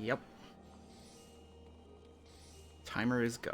Yep. Timer is go.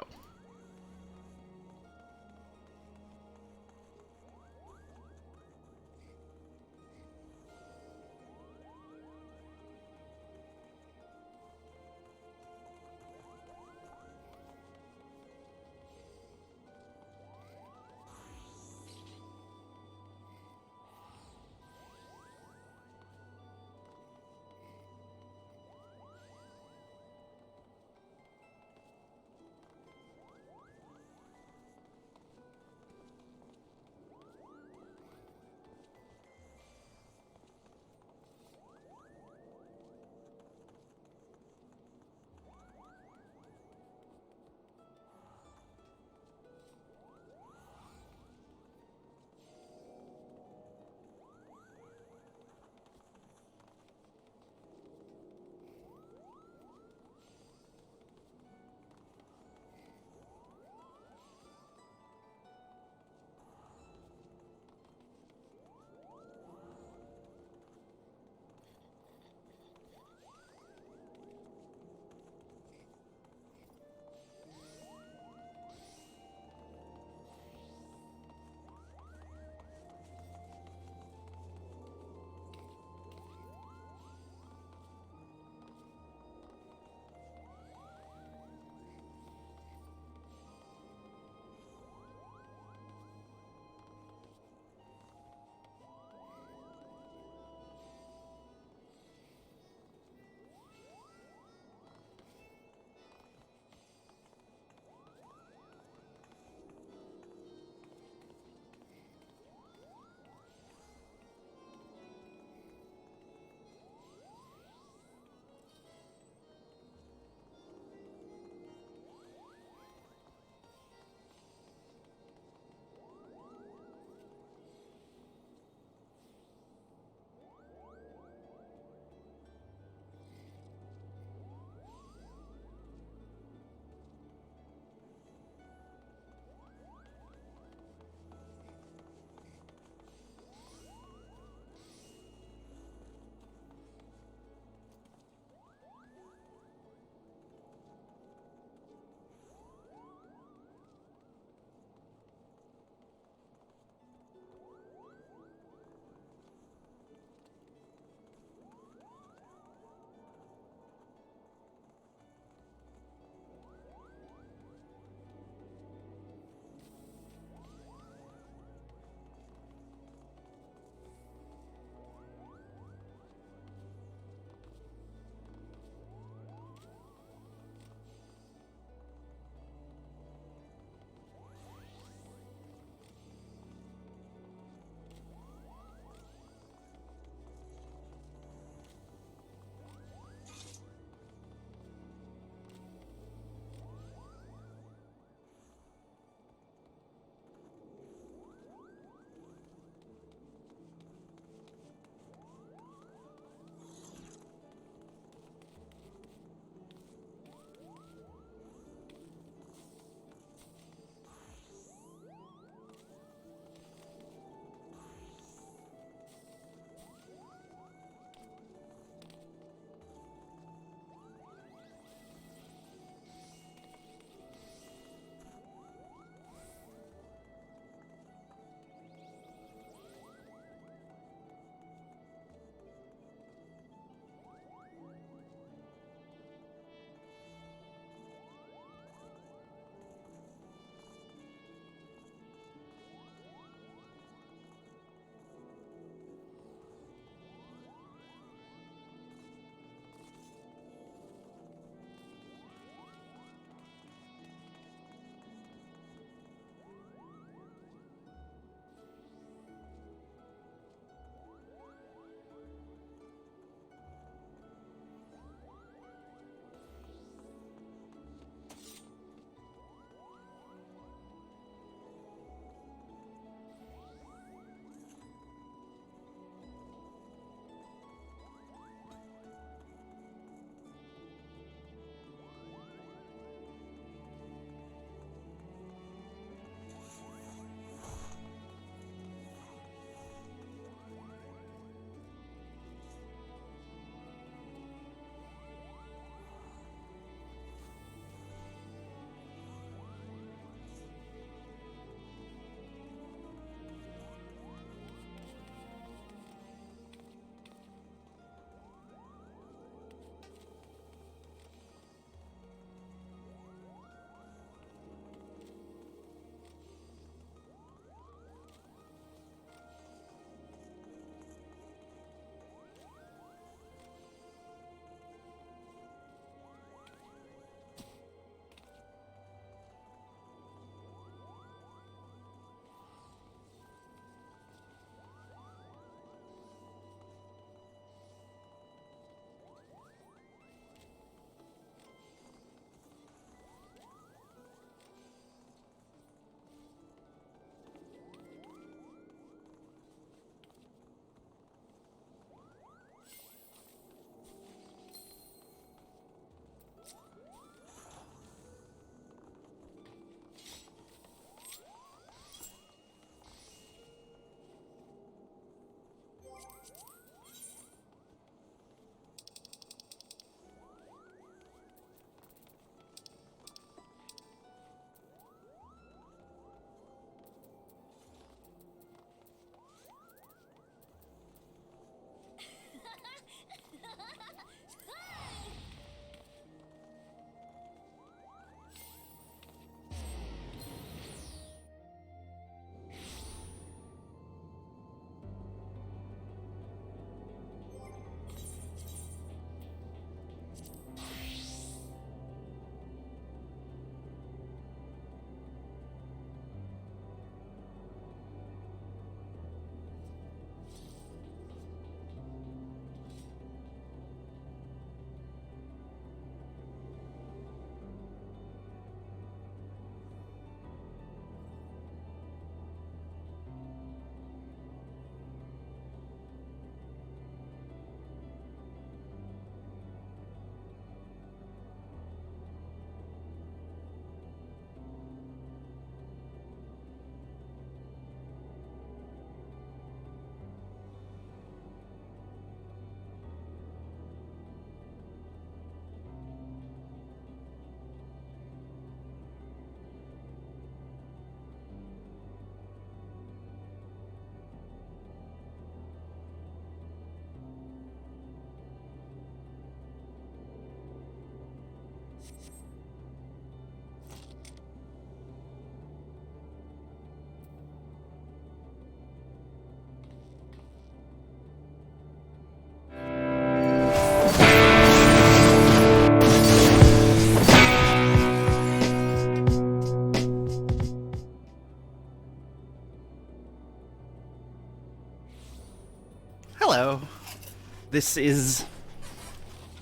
This is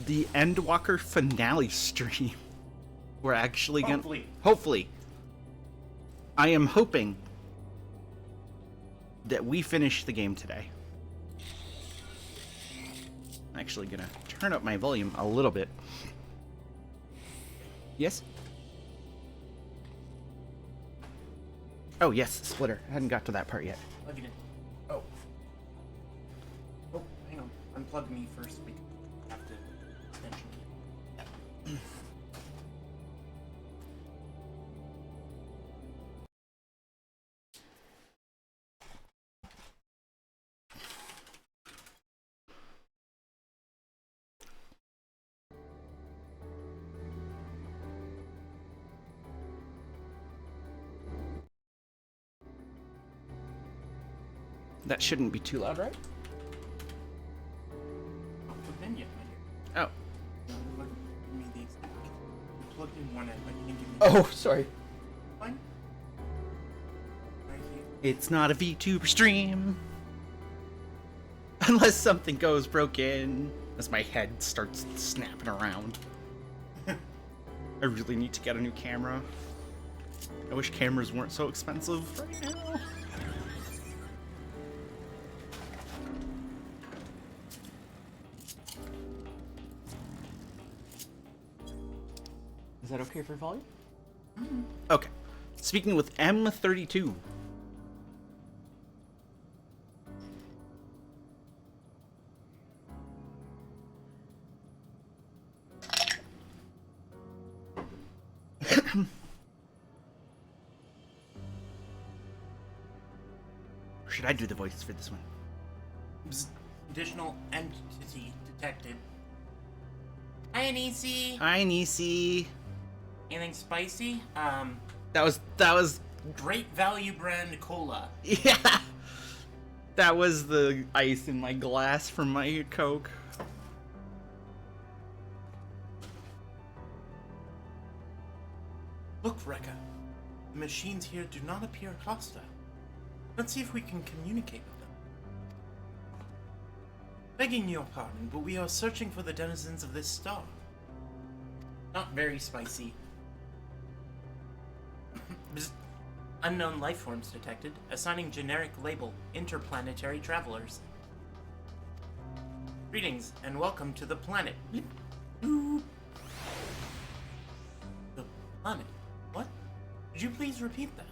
the Endwalker finale stream. We're actually gonna... Hopefully. I am hoping that we finish the game today. I'm actually gonna turn up my volume a little bit. Yes? Oh, yes, splitter. I hadn't got to that part yet. Plug it in. Oh. Oh, hang on. Unplug me first. We have to extension. Yep. That shouldn't be too loud, right? Not plugged in yet, my dear. Oh. No, give me the extension. You plugged in one end, but you didn't give me Oh, sorry. one. Right here. It's not a VTuber stream. Unless something goes broken. As my head starts snapping around. I really need to get a new camera. I wish cameras weren't so expensive right now. Is that okay for volume? Mm-hmm. Okay. Speaking with M32. Or should I do the voices for this one? Additional entity detected. Hi, Anisi. Hi, Nisi. Anything spicy? That was Great Value brand cola. yeah. That was the ice in my glass from my Coke. Look, Rekka. The machines here do not appear hostile. Let's see if we can communicate with them. Begging your pardon, but we are searching for the denizens of this star. Not very spicy. Unknown life forms detected, assigning generic label interplanetary travelers. Greetings and welcome to the planet. The planet? What? Could you please repeat that?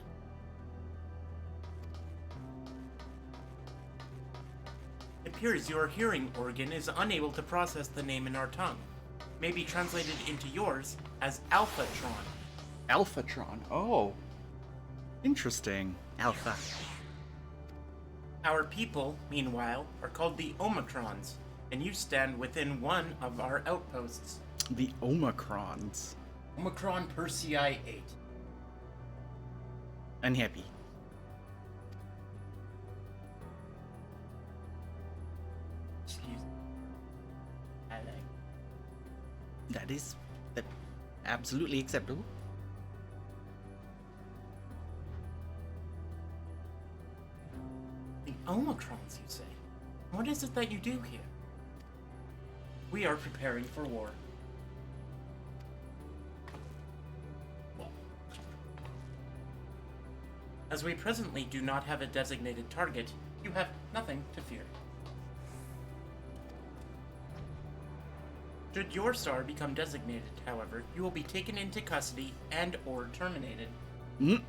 It appears your hearing organ is unable to process the name in our tongue. May be translated into yours as Alphatron. Alphatron. Oh. Interesting. Alpha. Our people, meanwhile, are called the Omicrons, and you stand within one of our outposts. The Omicrons. Omicron Persei 8. Unhappy. Excuse me. I like. That is absolutely acceptable. The Omicrons, you say? What is it that you do here? We are preparing for war. As we presently do not have a designated target, you have nothing to fear. Should your star become designated, however, you will be taken into custody and or terminated. Mm.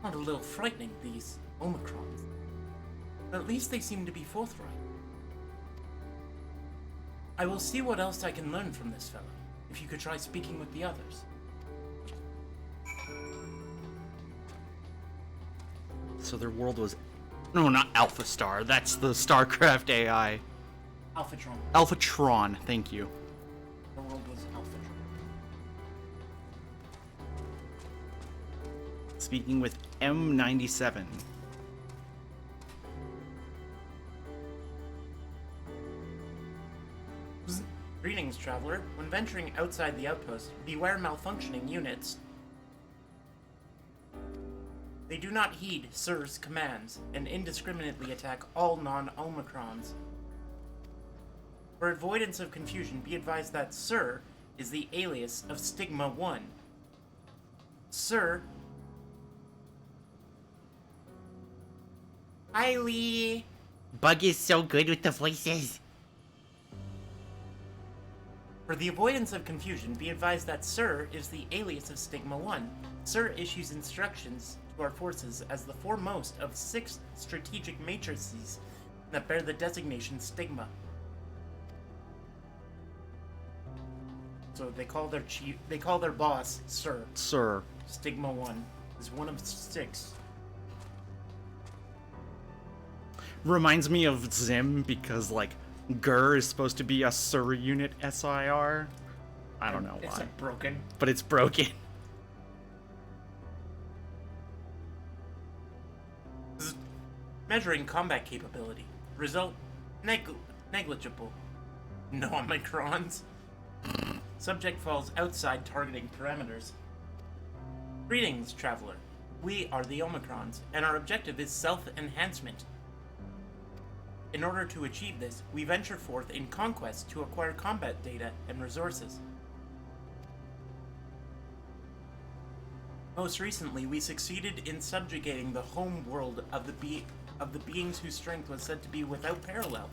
Not a little frightening, these Omicrons. But at least they seem to be forthright. I will see what else I can learn from this fellow, if you could try speaking with the others. So their world was... No, not Alpha Star. That's the StarCraft AI. Alphatron. Alphatron, thank you. The world was Alphatron. Speaking with M97. Greetings, traveler. When venturing outside the outpost, beware malfunctioning units. They do not heed Sir's commands and indiscriminately attack all non-Omicrons. For avoidance of confusion, be advised that Sir is the alias of Stigma 1. Sir... Highly... Bug is so good with the voices. For the avoidance of confusion, be advised that Sir is the alias of Stigma 1. Sir issues instructions to our forces as the foremost of 6 strategic matrices that bear the designation Stigma. So they call their boss Sir. Sir. Stigma 1 is one of 6. Reminds me of Zim because, like, GUR is supposed to be a Sir unit SIR. I don't know why. It's broken. But it's broken. Measuring combat capability. Result negligible. No Omicrons. Subject falls outside targeting parameters. Greetings, traveler. We are the Omicrons, and our objective is self-enhancement. In order to achieve this, we venture forth in conquest to acquire combat data and resources. Most recently, we succeeded in subjugating the home world of the beings whose strength was said to be without parallel,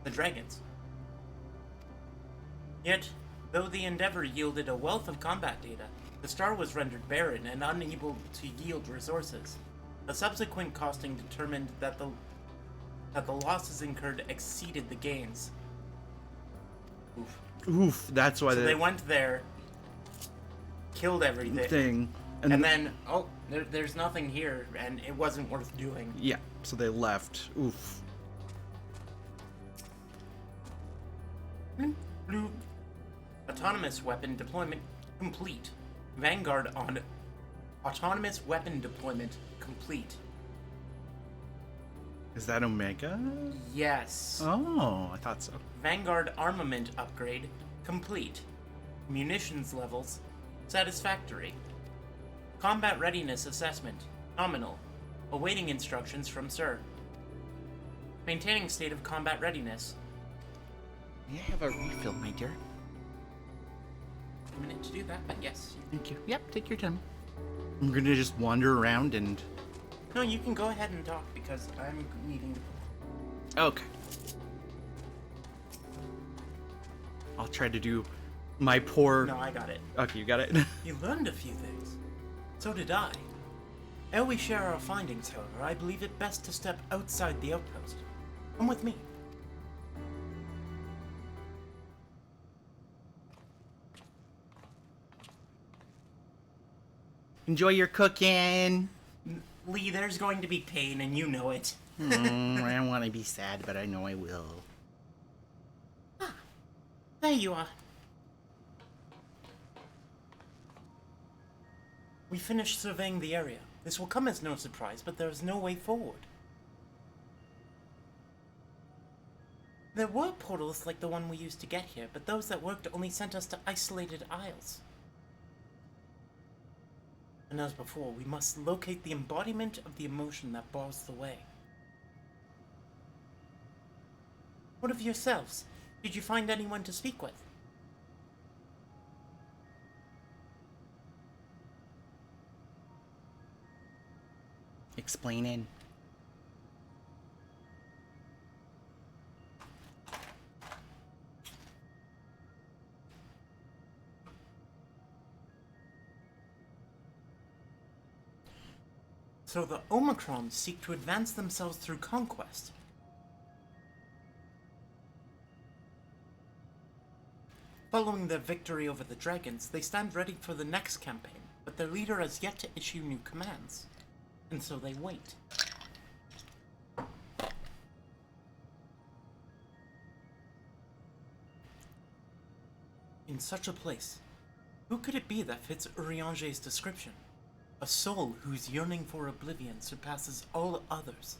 the dragons. Yet, though the endeavor yielded a wealth of combat data, the star was rendered barren and unable to yield resources. The subsequent costing determined that the losses incurred exceeded the gains. Oof, that's why So they went there, killed everything, and then, oh, there's nothing here, and it wasn't worth doing. Yeah, so they left. Oof. Blue. Autonomous weapon deployment complete. Vanguard on autonomous weapon deployment complete. Is that Omega? Yes. Oh, I thought so. Vanguard armament upgrade complete. Munitions levels satisfactory. Combat readiness assessment nominal. Awaiting instructions from Sir. Maintaining state of combat readiness. May I have a refill, my dear? A minute to do that, but yes. Thank you. Yep, take your time. I'm gonna just wander around and... No, you can go ahead and talk because I'm needing to... Okay. I'll try to do my poor... No, I got it. Okay, you got it? You learned a few things. So did I. Ere we share our findings, however, I believe it best to step outside the outpost. Come with me. Enjoy your cooking. Lee, there's going to be pain, and you know it. I don't want to be sad, but I know I will. There you are. We finished surveying the area. This will come as no surprise, but there is no way forward. There were portals like the one we used to get here, but those that worked only sent us to isolated isles. And as before, we must locate the embodiment of the emotion that bars the way. What of yourselves? Did you find anyone to speak with? Explaining. So the Omicrons seek to advance themselves through conquest. Following their victory over the dragons, they stand ready for the next campaign, but their leader has yet to issue new commands, and so they wait. In such a place, who could it be that fits Urianger's description? A soul whose yearning for oblivion surpasses all others.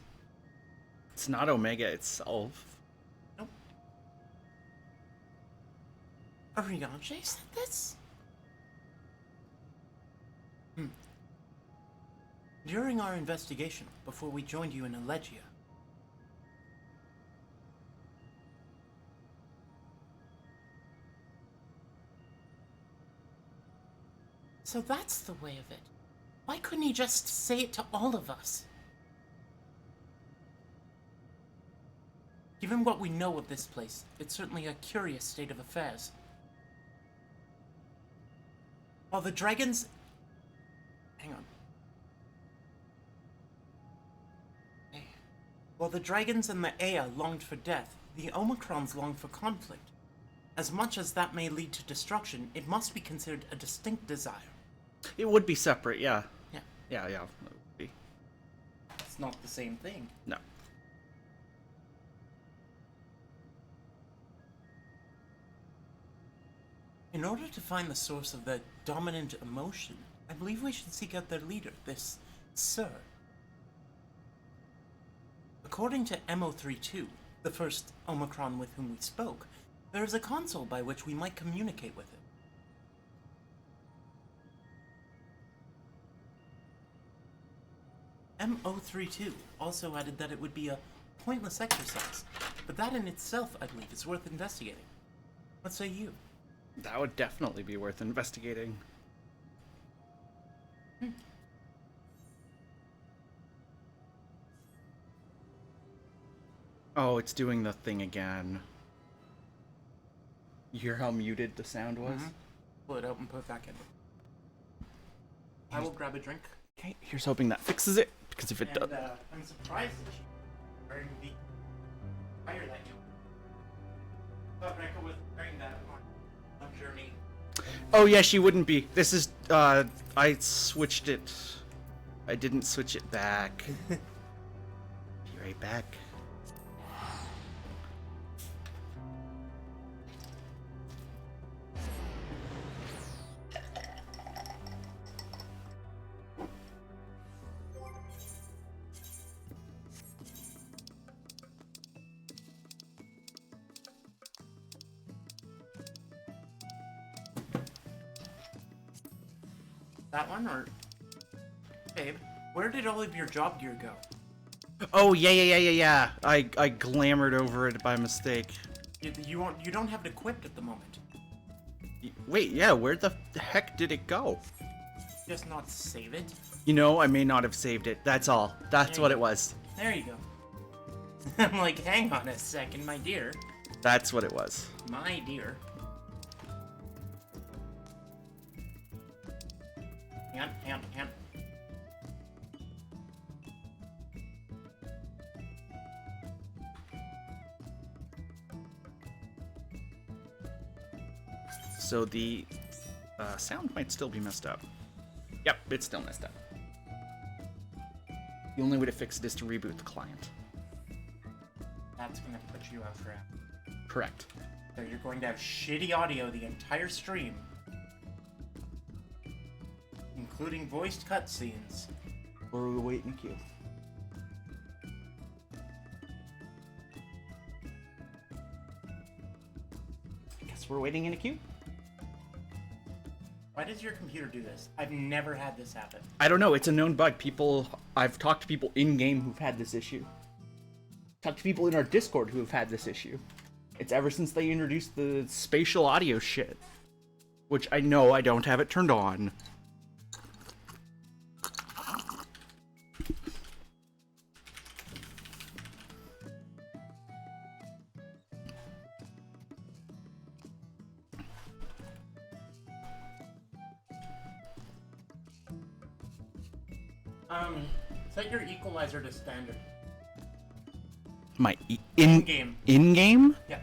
It's not Omega itself. Nope. Urianger said this? During our investigation, before we joined you in Allegia, So that's the way of it. Why couldn't he just say it to all of us? given what we know of this place, it's certainly a curious state of affairs. While the dragons... Hang on. While the dragons and the Ea longed for death, the Omicrons longed for conflict. As much as that may lead to destruction, it must be considered a distinct desire. It would be separate, yeah. Yeah. Yeah. It would be. It's not the same thing. No. In order to find the source of the dominant emotion, I believe we should seek out their leader, this Sir. According to MO32, the first Omicron with whom we spoke, there is a console by which we might communicate with it. MO32 also added that it would be a pointless exercise, but that in itself, I believe, is worth investigating. What say you? That would definitely be worth investigating. Oh, it's doing the thing again. You hear how muted the sound was? Pull it out and put it back in. I will grab a drink. Okay, here's hoping that fixes it, because if it does... I'm surprised that she's wearing the fire that you. Thought Rekka was wearing that on journey. Oh yeah, she wouldn't be. This is, I switched it. I didn't switch it back. Be right back. That one, or babe, where did all of your job gear go? Oh yeah. I glamored over it by mistake. You don't have it equipped at the moment. Wait, yeah, where the heck did it go? Just not save it. You know, I may not have saved it. That's all. That's what it was. There you go. I'm like, hang on a second, my dear. That's what it was. My dear. Hang on. So the sound might still be messed up. Yep, it's still messed up. The only way to fix it is to reboot the client. That's gonna put you out forever. Correct. So you're going to have shitty audio the entire stream. Including voiced cutscenes. Or we wait in queue. Guess we're waiting in a queue? Why does your computer do this? I've never had this happen. I don't know, it's a known bug. I've talked to people in-game who've had this issue. Talked to people in our Discord who have had this issue. It's ever since they introduced the spatial audio shit. Which I know I don't have it turned on. Set your equalizer to standard. My In-game. In-game? Yeah.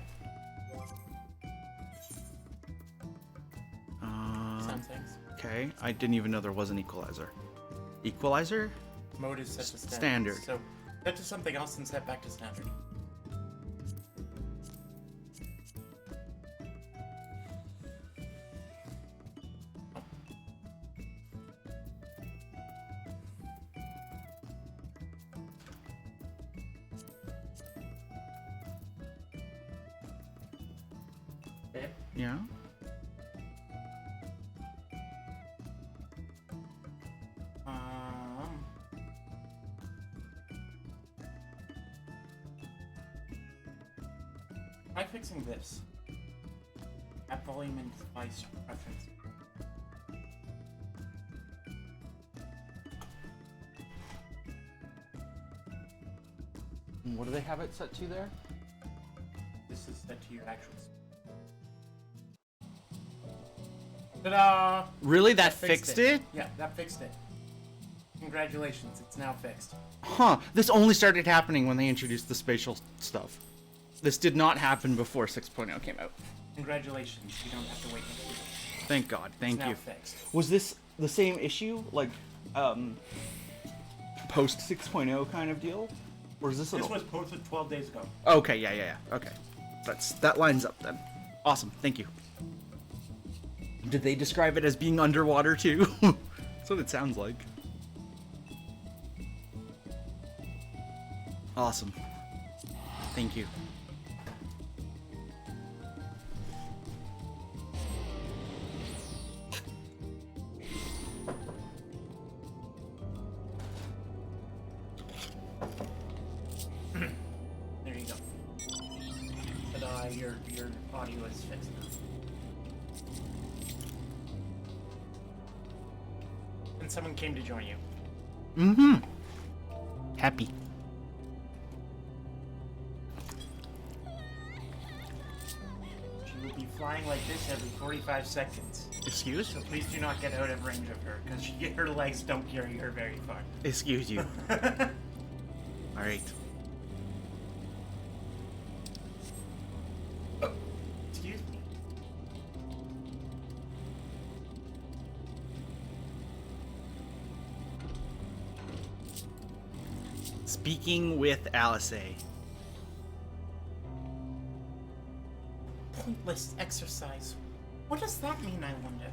Some things. Okay, I didn't even know there was an equalizer. Equalizer? Mode is set to standard. Standard. So set to something else and set back to standard. Babe? Yeah? Try fixing this. App volume and device preference. What do they have it set to there? This is set to your actual. Ta-da! Really? That fixed it? Yeah, that fixed it. Congratulations, it's now fixed. Huh. This only started happening when they introduced the spatial stuff. This did not happen before 6.0 came out. Congratulations, you don't have to wait until Thank God. Thank it's you. now fixed. Was this the same issue, like, post 6.0 kind of deal? Or is this This was posted 12 days ago. Okay, yeah. Okay. That lines up then. Awesome, thank you. Did they describe it as being underwater too? That's what it sounds like. Awesome. Thank you. There you go. Ta-da, your audio is fixed now. And someone came to join you. Mm-hmm. Happy. She will be flying like this every 45 seconds. Excuse? So please do not get out of range of her, because her legs don't carry her very far. Excuse you. Alright. Excuse me. Speaking with Alice. Pointless exercise. What does that mean, I wonder?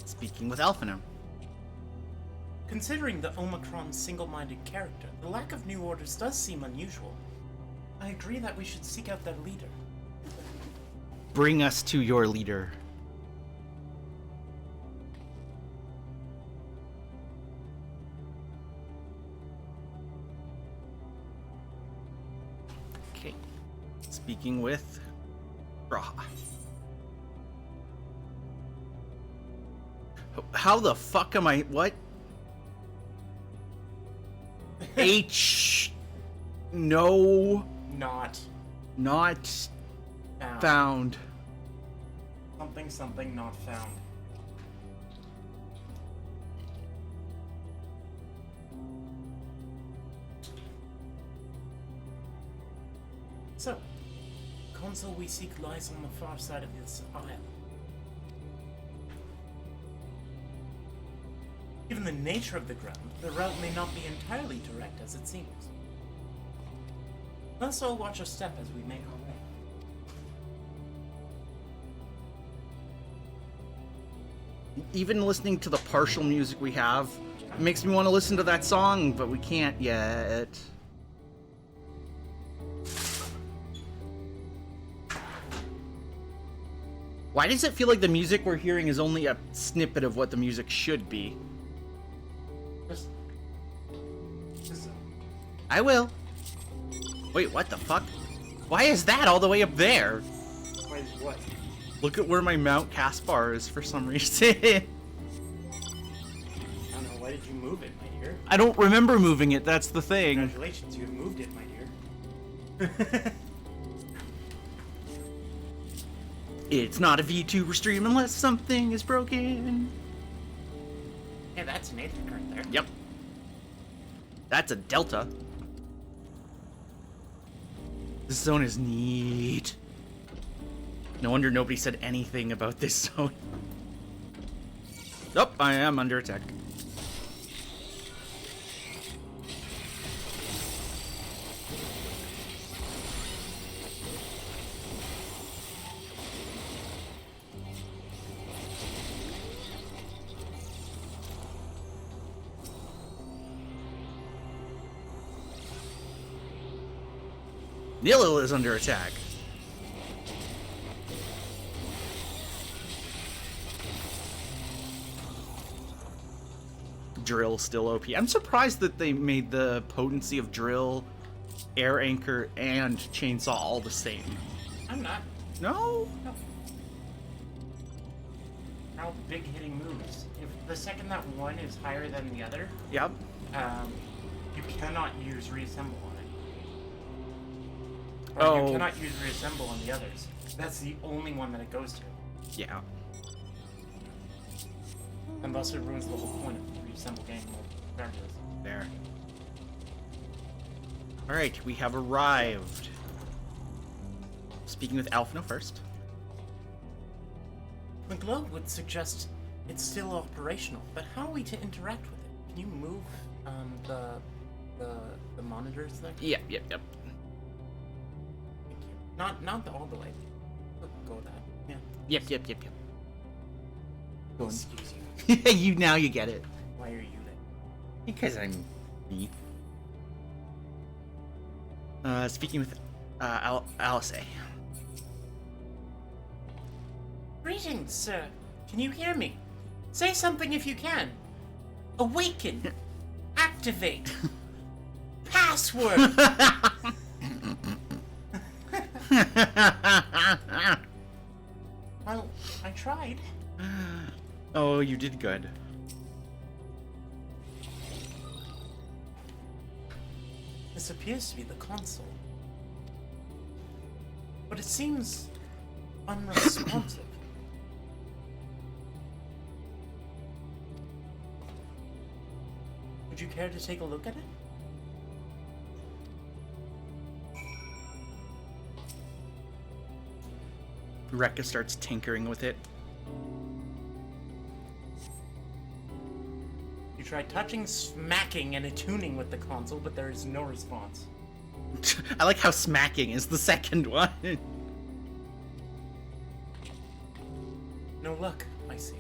Speaking with Elfinum. Considering the Omicron's single-minded character, the lack of new orders does seem unusual. I agree that we should seek out their leader. Bring us to your leader. Okay. Speaking with Raha. How the fuck am I? What? H. No. Not Not found. found. Something not found. So, the console we seek lies on the far side of this aisle. Given the nature of the ground, the route may not be entirely direct as it seems. Let's all watch our step as we make our way. Even listening to the partial music we have makes me want to listen to that song, but we can't yet. Why does it feel like the music we're hearing is only a snippet of what the music should be? Just I will. Wait, what the fuck? Why is that all the way up there? wait, what? Look at where my Mount Caspar is for some reason. I don't know. Why did you move it, my dear? I don't remember moving it, that's the thing. Congratulations, you have moved it, my dear. It's not a VTuber stream unless something is broken. Yeah, that's an Nathan right there. Yep. That's a Delta. This zone is neat. No wonder nobody said anything about this zone. Oh, I am under attack. Nilil is under attack. Drill still OP. I'm surprised that they made the potency of Drill air anchor and chainsaw all the same. I'm not. No? No. How big hitting moves. If the second that one is higher than the other, Yep. you cannot use reassemble on it. Or Oh. you cannot use reassemble on the others. That's the only one that it goes to. Yeah. And thus it ruins the whole point of the reassemble game mode. Regardless. There. Alright, we have arrived. Speaking with Alphino first. The globe would suggest it's still operational, but how are we to interact with it? Can you move the monitors there? Yep. Thank you. Not all the way. Go that. Yeah. Yep. Excuse you. Now you get it. Why are you there? Because I'm me. Speaking with Alice. Greetings, sir. Can you hear me? Say something if you can. Awaken. Activate. Password. Well, I tried. Oh, you did good. This appears to be the console. But it seems unresponsive. Would you care to take a look at it? Rekka starts tinkering with it. You tried touching, smacking, and attuning with the console, but there is no response. I like how smacking is the second one. No luck, I see.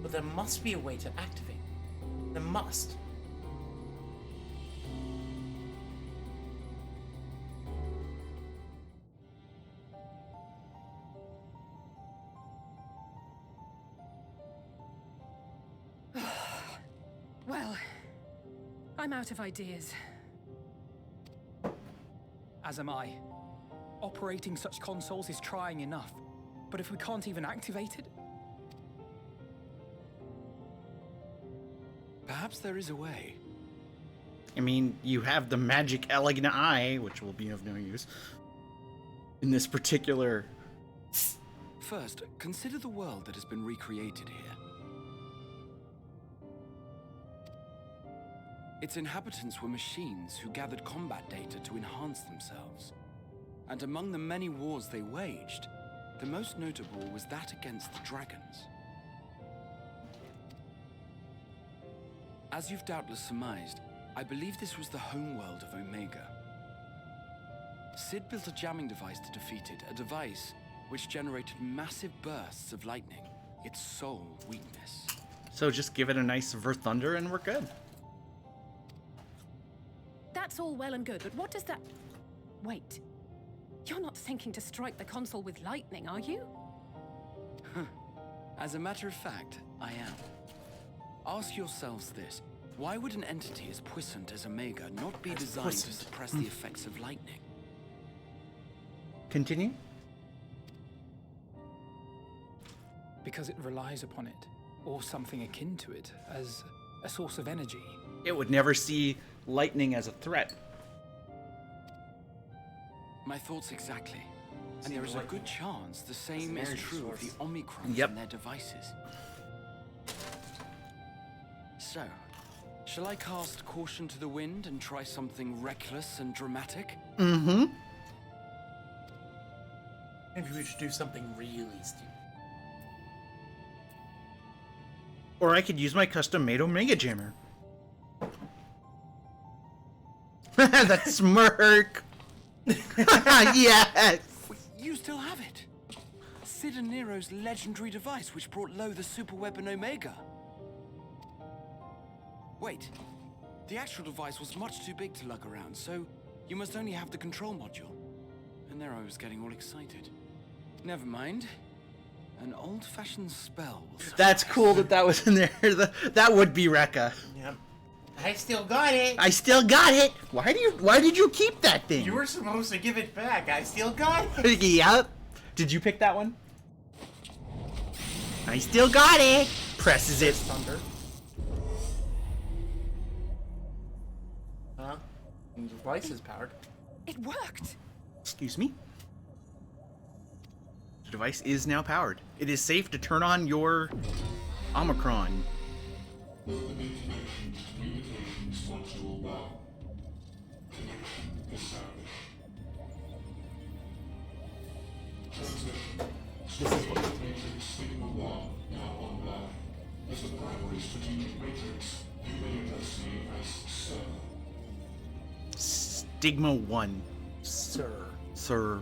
But there must be a way to activate. There must. Well, I'm out of ideas. As am I. Operating such consoles is trying enough, but if we can't even activate it... Perhaps there is a way. I mean, you have the magic elegant eye, which will be of no use in this particular... First, consider the world that has been recreated here. Its inhabitants were machines who gathered combat data to enhance themselves. And among the many wars they waged, the most notable was that against the dragons. As you've doubtless surmised, I believe this was the homeworld of Omega. Sid built a jamming device to defeat it, a device which generated massive bursts of lightning, its sole weakness. So just give it a nice Thunder and we're good. That's all well and good, but what does that... Wait. You're not thinking to strike the console with lightning, are you? As a matter of fact, I am. Ask yourselves this. Why would an entity as puissant as Omega not be designed to suppress the effects of lightning? Continue. Because it relies upon it, or something akin to it, as a source of energy. It would never see lightning as a threat. My thoughts exactly. And there is a good chance the same is true of the Omicrons Yep. and their devices. So, shall I cast caution to the wind and try something reckless and dramatic? Mm-hmm. Maybe we should do something really stupid. Or I could use my custom-made Omega Jammer. That smirk! Yes! You still have it! Sid and Nero's legendary device which brought low the superweapon Omega. Wait, the actual device was much too big to lug around, so you must only have the control module. And there I was getting all excited. Never mind. An old-fashioned spell will That's cool that that was in there. That would be Rekka. Yep. I still got it. I still got it. Why did you keep that thing? You were supposed to give it back. I still got it. Yep. Did you pick that one? I still got it. Presses it. Thunder. Huh? The device is powered. It worked. Excuse me? The device is now powered. It is safe to turn on your Omicron. Stigma 1. Sir. Sir.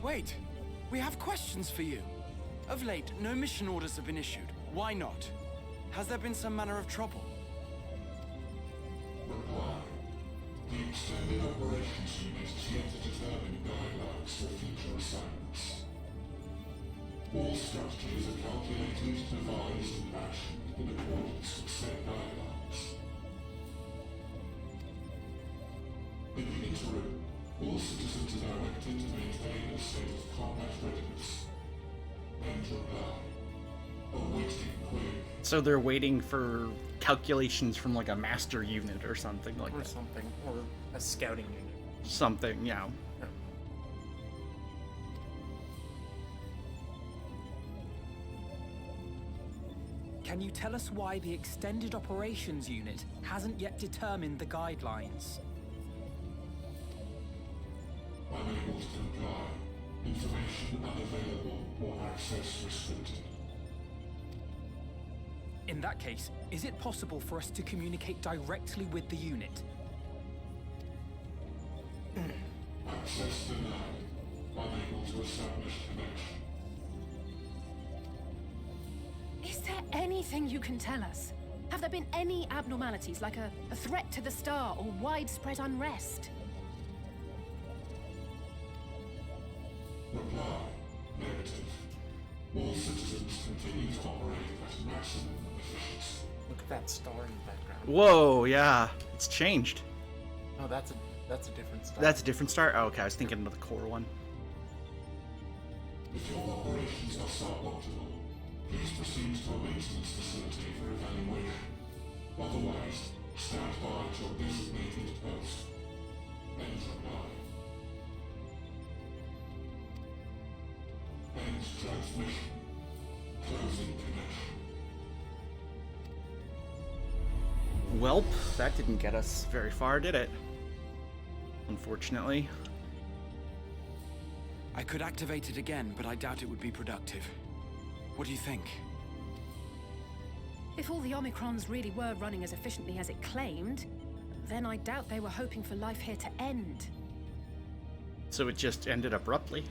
Wait, we have questions for you. Of late, no mission orders have been issued. Why not? Has there been some manner of trouble? The extended operations unit is yet to determine guidelines for future assignments. All strategies are calculated, devised, and actioned in accordance with set guidelines. In the interim, all citizens are directed to maintain a state of combat readiness. And reply. Awaiting quick. So they're waiting for calculations from like a master unit or something like Or that. something. Or a scouting unit. Something, yeah. Can you tell us why the Extended Operations Unit hasn't yet determined the guidelines? Unable to comply. Information unavailable or access restricted. In that case, is it possible for us to communicate directly with the unit? Access denied. Unable to establish connection. Is there anything you can tell us? Have there been any abnormalities, like a threat to the star or widespread unrest? Reply. Negative. All citizens continue to operate at maximum efficiency. Look at that star in the background. Whoa, yeah. It's changed. Oh, that's a different star. That's a different start? Oh, okay, I was thinking of the core one. If your operations are suboptimal, please proceed to a maintenance facility for evaluation. Otherwise, stand by at your designated post. End reply. End transmission. Closing connection. Welp, that didn't get us very far, did it? Unfortunately. I could activate it again, but I doubt it would be productive. What do you think? If all the Omicrons really were running as efficiently as it claimed, then I doubt they were hoping for life here to end. So it just ended abruptly.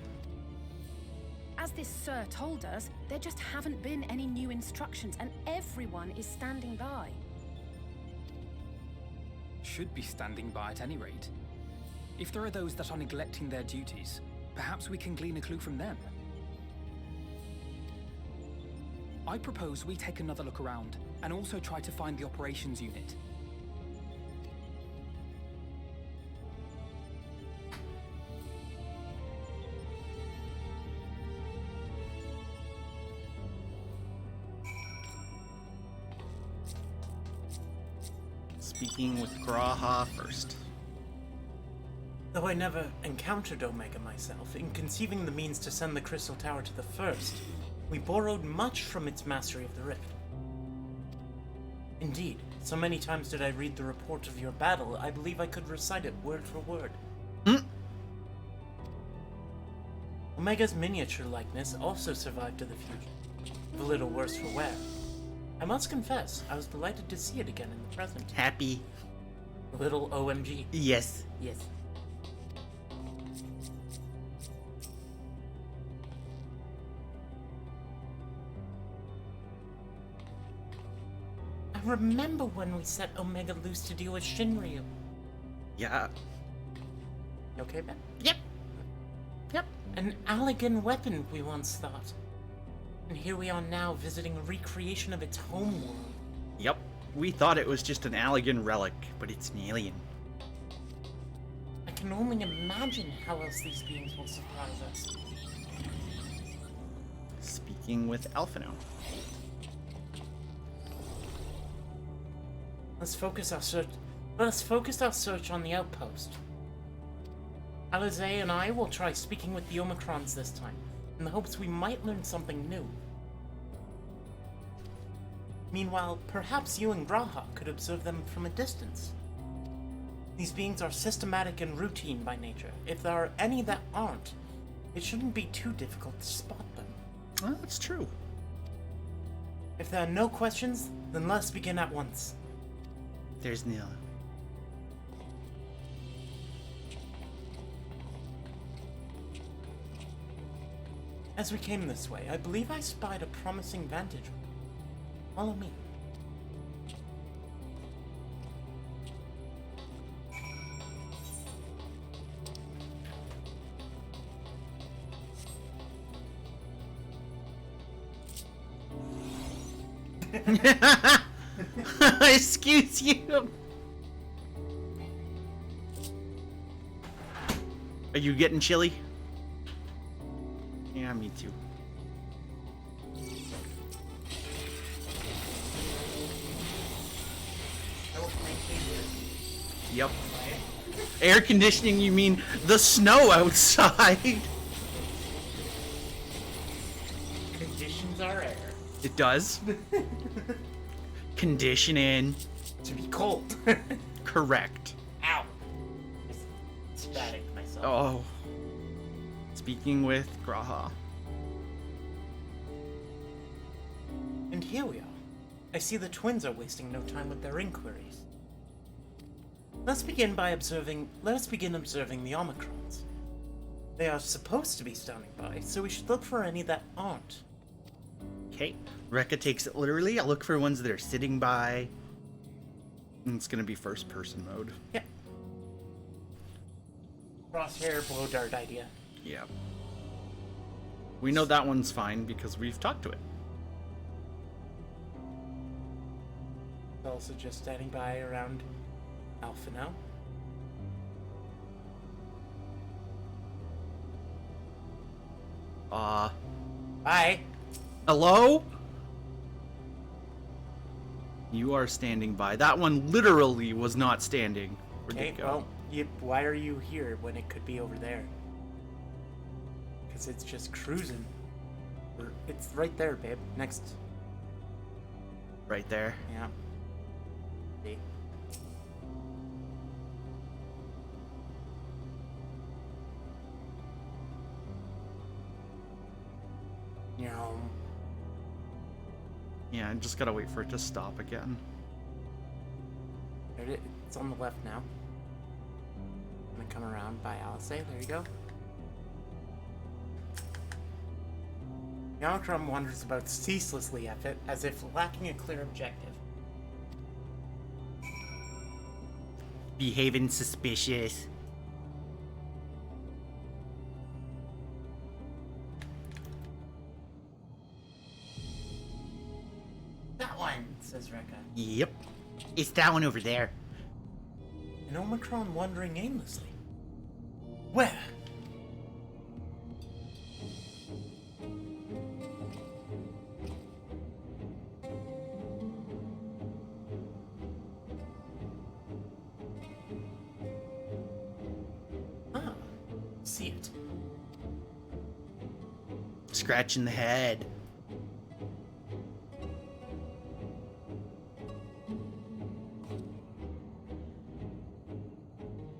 As this Sir told us, there just haven't been any new instructions, and everyone is standing by. Should be standing by at any rate. If there are those that are neglecting their duties, perhaps we can glean a clue from them. I propose we take another look around, and also try to find the operations unit. Speaking with Graha first. Though I never encountered Omega myself, in conceiving the means to send the Crystal Tower to the First, we borrowed much from its mastery of the Rift. Indeed, so many times did I read the report of your battle, I believe I could recite it word for word. Omega's miniature likeness also survived to the future, the little worse for wear. I must confess, I was delighted to see it again in the present. Happy. Little OMG. Yes. Yes. I remember when we set Omega loose to deal with Shinryu. Yeah. You okay, Ben? Yep. Yep. An Allegan weapon, we once thought. And here we are now visiting a recreation of its homeworld. Yep. We thought it was just an Allegan relic, but it's an alien. I can only imagine how else these beings will surprise us. Speaking with Alphino. Let's focus our search on the outpost. Alize and I will try speaking with the Omicrons this time, in the hopes we might learn something new. Meanwhile, perhaps you and Graha could observe them from a distance. These beings are systematic and routine by nature. If there are any that aren't, it shouldn't be too difficult to spot them. Well, that's true. If there are no questions, then let's begin at once. There's Neil. As we came this way, I believe I spied a promising vantage point. Follow me. Excuse you. Are you getting chilly? Yeah, me too. Yep. Air conditioning, you mean the snow outside? Conditions are air. It does. Conditioning. To be cold. Correct. Ow. Just static myself. Oh. Speaking with Graha. And here we are. I see the twins are wasting no time with their inquiries. Let's begin observing the Omicrons. They are supposed to be standing by, so we should look for any that aren't. Okay. Rekka takes it literally. I'll look for ones that are sitting by. And it's gonna be first person mode. Yep. Crosshair blow dart idea. Yeah. We know that one's fine because we've talked to it. Also just standing by around Alpha now. Bye. Hello? You are standing by. That one literally was not standing. Where'd Okay, it go? well, why are you here when it could be over there? Because it's just cruising. It's right there, babe. Next. Right there. Yeah. See? You're home. Yeah, I just gotta wait for it to stop again. There it's on the left now. I'm gonna come around by Alice. There you go. The Omicron wanders about ceaselessly as if lacking a clear objective. Behaving suspicious. That one, says Rekka. Yep. It's that one over there. An Omicron wandering aimlessly. Where? Ah, see it. Scratching the head.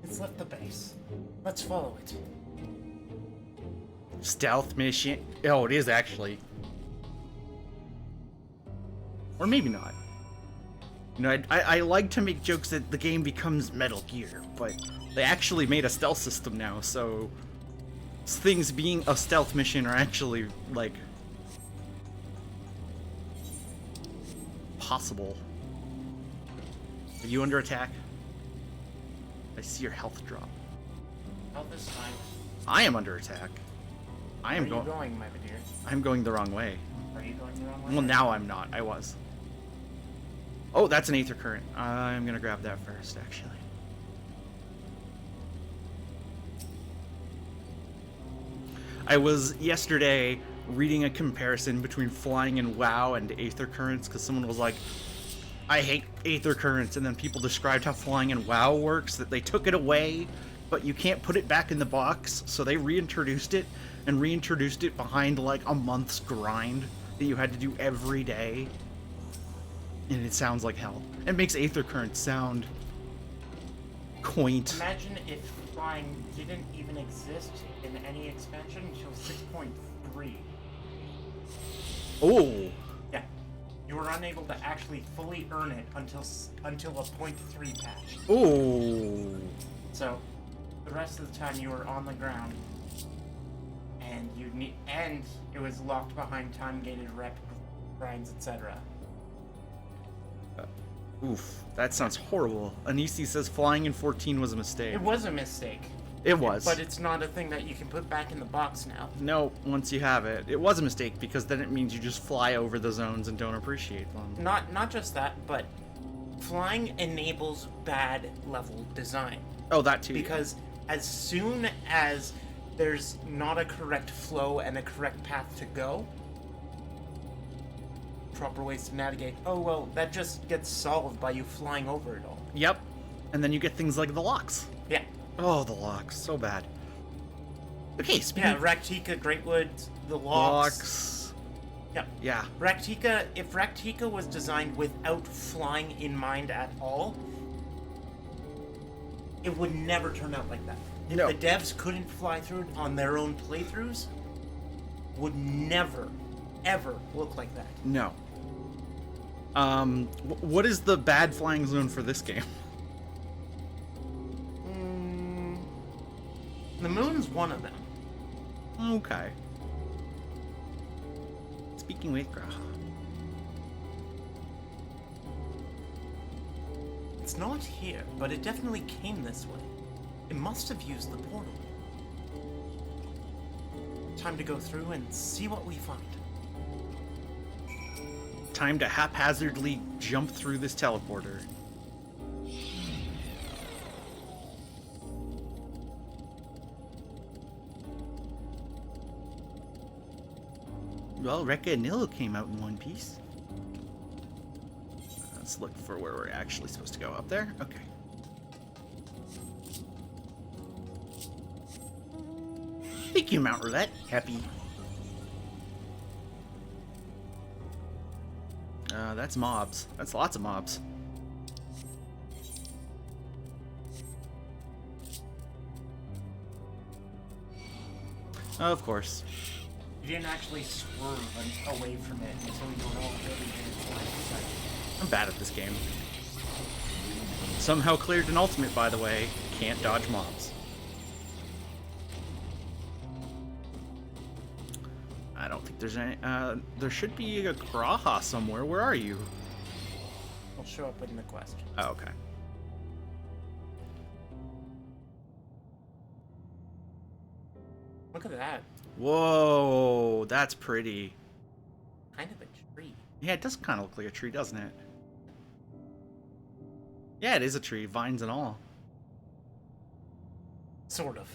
It's left the base. Let's follow it. Stealth mission. Oh, it is actually. Or maybe not. You know, I like to make jokes that the game becomes Metal Gear, but they actually made a stealth system now, so things being a stealth mission are actually, like, possible. Are you under attack? I see your health drop. Not this time. I am under attack. I am Where are you going, my dear? I'm going the wrong way. Are you going the wrong way? Well, now I'm not. I was. Oh, that's an Aether Current. I'm gonna grab that first, actually. I was yesterday reading a comparison between flying in WoW and Aether Currents because someone was like, I hate Aether Currents, and then people described how flying in WoW works, that they took it away, but you can't put it back in the box, so they reintroduced it, and reintroduced it behind like a month's grind that you had to do every day. And it sounds like hell. It makes Aether Currents sound quaint. Imagine if flying didn't even exist in any expansion until 6.3. Oh, Yeah. You were unable to actually fully earn it until a 0.3 patch. oh. So, the rest of the time you were on the ground, and it was locked behind time-gated rep grinds, etc. Oof, that sounds horrible. Anisi says flying in 14 was a mistake. It was a mistake, It was. but it's not a thing that you can put back in the box now. No, once you have it. It was a mistake because then it means you just fly over the zones and don't appreciate them. Not just that, but flying enables bad level design. Oh, that too. Because as soon as there's not a correct flow and a correct path to go, proper ways to navigate, oh well, that just gets solved by you flying over it all. Yep. And then you get things like the locks. Yeah. Oh, the locks. So bad. Okay, speaking Yeah, Raktika, Greatwood, the locks. locks. Yeah. Yeah. Raktika, if Raktika was designed without flying in mind at all, it would never turn out like that. If No. the devs couldn't fly through it on their own playthroughs, would never, ever look like that. No. What is the bad flying zone for this game? The moon's one of them. Okay. Speaking with Graha. It's not here, but it definitely came this way. It must have used the portal. Time to go through and see what we find. Time to haphazardly jump through this teleporter. Well, Rekka and Nil came out in one piece. Let's look for where we're actually supposed to go. Up there? Okay. Thank you, Mount Roulette. Happy. That's mobs. That's lots of mobs. Of course. You didn't actually swerve away from it until you were already in its line of sight. I'm bad at this game. Somehow cleared an ultimate, by the way. Can't dodge mobs. I don't think there's any... there should be a Graha somewhere. Where are you? Will show up in the quest. Oh, okay. Look at that. Whoa, that's pretty. Kind of a tree. Yeah, it does kind of look like a tree, doesn't it? Yeah, it is a tree, vines and all. Sort of.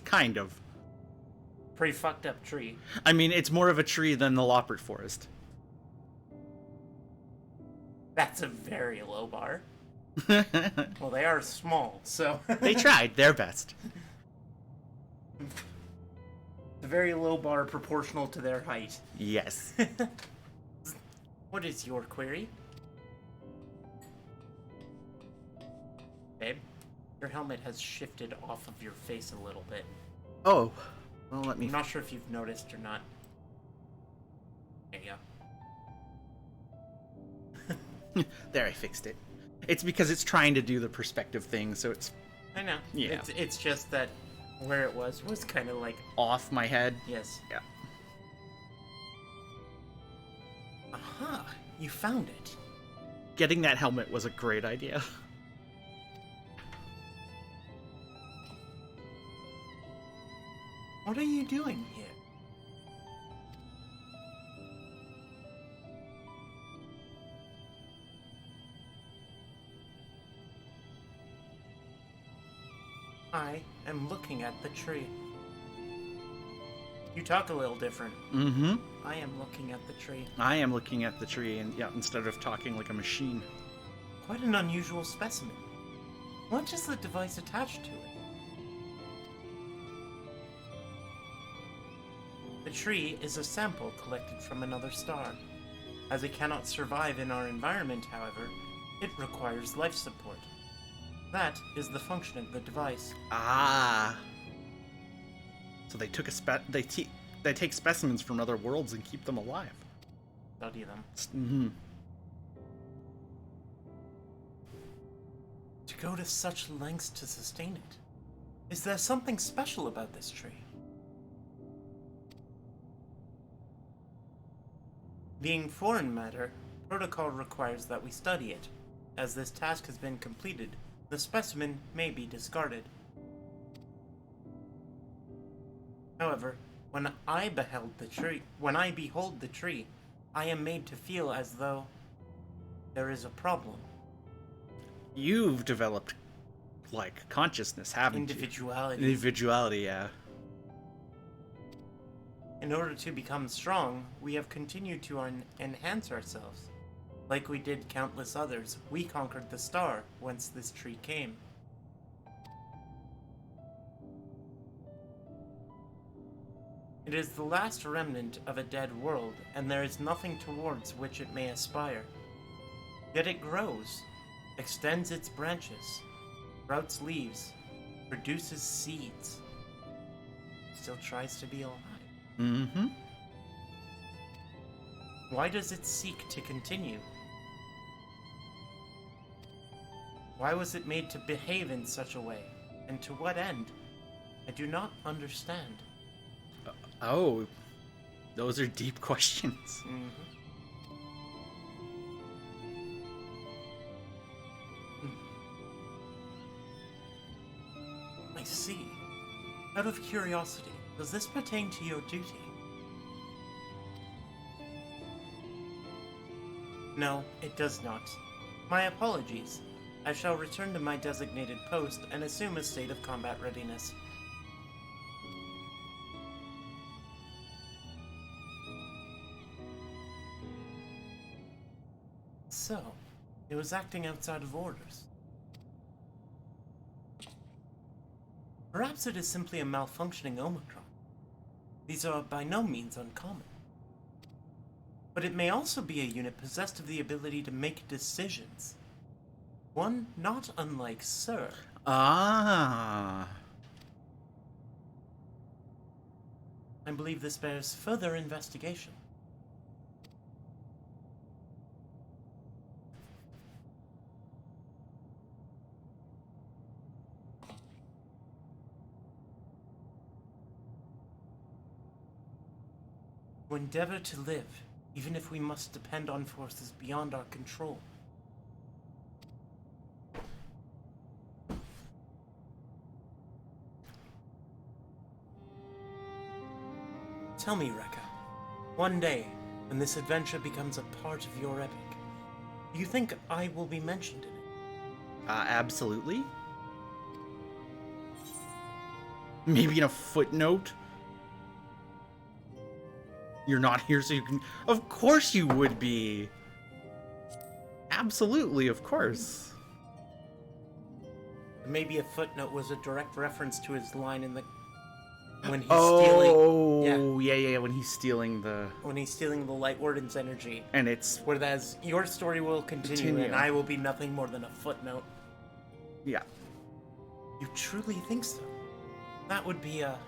Kind of. Pretty fucked up tree. I mean, it's more of a tree than the Loppert Forest. That's a very low bar. Well, they are small, so... They tried their best. A very low bar proportional to their height. Yes. What is your query? Babe, your helmet has shifted off of your face a little bit. Oh, well, let me... I'm not sure if you've noticed or not. There you go. There, I fixed it. It's because it's trying to do the perspective thing, so it's I know. Yeah. It's just that where it was kind of like... off my head. Yes. Yeah. Aha! You found it. Getting that helmet was a great idea. What are you doing here? I am looking at the tree. You talk a little different. Mm-hmm. I am looking at the tree. I am looking at the tree, and yeah, instead of talking like a machine. Quite an unusual specimen. What is the device attached to it? The tree is a sample collected from another star. As it cannot survive in our environment, however, it requires life support. That is the function of the device. Ah. So they took they take specimens from other worlds and keep them alive. Study them. Mm-hmm. To go to such lengths to sustain it. Is there something special about this tree? Being foreign matter, protocol requires that we study it. As this task has been completed, the specimen may be discarded. However, when I behold the tree, I am made to feel as though there is a problem. You've developed, like, consciousness, haven't Individuality. you? Individuality, yeah. In order to become strong, we have continued to enhance ourselves. Like we did countless others, we conquered the star whence this tree came. It is the last remnant of a dead world, and there is nothing towards which it may aspire. Yet it grows, extends its branches, sprouts leaves, produces seeds, still tries to be alive. Mm-hmm. Why does it seek to continue? Why was it made to behave in such a way? And to what end? I do not understand. Oh, those are deep questions. I see. Out of curiosity, does this pertain to your duty? No, it does not. My apologies. I shall return to my designated post and assume a state of combat readiness. So, it was acting outside of orders. Perhaps it is simply a malfunctioning Omicron. These are by no means uncommon. But it may also be a unit possessed of the ability to make decisions. One not unlike Sir. Ah. I believe this bears further investigation. To endeavor to live, even if we must depend on forces beyond our control. Tell me, Rekka, one day, when this adventure becomes a part of your epic, do you think I will be mentioned in it? Absolutely. Maybe in a footnote? You're not here so you can... Of course you would be! Absolutely, of course. Maybe a footnote was a direct reference to his line in the... when he's stealing... yeah, when he's stealing the... When he's stealing the Light Warden's energy. And it's... Whereas your story will continue, and I will be nothing more than a footnote. Yeah. You truly think so? That would be a...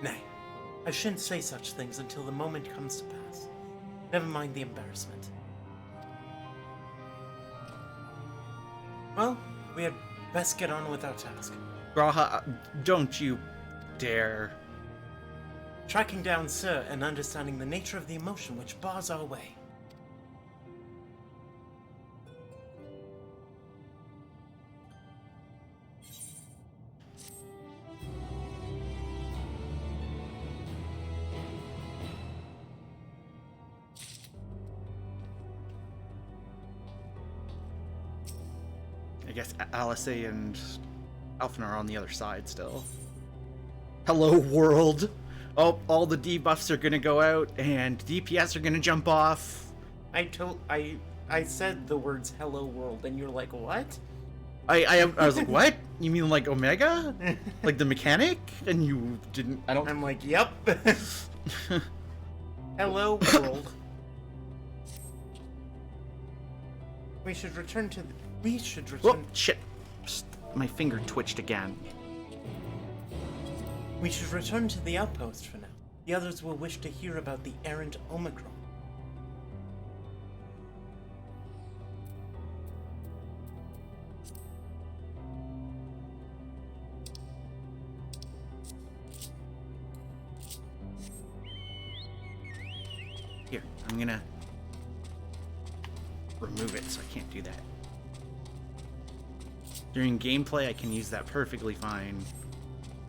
Nay, I shouldn't say such things until the moment comes to pass. Never mind the embarrassment. Well, we had best get on with our task. Graha, don't you dare. Tracking down Sir and understanding the nature of the emotion which bars our way. guess Alice and Alphen are on the other side still. Hello, world! Oh, all the debuffs are gonna go out, and DPS are gonna jump off. I said the words "Hello World," and you're like, "What?" I was like, what? You mean like Omega? Like the mechanic? And you didn't... I'm like, "Yep." Hello World. We should return. Oh, shit. My finger twitched again. We should return to the outpost for now. The others will wish to hear about the errant Omicron. Here, I'm gonna remove it so I can't do that. During gameplay, I can use that perfectly fine,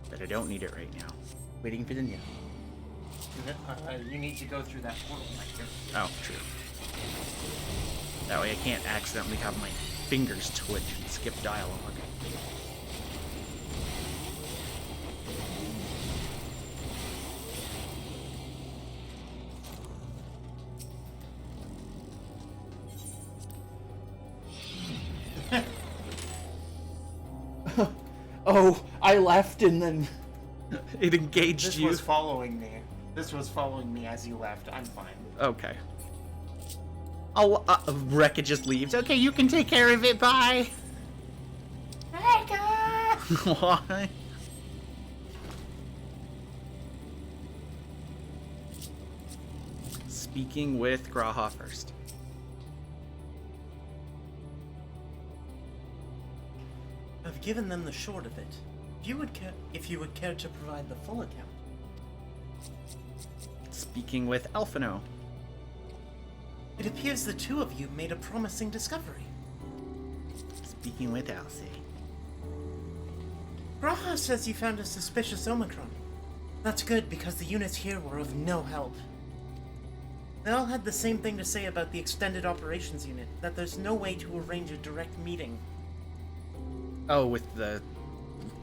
but I don't need it right now. Waiting for the new. You need to go through that portal right here. Oh, true. That way I can't accidentally have my fingers twitch and skip dialogue. Oh, I left and then it engaged This you. was following me. This was following me as you left. I'm fine. Okay. Oh, Rekka just leaves. Okay, you can take care of it. Bye. Rekka! Why? Speaking with Graha first. I've given them the short of it. If you would care to provide the full account. Speaking with Alphino. It appears the two of you made a promising discovery. Speaking with Elsie. Graha says you found a suspicious Omicron. That's good because the units here were of no help. They all had the same thing to say about the extended operations unit, that there's no way to arrange a direct meeting. Oh, with the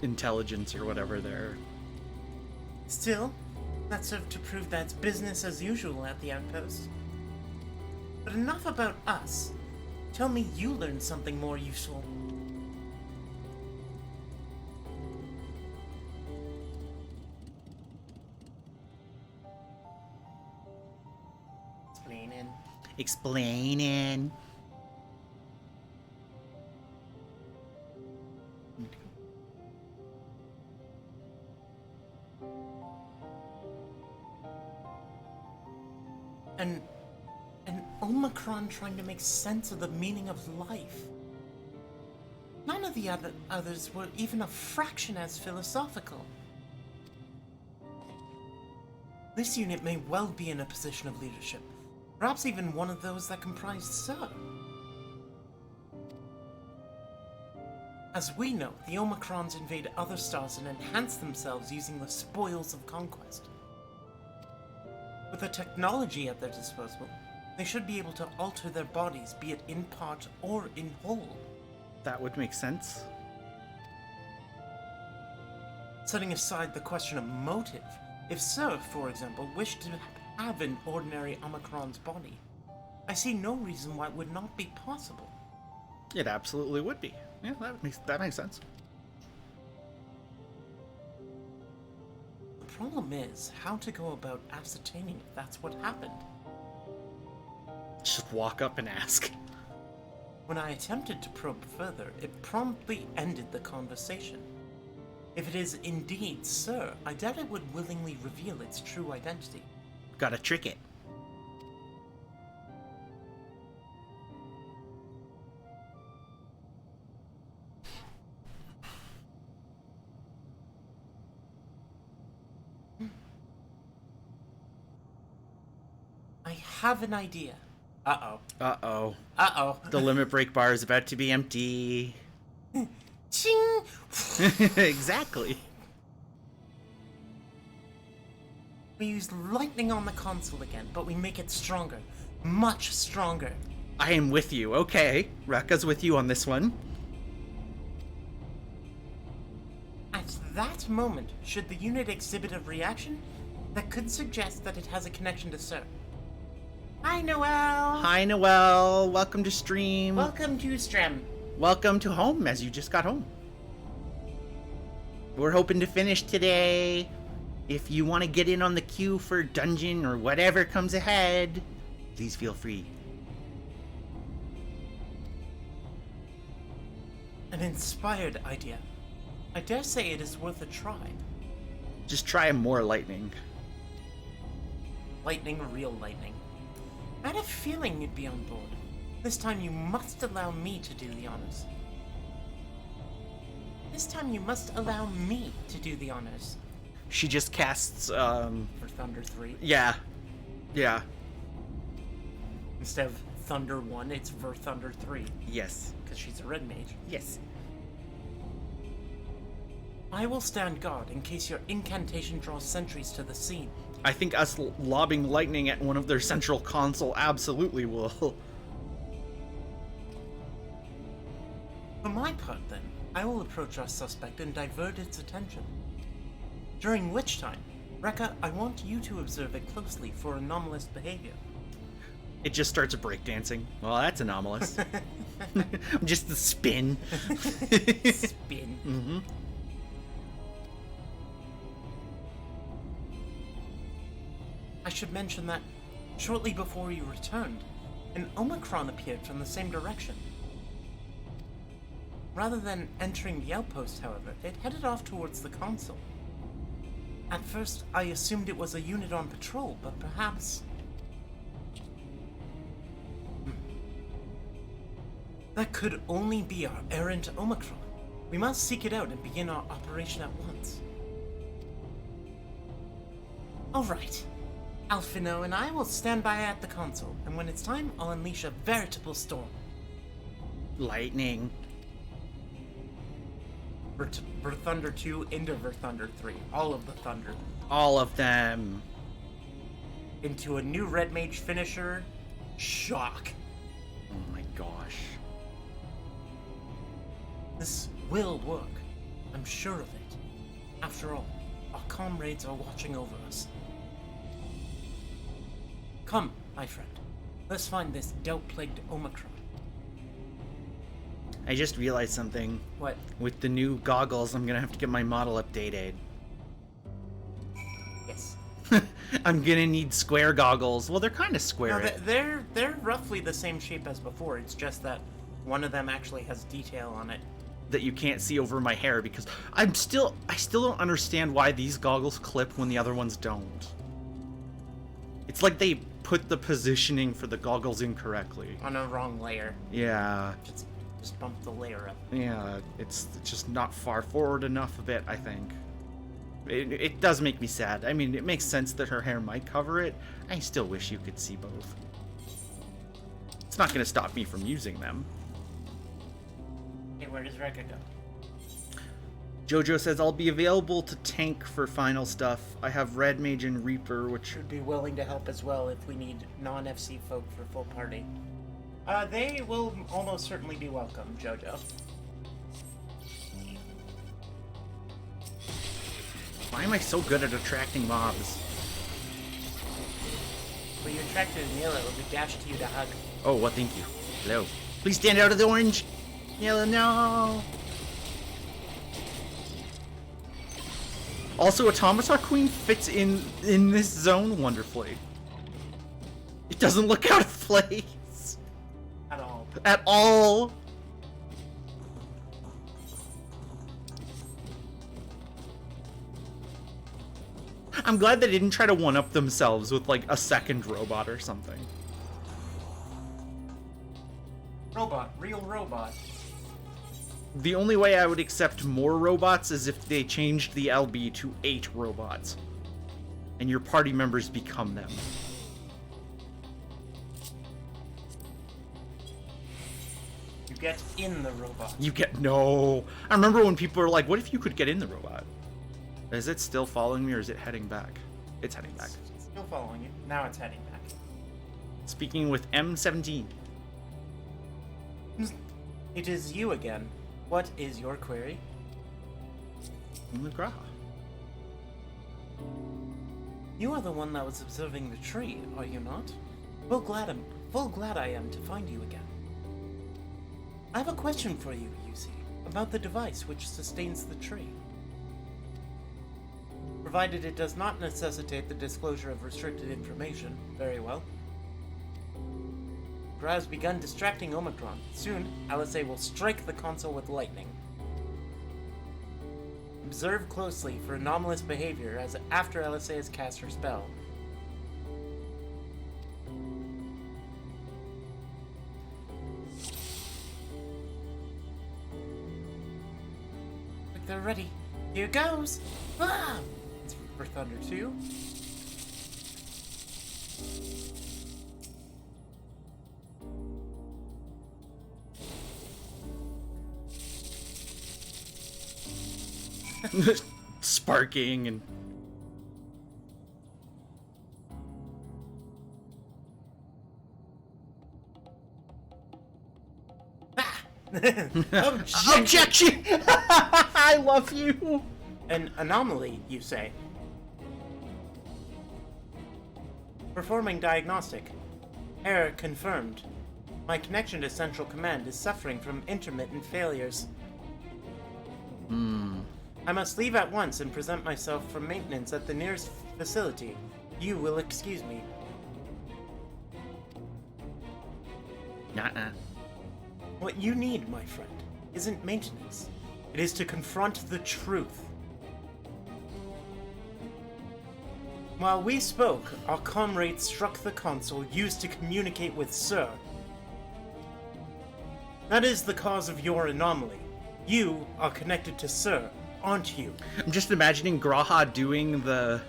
intelligence or whatever there. Still, that served to prove that it's business as usual at the outpost. But enough about us. Tell me you learned something more useful. Explaining. An Omicron trying to make sense of the meaning of life. None of the others were even a fraction as philosophical. This unit may well be in a position of leadership, perhaps even one of those that comprised Sir. As we know, the Omicrons invade other stars and enhance themselves using the spoils of conquest. With the technology at their disposal, they should be able to alter their bodies, be it in part or in whole. That would make sense. Setting aside the question of motive, if Sir, for example, wished to have an ordinary Omicron's body, I see no reason why it would not be possible. It absolutely would be. Yeah, that makes sense. The problem is how to go about ascertaining if that's what happened. Just walk up and ask. When I attempted to probe further, it promptly ended the conversation. If it is indeed Sir, I doubt it would willingly reveal its true identity. Gotta trick it. I have an idea. Uh-oh. Uh-oh. Uh-oh. The limit break bar is about to be empty. Ching! Exactly. We use lightning on the console again, but we make it stronger. Much stronger. I am with you. Okay. Rekka's with you on this one. that moment, should the unit exhibit a reaction that could suggest that it has a connection to Sir. Hi, Noel! Hi, Noel. Welcome to stream. Welcome to Strem. Welcome to home, as you just got home. We're hoping to finish today. If you want to get in on the queue for dungeon or whatever comes ahead, please feel free. An inspired idea. I dare say it is worth a try. Just try more lightning. Lightning, real lightning. I had a feeling you'd be on board. This time you must allow me to do the honors. This time you must allow me to do the honors. She just casts, For Thunder 3. yeah. Yeah. Instead of Thunder 1, it's Ver Thunder 3. Yes. Because she's a red mage. Yes. I will stand guard in case your incantation draws sentries to the scene. I think us lobbing lightning at one of their central console absolutely will. For my part, then, I will approach our suspect and divert its attention. During which time, Rekka, I want you to observe it closely for anomalous behavior. It just starts breakdancing. Well, that's anomalous. Just the spin. Spin. Mm-hmm. I should mention that, shortly before you returned, an Omicron appeared from the same direction. Rather than entering the outpost, however, it headed off towards the console. At first, I assumed it was a unit on patrol, but perhaps... That could only be our errant Omicron. We must seek it out and begin our operation at once. Alright. Alphino and I will stand by at the console, and when it's time, I'll unleash a veritable storm. Lightning. Ver Thunder 2 into Ver Thunder 3. All of the Thunder. All of them. Into a new Red Mage finisher. Shock. Oh my gosh. This will work. I'm sure of it. After all, our comrades are watching over us. Come, my friend. Let's find this doubt-plagued Omicron. I just realized something. What? With the new goggles, I'm gonna have to get my model updated. Yes. I'm gonna need square goggles. Well, they're kind of No, square. they're roughly the same shape as before. It's just that one of them actually has detail on it. That you can't see over my hair because I still don't understand why these goggles clip when the other ones don't. It's like they put the positioning for the goggles incorrectly. On a wrong layer. Yeah. Just bump the layer up. Yeah, it's just not far forward enough of it, I think. It does make me sad. I mean, it makes sense that her hair might cover it. I still wish you could see both. It's not going to stop me from using them. Hey, where does Rekka go? Jojo says, I'll be available to tank for final stuff. I have Red Mage and Reaper, which... Should be willing to help as well if we need non-FC folk for full party. They will almost certainly be welcome, Jojo. Why am I so good at attracting mobs? When you attracted Nila, it will be dashed to you to hug. Oh, well, thank you. Hello. Please stand out of the orange. Yellow, no. Also, Automata Queen fits in this zone wonderfully. It doesn't look out of place. At all. At all. I'm glad they didn't try to one-up themselves with, like, a second robot or something. Robot. Real robot. The only way I would accept more robots is if they changed the LB to 8 robots. And your party members become them. You get in the robot. You get... No. I remember when people were like, what if you could get in the robot? Is it still following me or is it heading back? It's heading back. It's still following you. Now it's heading back. Speaking with M17. It is you again. What is your query? in the Graha. You are the one that was observing the tree, are you not? Full glad I am to find you again. I have a question for you, Yuzi, about the device which sustains the tree. Provided it does not necessitate the disclosure of restricted information, very well. Gra has begun distracting Omicron. Soon, LSA will strike the console with lightning. Observe closely for anomalous behavior as after LSA has cast her spell. Like they're ready. Here goes! Ah! It's for Thunder 2. Sparking and objection. I love you. An anomaly, you say? Performing diagnostic. Error confirmed. My connection to Central Command is suffering from intermittent failures. I must leave at once and present myself for maintenance at the nearest facility. You will excuse me. Nuh-uh. What you need, my friend, isn't maintenance. It is to confront the truth. While we spoke, our comrade struck the console used to communicate with Sir. That is the cause of your anomaly. You are connected to Sir, aren't you? I'm just imagining Graha doing the...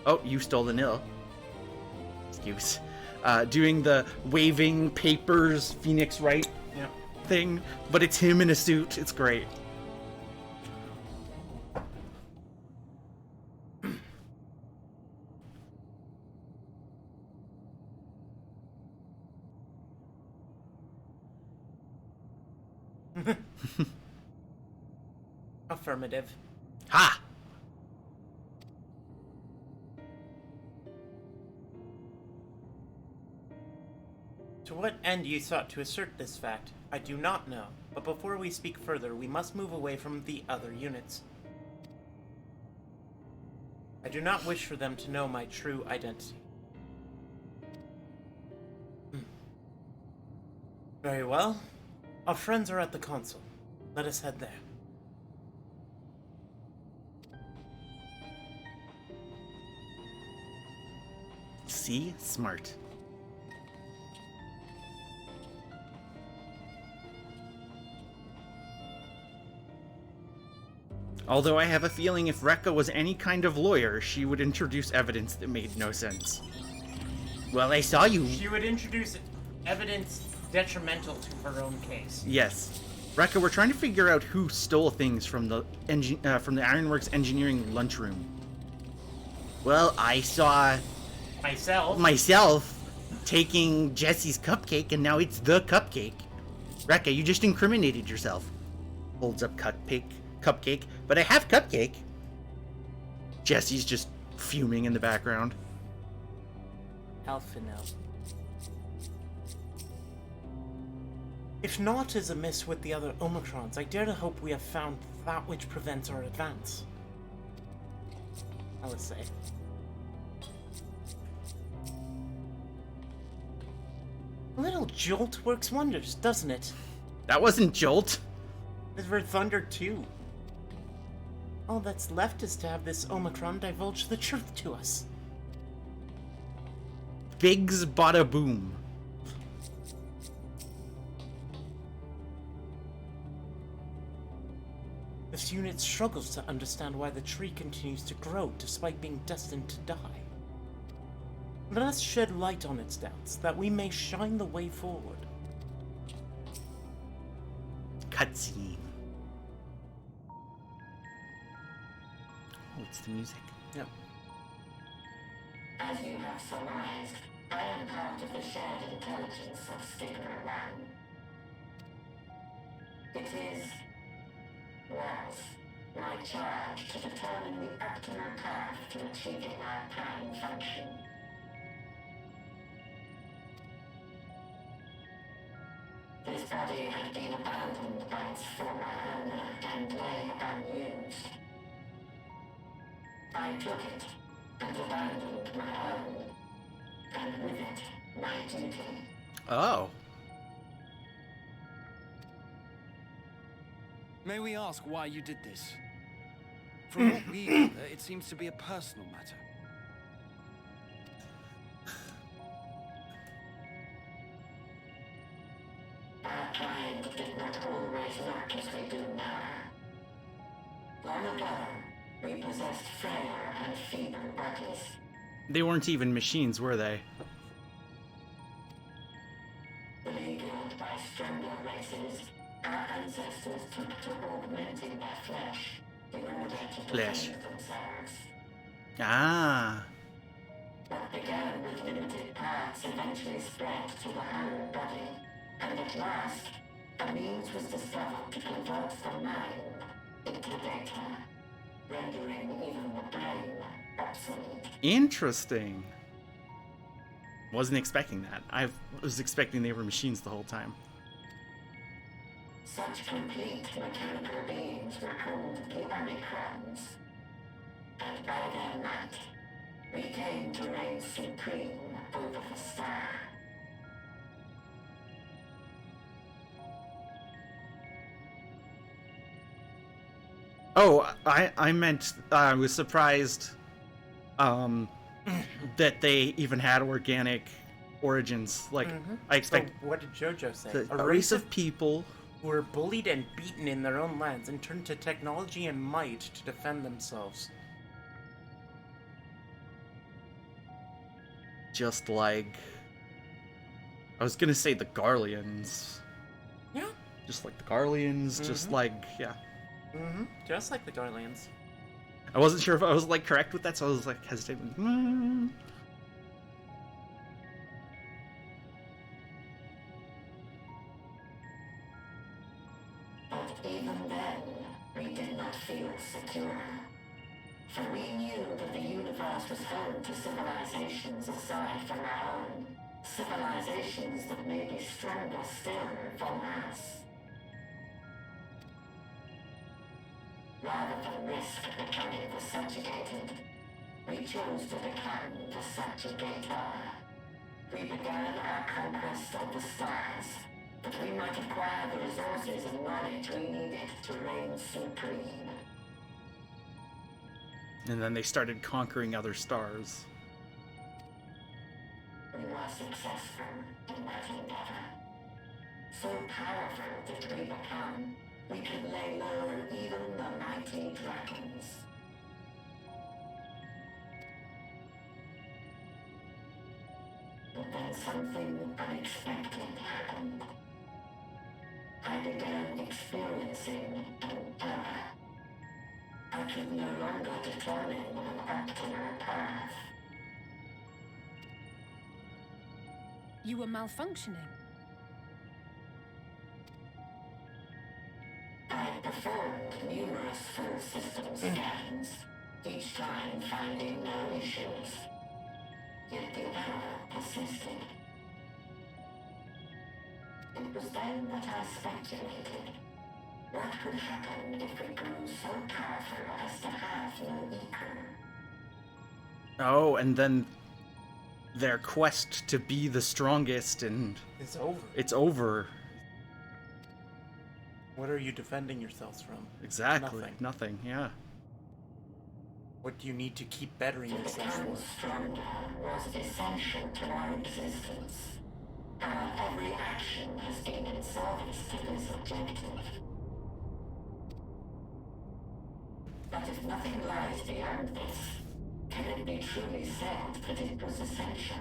Oh, you stole the nil. Excuse. Doing the waving papers, Phoenix Wright thing, but it's him in a suit. It's great. Affirmative. Ha! To what end you sought to assert this fact, I do not know, but before we speak further, we must move away from the other units. I do not wish for them to know my true identity. Very well. Our friends are at the console. Let us head there. See? Smart. Although I have a feeling if Rekka was any kind of lawyer, she would introduce evidence that made no sense. Well, I saw you... She would introduce evidence detrimental to her own case. Yes. Rekka, we're trying to figure out who stole things from the Ironworks engineering lunchroom. Well, I saw... Myself taking Jesse's cupcake, and now it's the cupcake. Rekka, you just incriminated yourself. Holds up cupcake, but I have cupcake. Jesse's just fuming in the background. Alphinel. If naught is amiss with the other Omicrons, I dare to hope we have found that which prevents our advance. I would say. A little jolt works wonders, doesn't it? That wasn't Jolt. It's for Thunder 2. All that's left is to have this Omicron divulge the truth to us. Bigs bada boom. This unit struggles to understand why the tree continues to grow despite being destined to die. Let us shed light on its doubts, that we may shine the way forward. Cutscene. Oh, it's the music. Yeah. As you have surmised, I am part of the shared intelligence of Stigma 1. It is... was My charge to determine the optimal path to achieving our prime function. This body had been abandoned by its former owner and lay unused. I took it and abandoned my own, and with it, my duty. Oh. May we ask why you did this? From what we gather, it seems to be a personal matter. Our kind did not always work as we do now. Long ago, we possessed frail and feeble bodies. They weren't even machines, were they? Beleaguered by stronger races, our ancestors took to augmenting their flesh in order to Flesh. defend themselves. Ah. What began with limited parts eventually spread to the whole body, and at last, a means was discovered to convert the mind into data, rendering even the brain obsolete. Interesting. Wasn't expecting that. I was expecting they were machines the whole time. Such complete mechanical beings were called the Omicrons, and by their might, we came to reign supreme over the star. Oh, I meant I was surprised that they even had organic origins. Like I expect So what did Jojo say? a race of people. who were bullied and beaten in their own lands and turned to technology and might to defend themselves. Just like I was gonna say the Garleans. Yeah. Just like the Garleans, just like yeah. Just like the Garleans. I wasn't sure if I was like correct with that, so I was like hesitating. But even then, we did not feel secure. For we knew that the universe was home to civilizations aside from our own. Civilizations that may be stronger still than us. Rather than risk becoming the subjugated, we chose to become the subjugator. We began our conquest of the stars, that we might acquire the resources and knowledge we needed to reign supreme. And then they started conquering other stars. We were successful in that endeavor. So powerful did we become, we could lay low even the mighty dragons. But then something unexpected happened. I began experiencing an error. I could no longer determine an optimal path. You were malfunctioning. I performed numerous full system scans, each time finding no issues. Yet the error persisted. It was then that I speculated. What could happen if we grew so powerful as to have no equal? Oh, and then their quest to be the strongest, and It's over. it's over. What are you defending yourselves from? Exactly. Nothing. Nothing, yeah. What do you need to keep bettering To yourself become for? stronger was essential to our existence. Our every action has been in service to this objective. But if nothing lies beyond this, can it be truly said that it was essential?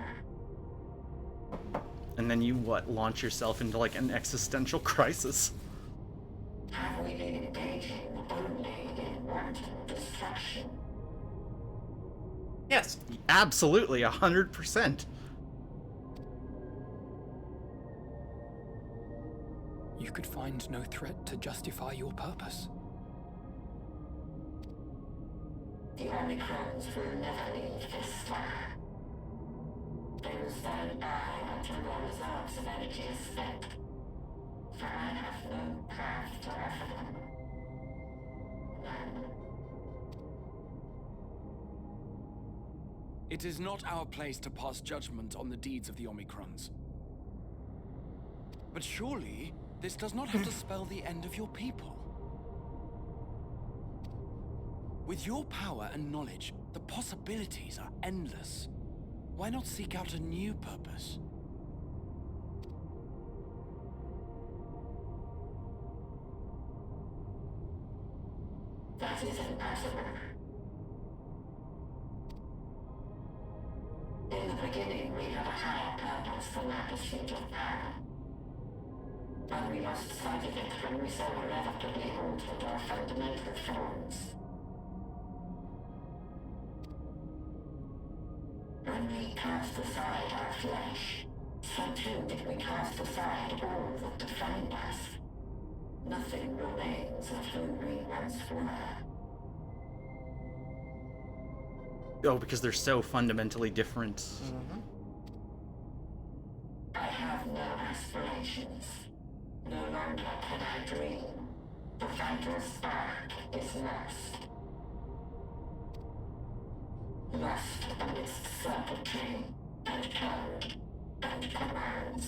And then you launch yourself into like an existential crisis. Have we been engaging only in wanton destruction? Yes. Absolutely, 100%. You could find no threat to justify your purpose. The Omicrons will never leave this star. They will stand by until their reserves of energy is spent, for I have no path to offer them. None. It is not our place to pass judgment on the deeds of the Omicrons. But surely, this does not have to spell the end of your people. With your power and knowledge, the possibilities are endless. Why not seek out a new purpose? That is impossible. In the beginning, we have a higher purpose than that pursuit of power. But we lost sight of it when we so irrevocably altered our fundamental forms. When we cast aside our flesh, so too did we cast aside all that defined us. Nothing remains of who we once were. Oh, because they're so fundamentally different. I have no aspirations. No longer can I dream. The vital spark is lost. Lost amidst circuitry and code and commands.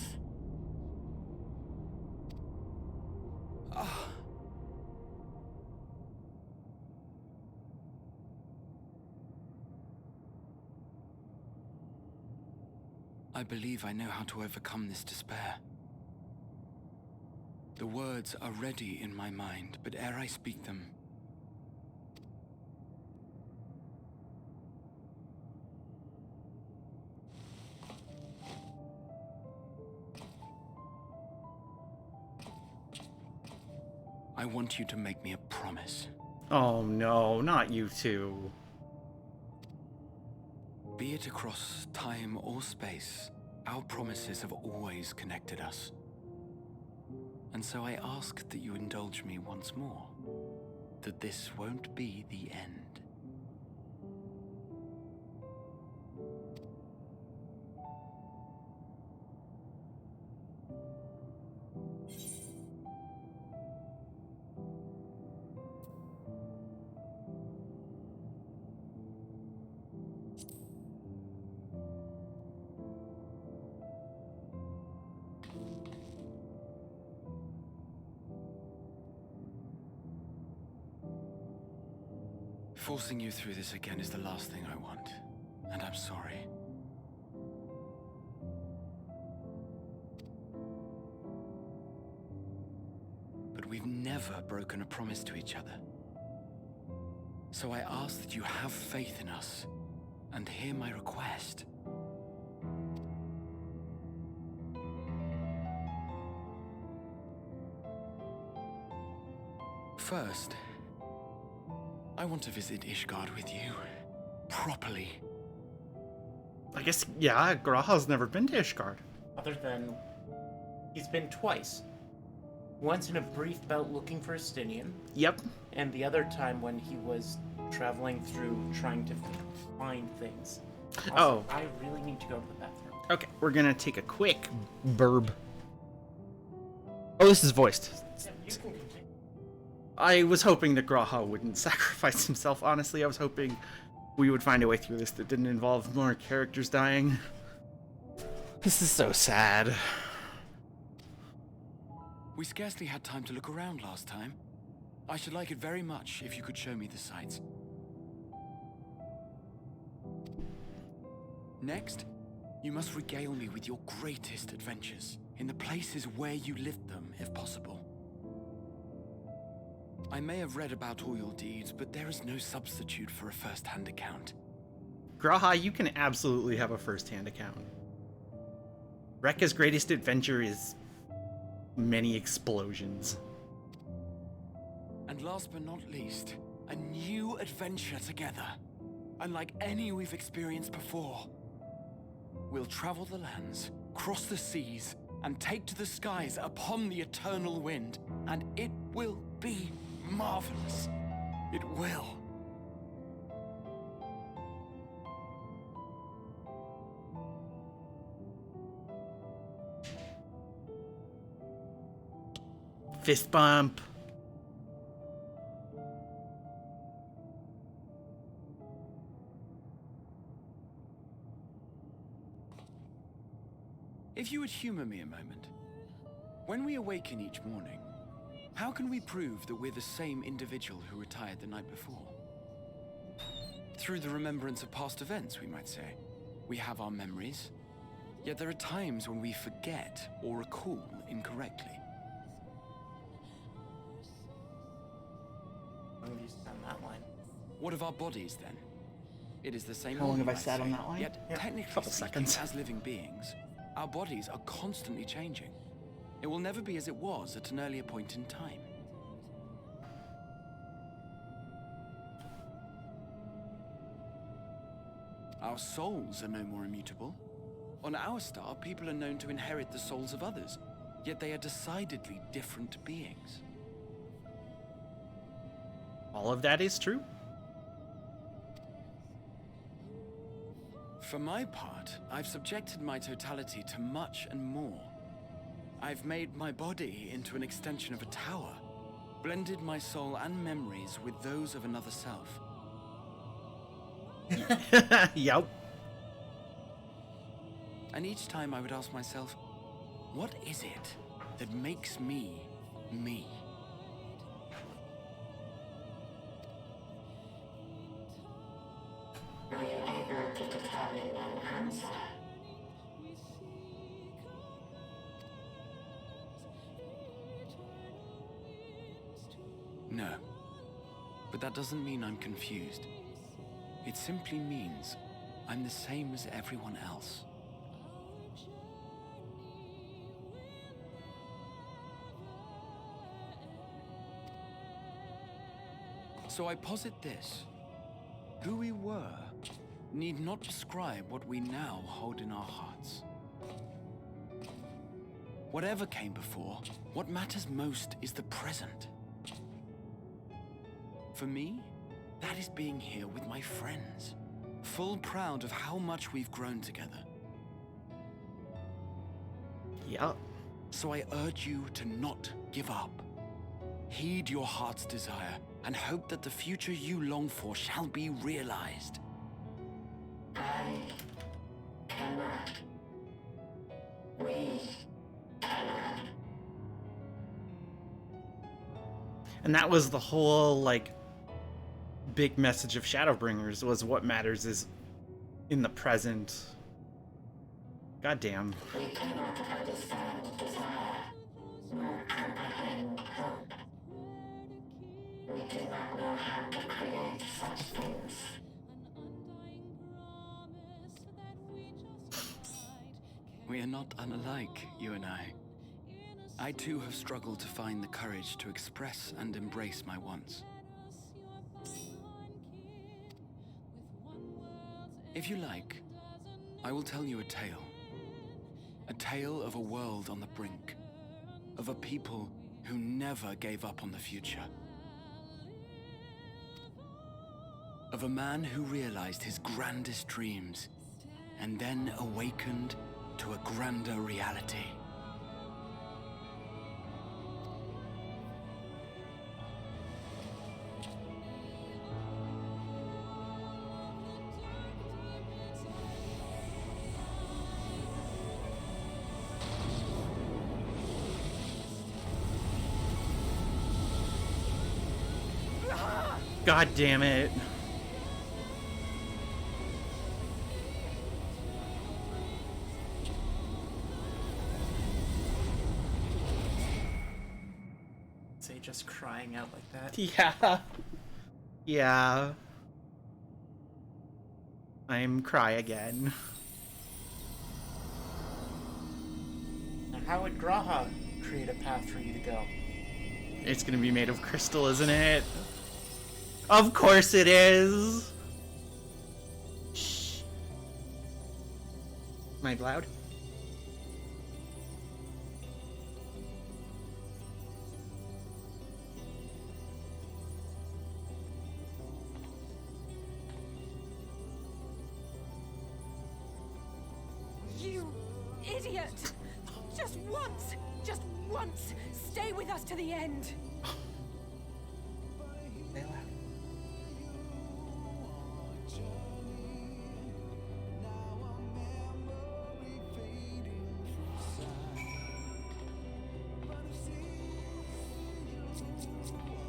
I believe I know how to overcome this despair. The words are ready in my mind, but ere I speak them, I want you to make me a promise. Oh no, not you two. Be it across time or space, our promises have always connected us. And so I ask that you indulge me once more, that this won't be the end. Forcing you through this again is the last thing I want, and I'm sorry. But we've never broken a promise to each other. So I ask that you have faith in us, and hear my request. First, I want to visit Ishgard with you, properly. I guess, yeah, Graha's never been to Ishgard. Other than he's been twice. Once in a brief bout looking for Estinian, Yep. and the other time when he was traveling through trying to find things. Also, I really need to go to the bathroom. Okay, we're gonna take a quick burb. Oh, this is voiced. Yeah, you can continue. I was hoping that Graha wouldn't sacrifice himself, honestly. I was hoping we would find a way through this that didn't involve more characters dying. This is so sad. We scarcely had time to look around last time. I should like it very much if you could show me the sights. Next, you must regale me with your greatest adventures, in the places where you lived them, if possible. I may have read about all your deeds, but there is no substitute for a first-hand account. Graha, you can absolutely have a first-hand account. Rekka's greatest adventure is many explosions. And last but not least, a new adventure together, unlike any we've experienced before. We'll travel the lands, cross the seas, and take to the skies upon the eternal wind, and it will be marvelous. It will. Fist bump. If you would humor me a moment. When we awaken each morning, how can we prove that we're the same individual who retired the night before? Through the remembrance of past events, we might say. We have our memories, yet there are times when we forget or recall incorrectly. I'm gonna use on that line. What of our bodies, then? It is the same. How long have I might sat on say, that line? Yet, technically Couple speaking, seconds. as living beings, our bodies are constantly changing. It will never be as it was at an earlier point in time. Our souls are no more immutable. On our star, people are known to inherit the souls of others, yet they are decidedly different beings. All of that is true. For my part, I've subjected my totality to much and more. I've made my body into an extension of a tower, blended my soul and memories with those of another self. Yep. And each time I would ask myself, what is it that makes me, me? Are you able to determine an answer? No. But that doesn't mean I'm confused. It simply means I'm the same as everyone else. So I posit this. Who we were need not describe what we now hold in our hearts. Whatever came before, what matters most is the present. For me, that is being here with my friends, full proud of how much we've grown together. Yep. So I urge you to not give up. Heed your heart's desire and hope that the future you long for shall be realized. I cannot. We cannot. And that was the whole, like, big message of Shadowbringers, was what matters is in the present. Goddamn. We cannot understand desire, nor comprehend hope. We do not know how to create such things. We are not unalike, you and I. I too have struggled to find the courage to express and embrace my wants. If you like, I will tell you a tale. A tale of a world on the brink. Of a people who never gave up on the future. Of a man who realized his grandest dreams and then awakened to a grander reality. God damn it. Say just crying out like that. Yeah. Yeah. I'm cry again. Now, how would Graha create a path for you to go? It's gonna be made of crystal, isn't it? Of course it is! Shh. Am I loud? You idiot! Just once. Stay with us to the end.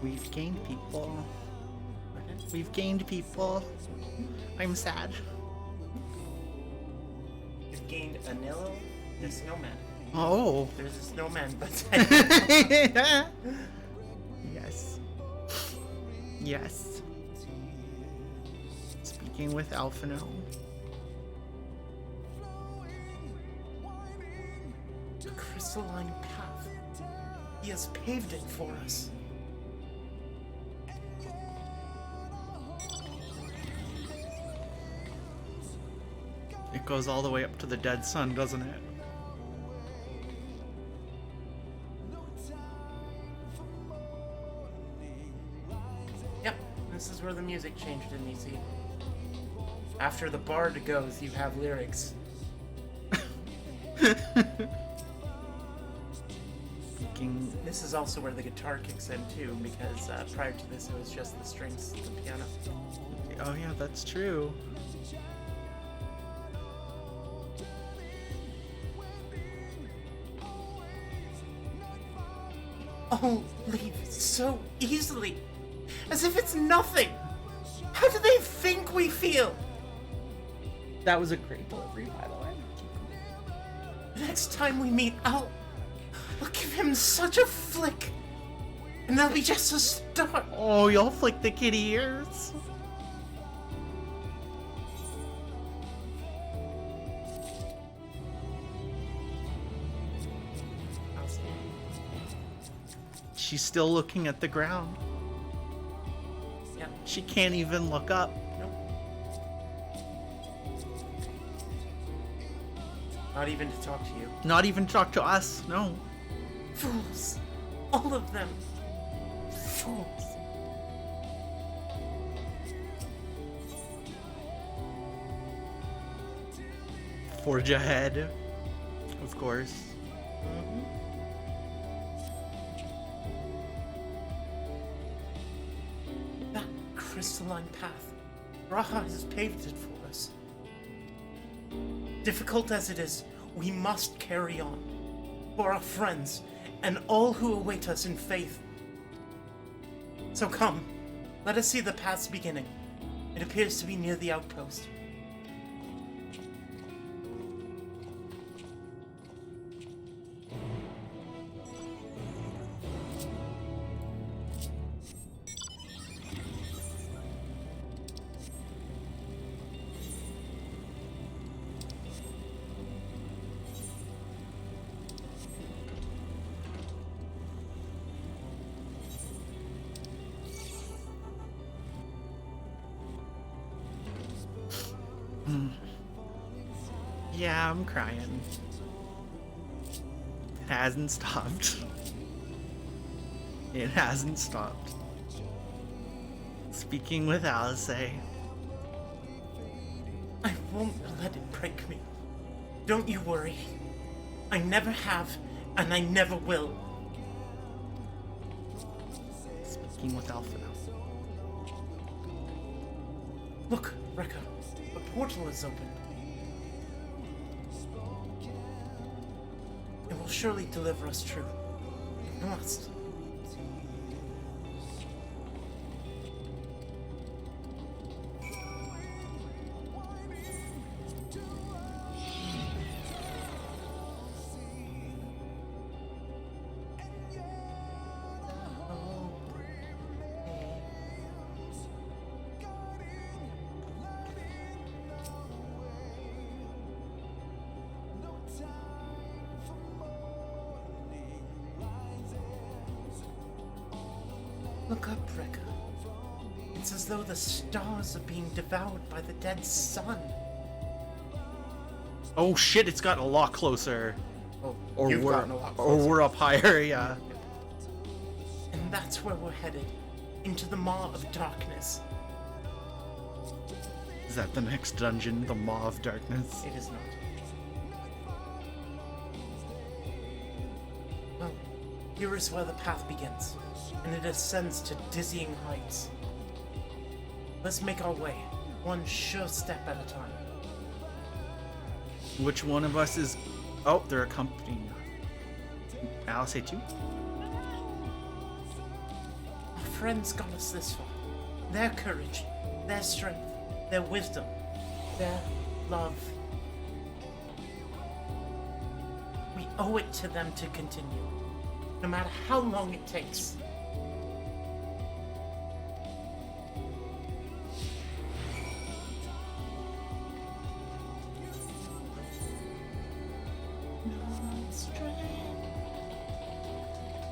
We've gained people. We've gained people. I'm sad. You've gained Anillo, the snowman. Oh. There's a snowman, but Yes. Yes. Speaking with Alphino. the crystalline path. He has paved it for us. It goes all the way up to the dead sun, doesn't it? Yep, this is where the music changed in EC. After the bard goes, you have lyrics. Speaking. This is also where the guitar kicks in too, because prior to this it was just the strings and the piano. Oh yeah, that's true. All leave so easily, as if it's nothing. How do they think we feel? That was a great delivery, by the way. Next time we meet, I'll give him such a flick, and that'll be just a start. Oh, you'll flick the kitty ears. She's still looking at the ground. Yeah. She can't even look up. Nope. Not even to talk to you. Not even talk to us, no. Fools. All of them. Fools. Forge ahead. Of course. That crystalline path. Raha has paved it for us. Difficult as it is, we must carry on. For our friends, and all who await us in faith. So come, let us see the path's beginning. It appears to be near the outpost. Yeah, I'm crying. It hasn't stopped. It hasn't stopped. Speaking with Alice. I won't let it break me. Don't you worry. I never have, and I never will. Speaking with Alpha. Look, Rekka, a portal is open. It will surely deliver us true. It must. Look up, Rekka. It's as though the stars are being devoured by the dead sun. Oh shit, it's gotten a lot closer. Oh, Or you've we're gotten a lot or closer. we're up higher, yeah. And that's where we're headed. Into the Maw of Darkness. Is that the next dungeon, the Maw of Darkness? It is not. Well, Here is where the path begins, and it ascends to dizzying heights. Let's make our way, one sure step at a time. Which one of us is... Oh, they're accompanying Alice too? Our friends got us this far. Their courage, their strength, their wisdom, their love. We owe it to them to continue, no matter how long it takes.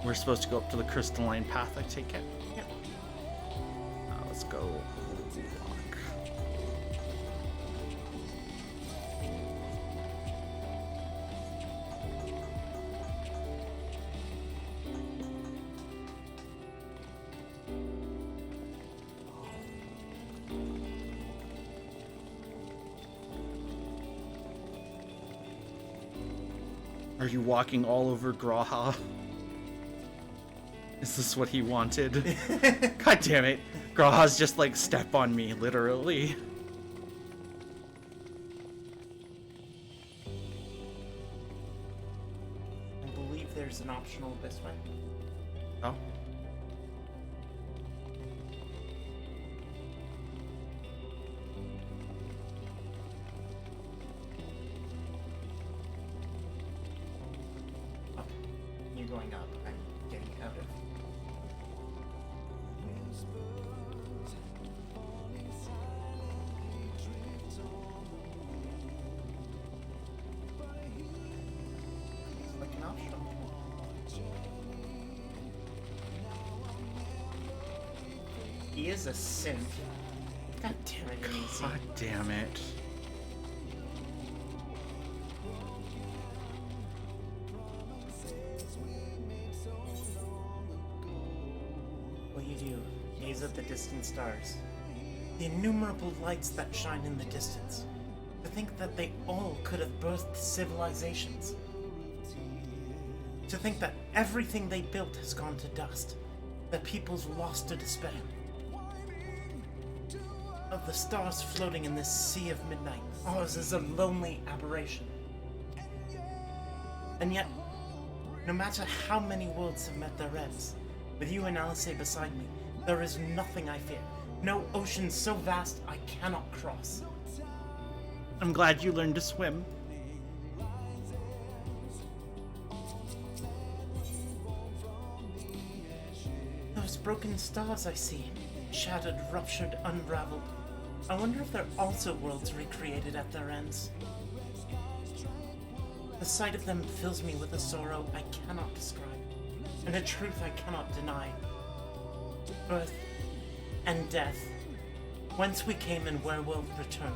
We're supposed to go up to the crystalline path, I take it? Yep. Let's go walk. Are you walking all over Graha? Is this what he wanted? God damn it. Graha's just like, step on me, literally. I believe there's an optional this way. Oh. Okay. You're going up. I'm getting out of. Like an option. He is a synth. God damn it, Easy. God damn it. What you do, gaze at the distant stars. The innumerable lights that shine in the distance. To think that they all could have birthed civilizations. To think that everything they built has gone to dust. That people's lost to despair. Of the stars floating in this sea of midnight, ours is a lonely aberration. And yet, no matter how many worlds have met their ends, with you and Alice beside me, there is nothing I fear. No ocean so vast I cannot cross. I'm glad you learned to swim. Those broken stars I see, shattered, ruptured, unraveled. I wonder if they're also worlds recreated at their ends. The sight of them fills me with a sorrow I cannot describe, and a truth I cannot deny. Birth and death, whence we came and where we'll return,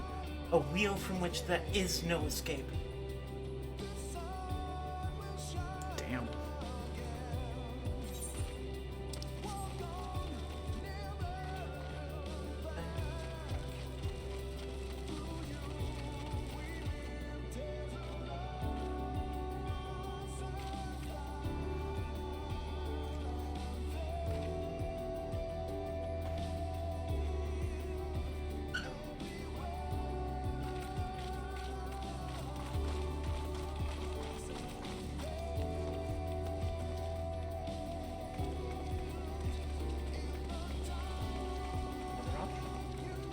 a wheel from which there is no escape. Damn.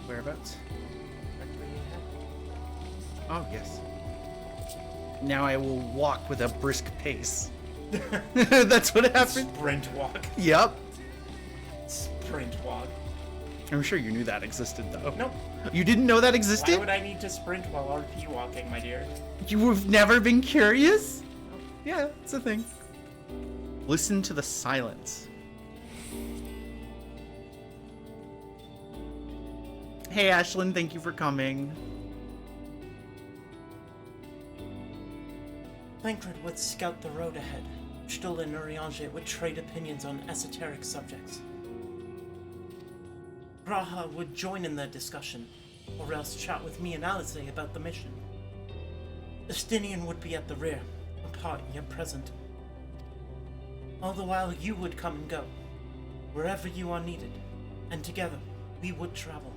Whereabouts? Oh, yes. Now I will walk with a brisk pace. That's what happened. Sprint walk. Yep. Sprint walk. I'm sure you knew that existed, though. Nope. You didn't know that Why existed? would I need to sprint while RP walking, my dear? You have never been curious? Yeah, it's a thing. Listen to the silence. Hey, Ashlyn, thank you for coming. Thancred would scout the road ahead. Stuhl and Urianger would trade opinions on esoteric subjects. Graha would join in their discussion, or else chat with me and Alice about the mission. Justinian would be at the rear, apart yet present. All the while you would come and go, wherever you are needed, and together we would travel.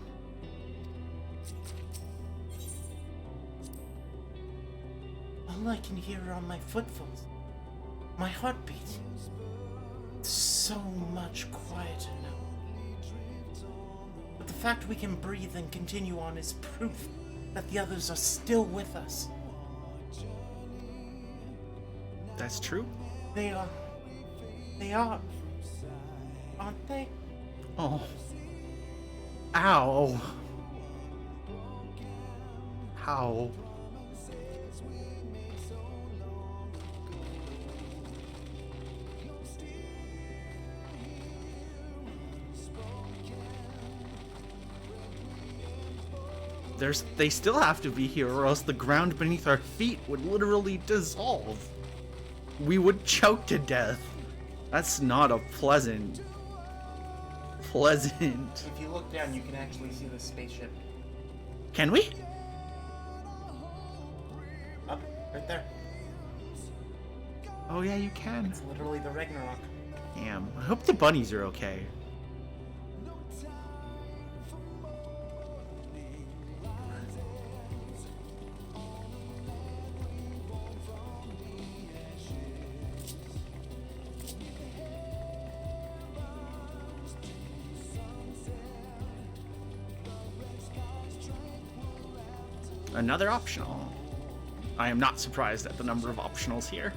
All I can hear are my footfalls, my heartbeat. It's so much quieter now. But the fact we can breathe and continue on is proof that the others are still with us. That's true. They are. They are. Aren't they? Oh. Ow. How? They still have to be here, or else the ground beneath our feet would literally dissolve. We would choke to death. That's not a pleasant. If you look down, you can actually see the spaceship. Can we? Up, right there. Oh yeah, you can. It's literally the Ragnarok. Damn. I hope the bunnies are okay. Another optional. I am not surprised at the number of optionals here.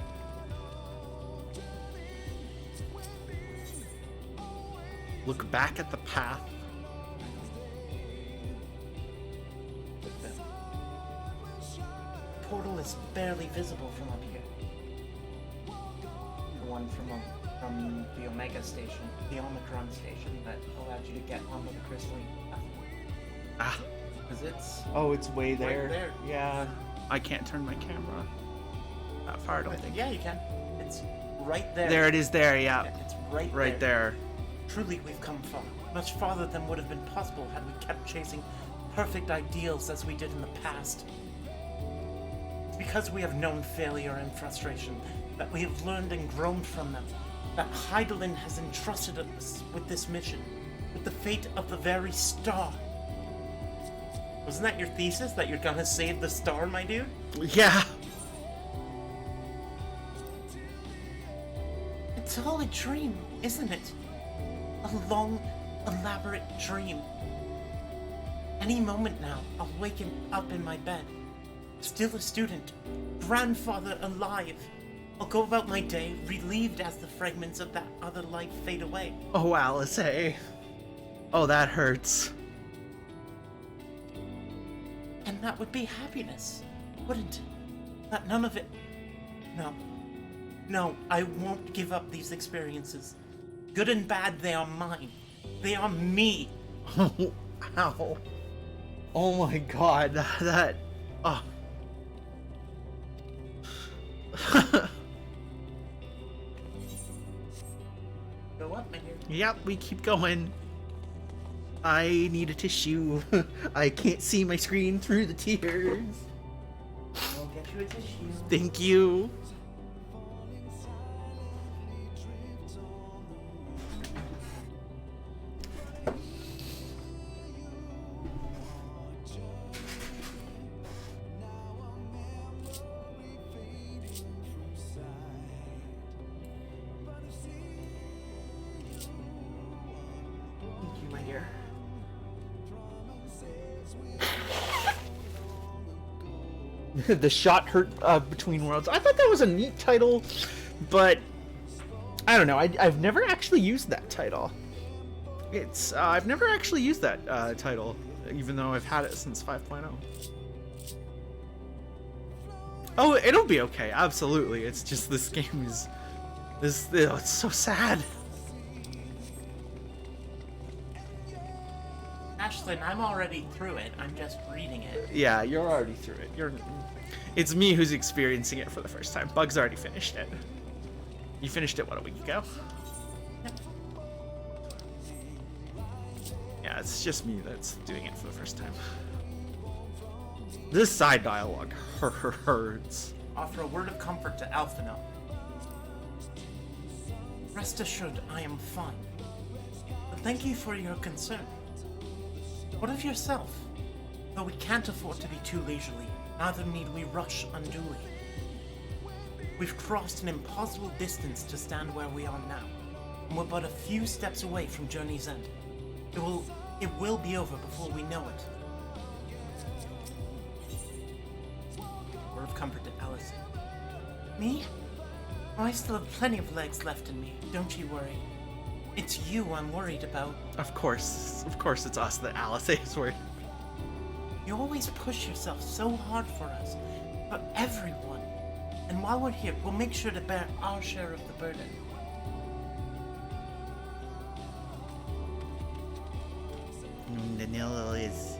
Look back at the path. The portal is barely visible from up here. The one from the Omega station, the Omicron station that allowed you to get onto the crystalline path. Ah. Because it's Oh, it's way right there. Yeah. I can't turn my camera that far, I don't think. Yeah, you can. It's right there. There it is there, yeah. Yeah, it's right Right there. Truly, we've come far. Much farther than would have been possible had we kept chasing perfect ideals as we did in the past. It's because we have known failure and frustration that we have learned and grown from them, that Heidelin has entrusted us with this mission, with the fate of the very star. Wasn't that your thesis, that you're gonna save the star, my dude? Yeah. It's all a dream, isn't it? A long, elaborate dream. Any moment now, I'll waken up in my bed. Still a student, grandfather alive. I'll go about my day, relieved as the fragments of that other life fade away. Oh, Alice, hey. Oh, that hurts. And that would be happiness, wouldn't it? That none of it... No. No, I won't give up these experiences. Good and bad, they are mine. They are me. Oh, ow. Oh my god, that... Oh. Go up, my dear. Yep, we keep going. I need a tissue. I can't see my screen through the tears. I'll get you a tissue. Thank you. Thank you, my dear. The shot hurt between worlds. I thought that was a neat title, but I don't know. I've never actually used that title. It's I've never actually used that title, even though I've had it since 5.0. Oh, it'll be okay. Absolutely. It's just this game is it's so sad. Ashlyn, I'm already through it. I'm just reading it. Yeah, you're already through it. It's me who's experiencing it for the first time. Bug's already finished it. You finished it, what, a week ago? Yeah, it's just me that's doing it for the first time. This side dialogue hurts. Offer a word of comfort to Alphino. Rest assured, I am fine. But thank you for your concern. What of yourself? Though we can't afford to be too leisurely, neither need we rush unduly. We've crossed an impossible distance to stand where we are now, and we're but a few steps away from journey's end. It will be over before we know it. Word of comfort to Alice. Me? Oh, I still have plenty of legs left in me, don't you worry. It's you I'm worried about. Of course it's us that Alice is worried. You always push yourself so hard for us, for everyone. And while we're here, we'll make sure to bear our share of the burden. The Nilo is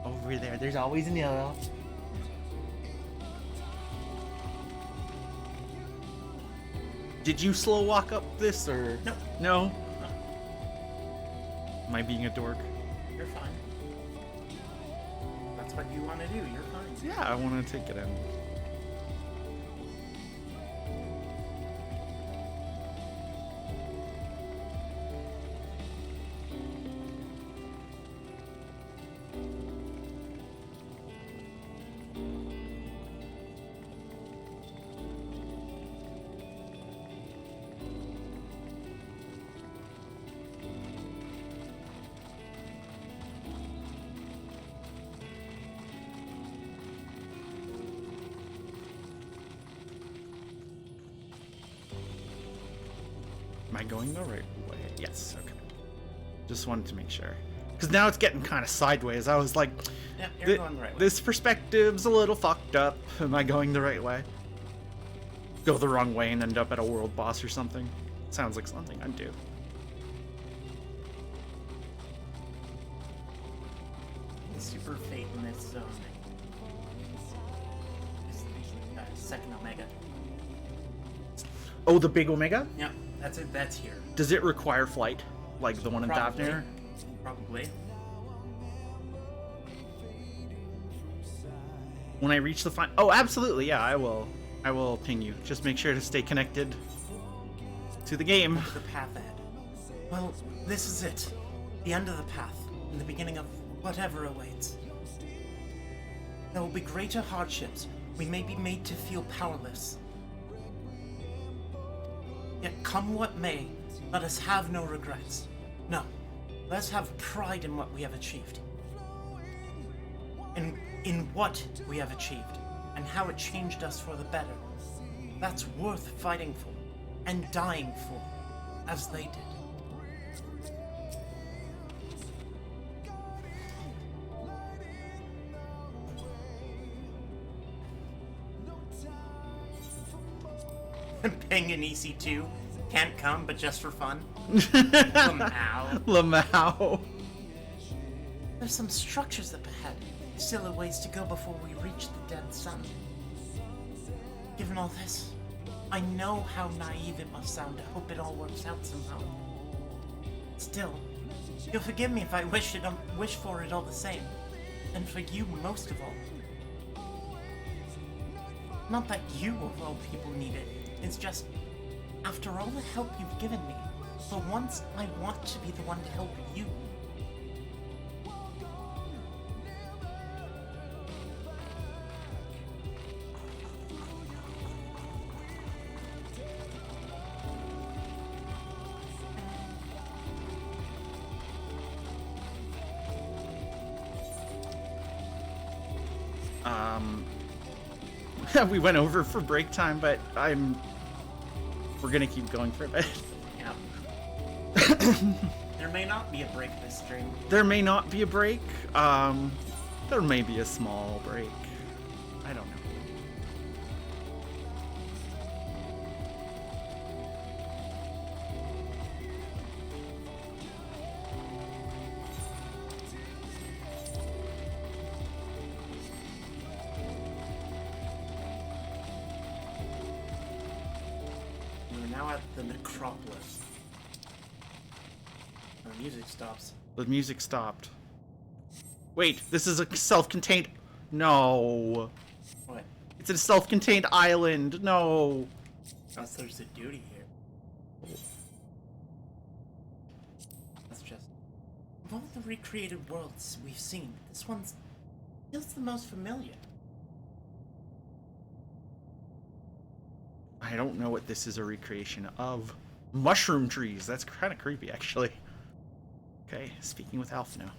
over there. There's always a Nilo. Did you slow walk up this or No. No? Am I being a dork? You're fine. That's what you want to do. You're fine. Yeah, I want to take it in. Am I going the right way? Yes, okay. Just wanted to make sure. Because now it's getting kind of sideways. I was like, Yeah, you're going the right way. this perspective's a little fucked up. Am I going the right way? Go the wrong way and end up at a world boss or something? Sounds like something I'd do. Super fate in this zone. Second Omega. Oh, the big Omega? Yeah, that's it. That's here. Does it require flight? Like the one in Probably. Daphne? Probably. When I reach the final... Oh, absolutely, yeah, I will. I will ping you. Just make sure to stay connected to the game. The path ahead. Well, this is it. The end of the path, and the beginning of whatever awaits. There will be greater hardships. We may be made to feel powerless. Yet come what may, let us have no regrets. No, let us have pride in what we have achieved. In what we have achieved, and how it changed us for the better. That's worth fighting for, and dying for, as they did. Ping and EC2 can't come, but just for fun. Lamau. Lamau. There's some structures up ahead. Still a ways to go before we reach the dead sun. Given all this, I know how naive it must sound to hope it all works out somehow. Still, you'll forgive me if I wish for it all the same. And for you most of all. Not that you of all people need it. It's just, after all the help you've given me, for once I want to be the one to help you. We went over for break time, but we're gonna keep going for a bit. Yeah. There may not be a break this stream. There may not be a break. There may be a small break. I don't know. Now at the necropolis. The music stops. The music stopped. Wait, this is a self-contained... No. What? It's a self-contained island. No. Unless there's a duty here. all the recreated worlds we've seen, this one feels the most familiar. I don't know what this is a recreation of. Mushroom trees. That's kind of creepy, actually. Okay, speaking with Alf now.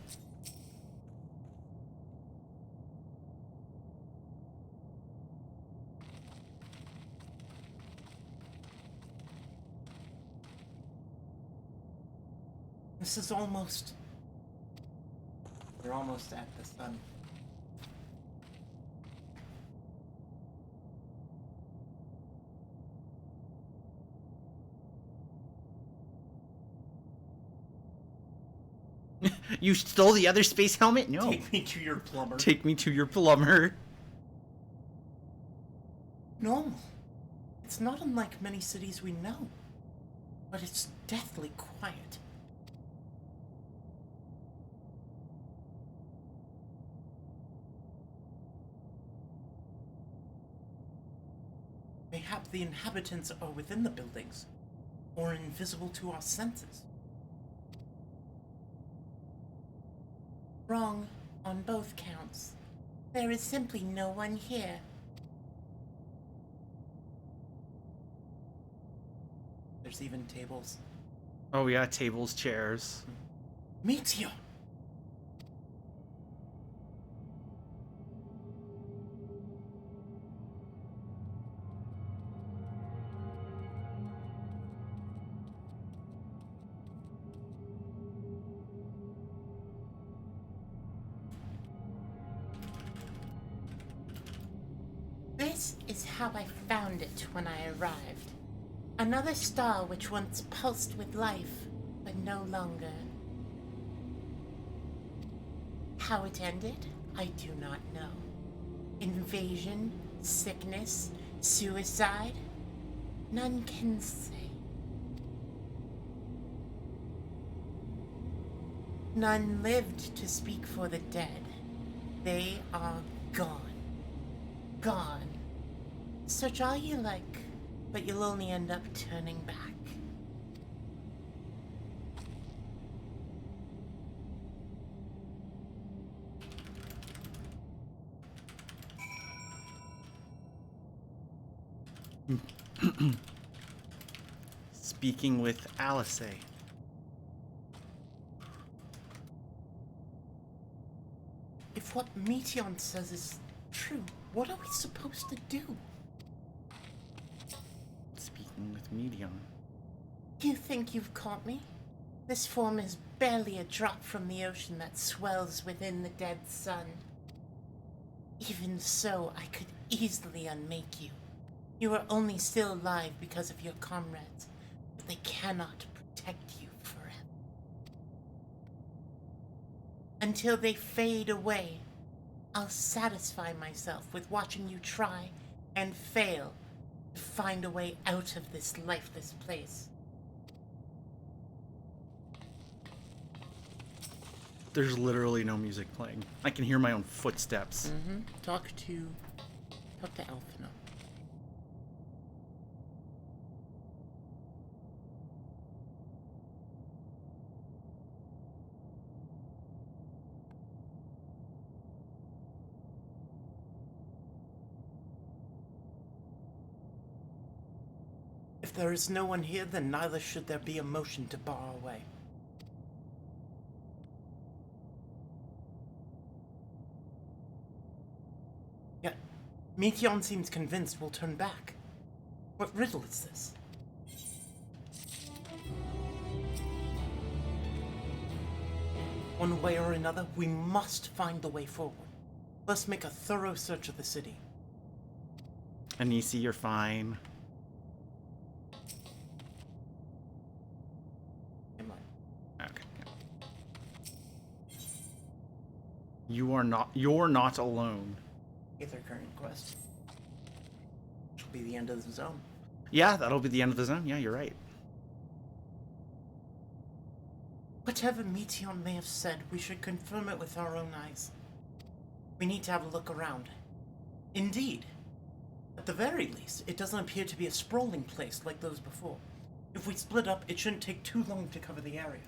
This is almost... We're almost at the sun. You stole the other space helmet? No. Take me to your plumber. Take me to your plumber. Normal. It's not unlike many cities we know. But it's deathly quiet. Mayhap the inhabitants are within the buildings, or invisible to our senses. Wrong on both counts. There is simply no one here. There's even tables. Oh yeah, tables, chairs. Meteor! This is how I found it when I arrived. Another star which once pulsed with life, but no longer. How it ended, I do not know. Invasion, sickness, suicide? None can say. None lived to speak for the dead. They are gone. Gone. Search all you like, but you'll only end up turning back. Speaking with Alice. If what Meteon says is true, what are we supposed to do? Speaking with Medium. You think you've caught me? This form is barely a drop from the ocean that swells within the dead sun. Even so, I could easily unmake you. You are only still alive because of your comrades, but they cannot protect you forever. Until they fade away, I'll satisfy myself with watching you try and fail to find a way out of this lifeless place. There's literally no music playing. I can hear my own footsteps. Talk to Alphina. If there is no one here, then neither should there be a motion to bar our way. Yet, Meteon seems convinced we'll turn back. What riddle is this? One way or another, we must find the way forward. Let's make a thorough search of the city. Anisi, you're fine. Am I? Okay. You're not alone. Aether current quest. Which will be the end of the zone. Yeah, that'll be the end of the zone. Yeah, you're right. Whatever Meteon may have said, we should confirm it with our own eyes. We need to have a look around. Indeed. At the very least, it doesn't appear to be a sprawling place like those before. If we split up, it shouldn't take too long to cover the area.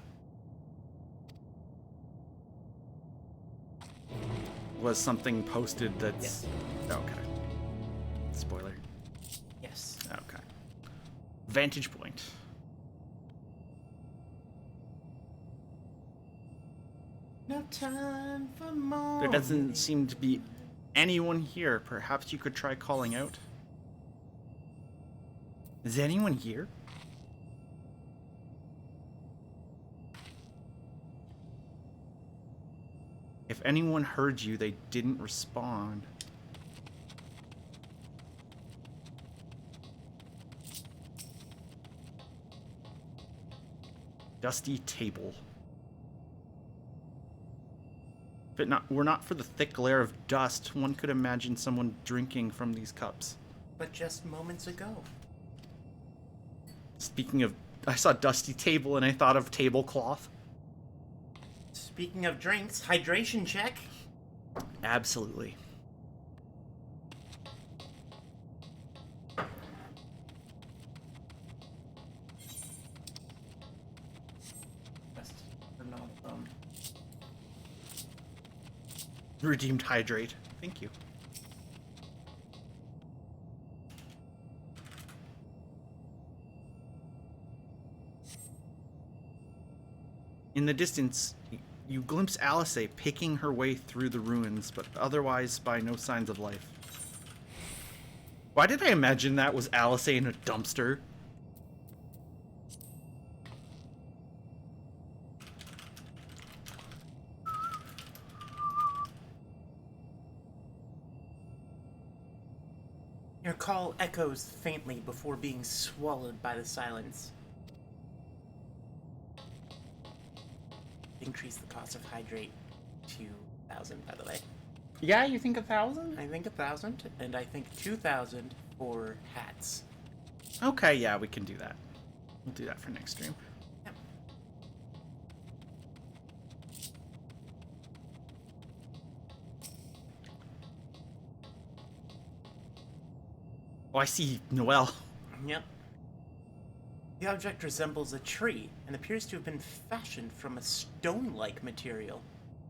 was something posted that's... Yes. Okay. Spoiler. Yes. Okay. Vantage point. No time for more. There doesn't seem to be anyone here. Perhaps you could try calling out. Is anyone here? If anyone heard you, they didn't respond. Dusty table. If it were not for the thick layer of dust, one could imagine someone drinking from these cups. But just moments ago. Speaking of, I saw dusty table and I thought of tablecloth. Speaking of drinks, hydration check. Absolutely. Best for not, Redeemed hydrate. Thank you. In the distance, you glimpse Alice picking her way through the ruins, but otherwise spy no signs of life. Why did I imagine that was Alice in a dumpster? Your call echoes faintly before being swallowed by the silence. Increase the cost of hydrate to 1,000, by the way. Yeah, you think 1,000? I think 1,000, and I think 2,000 for hats. Okay, yeah, we can do that. We'll do that for next stream. Yep. Oh, I see Noelle. Yep. The object resembles a tree and appears to have been fashioned from a stone-like material.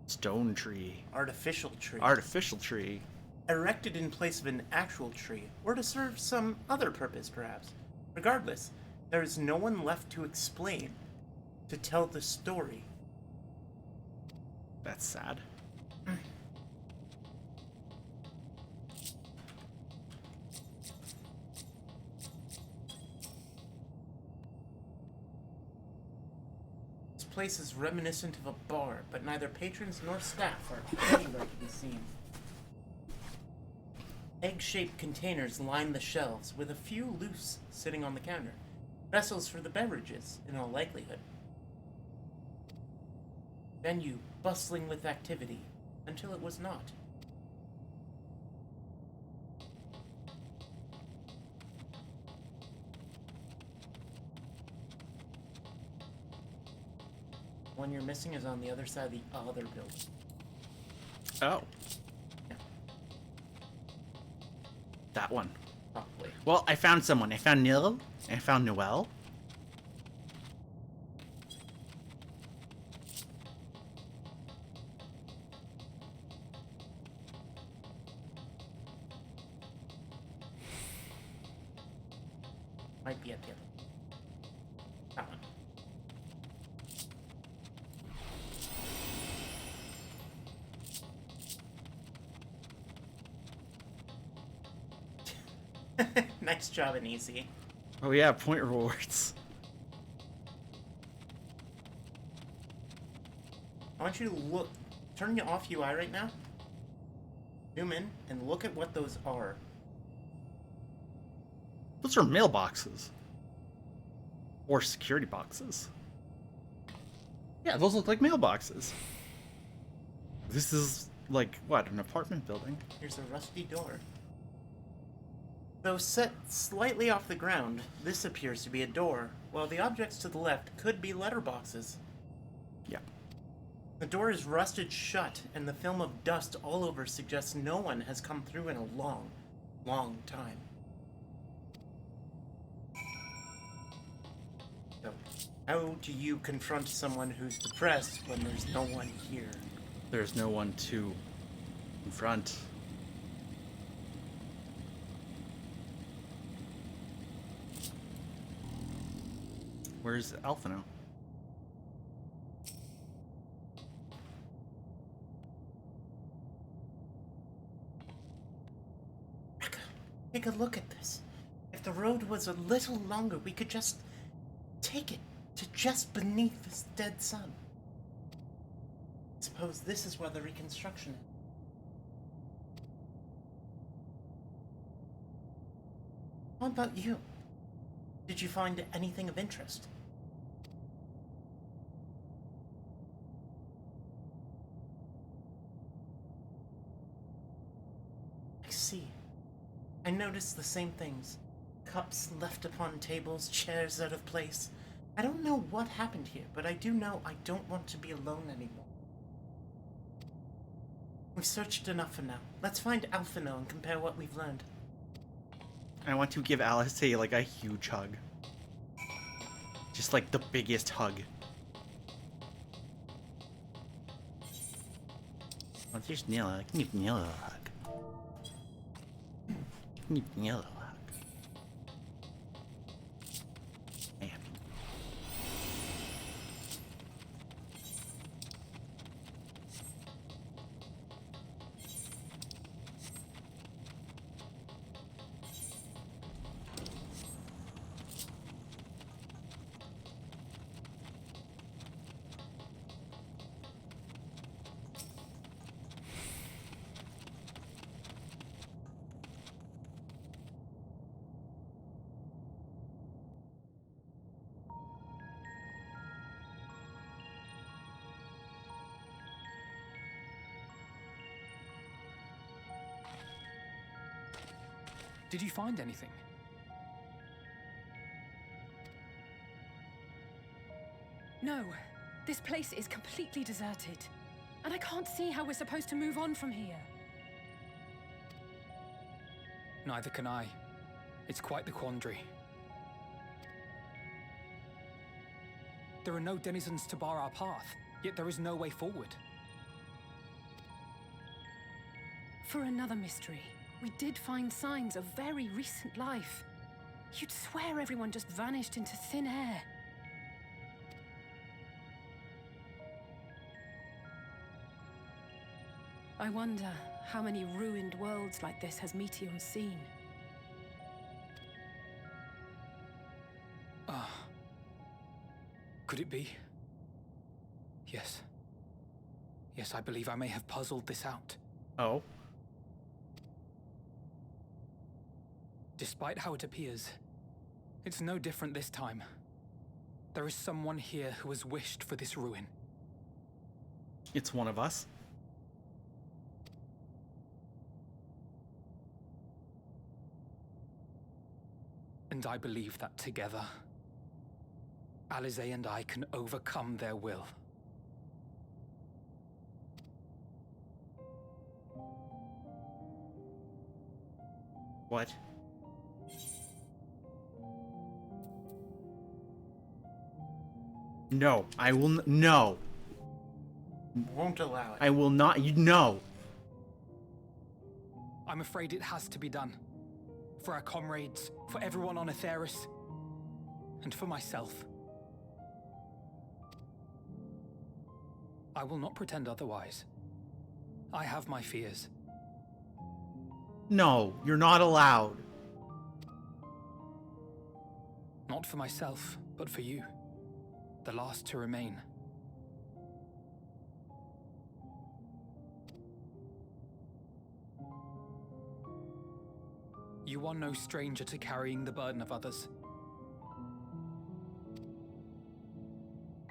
Stone tree. Artificial tree. Artificial tree. Erected in place of an actual tree, or to serve some other purpose, perhaps. Regardless, there is no one left to explain, to tell the story. That's sad. This place is reminiscent of a bar, but neither patrons nor staff are anywhere to be seen. Egg-shaped containers line the shelves, with a few loose sitting on the counter. Vessels for the beverages, in all likelihood. Venue bustling with activity, until it was not. The one you're missing is on the other side of the other building. Oh. Yeah. That one. Probably. Well, I found someone. I found Nil. I found Noelle. Might be at the other. That one. Nice job and easy. Oh yeah, point rewards. I want you to look. Turn off UI right now. Zoom in and look at what those are. Those are mailboxes. Or security boxes. Yeah, those look like mailboxes. This is like, what, an apartment building? Here's a rusty door. Though set slightly off the ground, this appears to be a door, while the objects to the left could be letterboxes. Yeah. The door is rusted shut, and the film of dust all over suggests no one has come through in a long, long time. So, how do you confront someone who's depressed when there's no one here? There's no one to In front. Where's Alpha now? Take a look at this. If the road was a little longer, we could just take it to just beneath this dead sun. Suppose this is where the reconstruction is. How about you? Did you find anything of interest? I see. I noticed the same things. Cups left upon tables, chairs out of place. I don't know what happened here, but I do know I don't want to be alone anymore. We've searched enough for now. Let's find Alphino and compare what we've learned. I want to give Alice a huge hug. Just like the biggest hug. Oh, there's Nilla. I can give Nilla a hug. I can give Nilla a hug. Man. Did you find anything? No. This place is completely deserted. And I can't see how we're supposed to move on from here. Neither can I. It's quite the quandary. There are no denizens to bar our path, yet there is no way forward. For another mystery, we did find signs of very recent life. You'd swear everyone just vanished into thin air. I wonder how many ruined worlds like this has Meteo seen. Could it be? Yes. Yes, I believe I may have puzzled this out. Oh. Despite how it appears, it's no different this time. There is someone here who has wished for this ruin. It's one of us. And I believe that together, Alize and I can overcome their will. What? No, I will no. Won't allow it. I will not. No. I'm afraid it has to be done. For our comrades, for everyone on Aetheris, and for myself. I will not pretend otherwise. I have my fears. No, you're not allowed. Not for myself, but for you. The last to remain. You are no stranger to carrying the burden of others.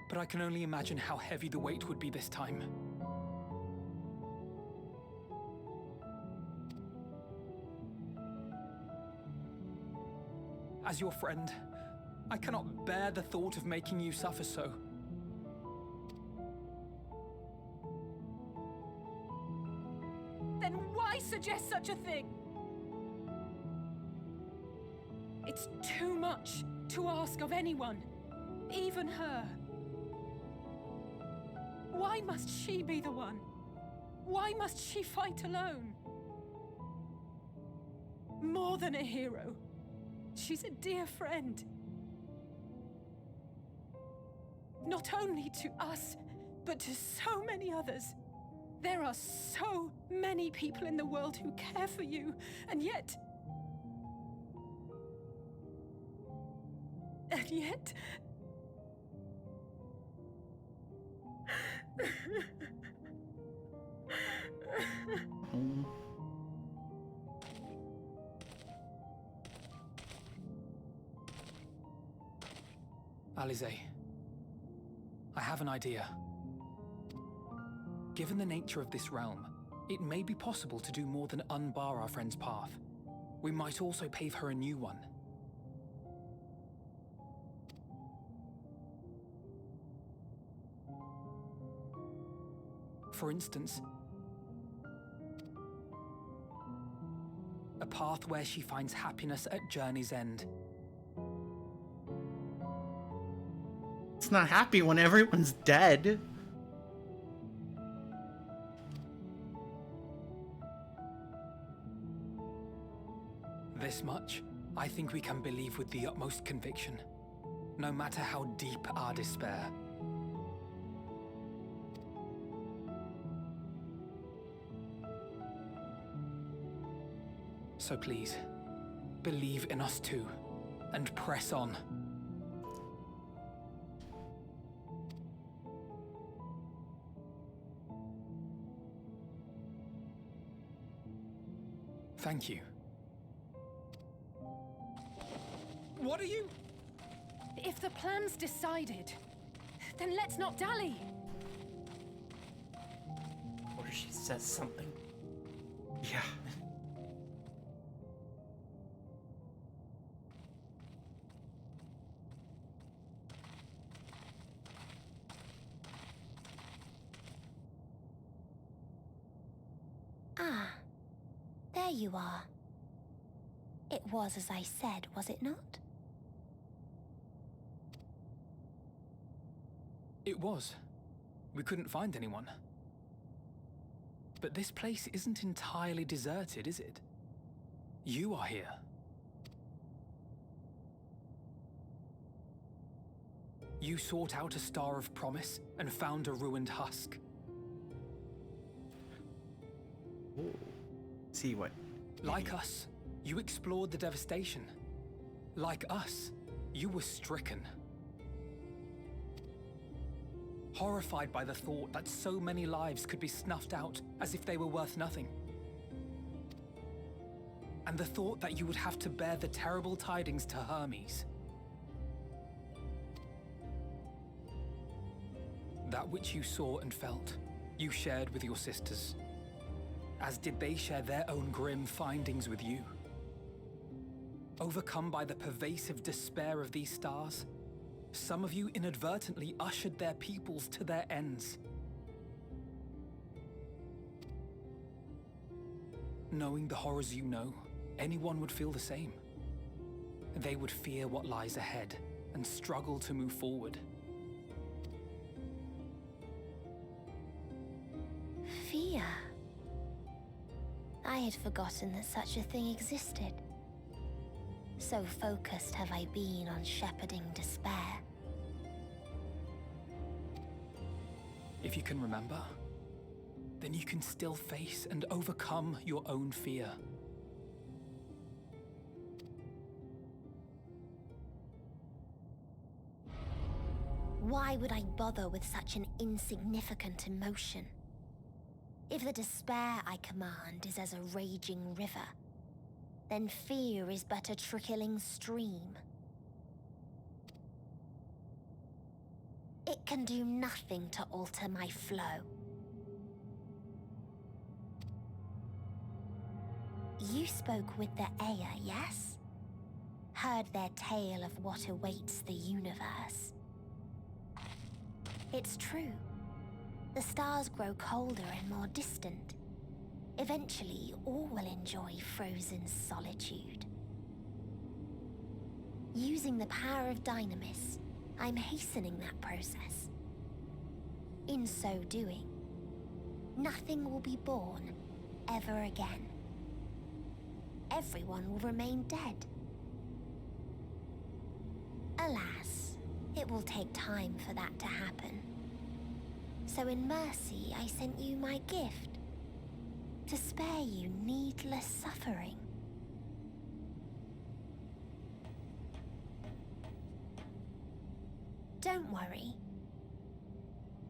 But I can only imagine how heavy the weight would be this time. As your friend, I cannot bear the thought of making you suffer so. Then why suggest such a thing? It's too much to ask of anyone, even her. Why must she be the one? Why must she fight alone? More than a hero. She's a dear friend. Not only to us, but to so many others. There are so many people in the world who care for you, and yet... And yet... Alize, I have an idea. Given the nature of this realm, it may be possible to do more than unbar our friend's path. We might also pave her a new one. For instance, a path where she finds happiness at journey's end. It's not happy when everyone's dead. This much, I think we can believe with the utmost conviction, no matter how deep our despair. So please, believe in us too, and press on. Thank you. What are you? If the plan's decided, then let's not dally. Or she says something. Yeah. Ah, there you are. It was as I said, was it not? It was. We couldn't find anyone. But this place isn't entirely deserted, is it? You are here. You sought out a star of promise and found a ruined husk. See what? Like us, you explored the devastation. Like us, you were stricken. Horrified by the thought that so many lives could be snuffed out as if they were worth nothing. And the thought that you would have to bear the terrible tidings to Hermes. That which you saw and felt, you shared with your sisters, as did they share their own grim findings with you. Overcome by the pervasive despair of these stars, some of you inadvertently ushered their peoples to their ends. Knowing the horrors you know, anyone would feel the same. They would fear what lies ahead and struggle to move forward. Fear. I had forgotten that such a thing existed. So focused have I been on shepherding despair. If you can remember, then you can still face and overcome your own fear. Why would I bother with such an insignificant emotion? If the despair I command is as a raging river, then fear is but a trickling stream. It can do nothing to alter my flow. You spoke with the Aya, yes? Heard their tale of what awaits the universe. It's true. The stars grow colder and more distant. Eventually, all will enjoy frozen solitude. Using the power of Dynamis, I'm hastening that process. In so doing, nothing will be born ever again. Everyone will remain dead. Alas, it will take time for that to happen. So in mercy, I sent you my gift, to spare you needless suffering. Don't worry.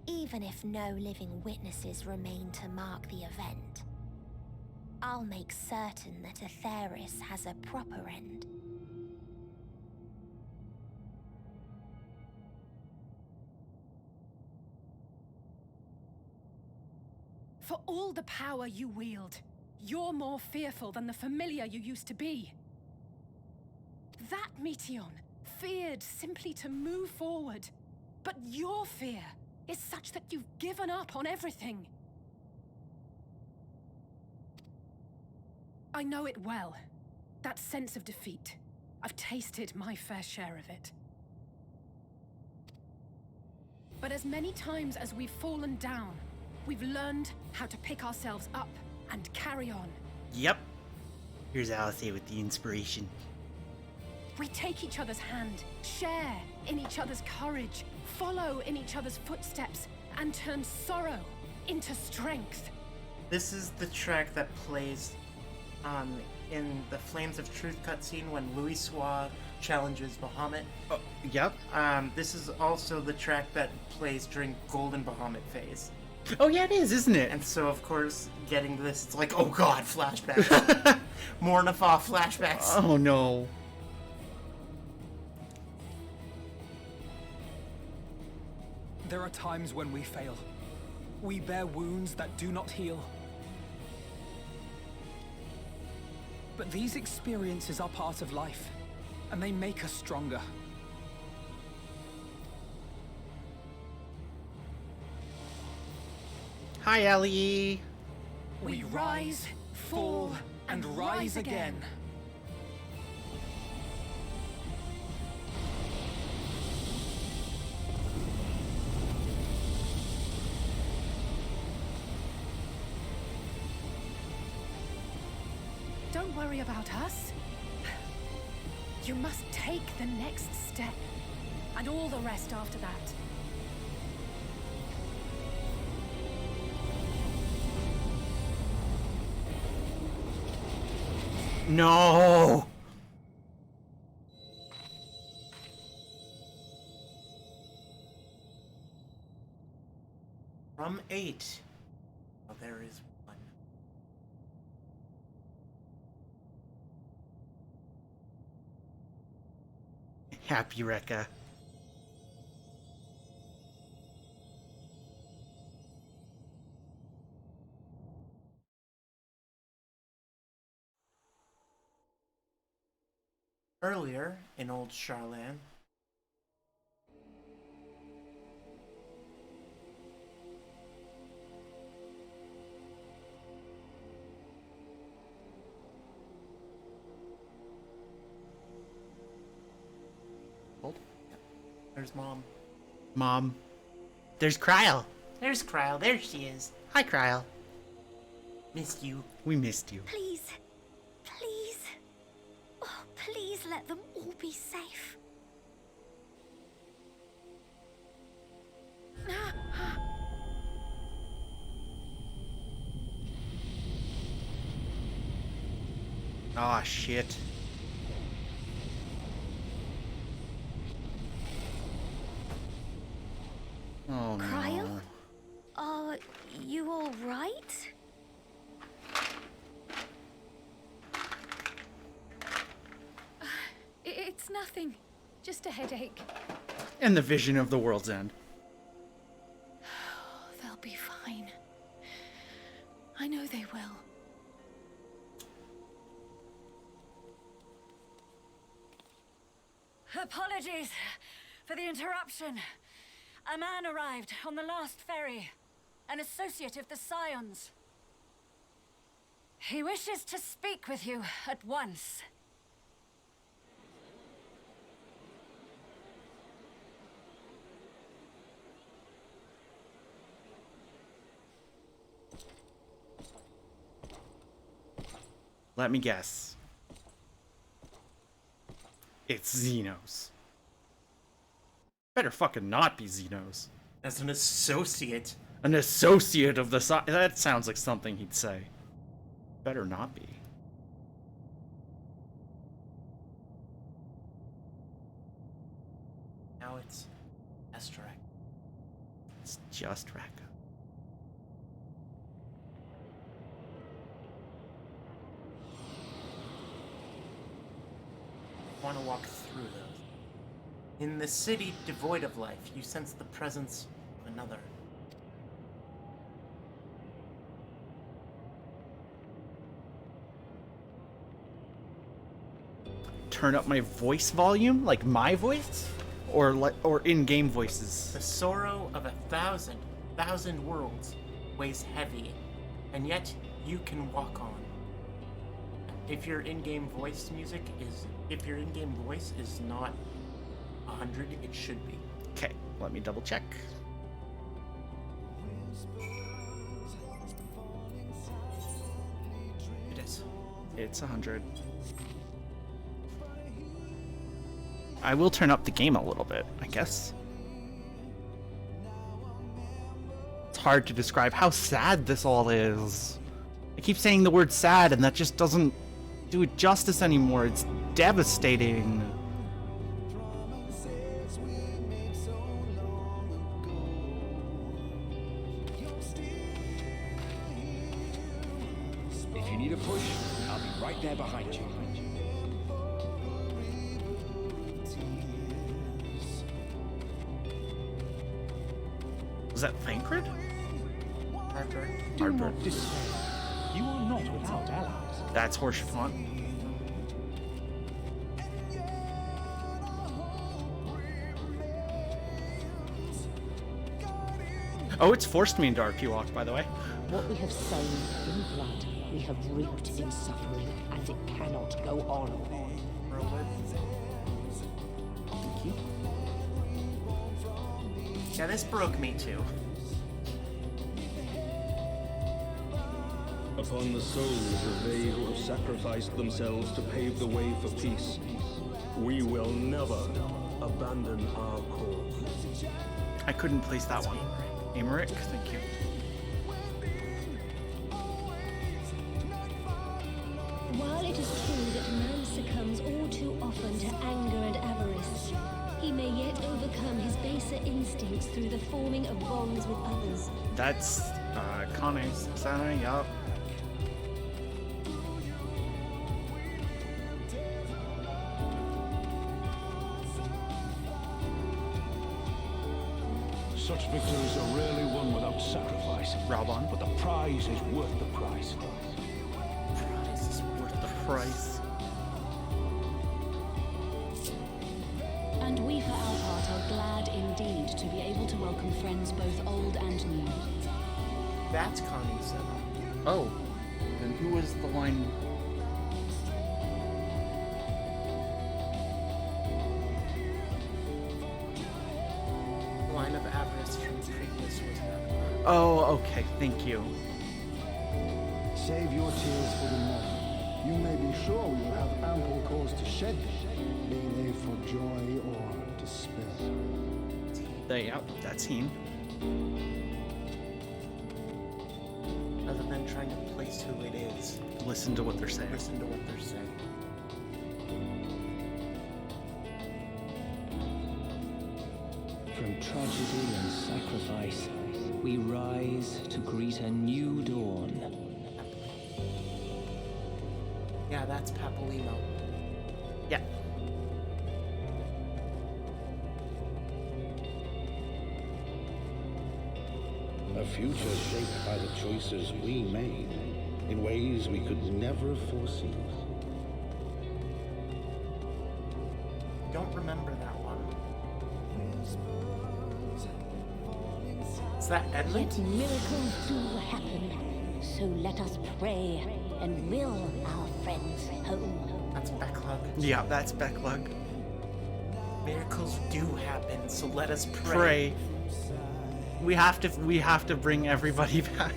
Even if no living witnesses remain to mark the event, I'll make certain that Atheris has a proper end. For all the power you wield, you're more fearful than the familiar you used to be. That Meteion feared simply to move forward. But your fear is such that you've given up on everything. I know it well. That sense of defeat. I've tasted my fair share of it. But as many times as we've fallen down, we've learned how to pick ourselves up and carry on. Yep. Here's Alice with the inspiration. We take each other's hand, share in each other's courage, follow in each other's footsteps, and turn sorrow into strength. This is the track that plays in the Flames of Truth cutscene when Louis Soir challenges Bahamut. Oh, yep. This is also the track that plays during Golden Bahamut phase. Oh yeah, it is, isn't it? And so, of course, getting to this, it's like, oh god, flashbacks. More Nafa flashbacks. Oh no. There are times when we fail. We bear wounds that do not heal. But these experiences are part of life, and they make us stronger. Hi, Ellie. We rise, fall, and rise again. Don't worry about us. You must take the next step, and all the rest after that. No. From 8. Oh, there is one. Happy Rekka. Earlier, in Old Charlan, there's Mom. Mom. There's Kryl. There's Kryl. There she is. Hi, Kryl. Missed you. We missed you. Please, please, oh, please let them all be safe. Aw, shit. Oh, Kryl? no. Are you all right? It's nothing. Just a headache. And the vision of the world's end. They'll be fine. I know they will. Apologies for the interruption. A man arrived on the last ferry, an associate of the Scions. He wishes to speak with you at once. Let me guess. It's Xenos. Better fucking not be Xenos. As an associate. An associate of the that sounds like something he'd say. Better not be. Now it's Estrak. It's just Raka. I want to walk through those. In the city devoid of life, you sense the presence of another. Turn up my voice volume, like my voice, or in-game voices. The sorrow of 1,000 worlds weighs heavy, and yet you can walk on. If your in-game voice is not 100, it should be. Okay, let me double check. It is. It's 100. I will turn up the game a little bit, I guess. It's hard to describe how sad this all is. I keep saying the word sad, and that just doesn't do it justice anymore. It's devastating. If you need a push, I'll be right there behind you. Was that Thancred? Harper. Do not despair. You are not without allies. That's Horsefont. Oh, it's forced me into Arcuwalk, by the way. What we have sown in blood, we have reaped in suffering, and it cannot go on. Thank you. Yeah, this broke me too. Upon the souls of they who have sacrificed themselves to pave the way for peace, we will never abandon our cause. I couldn't place that one. Amaric, thank you. While it is true that man succumbs all too often to anger and avarice, he may yet overcome his baser instincts through the forming of bonds with others. That's Kane signing up. Such victories are rarely won without sacrifice. Raubon. But the prize is worth the price. Prize is worth the price. And we for our part are glad indeed to be able to welcome friends both old and new. That's Connie's setup. Oh. Then who was the line? Line of avarice from previous was that. Oh, okay, thank you. Save your tears for the morrow. You may be sure we will have ample cause to shed them, be they for joy or despair. Yep, that's him. Other than trying to place who it is. Listen to what they're saying. Listen to what they're saying. From tragedy and sacrifice, we rise to greet a new dawn. Yeah, that's Papolino. Yeah. A future shaped by the choices we made in ways we could never foresee. Don't remember that one. Is that Edley? Yet miracles do happen, so let us pray and will our friends home. That's Becklug. Yeah, that's Becklug. Miracles do happen, so let us pray. Pray. We have to bring everybody back.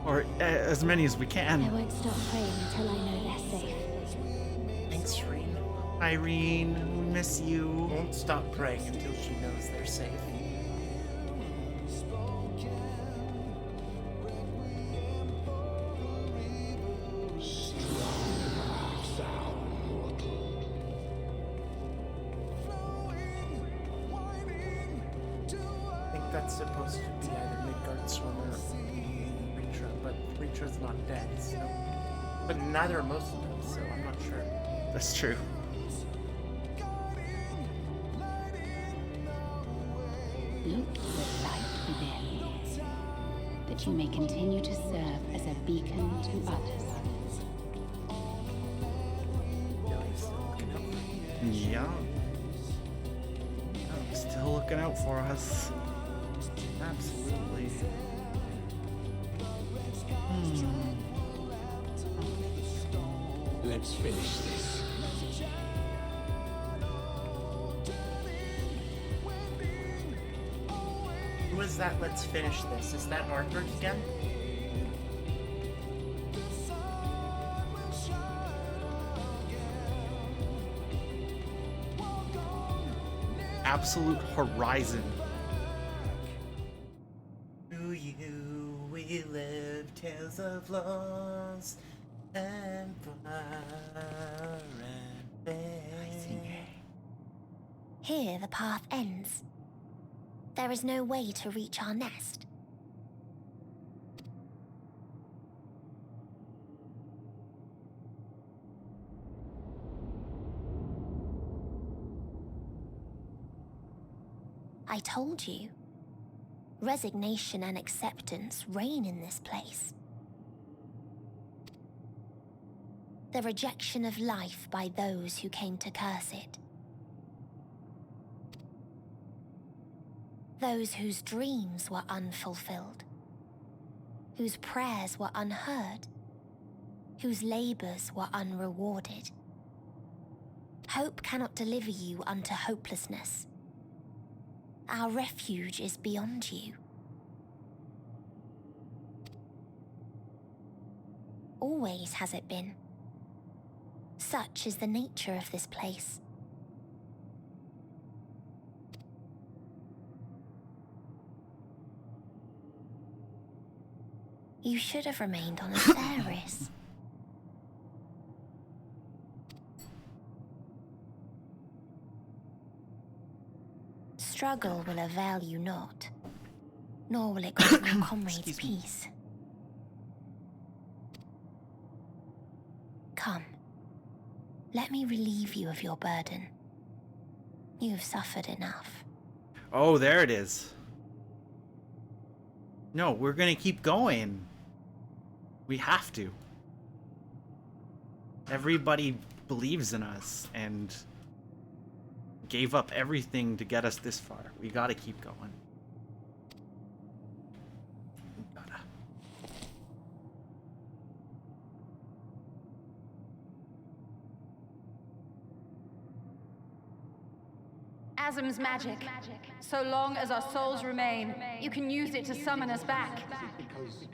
Or as many as we I can. won't stop praying until I know they're safe. Thanks, Irene. Irene, we miss you. Won't stop praying until she knows they're safe. I think that's supposed to be either Midgard Swimmer or Reacher, but Reacher's not dead, so. But neither are most of them, so I'm not sure. That's true. Look for the light within, that you may continue to serve as a beacon to others. Yeah. Still looking out for us. Absolutely. Let's finish this. Who is that? Let's finish this. Is that Arthur again? Absolute horizon. To you we live tales of loss and fire and pain. Here the path ends. There is no way to reach our nest. I told you. Resignation and acceptance reign in this place. The rejection of life by those who came to curse it. Those whose dreams were unfulfilled. Whose prayers were unheard. Whose labors were unrewarded. Hope cannot deliver you unto hopelessness. Our refuge is beyond you. Always has it been. Such is the nature of this place. You should have remained on Asteris. Struggle will avail you not, nor will it grant your comrades peace. Come, let me relieve you of your burden. You have suffered enough. Oh, there it is. No, we're gonna keep going. We have to. Everybody believes in us and gave up everything to get us this far. We gotta keep going. Gotta. Asm's magic. So long as our souls remain, you can use it to summon us back.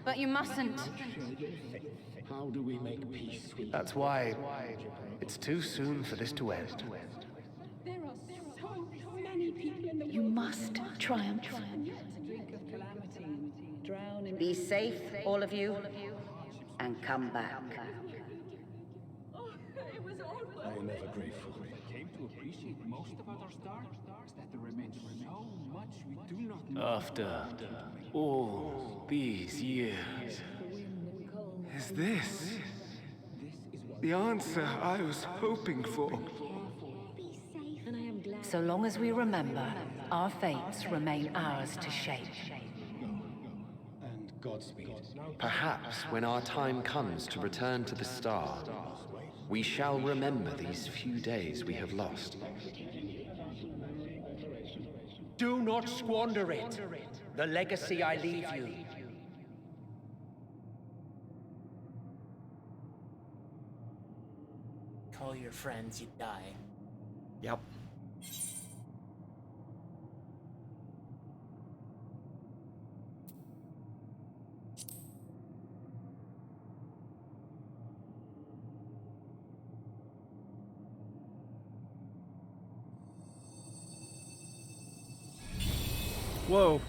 But you mustn't. How do we make peace with That's why it's too soon for this to end. There are so many people in the You must triumph. Be safe, all of you, and come back. I am ever grateful. Came to appreciate most of our stars, that there remains so much we do not know. After all these years, is this the answer I was hoping for? So long as we remember, our fates remain ours to shape. And Godspeed. Perhaps when our time comes to return to the star, we shall remember these few days we have lost. Do not squander it. The legacy I leave you. Call your friends, you die. Yep. Whoa.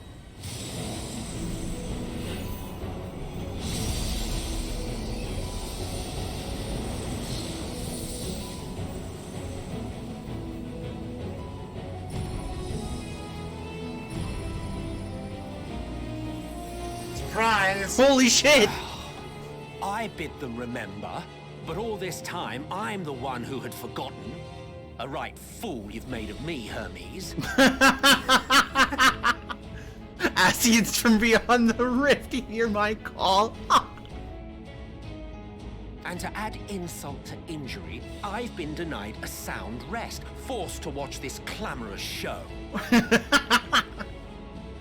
Surprise! Holy shit! I bid them remember, but all this time I'm the one who had forgotten. A right fool you've made of me, Hermes. Asians from beyond the rift, hear my call. And to add insult to injury, I've been denied a sound rest, forced to watch this clamorous show.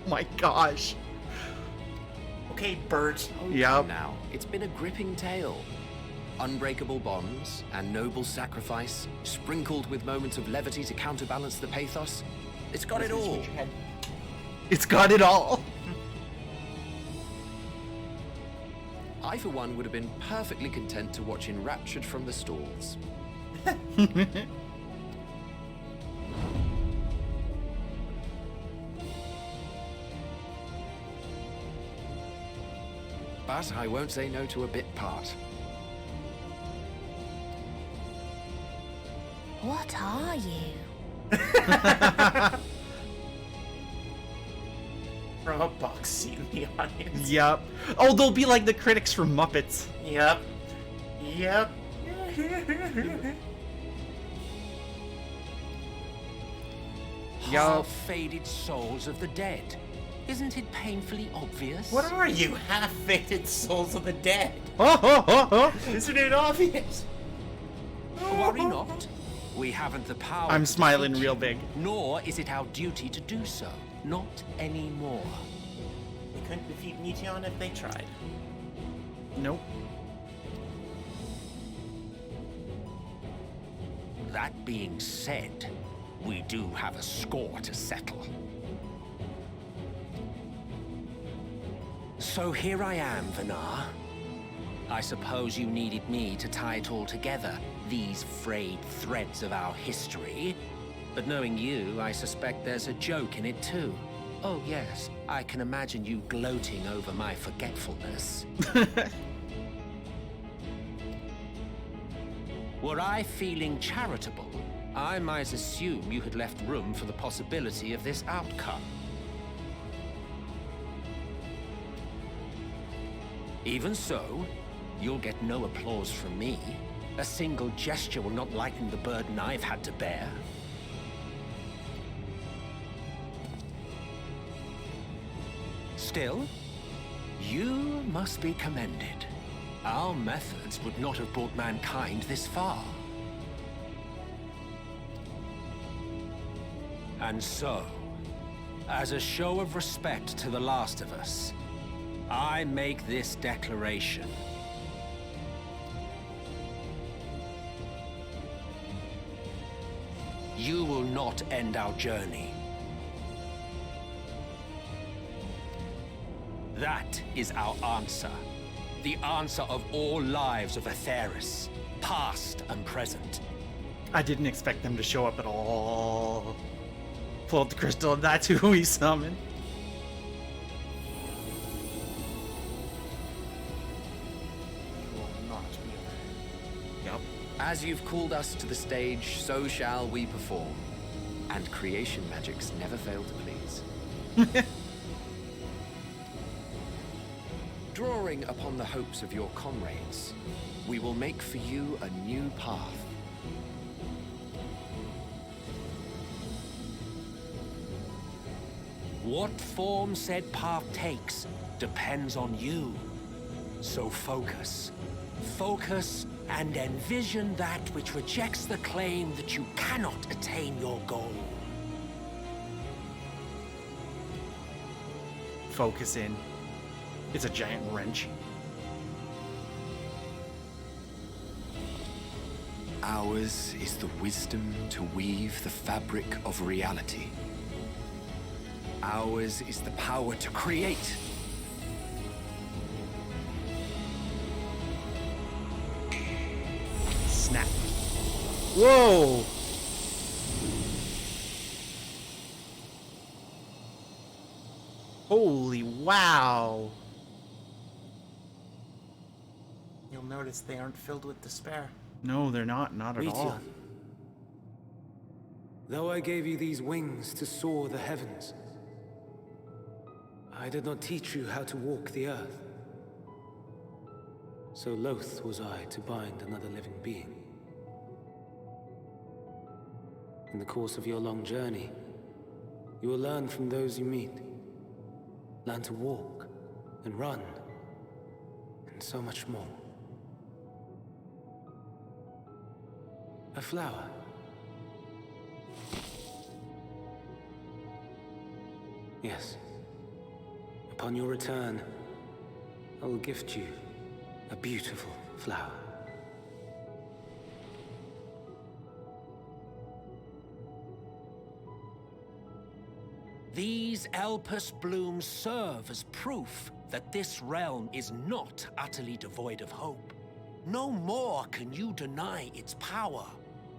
My gosh. Okay, Bert. Yep. Now, it's been a gripping tale. Unbreakable bonds and noble sacrifice, sprinkled with moments of levity to counterbalance the pathos. It's got it all. It's got it all. I, for one, would have been perfectly content to watch enraptured from the stalls. But I won't say no to a bit part. What are you? Throw a box seat in the audience. Yep. Oh, they'll be like the critics from Muppets. Yep. Yep. Half-faded souls of the dead. Isn't it painfully obvious? What are you, half-faded souls of the dead? Isn't it obvious? Worry not. We haven't the power. I'm to smiling defeat real you, big. Nor is it our duty to do so. Not anymore. They couldn't defeat Meteon if they tried. Nope. That being said, we do have a score to settle. So here I am, Vanar. I suppose you needed me to tie it all together, these frayed threads of our history. But knowing you, I suspect there's a joke in it too. Oh yes, I can imagine you gloating over my forgetfulness. Were I feeling charitable, I might assume you had left room for the possibility of this outcome. Even so, you'll get no applause from me. A single gesture will not lighten the burden I've had to bear. Still, you must be commended. Our methods would not have brought mankind this far. And so, as a show of respect to the last of us, I make this declaration. You will not end our journey. That is our answer. The answer of all lives of Aetheris, past and present. I didn't expect them to show up at all. Pull up the crystal and that's who we summoned. As you've called us to the stage, so shall we perform. And creation magics never fail to please. Drawing upon the hopes of your comrades, we will make for you a new path. What form said path takes depends on you. So focus. Focus and envision that which rejects the claim that you cannot attain your goal. Focus in. It's a giant wrench. Ours is the wisdom to weave the fabric of reality. Ours is the power to create. Snap. Whoa! Wow. You'll notice they aren't filled with despair. No, they're not. Not at all. Meteion, though I gave you these wings to soar the heavens, I did not teach you how to walk the earth. So loath was I to bind another living being. In the course of your long journey, you will learn from those you meet. Learn to walk and run, and so much more. A flower. Yes. Upon your return, I will gift you a beautiful flower. These Elpis blooms serve as proof that this realm is not utterly devoid of hope. No more can you deny its power.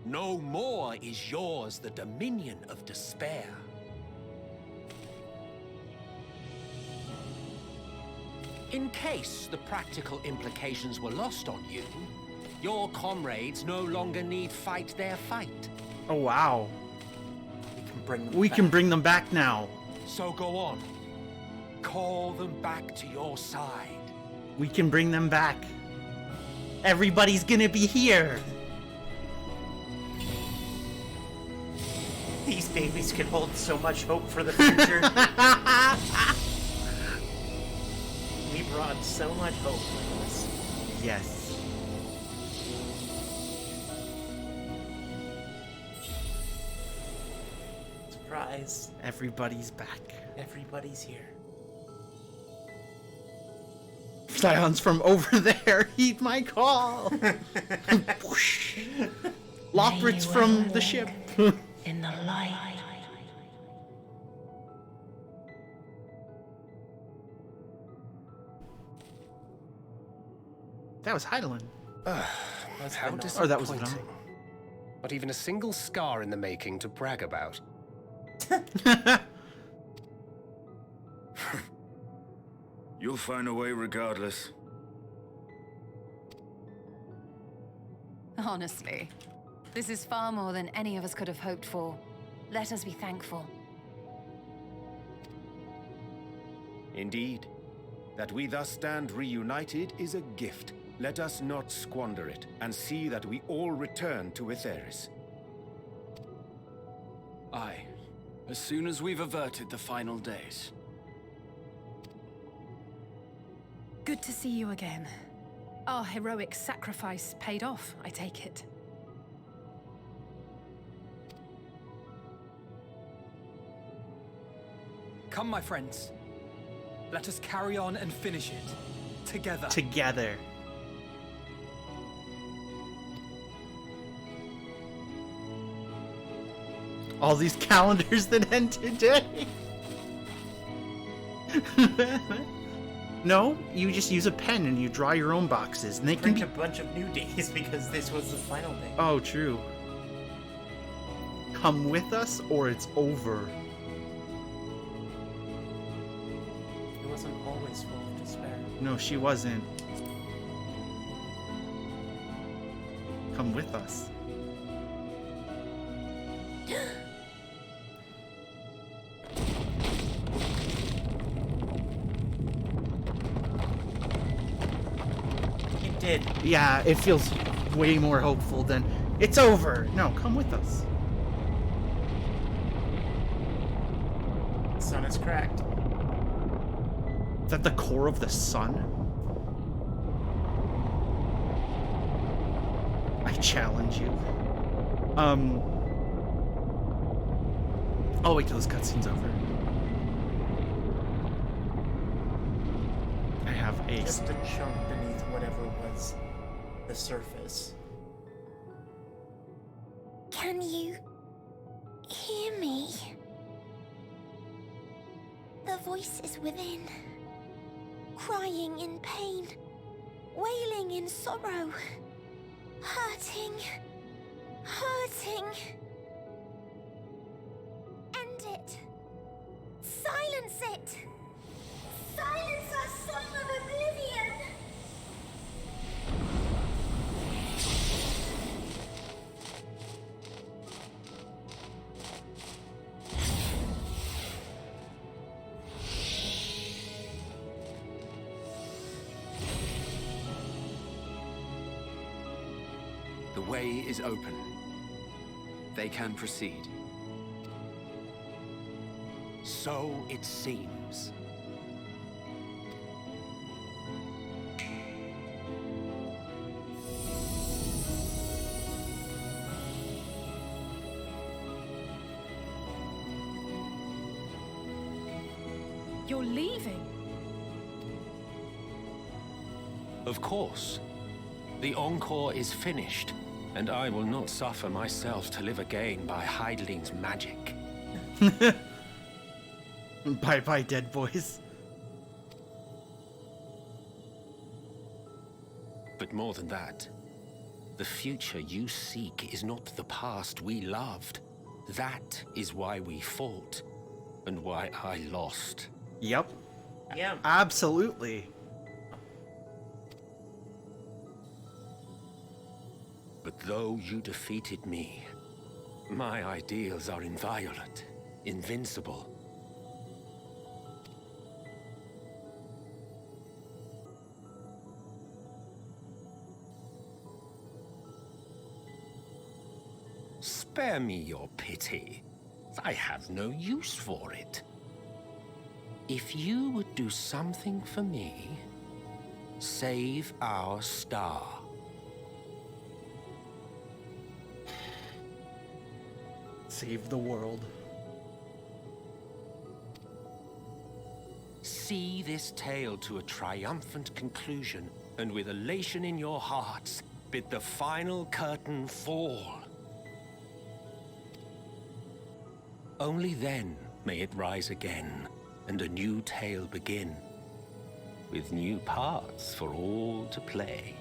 No more is yours the dominion of despair. In case the practical implications were lost on you, your comrades no longer need fight their fight. Oh, wow. We can bring them back now. So go on. Call them back to your side. We can bring them back. Everybody's gonna be here. These babies can hold so much hope for the future. We brought so much hope with us. Yes. Surprise. Everybody's back. Everybody's here. Scions from over there, heed my call. Lothrit's from the ship. In the light. That was Heidelin. How disappointing. Oh, that was Venom. Not even a single scar in the making to brag about. You'll find a way regardless. Honestly, this is far more than any of us could have hoped for. Let us be thankful. Indeed. That we thus stand reunited is a gift. Let us not squander it, and see that we all return to Etheris. Aye. As soon as we've averted the final days. Good to see you again. Our heroic sacrifice paid off, I take it. Come, my friends. Let us carry on and finish it. Together. Together. All these calendars that end today. No, you just use a pen and you draw your own boxes, and they can Print be a bunch of new days because this was the final day. Oh, true. Come with us, or it's over. It wasn't always full of despair. No, she wasn't. Come with us. Did. Yeah, it feels way more hopeful than it's over. No, come with us. The sun is cracked. Is that the core of the sun? I challenge you. I'll wait till this cutscene's over. I have a just a chunk beneath whatever was the surface. Can you hear me? The voice is within, crying in pain, wailing in sorrow, hurting, hurting. End it. Silence it. Some of oblivion. The way is open. They can proceed. So it seems. You're leaving? Of course. The encore is finished, and I will not suffer myself to live again by Heideling's magic. Bye-bye, dead boys. But more than that, the future you seek is not the past we loved. That is why we fought, and why I lost. Yep. Yeah. Absolutely. But though you defeated me, my ideals are inviolate, invincible. Spare me your pity. I have no use for it. If you would do something for me, save our star. Save the world. See this tale to a triumphant conclusion, and with elation in your hearts, bid the final curtain fall. Only then may it rise again, and a new tale begin, with new parts for all to play.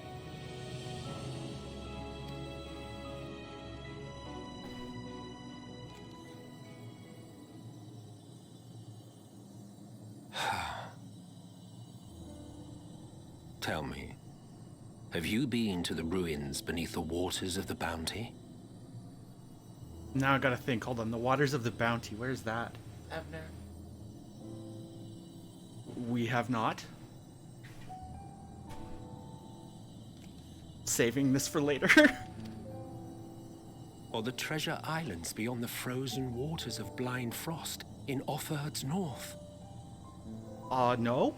Tell me, have you been to the ruins beneath the waters of the Bounty? Now I gotta think. Hold on. The Waters of the Bounty. Where's that? Abner. We have not. Saving this for later. Or the treasure islands beyond the frozen waters of Blind Frost in Offerd's north? No.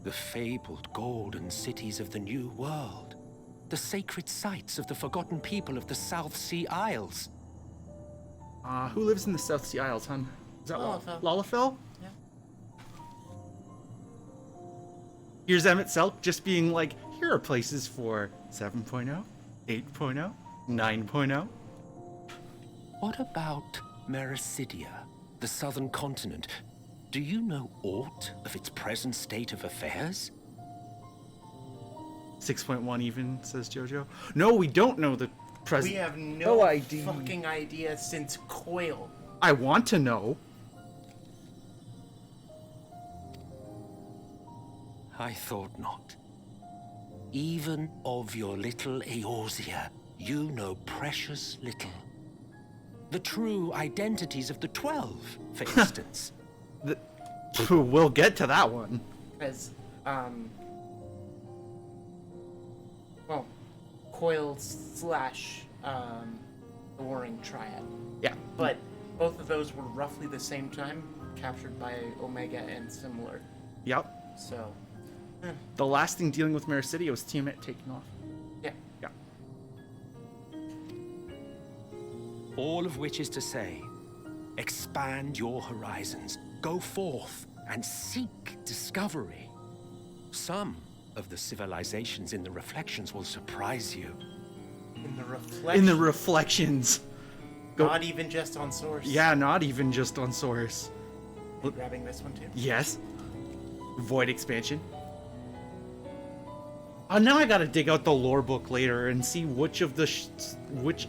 The fabled golden cities of the New World. The sacred sites of the forgotten people of the South Sea Isles. Who lives in the South Sea Isles, hon? Is that Lalafell. Lalafell? Yeah. Here's Emmett Selk just being like, here are places for 7.0, 8.0, 9.0. What about Mericidia, the southern continent? Do you know aught of its present state of affairs? 6.1 even, says Jojo. No, we don't know the present. We have no idea. fucking idea since Coil. I want to know. I thought not. Even of your little Eorzea, you know precious little. The true identities of the 12, for instance. We'll get to that one. Because, well, Coil slash, the Warring Triad. Yeah. But both of those were roughly the same time, captured by Omega and similar. Yep. So. The last thing dealing with Mericidia was Tiamat taking off. Yeah. Yeah. All of which is to say, expand your horizons, go forth and seek discovery. Some of the civilizations in the reflections will surprise you. In the reflections? In the reflections. Not even just on Source. Yeah, not even just on Source. Are you grabbing this one too? Yes. Void expansion. Oh, now I gotta dig out the lore book later and see which of the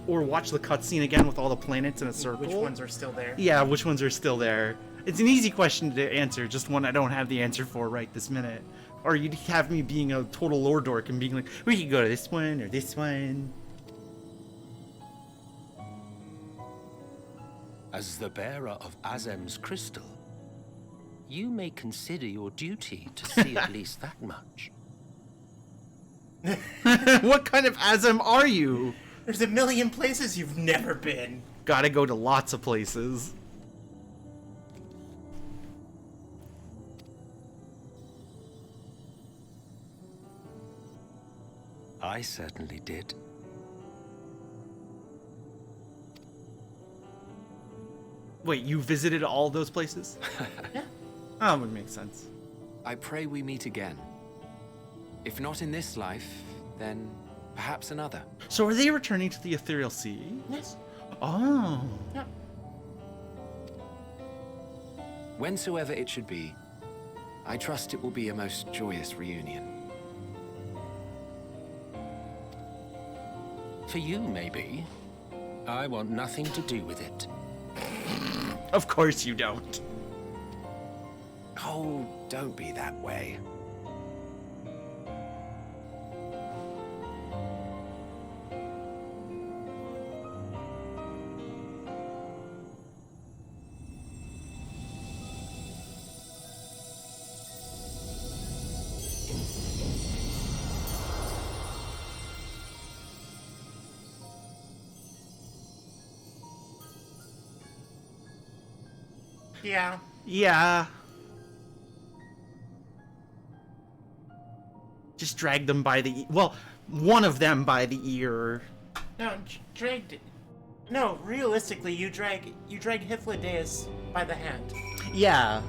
or watch the cutscene again with all the planets in a circle. Which ones are still there? Yeah, which ones are still there? It's an easy question to answer, just one I don't have the answer for right this minute. Or you'd have me being a total lore dork and being like, we could go to this one or this one. As the bearer of Azem's crystal, you may consider your duty to see at least that much. What kind of Azem are you? There's a million places you've never been. Gotta go to lots of places. I certainly did. Wait, you visited all those places? Yeah. Oh, it would make sense. I pray we meet again. If not in this life, then perhaps another. So are they returning to the Ethereal Sea? Yes. Oh. Yeah. Whensoever it should be, I trust it will be a most joyous reunion. For you, maybe. I want nothing to do with it. Of course you don't. Oh, don't be that way. Yeah. Yeah. Just drag them by the well, one of them by the ear. No, dragged. No, realistically, you drag Hythlodaeus by the hand. Yeah.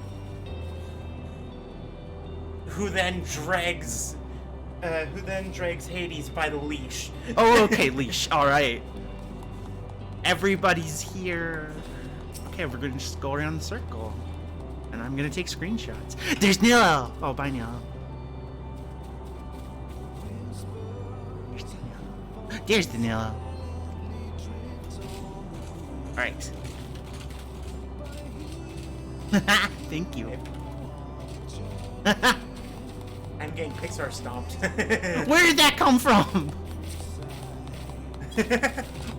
Who then drags Hades by the leash. Oh, okay, leash. All right. Everybody's here. Okay, we're gonna just go around the circle, and I'm gonna take screenshots. There's Nilo. Oh, bye, Nilo. There's the Nilo. All right. Thank you. I'm getting Pixar stomped. Where did that come from?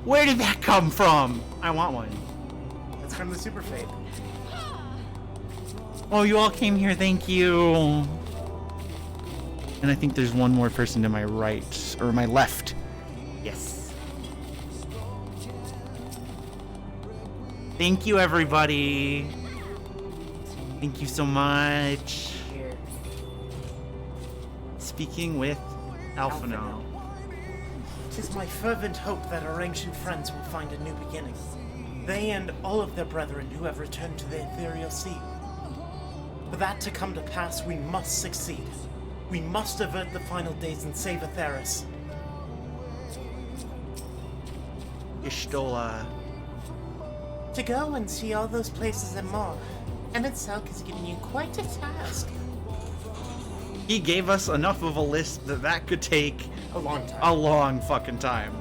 Where did that come from? I want one. It's from the Super Fate. Oh, you all came here, thank you. And I think there's one more person to my right, or my left. Yes. Thank you, everybody. Thank you so much. Here. Speaking with Alphino. 'Tis my fervent hope that our ancient friends will find a new beginning. They and all of their brethren who have returned to the Ethereal Sea. For that to come to pass, we must succeed. We must avert the final days and save Atheris. Ishtola. To go and see all those places and more, Emmetselk has given you quite a task. He gave us enough of a list that could take a long time. A long fucking time.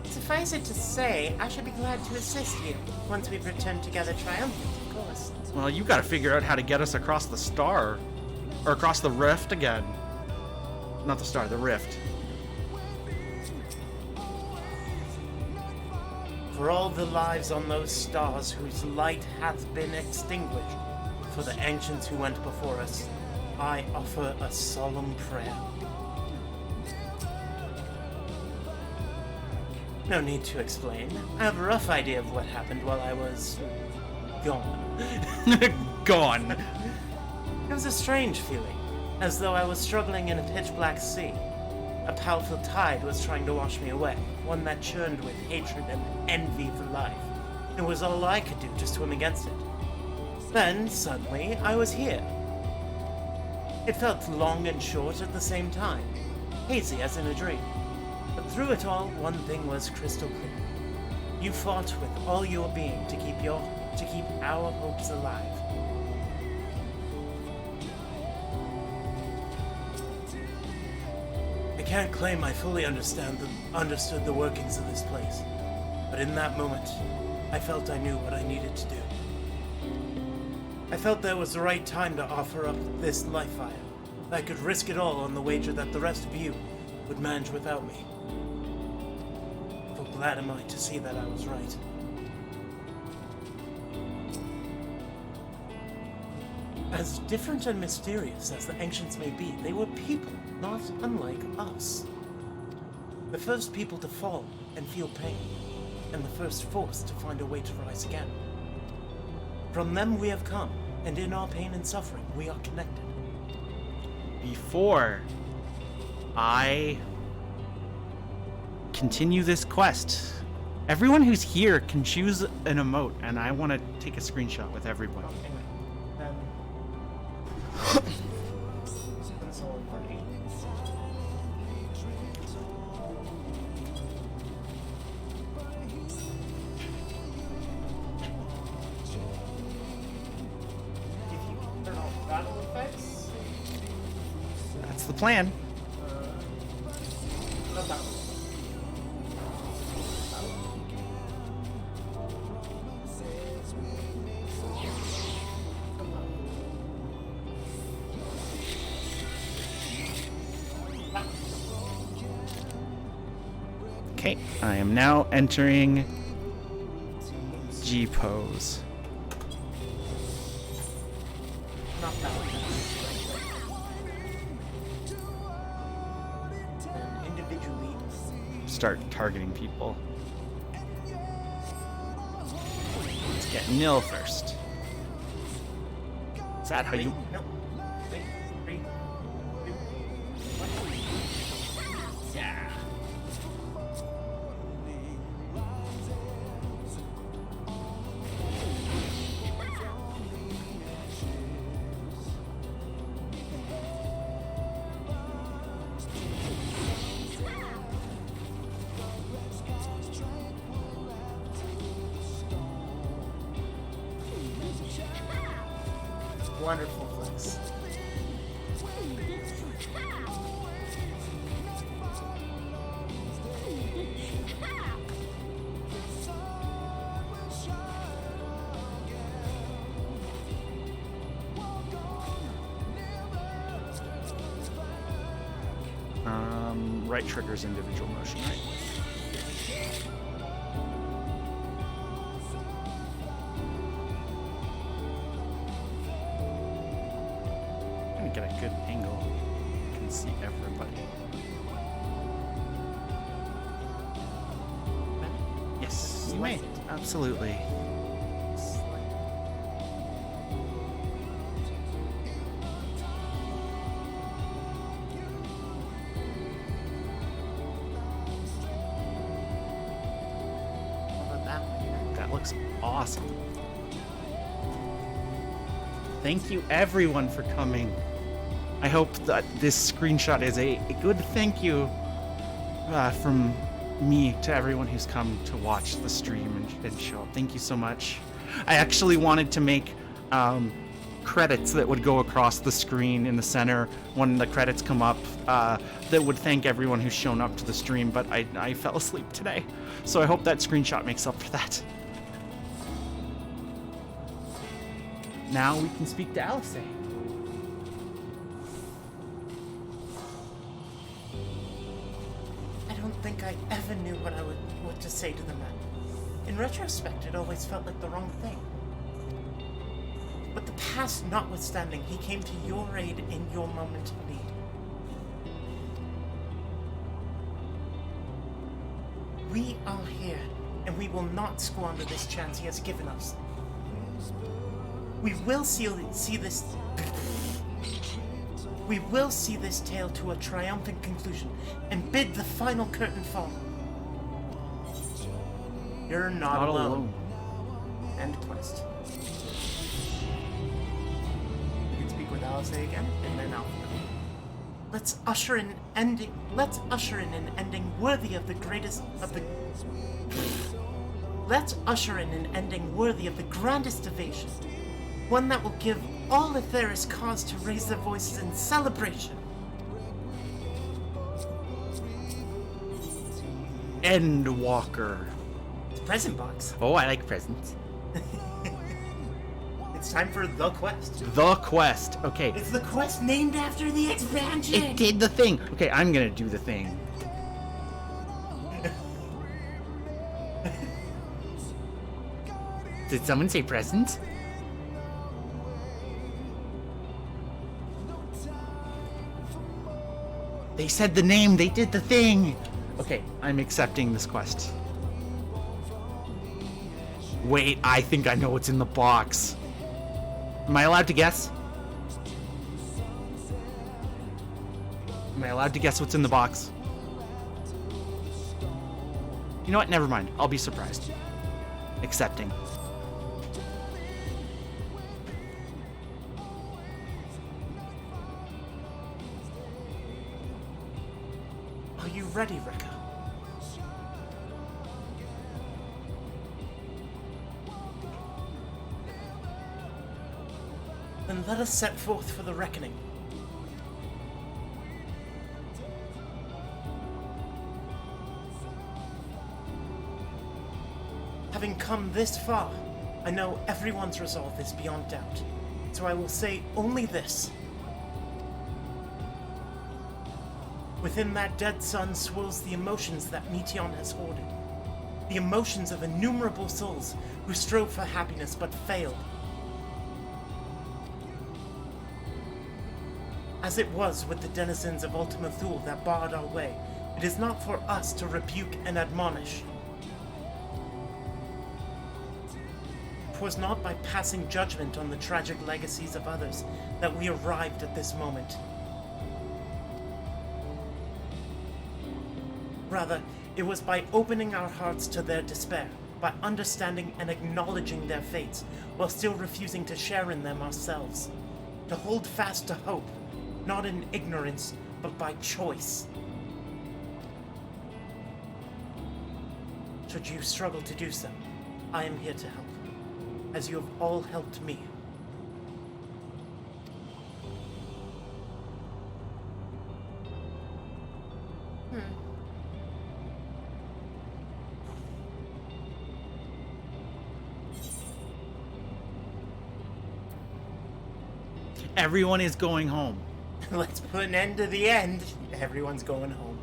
Suffice it to say, I should be glad to assist you once we've returned together triumphant, of course. Well, you gotta figure out how to get us across the star. Or across the rift again. Not the star, the rift. For all the lives on those stars whose light hath been extinguished, for the ancients who went before us, I offer a solemn prayer. No need to explain. I have a rough idea of what happened while I was gone. Gone. It was a strange feeling, as though I was struggling in a pitch-black sea. A powerful tide was trying to wash me away, one that churned with hatred and envy for life. It was all I could do to swim against it. Then, suddenly, I was here. It felt long and short at the same time, hazy as in a dream. But through it all, one thing was crystal clear. You fought with all your being to keep our hopes alive. can't claim I fully understood the workings of this place, but in that moment, I felt I knew what I needed to do. I felt that was the right time to offer up this life fire. I could risk it all on the wager that the rest of you would manage without me. How glad am I to see that I was right. As different and mysterious as the ancients may be, they were people, not unlike us. The first people to fall and feel pain, and the first force to find a way to rise again. From them we have come, and in our pain and suffering we are connected. Before I continue this quest, everyone who's here can choose an emote, and I want to take a screenshot with everyone. That's the plan. Okay, I am now entering G pose. Individually, Start targeting people. Let's get Nil first. Is that how you... No. Wait. 3, 2, 1. Yeah. Wonderful flex. Right trigger's individual motion, right? I'm gonna get a good angle. You can see everybody. Yes, you may. Absolutely. That looks awesome. Thank you everyone for coming. I hope that this screenshot is a good thank you from me to everyone who's come to watch the stream and show up. Thank you so much. I actually wanted to make credits that would go across the screen in the center when the credits come up that would thank everyone who's shown up to the stream, but I fell asleep today. So I hope that screenshot makes up for that. Now we can speak to Alice. I don't think I ever knew what to say to the man. In retrospect, it always felt like the wrong thing. But the past notwithstanding, he came to your aid in your moment of need. We are here, and we will not squander this chance he has given us. We will see this tale to a triumphant conclusion and bid the final curtain fall. You're not alone. End quest. You can speak with Alice again, and then Alpha. Let's usher in an ending worthy of the greatest of the. Let's usher in an ending worthy of the grandest ovation. One that will give all Etheris cause to raise their voices in celebration. Endwalker. It's a present box. Oh, I like presents. It's time for the quest. The quest. Okay. It's the quest named after the expansion. It did the thing. Okay, I'm gonna do the thing. Did someone say presents? They said the name. They did the thing. Okay, I'm accepting this quest. Wait, I think I know what's in the box. Am I allowed to guess? Am I allowed to guess what's in the box? You know what? Never mind. I'll be surprised. Accepting. Are you ready, Rekka? Then let us set forth for the reckoning. Having come this far, I know everyone's resolve is beyond doubt, so I will say only this. Within that dead sun swirls the emotions that Meteion has hoarded. The emotions of innumerable souls who strove for happiness but failed. As it was with the denizens of Ultima Thule that barred our way, it is not for us to rebuke and admonish. 'Twas not by passing judgment on the tragic legacies of others that we arrived at this moment. Rather, it was by opening our hearts to their despair, by understanding and acknowledging their fates, while still refusing to share in them ourselves. To hold fast to hope, not in ignorance, but by choice. Should you struggle to do so, I am here to help, as you have all helped me. Everyone is going home. Let's put an end to the end. Everyone's going home.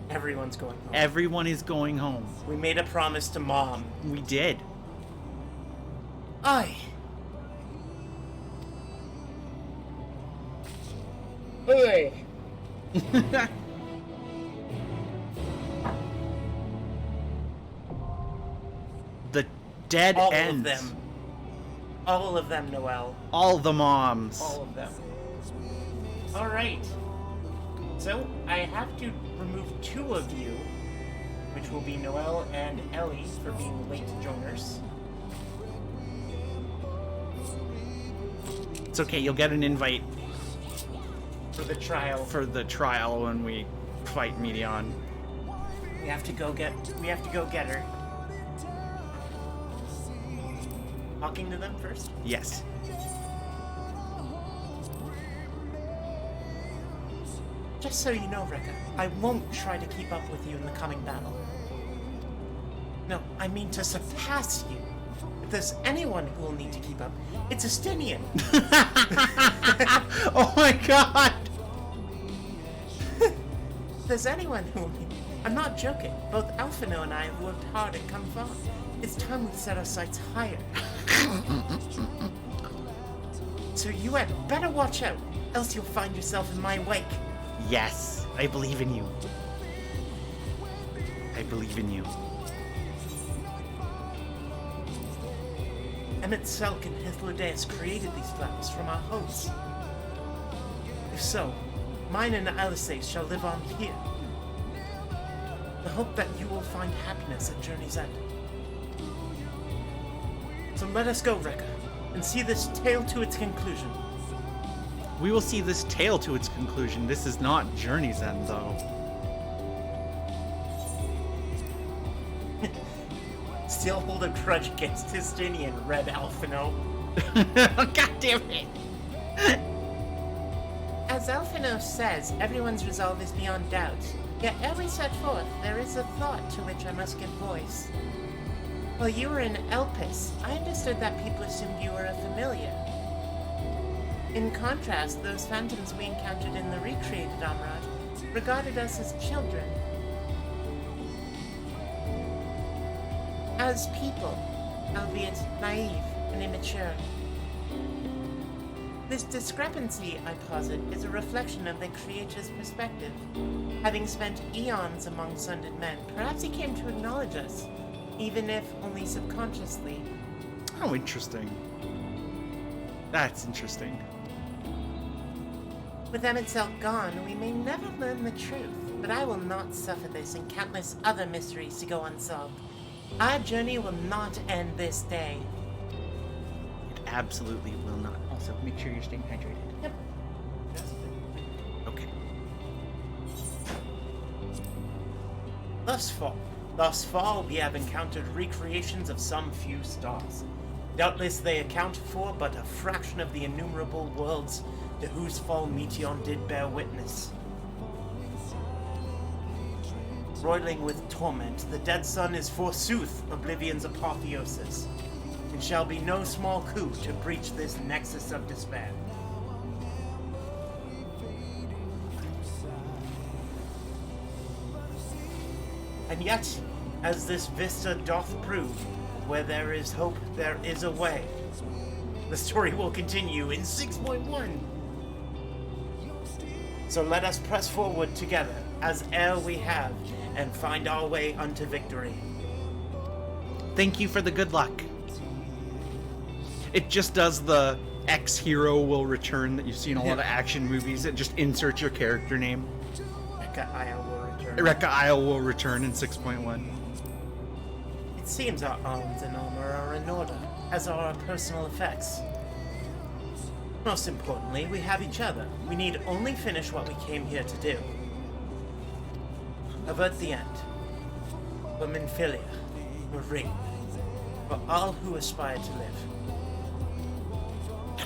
Everyone's going home. Everyone is going home. We made a promise to Mom. We did. Aye. Hey. The dead All ends. of them. All of them, Noelle. All the moms. All of them. Alright. So, I have to remove 2 of you, which will be Noelle and Ellie for being late joiners. It's okay, you'll get an invite For the trial. for the trial when we fight Meteion. We have to go get her. Talking to them first? Yes. Just so you know, Rekka, I won't try to keep up with you in the coming battle. No, I mean to surpass you. If there's anyone who will need to keep up, it's Estinian. Oh my god! If there's anyone who will need... I'm not joking. Both Alphino and I have worked hard and come far. It's time we set our sights higher. So you had better watch out, else you'll find yourself in my wake. Yes, I believe in you. I believe in you. Emmett Selk and Hythlodaeus created these flowers from our hopes. If so, mine and Alisae's shall live on here. The hope that you will find happiness at Journey's End. So let us go, Rekka, and see this tale to its conclusion. We will see this tale to its conclusion. This is not Journey's End, though. Still hold a grudge against Justinian, Red Alphino. God damn it! As Elfinos says, everyone's resolve is beyond doubt. Yet ere we set forth, there is a thought to which I must give voice. While you were in Elpis, I understood that people assumed you were a familiar. In contrast, those phantoms we encountered in the recreated Amrad regarded us as children. As people, albeit naive and immature. This discrepancy, I posit, is a reflection of the Creator's perspective. Having spent eons among sundered men, perhaps he came to acknowledge us, even if only subconsciously. Oh, interesting. That's interesting. With Emet gone, we may never learn the truth, but I will not suffer this and countless other mysteries to go unsolved. Our journey will not end this day. It absolutely will not. Also, make sure you're staying hydrated. Yep. Okay. Thus far, we have encountered recreations of some few stars. Doubtless they account for but a fraction of the innumerable worlds to whose fall Meteion did bear witness. Roiling with torment, the dead sun is forsooth Oblivion's apotheosis, and shall be no small coup to breach this nexus of despair. And yet, as this vista doth prove, where there is hope, there is a way. The story will continue in 6.1. So let us press forward together, as ere we have, and find our way unto victory. Thank you for the good luck. It just does the X-hero will return that you see in a lot of action movies. It just inserts your character name. Rekka Isle will return. Rekka Isle will return in 6.1. It seems our arms and armor are in order, as are our personal effects. Most importantly, we have each other. We need only finish what we came here to do. Avert the end. For Minfilia, for Ring, for all who aspire to live.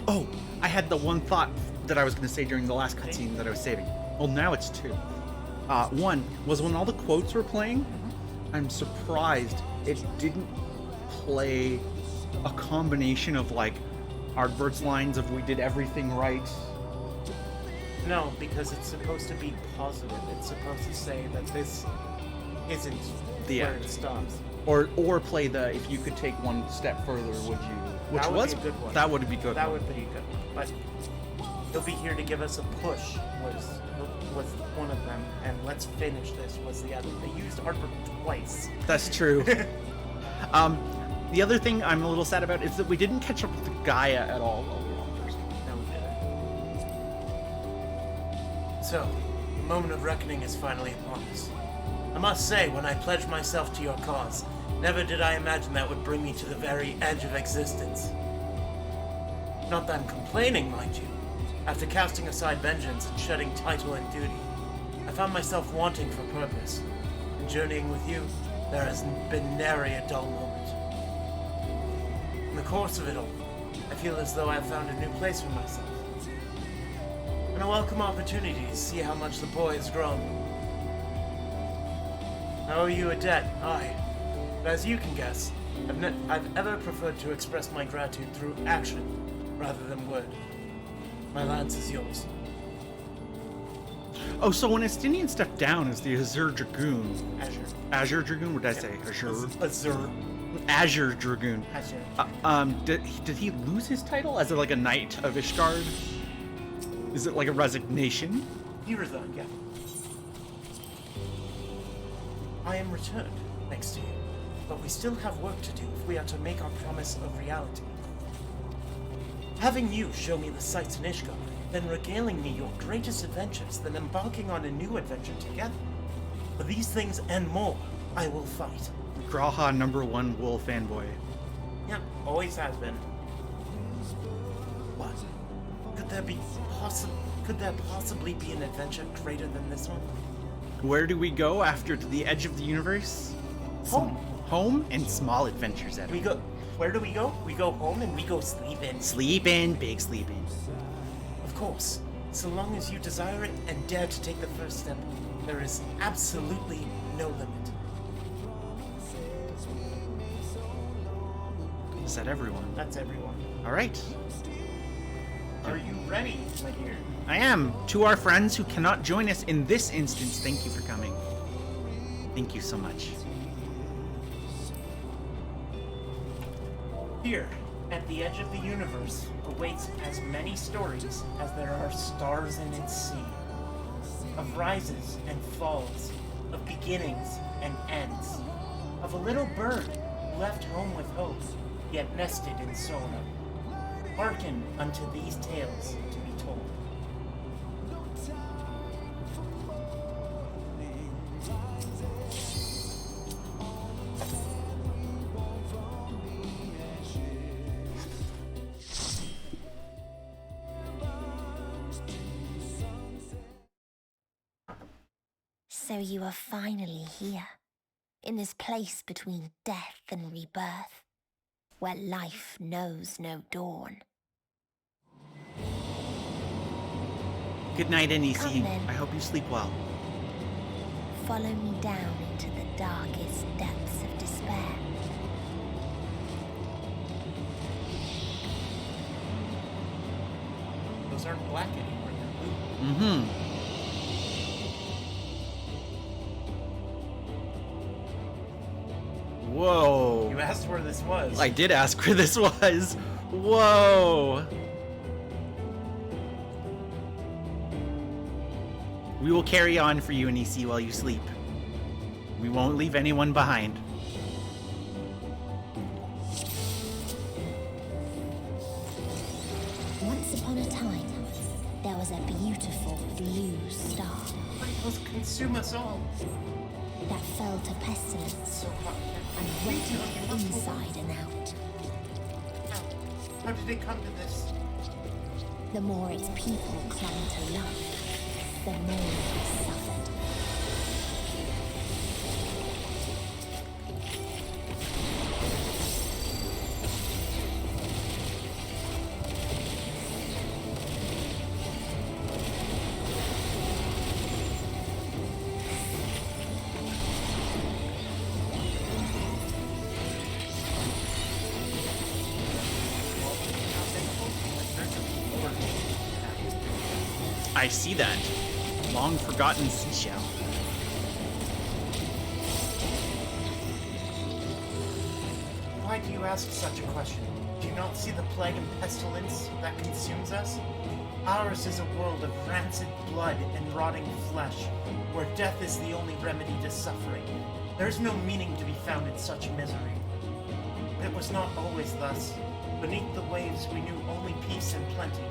Oh, I had the one thought that I was going to say during the last cutscene that I was saving. Well, now it's two. One was when all the quotes were playing, I'm surprised it didn't play a combination of like Ardbert's lines of "we did everything right." No, because it's supposed to be positive. It's supposed to say that this isn't where it stops. Or play the "if you could take one step further, would you?" Which that would was be a good one. That would be good. That would be good. But he'll be here to give us a push. Was one of them, and let's finish this was the other. They used Ardbert twice. That's true. The other thing I'm a little sad about is that we didn't catch up with Gaia at all while we were on first. No, we didn't. So, the moment of reckoning is finally upon us. I must say, when I pledged myself to your cause, never did I imagine that would bring me to the very edge of existence. Not that I'm complaining, mind you. After casting aside vengeance and shedding title and duty, I found myself wanting for purpose. In journeying with you, there has been nary a dull moment. In the course of it all, I feel as though I have found a new place for myself. And a welcome opportunity to see how much the boy has grown. I owe you a debt, aye. But as you can guess, I've ever preferred to express my gratitude through action rather than word. My lance is yours. Oh, so when Estinian stepped down as the Azure Dragoon. Azure Dragoon? What did I say? Azure? Azure Dragoon. Did he lose his title as like a Knight of Ishgard? Is it like a resignation? He resigned, yeah. I am returned, thanks to you. But we still have work to do if we are to make our promise a reality. Having you show me the sights in Ishgard, then regaling me your greatest adventures, then embarking on a new adventure together. For these things and more, I will fight. Graha #1 Wool fanboy. Yeah, always has been. What? Could there possibly be an adventure greater than this one? Where do we go after to the edge of the universe? Home. Home and small adventures at home. Where do we go? We go home and we go sleep in. Sleep in, big sleep in. Of course. So long as you desire it and dare to take the first step, there is absolutely no limit. Is that everyone? That's everyone. All right. Are you ready, my dear? I am. To our friends who cannot join us in this instance, thank you for coming. Thank you so much. Here, at the edge of the universe, awaits as many stories as there are stars in its sea. Of rises and falls, of beginnings and ends. Of a little bird left home with hope, yet nested in sorrow. Hearken unto these tales to be told. So you are finally here, in this place between death and rebirth, where life knows no dawn. Good night, NEC. Come then. I hope you sleep well. Follow me down into the darkest depths of despair. Those aren't black anymore, they're blue. Mm-hmm. Whoa. You asked where this was. I did ask where this was. Whoa. We will carry on for you, NEC, while you sleep. We won't leave anyone behind. Once upon a time, there was a beautiful blue star Let's consume us all. that fell to pestilence So hot. and rotted inside and out. How did it come to this? The more its people clung to love, the more it suffered. I see that. Long forgotten seashell. Why do you ask such a question? Do you not see the plague and pestilence that consumes us? Ours is a world of rancid blood and rotting flesh, where death is the only remedy to suffering. There is no meaning to be found in such misery. It was not always thus. Beneath the waves we knew only peace and plenty.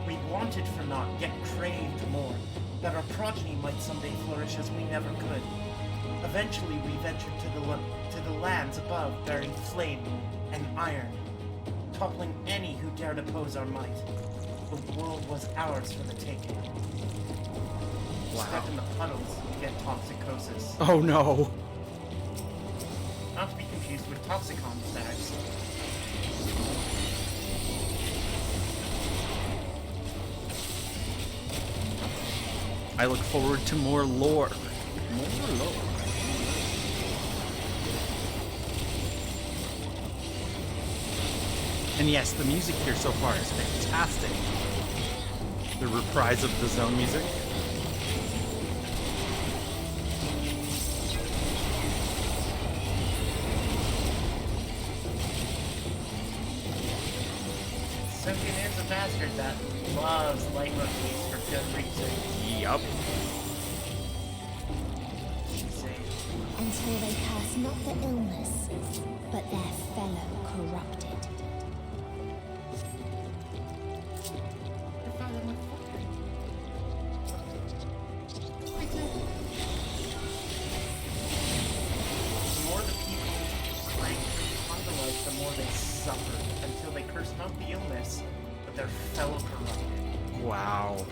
We wanted for naught, yet craved more, that our progeny might someday flourish as we never could. Eventually we ventured to the lands above, bearing flame and iron, toppling any who dared oppose our might. The world was ours for the taking. Wow. Step in the puddles, you get toxicosis. Oh no. Not to be confused with toxicon stags. I look forward to more lore. More lore. And yes, the music here so far is fantastic. The reprise of the zone music. Sunken is a bastard that loves light motifs for good reason. Yup. Until they curse not the illness, but their fellow corrupted. The more the people crank through the life, the more they suffer, until they curse not the illness, but their fellow corrupted. Wow.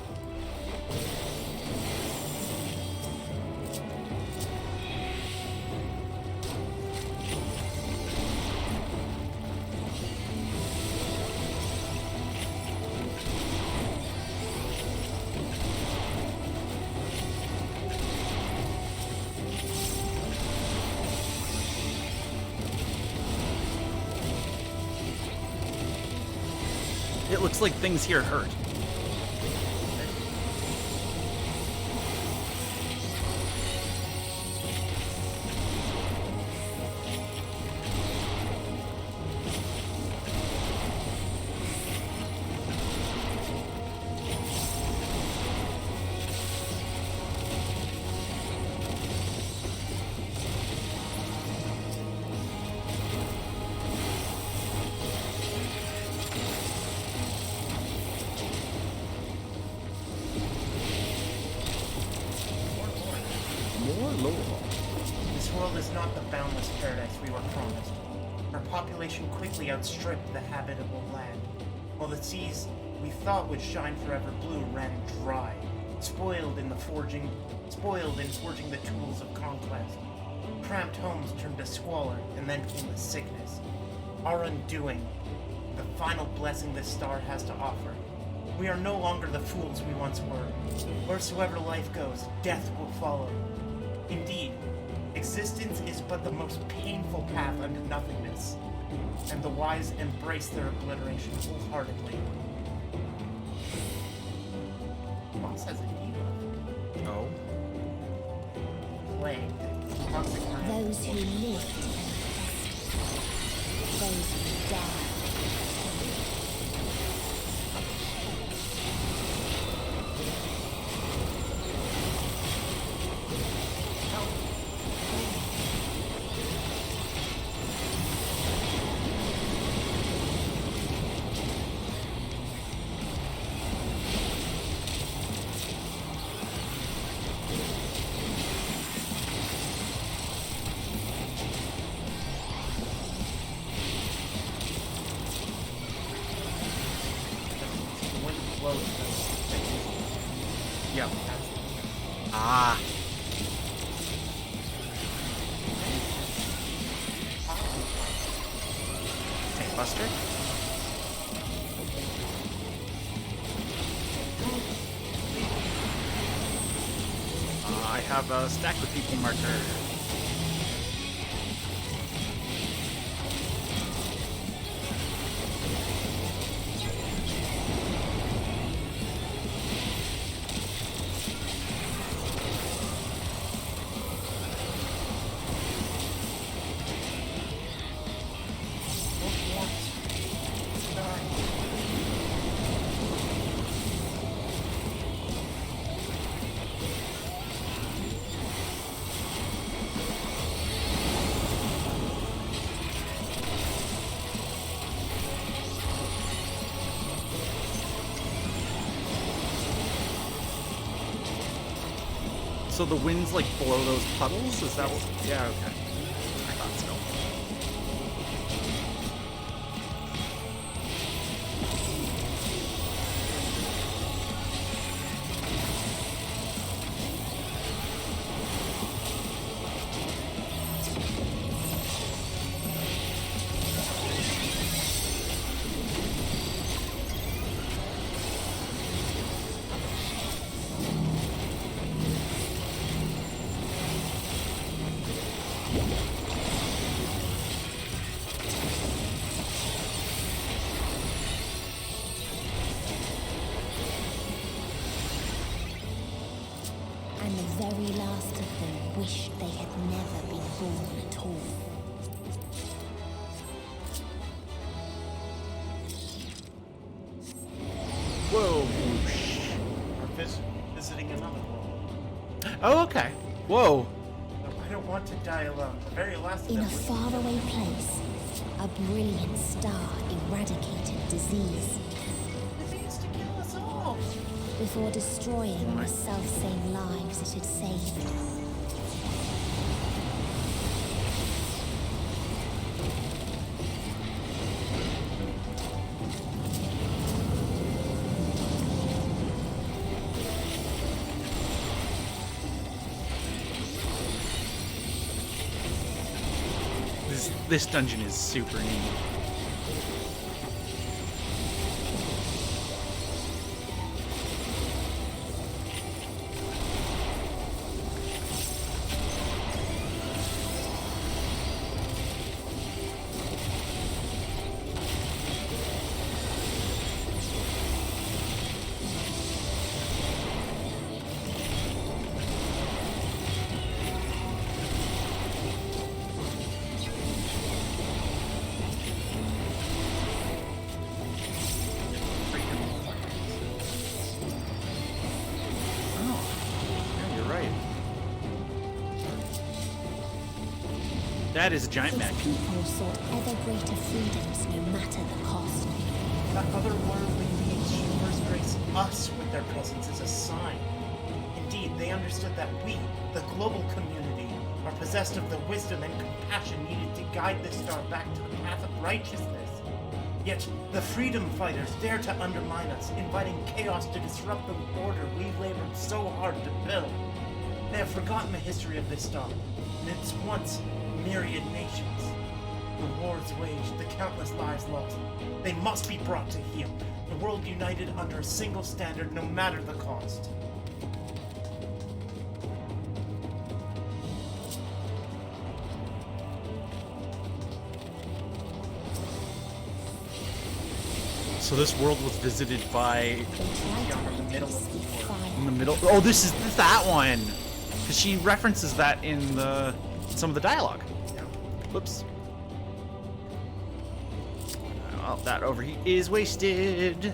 it looks like things here hurt. This world is not the boundless paradise we were promised. Our population quickly outstripped the habitable land, while the seas we thought would shine forever blue ran dry, spoiled in forging the tools of conquest. Cramped homes turned to squalor, and then came the sickness. Our undoing, the final blessing this star has to offer. We are no longer the fools we once were. Wheresoever life goes, death will follow. Indeed, existence is but the most painful path unto nothingness, and the wise embrace their obliteration wholeheartedly. Boss has a debuff. Oh. Plague. Toxic rain. Those who lived and those who died. Yep. Ah. Tank Buster? I have a stack with people marker. So the winds like blow those puddles? Is that what? Yeah, okay. I thought so. And the very last of them wished they had never been born at all. Whoa, whoosh. We're visiting another world. Oh, okay. Whoa. I don't want to die alone. The very last of In them a was- faraway place, a brilliant star eradicated disease. It needs to kill us all. Before destroying the self-same lives it had saved. This dungeon is super neat. That is a giant mech. People sought ever greater freedoms, no matter the cost. The otherworldly beings should first grace us with their presence as a sign. Indeed, they understood that we, the global community, are possessed of the wisdom and compassion needed to guide this star back to the path of righteousness. Yet, the freedom fighters dare to undermine us, inviting chaos to disrupt the order we labored so hard to build. They have forgotten the history of this star, and its once myriad nations. The wars waged, the countless lives lost. They must be brought to heel. The world united under a single standard, no matter the cost. So this world was visited by... In the middle of the war. In the middle... Oh, this is that one! Because she references that in some of the dialogue. Yeah. Whoops. Well, that overheat is wasted.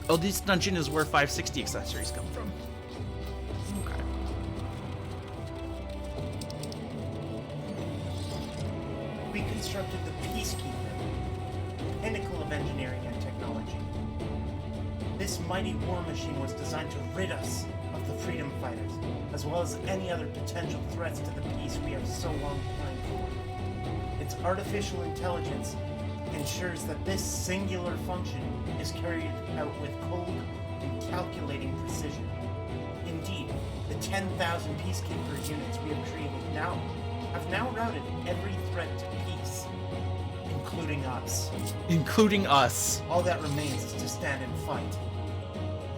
Oh, this dungeon is where 560 accessories come from. Okay. We constructed the Peacekeeper, pinnacle of engineering and technology. This mighty war machine was designed to rid us of the freedom fighters, as well as any other potential threats to the peace we have so long planned for. Its artificial intelligence ensures that this singular function is carried out with cold and calculating precision. Indeed, the 10,000 Peacekeeper units we have created have now routed every threat to peace, including us. Including us. All that remains is to stand and fight.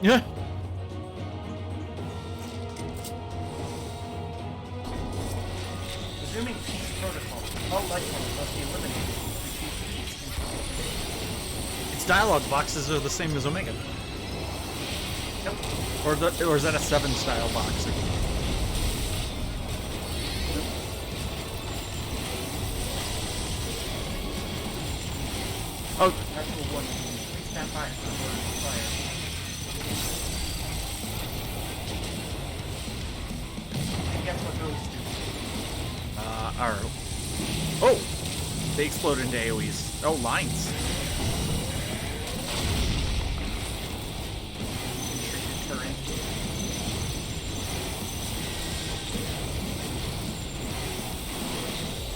Yeah. Resuming peace protocol, all life forms must be eliminated. Its dialogue boxes are the same as Omega. Nope. Or is that a 7 style box? Oh. Actual one. Stand by. Fire. And guess what those do? Oh! They explode into AoEs. Oh, lines.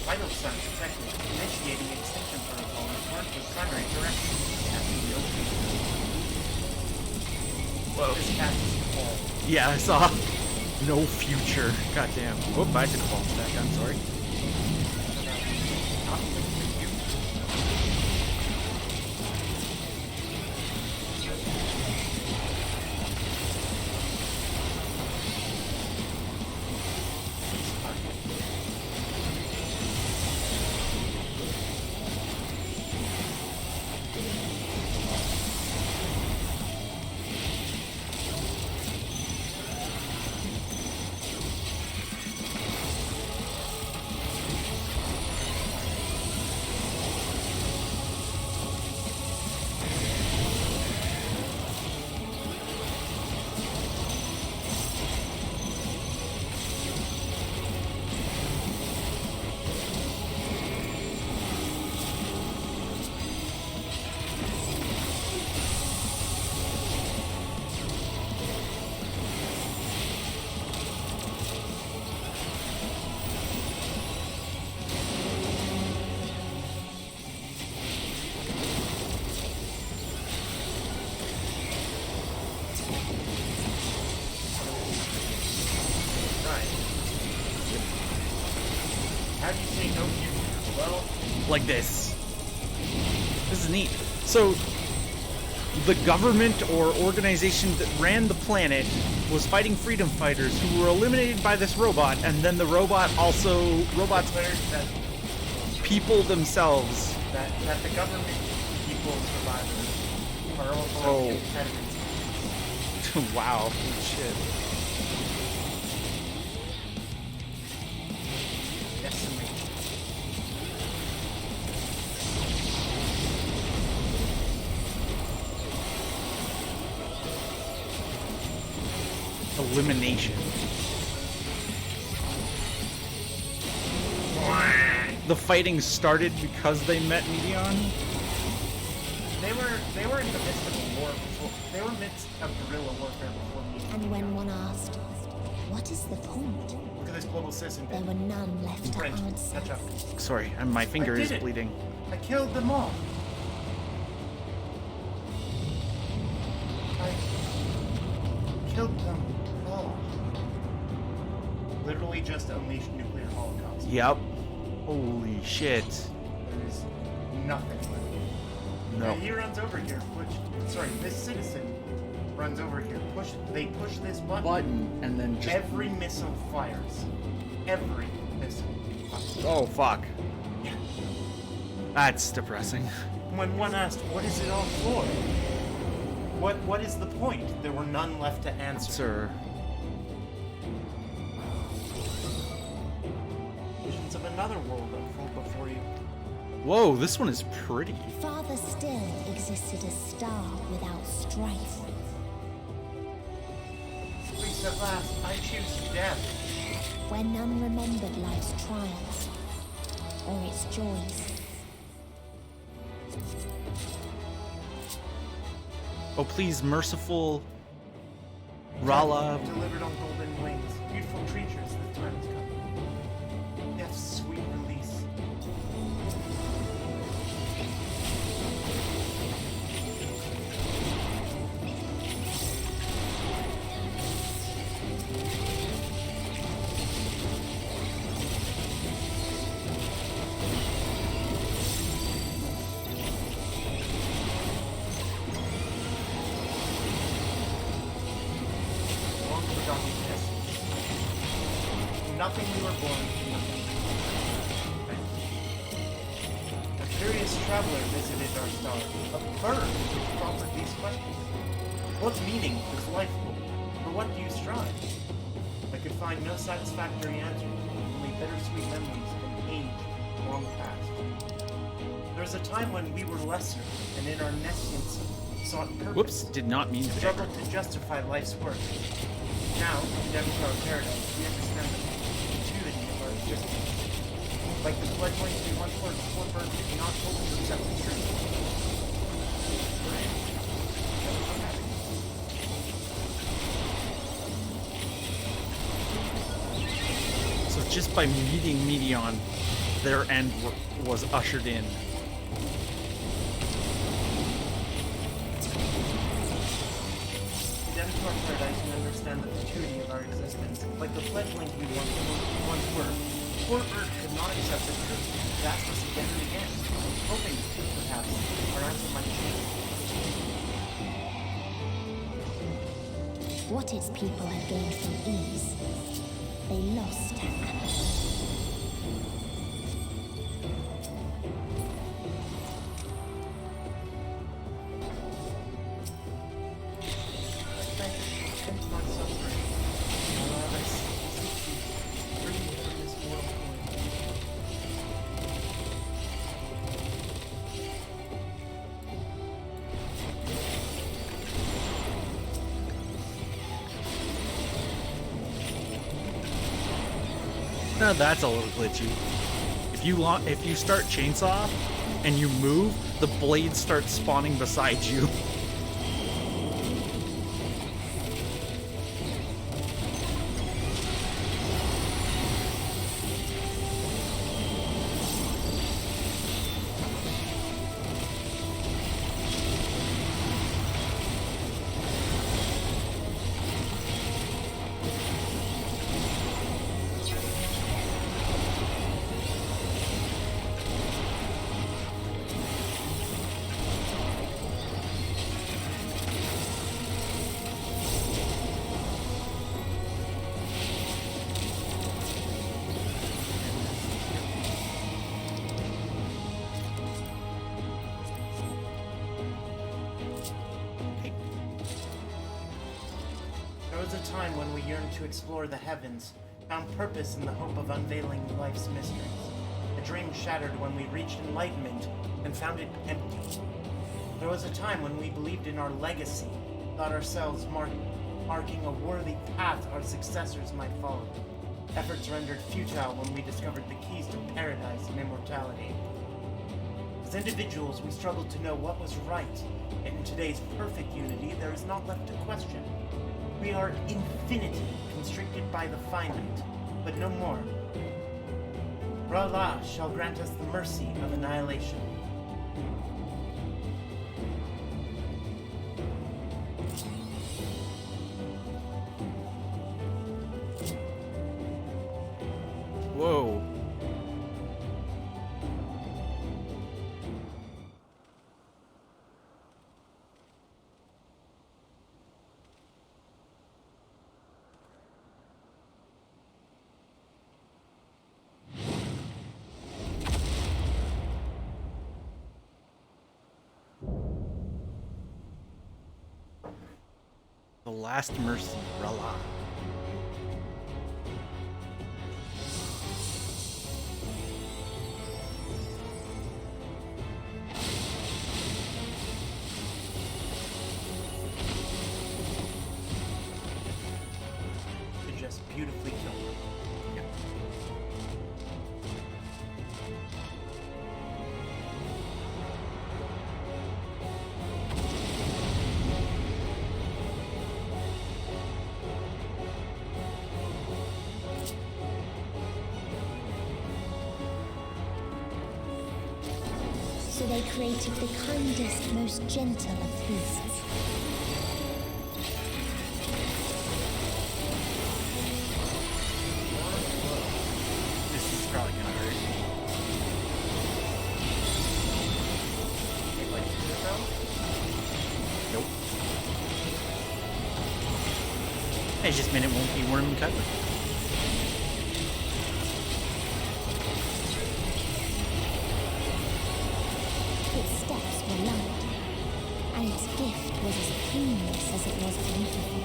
Vital signs detected. Initiating extinction protocol in accordance with primary directions. Whoa. This passes the ball. Yeah, I saw. No future. Goddamn. Whoop, I took a ball back. I'm sorry. How do you say no future? Well, like this. This is neat. So, the government or organization that ran the planet was fighting freedom fighters who were eliminated by this robot, and then the robots that people themselves. that the government people survivors are also Oh. independent. Wow, holy shit. Decimate. Elimination. The fighting started because they met Medion? They were in the midst of a war before. They were midst of guerrilla warfare before me. And when one asked, what is the point? Look at this global citizen. There were none left to Sprint. answer. Catch up. Sorry, my finger I did is it. bleeding. I killed them all. I killed them all. Literally just unleashed nuclear holocaust. Yep. Holy shit. There is nothing left. No. And he runs over here. This citizen runs over here. They push this button. And then just... Every missile fires. Every missile fires. Oh, fuck. Yeah. That's depressing. When one asked, what is it all for? What is the point? There were none left to answer. Sir. Visions of another world unfold before you. Whoa, this one is pretty. Farther still existed a star without strife. At least at last, I choose death. Where none remembered life's trials or its joys. Oh, please, merciful Rala. Delivered on golden wings. Beautiful creatures, the time has come. Death's sweet release. Long forgotten essence. Nothing we were born, nothing we were. A curious traveler visited our star, a bird which proffered these questions. What meaning does life hold? For what do you strive? I could find no satisfactory answers, only bittersweet memories of an age long past. There was a time when we were lesser, and in our nescience sought purpose. Whoops, did not mean to. Struggled to justify life's work. Now, condemned to our paradise, we understand the futility of our existence. Like the fledglings we once were, poor birds could not hope to accept the truth. So just by meeting Medion, their end was ushered in. Condemned to our paradise, we understand the futility of our existence. Like the fledglings we once were, poor bird could not accept the truth. It asked us again and again, hoping, perhaps, our answer might change. What its people had gained from ease, they lost apathy. Now that's a little glitchy. If you start chainsaw and you move, the blades start spawning beside you. There was a time when we yearned to explore the heavens, found purpose in the hope of unveiling life's mysteries. A dream shattered when we reached enlightenment and found it empty. There was a time when we believed in our legacy, thought ourselves marking a worthy path our successors might follow. Efforts rendered futile when we discovered the keys to paradise and immortality. As individuals, we struggled to know what was right, yet in today's perfect unity, there is not left to question. We are infinity, constricted by the finite, but no more. Ra-La shall grant us the mercy of annihilation. Whoa. The last mercy, Ra-La. Just beautifully killed. Yep. So they created the kindest, most gentle of beasts. This is probably gonna hurt. Nope. I just meant it won't be worm cut. Its steps were light, and its gift was as painless as it was beautiful.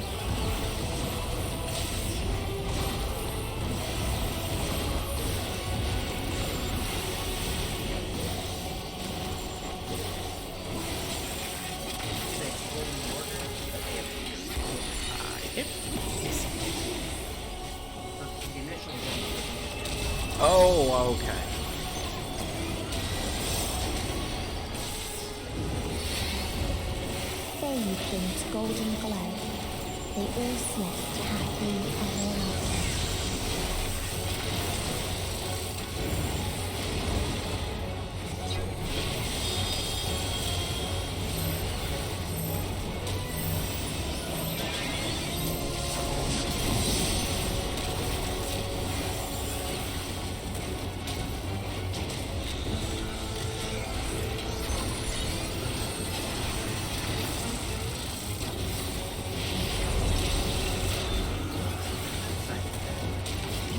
Oh, okay. Bathed in its golden glow, they all slept happily ever after.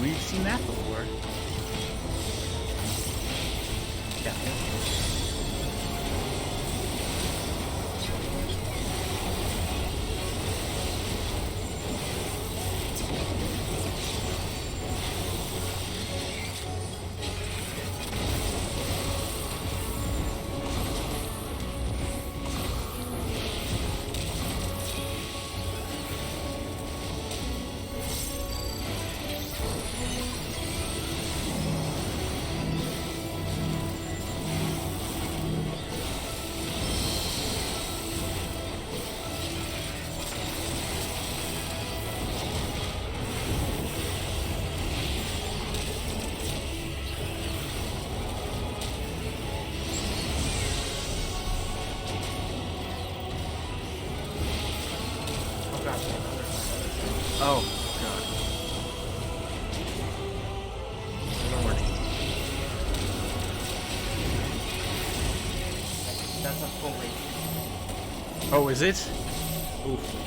We've seen that before. Yeah. Oh, God. Lord. That's a full rate. Oh, is it? Oof.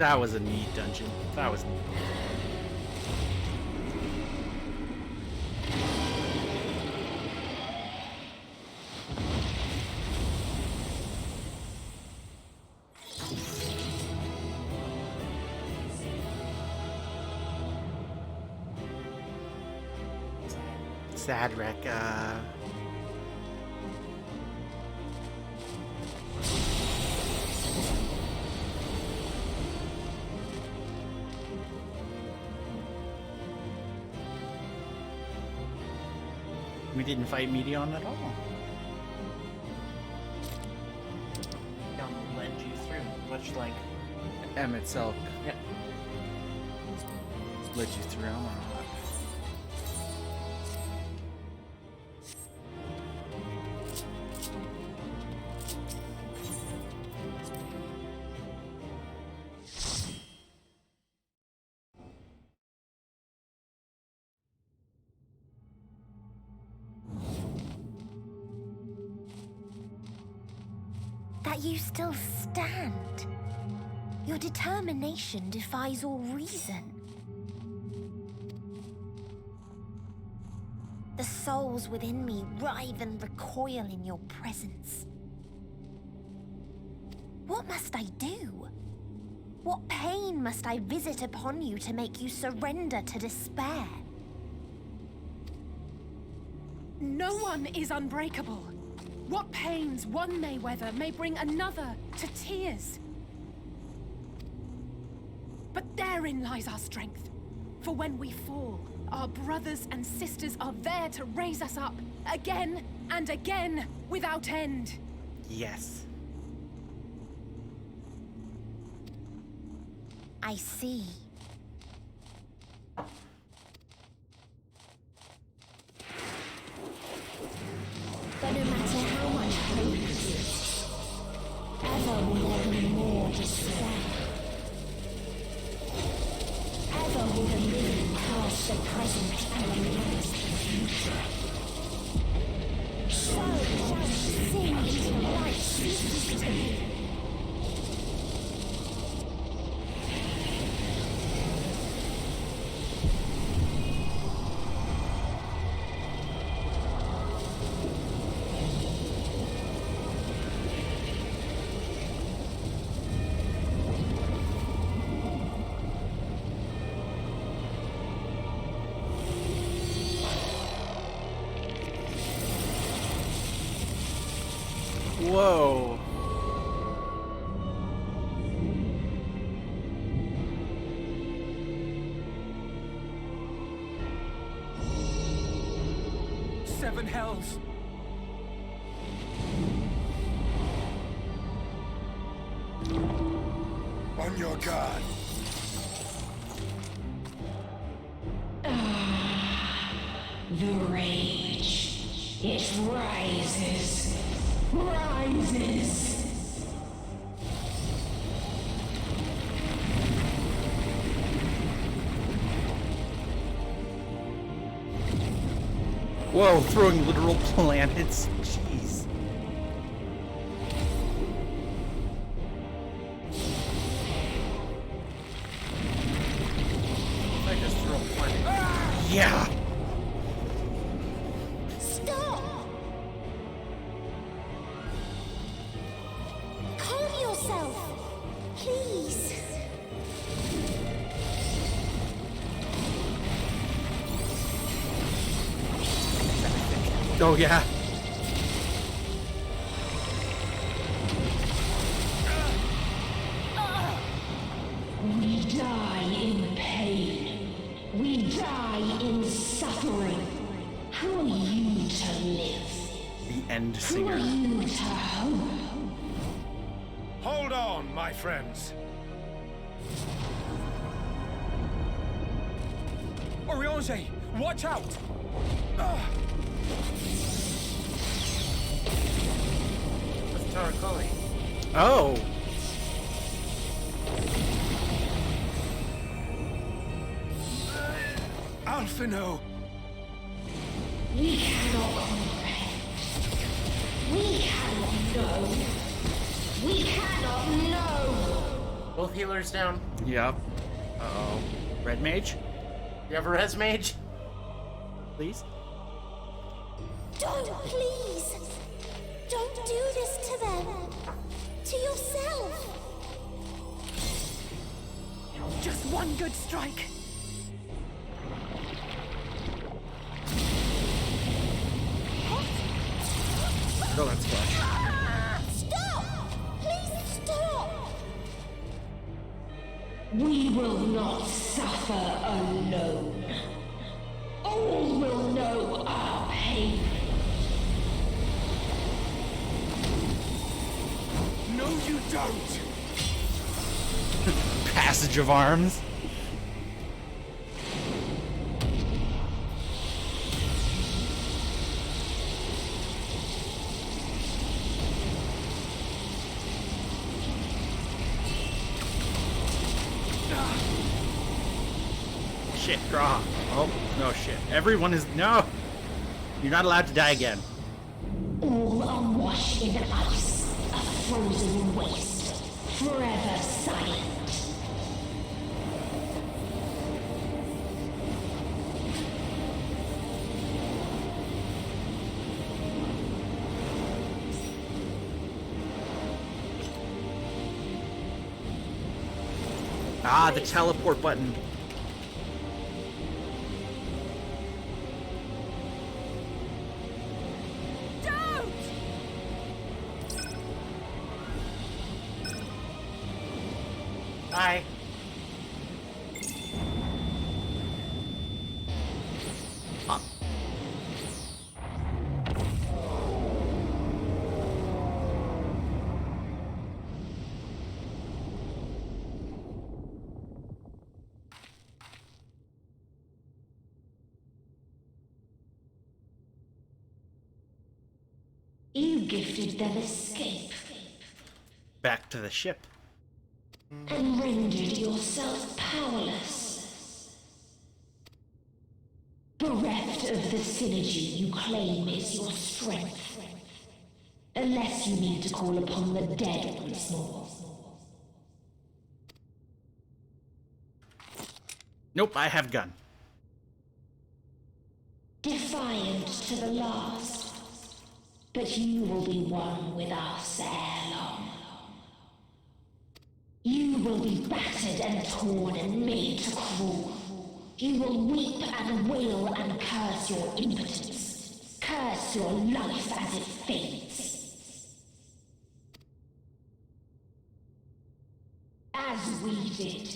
That was a neat dungeon. That was neat. Sadrek, we didn't fight Meteon at all. Led you through, much like M itself. Yep. Led you through. That you still stand. Your determination defies all reason. The souls within me writhe and recoil in your presence. What must I do? What pain must I visit upon you to make you surrender to despair? No one is unbreakable. What pains one may weather may bring another to tears. But therein lies our strength. For when we fall, our brothers and sisters are there to raise us up again and again without end. Yes. I see. But no matter how much hope exists, ever will there be more despair. Ever will the living cast the present and embrace the future. So shall we sing until light ceases to be. Whoa. Seven hells. On your guard. The rage. It rises. Rises. Whoa, throwing literal planets. Jeez. I just threw a planet. Yeah. Stop! Calm yourself, please. Oh yeah. We die in pain. We die in suffering. Who are you to live? The end Who singer. are you to hope? Hold on, my friends. Oriange, watch out! What's Tarakali? Oh. Alphino! We cannot comprehend. We cannot know. We cannot know. Both healers down. Yep. Uh-oh. Red mage? You have a res mage? Please? Don't, please! Don't do this to them! To yourself! Just one good strike. Oh, that's flash. Stop! Please stop! We will not suffer alone. All will know our pain. No, you don't! Passage of arms. Shit, draw. Oh, no shit. Everyone is... No! You're not allowed to die again. All awash in ice, a frozen waste, forever silent. Ah, the teleport button. Hi. You gifted them escape Back to the ship. and rendered yourself powerless. Bereft of the synergy you claim is your strength. Unless you mean to call upon the dead once more. Nope, I have gun. Defiant to the last. But you will be one with us ere long. You will be battered and torn and made to crawl. You will weep and wail and curse your impotence. Curse your life as it fades. As we did.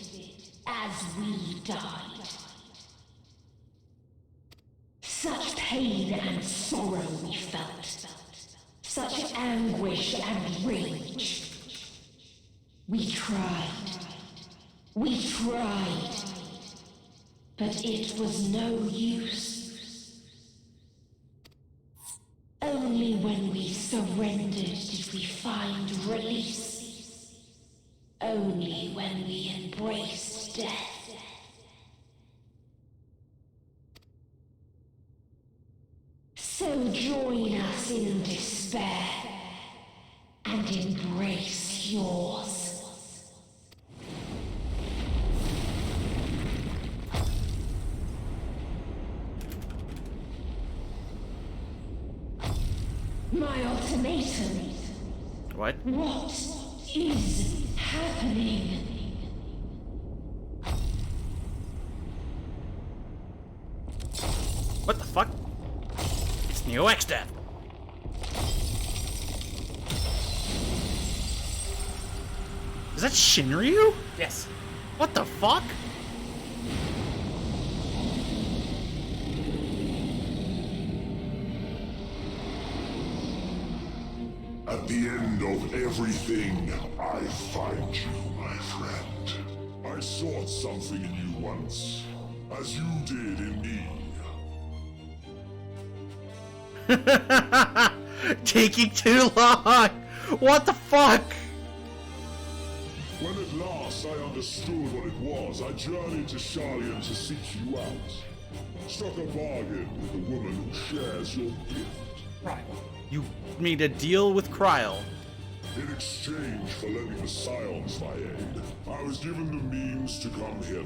As we died. Such pain and sorrow we felt. Such anguish and rage. We tried. We tried. But it was no use. Only when we surrendered did we find release. Only when we embraced death. So join us in despair and embrace yours. My ultimatum. What? What is happening? What the fuck? It's Neo X-Death. Is that Shinryu? Yes. What the fuck? At the end of everything, I find you, my friend. I sought something in you once, as you did in me. Taking too long! What the fuck? When at last I understood what it was, I journeyed to Sharlayan to seek you out. Struck a bargain with a woman who shares your gift. Right. You made a deal with Kryl. In exchange for lending the Scions my aid, I was given the means to come hither.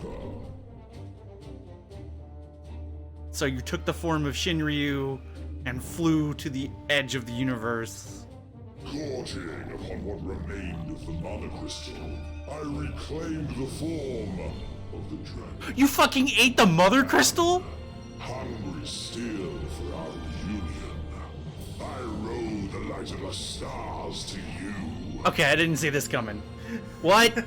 So you took the form of Shinryu and flew to the edge of the universe. Gorging upon what remained of the Mother Crystal, I reclaimed the form of the dragon. You fucking ate the Mother Crystal? Hungry still for our reunion, I rode the light of the stars to you. Okay, I didn't see this coming. What?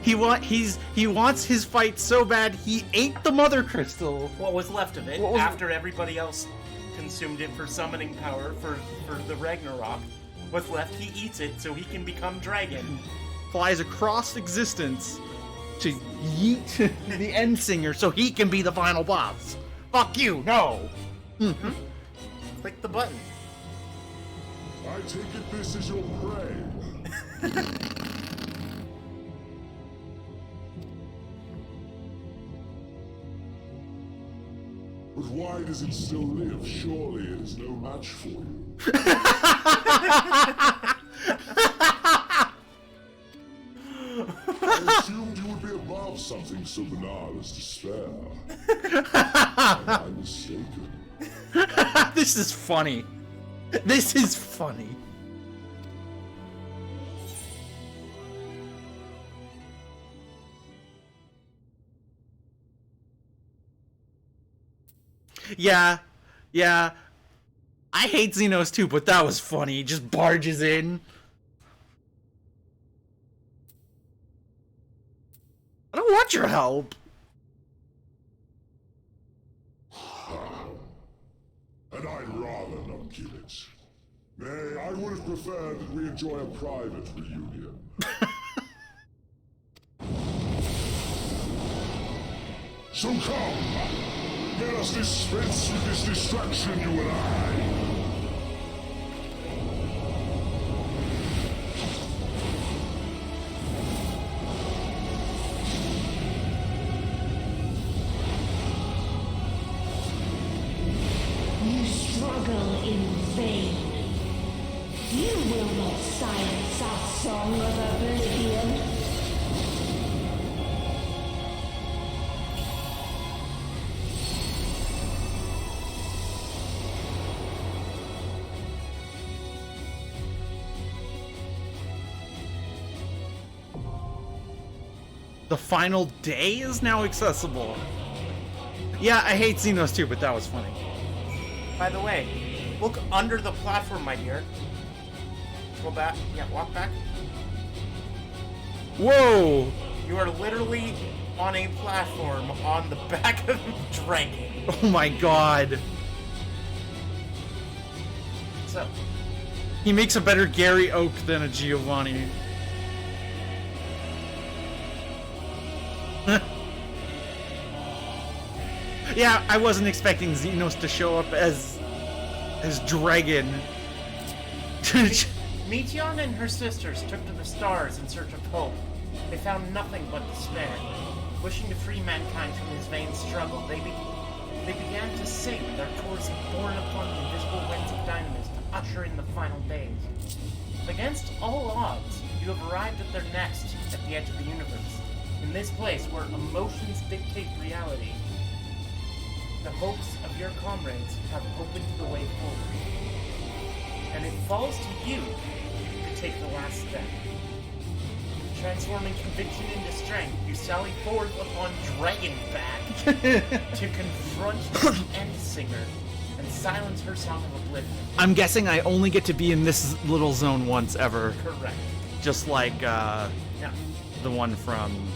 He wants his fight so bad he ate the Mother Crystal. What was left of it after everybody else consumed it for summoning power for the Ragnarok. What's left, he eats it so he can become dragon. Flies across existence to yeet the end singer so he can be the final boss. Fuck you, no. Mm-hmm. Click the button. I take it this is your prey. But why does it still live? Surely it is no match for you. I assumed you would be above something so banal as despair. Am I mistaken? This is funny. This is funny. Yeah. I hate Xenos too, but that was funny. He just barges in. I don't want your help. And I'd rather not kill it. Nay, I would have preferred that we enjoy a private reunion. So come, let us dispense with this distraction, you and I. You struggle in vain. You will not silence our song of oblivion. The final day is now accessible. Yeah, I hate Xenos too, but that was funny. By the way, look under the platform, my dear. Go back. Yeah, walk back. Whoa! You are literally on a platform on the back of a dragon. Oh my god. So. He makes a better Gary Oak than a Giovanni. Yeah, I wasn't expecting Xenos to show up as dragon. Meteion and her sisters took to the stars in search of hope. They found nothing but despair. Wishing to free mankind from his vain struggle, they began to sing their chorus borne upon the invisible winds of Dynamis to usher in the final days. Against all odds, you have arrived at their nest at the edge of the universe. In this place where emotions dictate reality, the hopes of your comrades have opened the way forward. And it falls to you to take the last step. Transforming conviction into strength, you sally forth upon Dragonback to confront the End Singer and silence her song of oblivion. I'm guessing I only get to be in this little zone once ever. Correct. Just like Yeah. the one from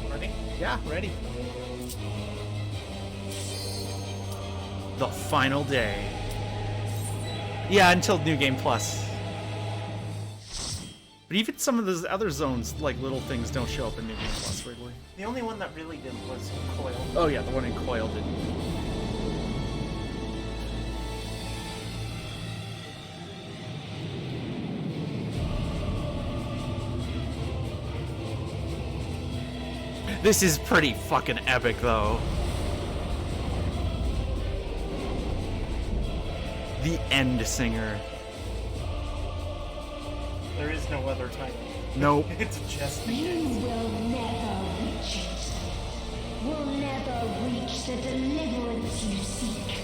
Ready? Yeah, ready. The final day. Yeah, until New Game Plus. But even some of those other zones, like little things, don't show up in New Game Plus, weirdly. The only one that really did was Coil. Oh yeah, the one in Coil did. This is pretty fucking epic, though. The End Singer. There is no other title. Nope. It's just You will never reach it. Will never reach the deliverance you seek.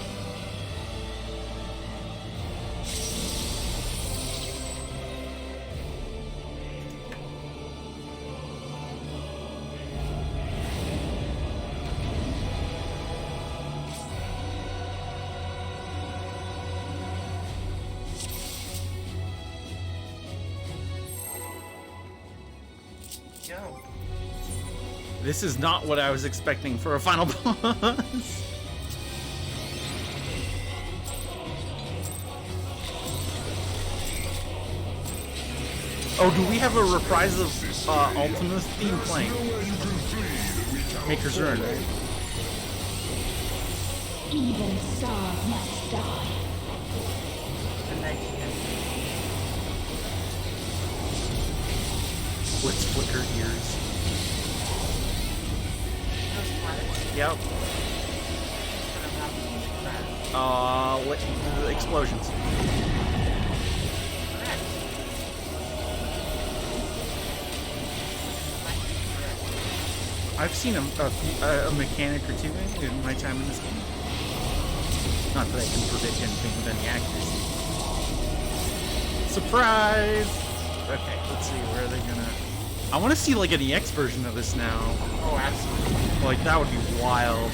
Go. This is not what I was expecting for a final boss. Oh, do we have a reprise of Ultima's theme playing? Maker's Ruin, right? Even stars must die. Let's flicker ears. Yep. Explosions. I've seen a mechanic or two in my time in this game. Not that I can predict anything with any accuracy. Surprise! Okay, let's see, where are they gonna... I want to see like an EX version of this now. Oh, absolutely. Like, that would be wild.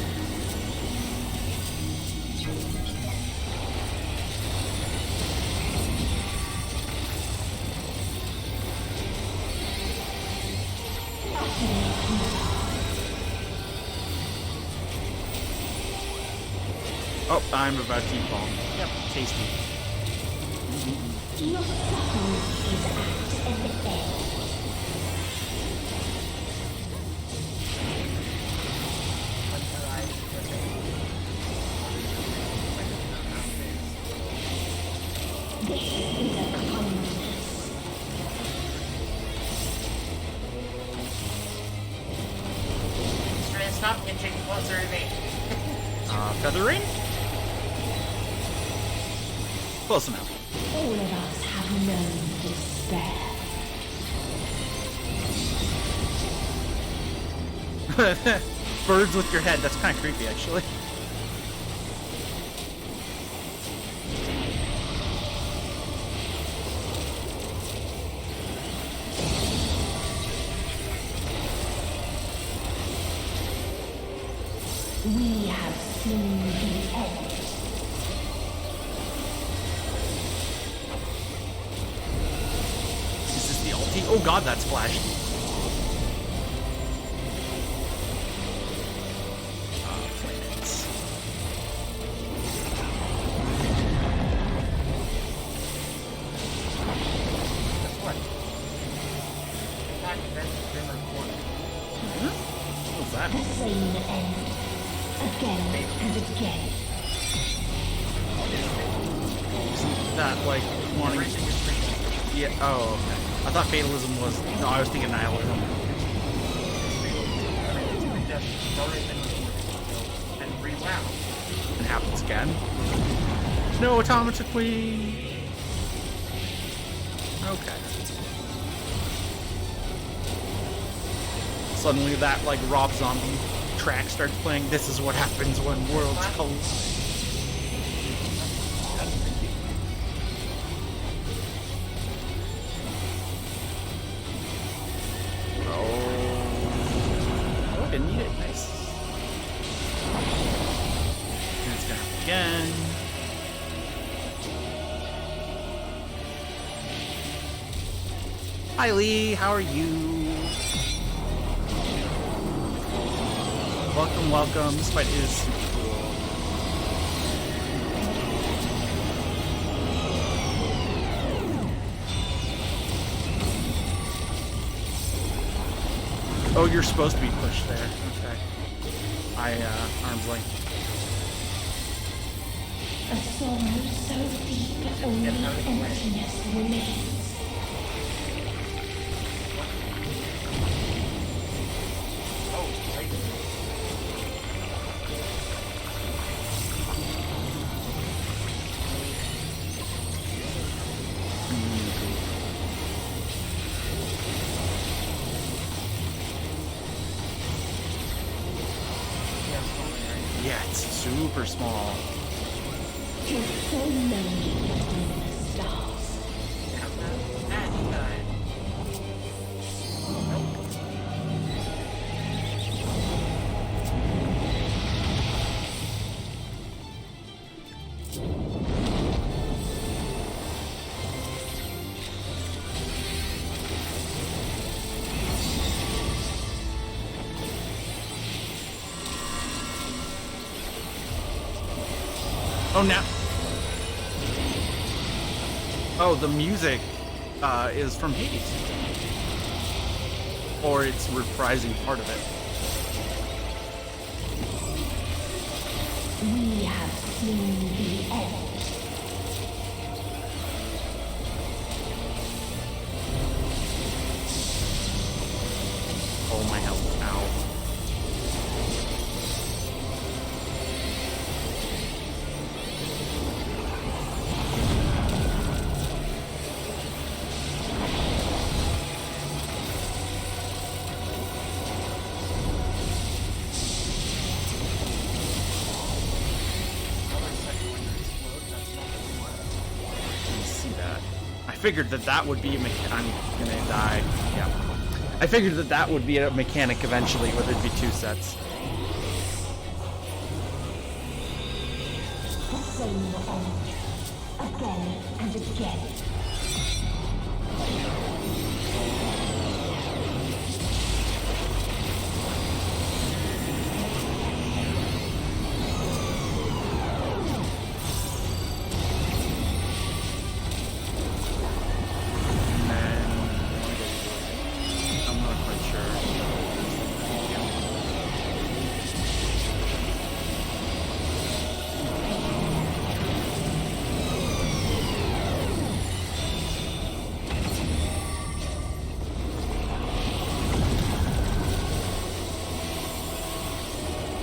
Oh, I'm about to eat bomb. Yep, tasty. Your suffering is at an end. This is a kindness. Stop inching closer to me. Feathering? Close enough. All of us have known despair. Birds with your head. That's kind of creepy, actually. We have seen the end. Is this the ulti? Oh god, that's flashy. Planets. Guess what? Attack event has been recorded. What was that? The same end. Again and again. Isn't that like wanting... Yeah, oh, okay. I thought fatalism was... No, I was thinking nihilism. And rewound. It happens again. No, Automata Queen! Okay. Suddenly that, like, Rob Zombie track starts playing. This is what happens when worlds collide. Oh, didn't need it. Nice. And it's gonna happen again. Hi Lee, how are you? Welcome, welcome. This fight is super cool. Oh, you're supposed to be pushed there. Okay. Arm's length. A sorrow so deep only emptiness remains. super small. Just so lonely between the stars. Oh, now. Oh, the music is from Hades. Or it's reprising part of it. We have seen the end. Oh, my health. Ow. I figured that would be a I'm gonna die. Yeah. I figured that would be a mechanic eventually, where there'd be 2 sets. The same end. Again and again.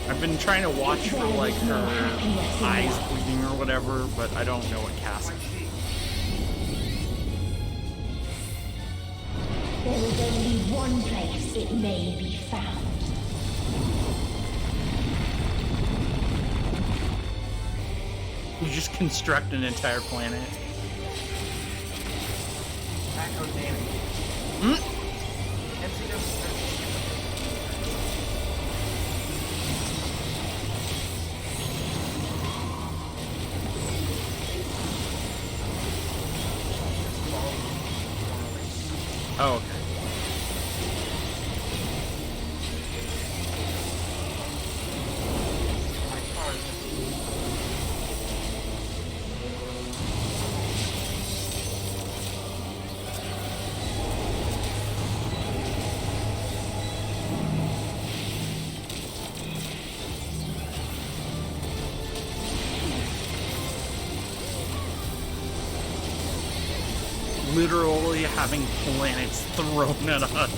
I've been trying to watch for like her eyes bleeding or whatever, but I don't know what cast. There is only one place it may be found. You just construct an entire planet. Hmm? Oh, okay. Literally having planets thrown at us.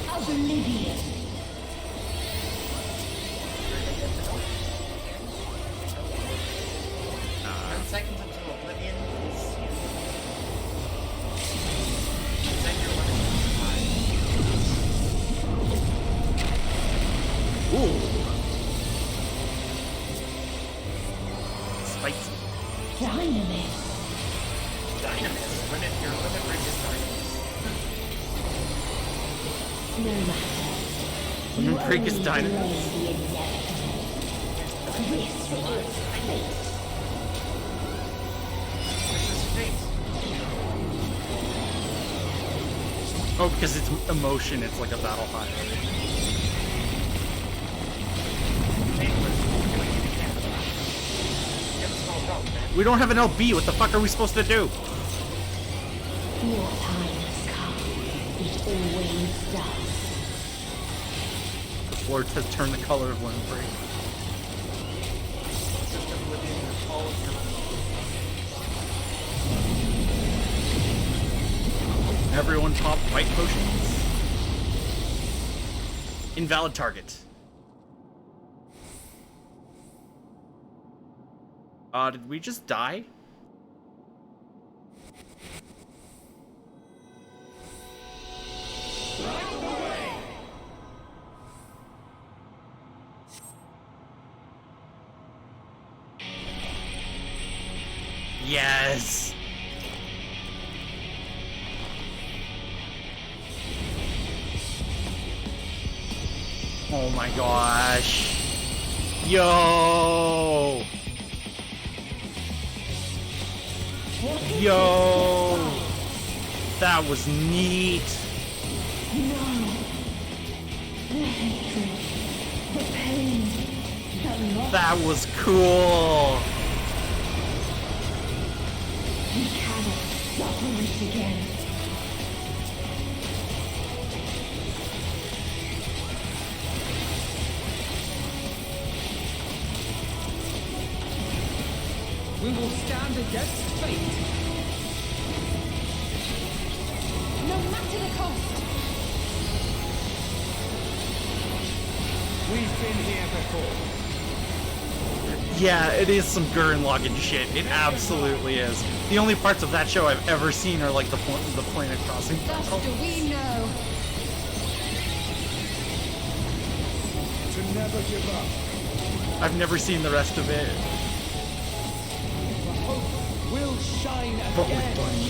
Oblivion. 10 seconds until Oblivion is Ooh. Spicy. Dynamis. Dynamis. Your limit break is Dynamis. No matter. Limit break is Dynamis. This is fate. Oh, because it's emotion, it's like a battle high. We don't have an LB, what the fuck are we supposed to do? Your time has come. It always does. The floor has turned the color of limit break. Everyone pop white potions. Invalid target. Did we just die? Yes! Oh my gosh. Yo! Yo! That was neat. No. The hatred, the pain, the loss. That was cool. We cannot suffer it again. We will stand against fate. No matter the cost. We've been here before. Yeah, it is some Gurren Lagann shit. It absolutely is. The only parts of that show I've ever seen are like the planet crossing. Thus do we know. To never give up. I've never seen the rest of it. Will shine But again. with Bunny.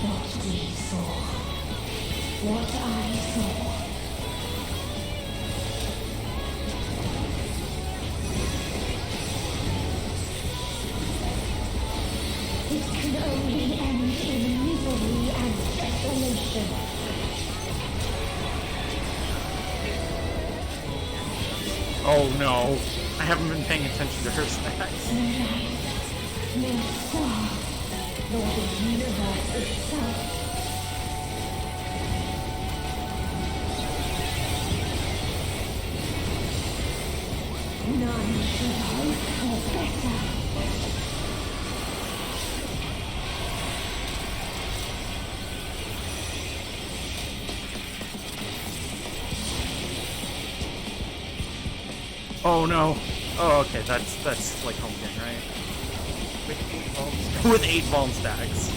What we saw. What I saw. It can only end in misery and desolation. Oh no. I haven't been paying attention to her stats. No star, nor the universe itself. None should hope for better. Oh no. Oh, okay, that's like home game, right? With 8 Vuln stacks.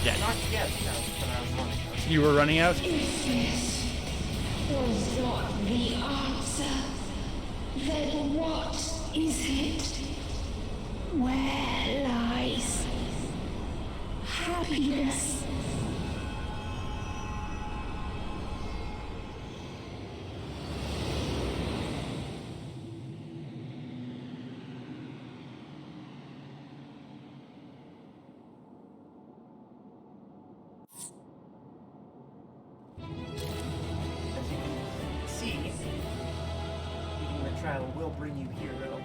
Yeah. Not yet, no, but I was running. You were running out? If this was not the answer, then what is it? Where lies happiness? See, beating the trial will bring you here, though.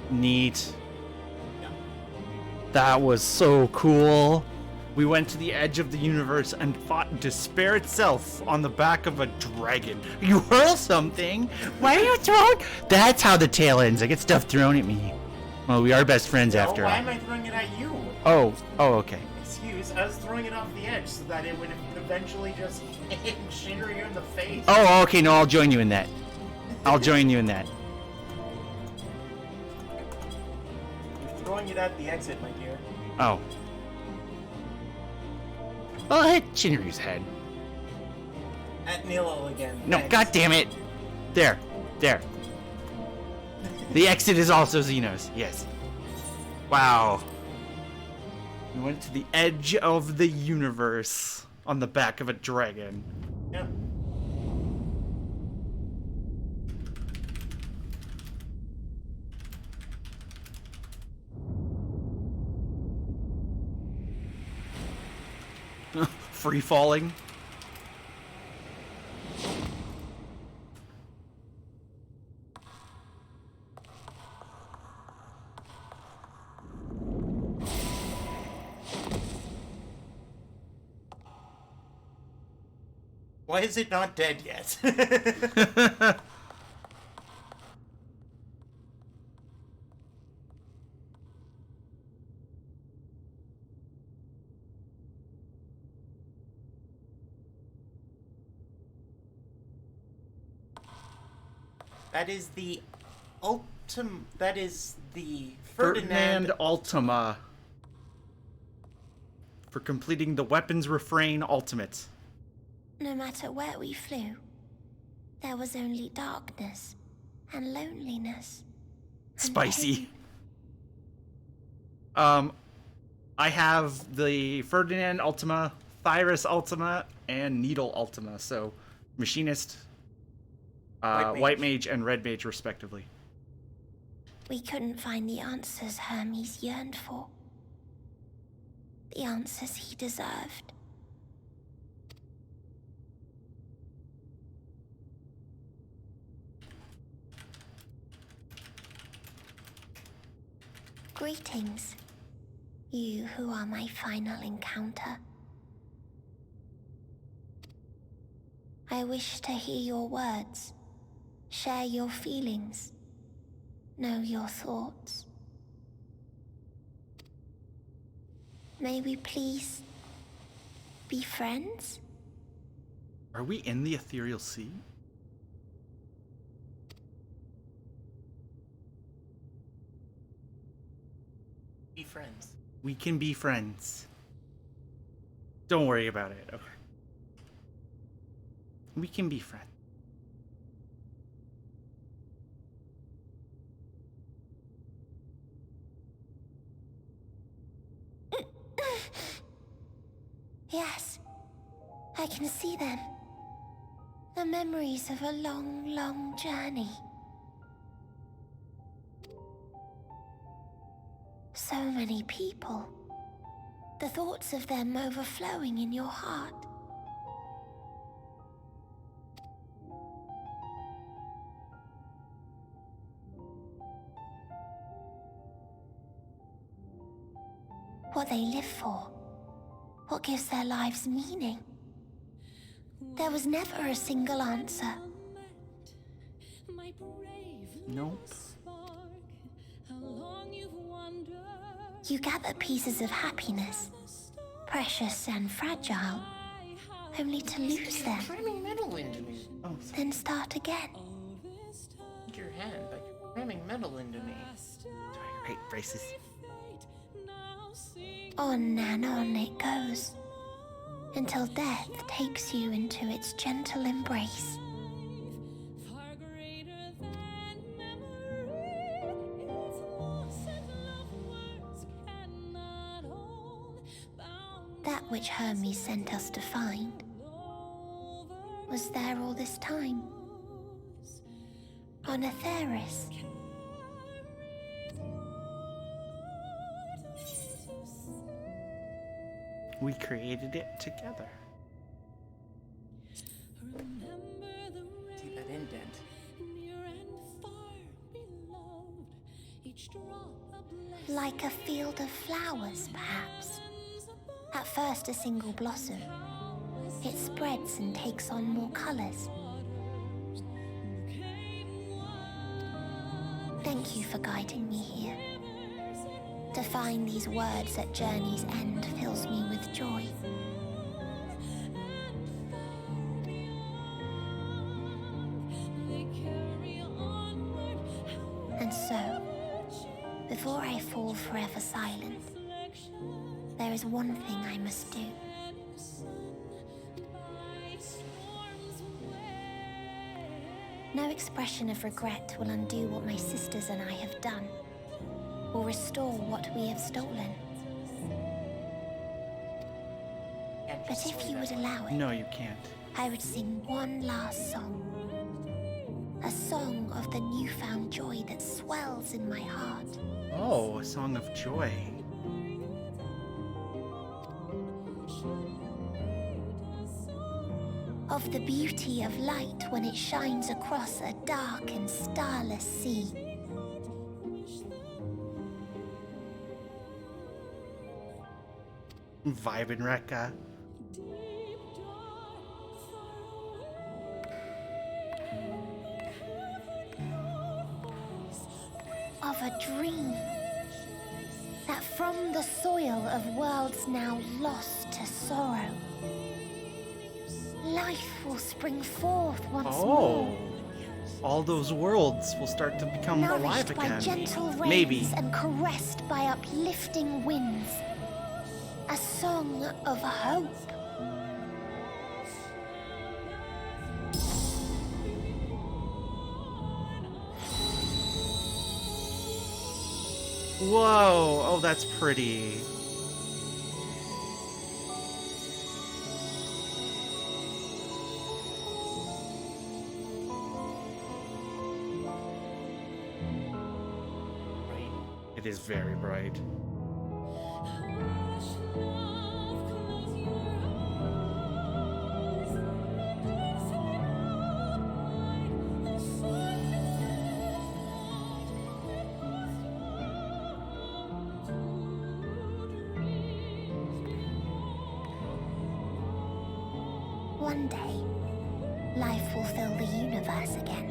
Neat. That was so cool. We went to the edge of the universe and fought despair itself on the back of a dragon. You hurl something? Why are you throwing? That's how the tale ends. I get stuff thrown at me. Well, we are best friends after why all. am I throwing it at you? Oh, okay. Excuse, I was throwing it off the edge so that it would eventually just shitter you in the face. Oh, okay. No, I'll join you in that. I'll join you in that. You're throwing it at the exit, my dear. Oh. I'll hit Shinryu's head. At Nilo again. No, thanks. god damn it. There. The exit is also Xenos. Yes. Wow. We went to the edge of the universe on the back of a dragon. Yeah. Free falling. Why is it not dead yet? That is the That is the Ferdinand Ultima. For completing the Weapons Refrain Ultimate. No matter where we flew, there was only darkness and loneliness. Spicy. I have the Ferdinand Ultima, Thyrus Ultima, and Needle Ultima. So, Machinist, White Mage, and Red Mage, respectively. We couldn't find the answers Hermes yearned for. The answers he deserved. Greetings, you who are my final encounter. I wish to hear your words, share your feelings, know your thoughts. May we please be friends? Are we in the Ethereal Sea? Be friends. We can be friends. Don't worry about it, okay? We can be friends. Yes, I can see them. The memories of a long, long journey. So many people. The thoughts of them overflowing in your heart. What they live for. What gives their lives meaning? There was never a single answer. Nope. You gather pieces of happiness, precious and fragile, only to lose them. Cramming metal into me. Then start again. Take your hand by cramming metal into me. Right, braces. On and on it goes, until death takes you into its gentle embrace. That which Hermes sent us to find was there all this time, on Atheris. We created it together. See that indent? Like a field of flowers, perhaps. At first a single blossom. It spreads and takes on more colors. Thank you for guiding me here. To find these words at journey's end fills me with joy. And so, before I fall forever silent, there is one thing I must do. No expression of regret will undo what my sisters and I have done, or restore what we have stolen. But if you would allow it, No, you can't. I would sing one last song. A song of the newfound joy that swells in my heart. Oh, a song of joy. Of the beauty of light when it shines across a dark and starless sea. Vibin' Rekka. Of a dream that from the soil of worlds now lost to sorrow, life will spring forth once more. all those worlds will start to become alive Nourished by again. gentle rains Maybe. and caressed by uplifting winds. A song of hope. Whoa! Oh, that's pretty. It is very bright. One day, life will fill the universe again.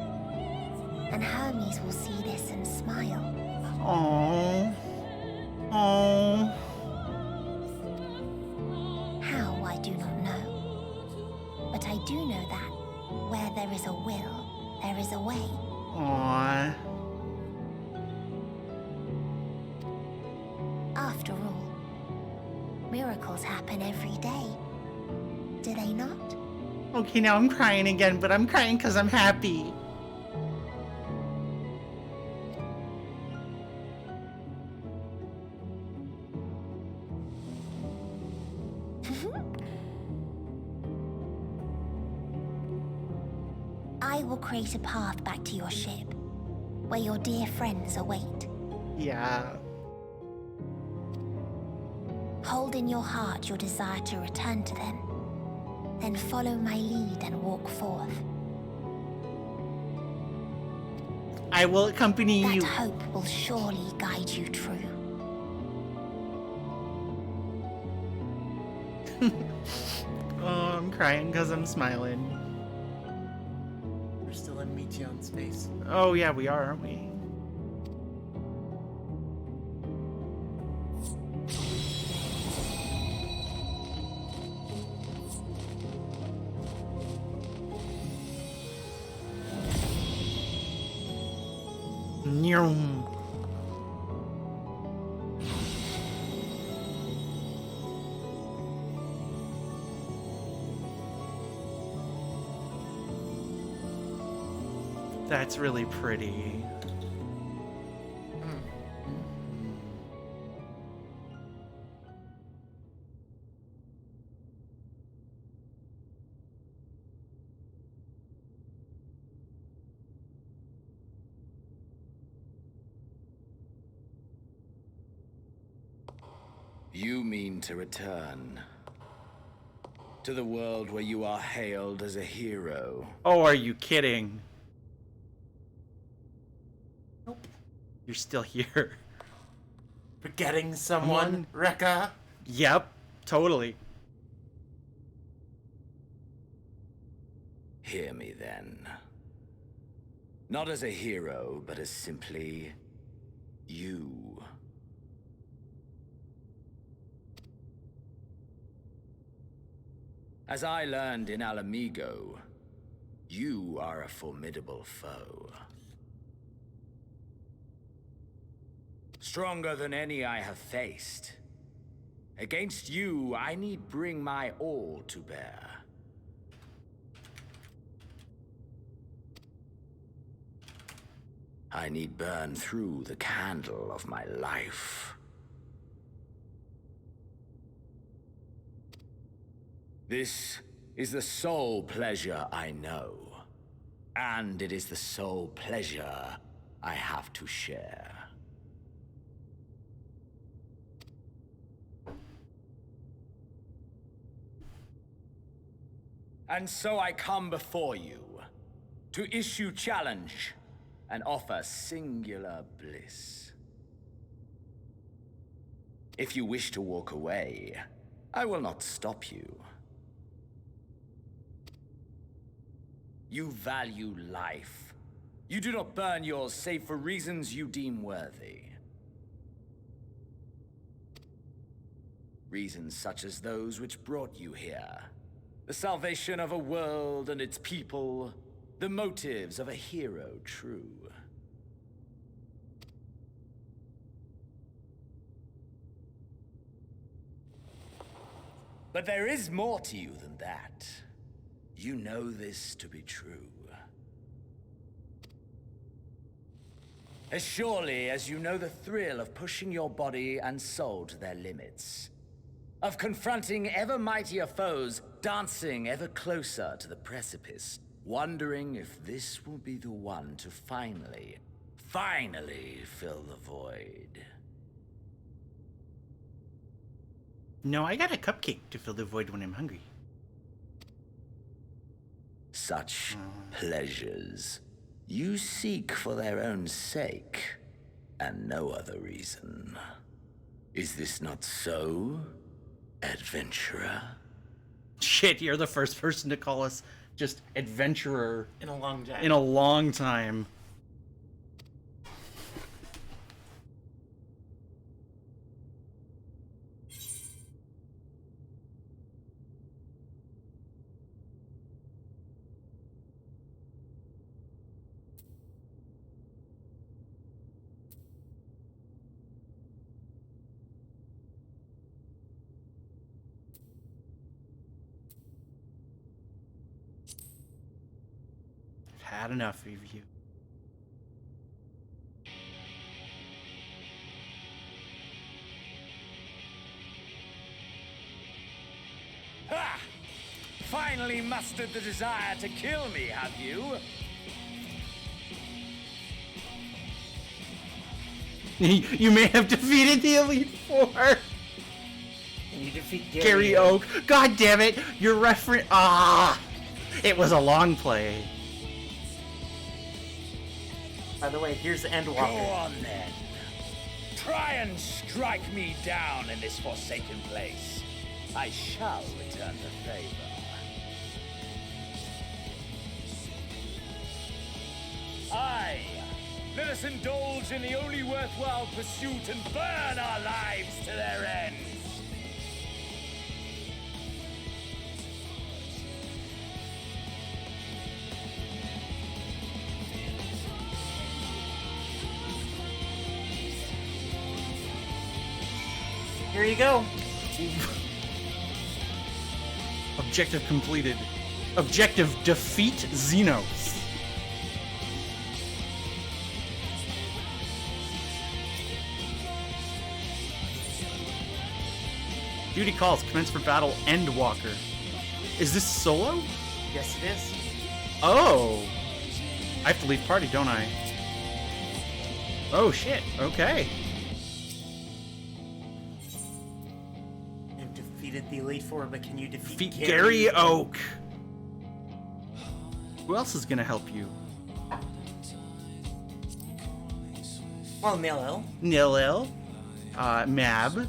And Hermes will see this and smile. Aww. Aww. How, I do not know. But I do know that where there is a will, there is a way. Aww. After all, miracles happen every day. Do they not? Okay, now I'm crying again, but I'm crying because I'm happy. I will create a path back to your ship, where your dear friends await. Yeah. Hold in your heart your desire to return to them. Then follow my lead and walk forth. I will accompany you. That hope will surely guide you true. Oh, I'm crying because I'm smiling. We're still in Meteon space. Oh yeah, we are, aren't we? Nyum. That's really pretty. You mean to return to the world where you are hailed as a hero? Oh, are you kidding? Nope. You're still here. Forgetting someone, Rekka? Yep, totally. Hear me then. Not as a hero, but as simply you. As I learned in Alamigo, you are a formidable foe. Stronger than any I have faced. Against you, I need bring my all to bear. I need burn through the candle of my life. This is the sole pleasure I know, and it is the sole pleasure I have to share. And so I come before you to issue challenge and offer singular bliss. If you wish to walk away, I will not stop you. You value life. You do not burn yours save for reasons you deem worthy. Reasons such as those which brought you here. The salvation of a world and its people, The motives of a hero, true. But there is more to you than that. You know this to be true. As surely as you know the thrill of pushing your body and soul to their limits. Of confronting ever mightier foes, dancing ever closer to the precipice, wondering if this will be the one to finally fill the void. No, I got a cupcake to fill the void when I'm hungry. Such pleasures you seek for their own sake, and no other reason. Is this not so, adventurer? Shit, you're the first person to call us just adventurer In a long time. in a long time. Had enough of you. Ha! Finally mustered the desire to kill me, have you? You may have defeated the Elite Four. And you defeat Gary Oak. God damn it! Your reference. It was a long play. By the way, here's the Endwalker. Go on then. Try and strike me down in this forsaken place. I shall return the favor. Aye. Let us indulge in the only worthwhile pursuit and burn our lives to their ends. Here you go. Objective completed. Objective defeat Xenos. Duty calls. Commence for battle. Endwalker. Is this solo? Yes, it is. Oh. I have to leave party, don't I? Oh shit. Okay. You've defeated the Elite Four, but can you defeat Gary Oak? Who else is gonna help you? Well, Nil-El. Nil-El. Mab.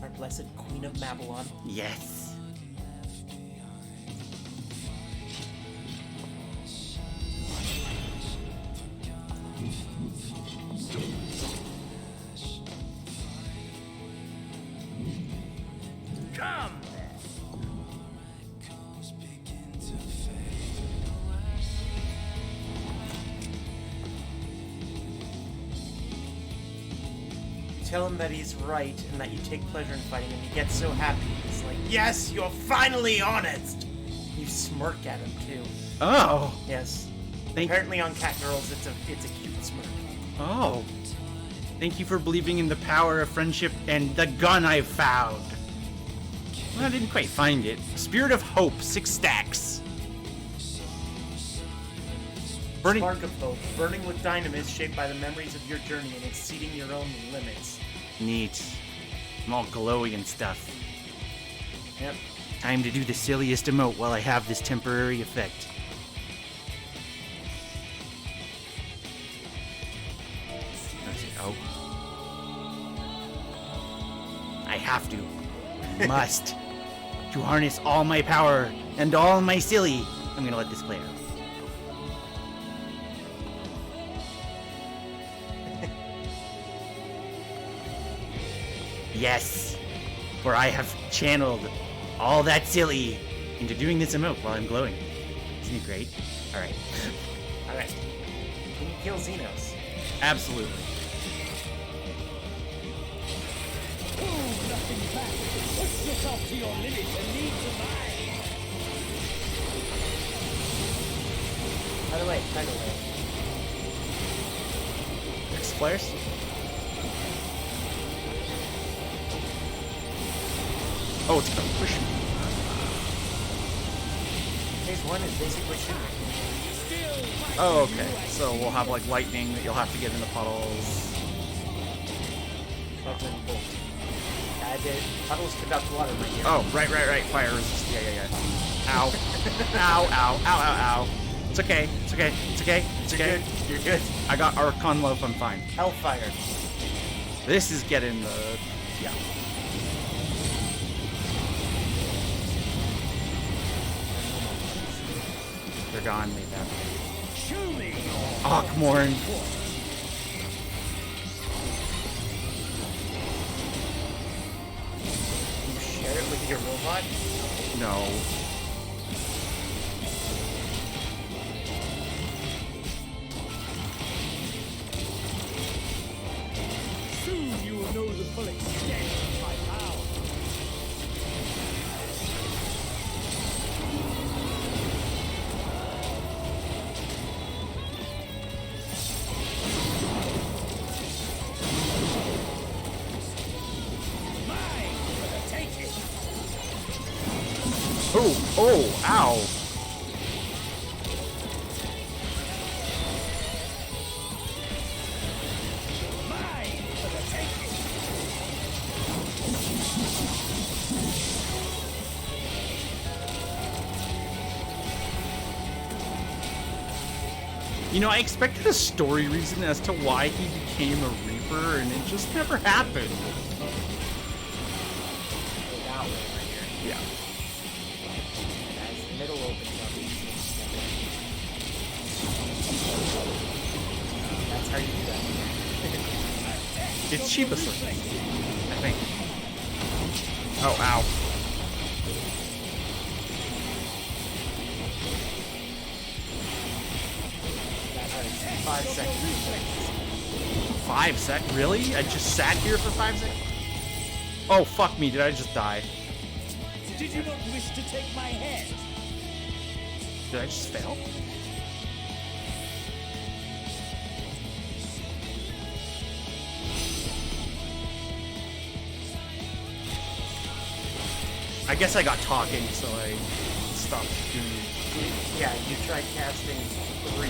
Our blessed Queen of Babylon. Yes. Come! Tell him that he's right and that you take pleasure in fighting him. He gets so happy. He's like, yes, you're finally honest! You smirk at him, too. Oh. Yes. Apparently on Cat Girls, it's a cute smirk. Oh. Thank you for believing in the power of friendship and the gun I found. Well, I didn't quite find it. Spirit of Hope, 6 stacks. Burning. Spark of hope, burning with dynamite shaped by the memories of your journey and exceeding your own limits. Neat. I'm all glowy and stuff. Yep. Time to do the silliest emote while I have this temporary effect. Let's see. Oh. I have to. Must. To harness all my power and all my silly. I'm gonna let this play out. Yes, for I have channeled all that silly into doing this emote while I'm glowing. Isn't he great? Alright. Alright. Can you kill Xenos? Absolutely. Nothing back. Push yourself to your limit and lead to mine. By the way, Next flares? Oh, it's gonna push me. Phase 1 is basically shooting. Oh, okay. So we'll have like lightning that you'll have to get into puddles. Puddles conduct water right here. Oh, right. Fire resist. Yeah. Ow. Ow. It's okay. You're good. I got Archon Loaf, I'm fine. Hellfire. This is getting the... yeah. They're gone, made that. Oh, come on. You share it with your robot? No. Soon you will know the full extent of my power. Oh, ow. You know, I expected a story reason as to why he became a Reaper, and it just never happened. Yeah. As the middle opens up, that's how you do that. It's cheapest, I think. Oh, ow. That's 5 seconds. 5 seconds? Really? I just sat here for 5 seconds? Oh, fuck me. Did I just die? Did you not wish to take my head? Did I just fail? I guess I got talking, so I stopped doing... Yeah, you tried casting 3.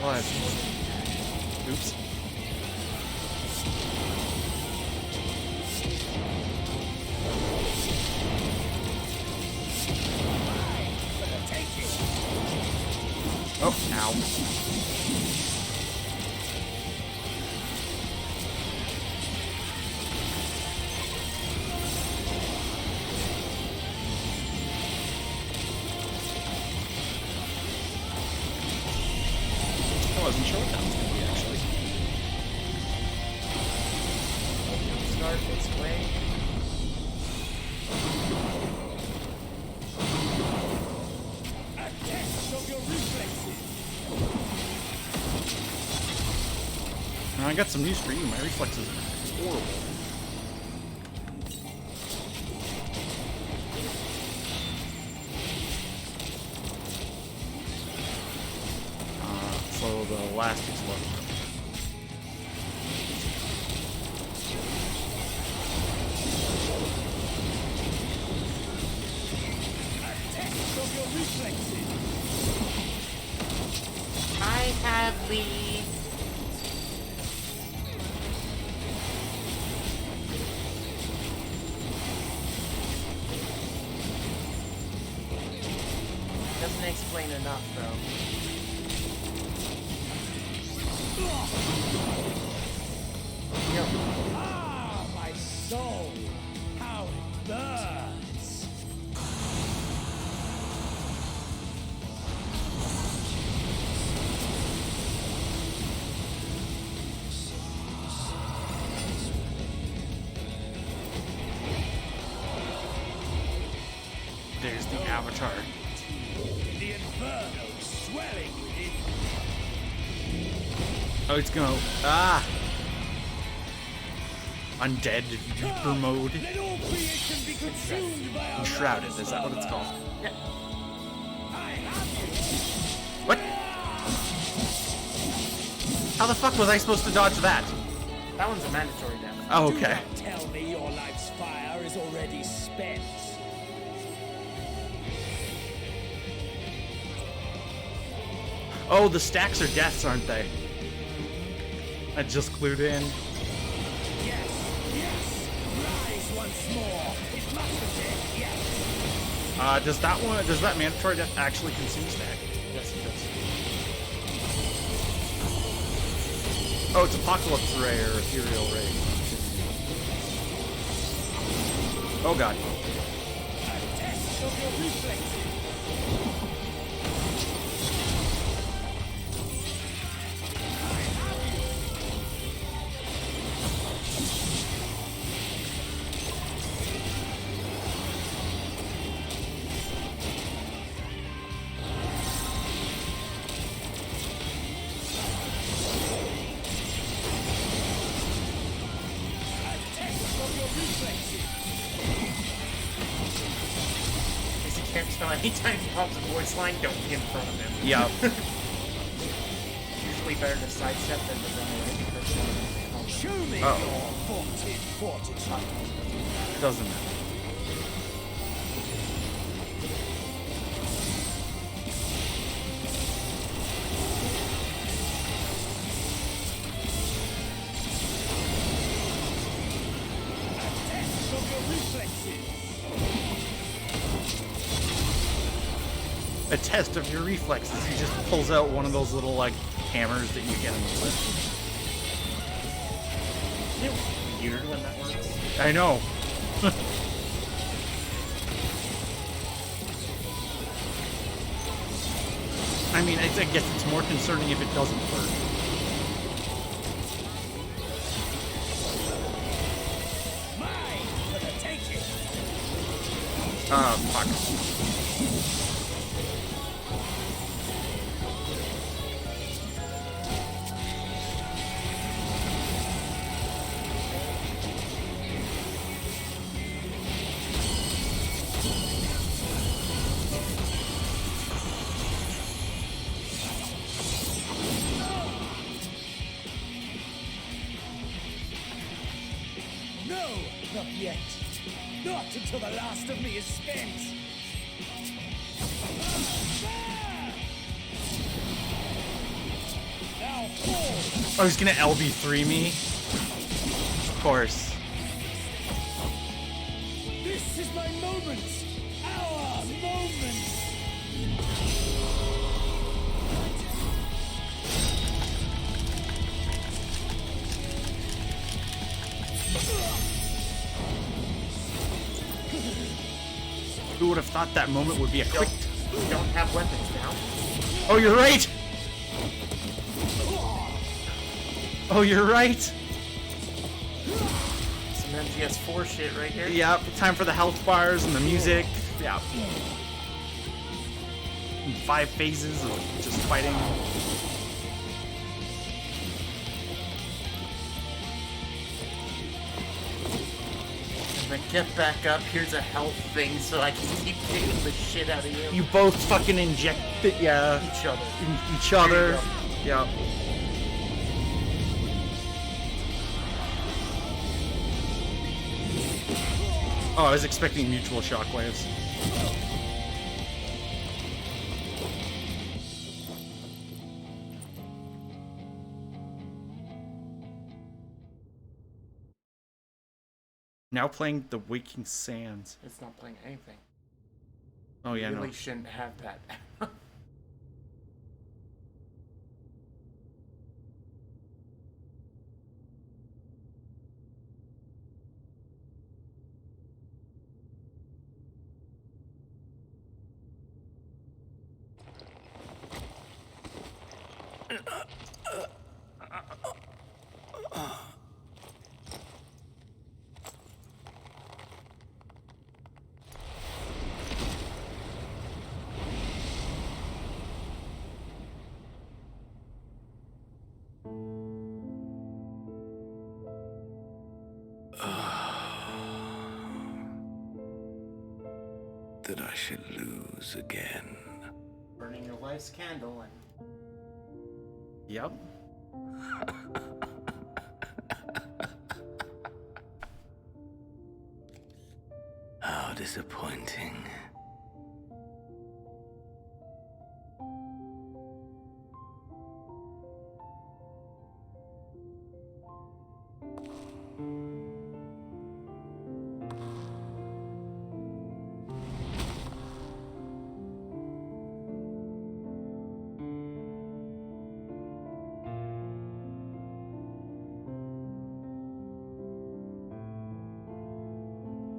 What? Oops. Oh, ow. I wasn't sure what that was going to be, actually. Start its way. A test of your reflexes. Now, I got some news for you. My reflexes are horrible. So the last explosion. I have lead. Doesn't explain enough, though. Ah, my soul! How it burns! avatar. The inferno swelling within. Oh, it's gonna... Ah! Undead Reaper mode. Let all creation be consumed by our Enshrouded, is that what it's called? Yeah. What? How the fuck was I supposed to dodge that? That one's a mandatory death. Oh, okay. Do not tell me your life's fire is already spent. Oh, the stacks are deaths, aren't they? I just clued in. Yes, rise once more. It must have been, yes. Does that mandatory death actually consume stack? Yes, it does. Oh, it's Apocalypse Ray or Ethereal Ray. Oh god. Test of your reflexes. Anytime he pops a voice line, don't be in front of him. Yeah. Usually better to sidestep than to run away because one of them comes. Show me your vaunted fortitude. It doesn't matter. Test of your reflexes. A test of your reflexes. He just pulls out one of those little, like, hammers that you get in the list. Isn't it weird when that works? I know. I mean, I guess it's more concerning if it doesn't work. Mine for the taking. Fuck. No, not yet. Not until the last of me is spent. Now fall. Oh, he's gonna LB3 me? Of course. This is my moment. Our moment. Who would have thought that moment would be a quick... We don't have weapons now. Oh, you're right! Oh, you're right! Some MGS4 shit right here. Yep, time for the health bars and the music. Yeah. And 5 phases of just fighting. Then get back up, here's a health thing so I can keep kicking the shit out of you. You both fucking inject it, yeah. Each other. Each other. Yeah. Oh, I was expecting mutual shockwaves. Now playing The Waking Sands. It's not playing anything. Oh yeah, you really no. shouldn't have that. that I should lose again. Burning your wife's candle and... Yep. How disappointing.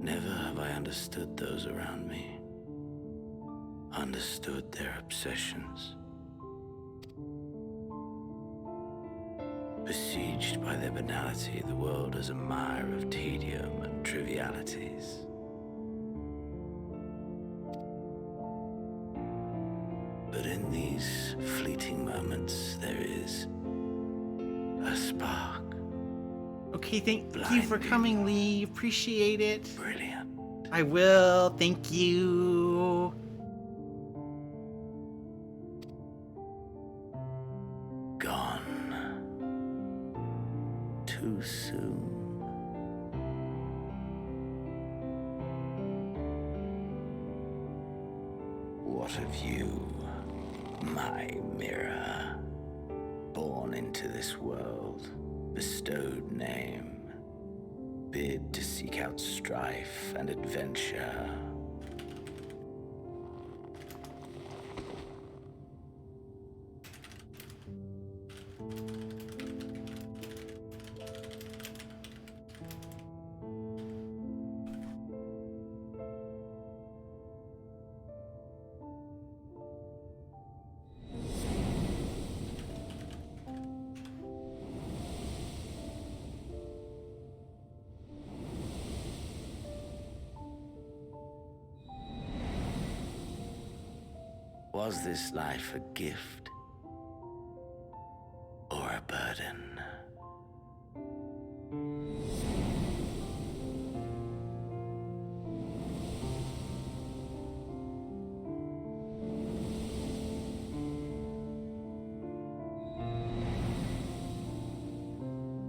Never have I understood those around me. Understood their obsessions. Besieged by their banality, the world is a mire of tedium and trivialities. But in these fleeting moments, there is a spark. Okay, thank you for coming, Lee. Appreciate it. Brilliant. I will. Thank you. Gone. Too soon. What of you, my mirror? Born into this world, bestowed name, bid to seek out strife and adventure. Was this life a gift or a burden?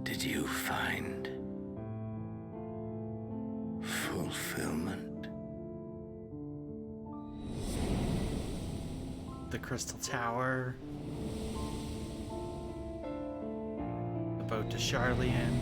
Did you find fulfillment? The Crystal Tower. The boat to Charlian.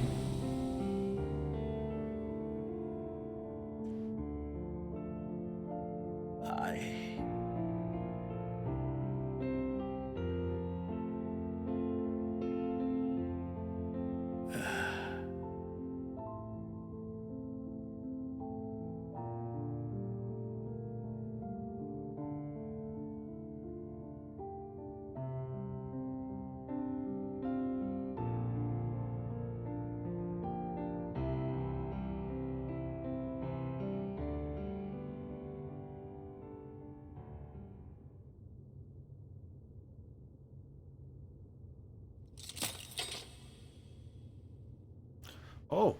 Oh.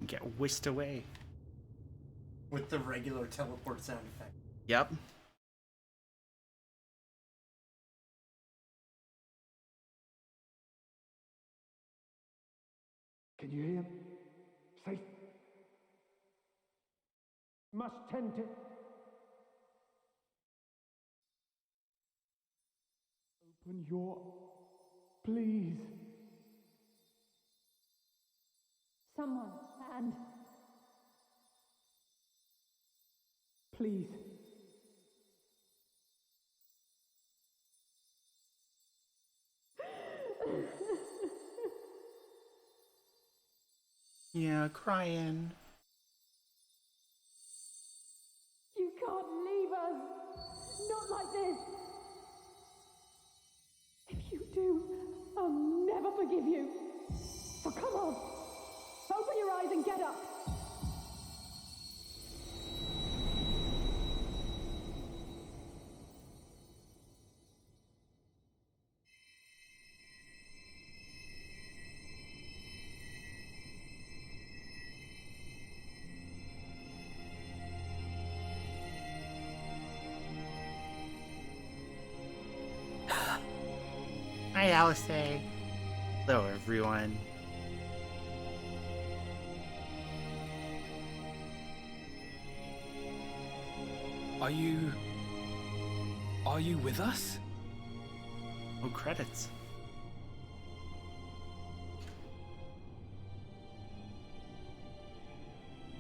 Get whisked away. With the regular teleport sound effect. Yep. Can you hear him? Safe. Must tend to. Open your. Please. Someone, and Please. Yeah, crying. you can't leave us. Hi, Alice. Hello, everyone. Are you with us? Oh, credits.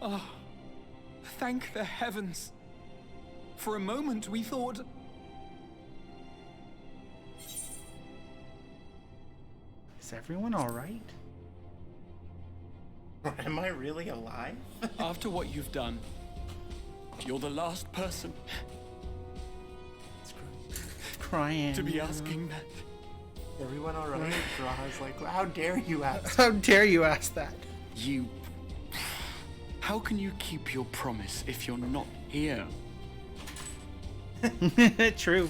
Oh, thank the heavens. For a moment we thought... Is everyone alright? Am I really alive? After what you've done, you're the last person Crying. to be asking that. Everyone alright? Graw's like, how dare you ask? How dare you ask that? You... How can you keep your promise if you're not here? True.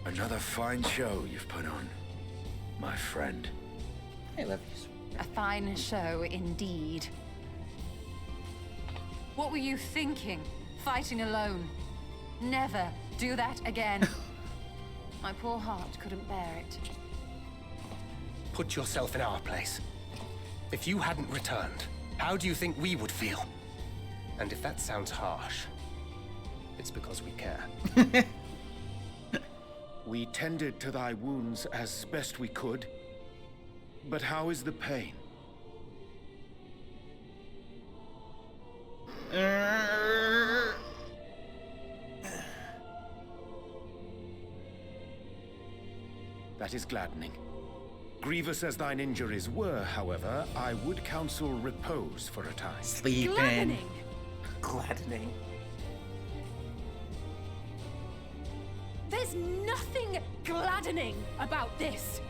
Another fine show you've put on, my friend. I love you. A fine show indeed. What were you thinking? Fighting alone? Never do that again. My poor heart couldn't bear it. Put yourself in our place. If you hadn't returned, how do you think we would feel? And if that sounds harsh, it's because we care. We tended to thy wounds as best we could, but how is the pain? That is gladdening. Grievous as thine injuries were, however, I would counsel repose for a time. Sleeping. Gladdening. There's nothing gladdening about this.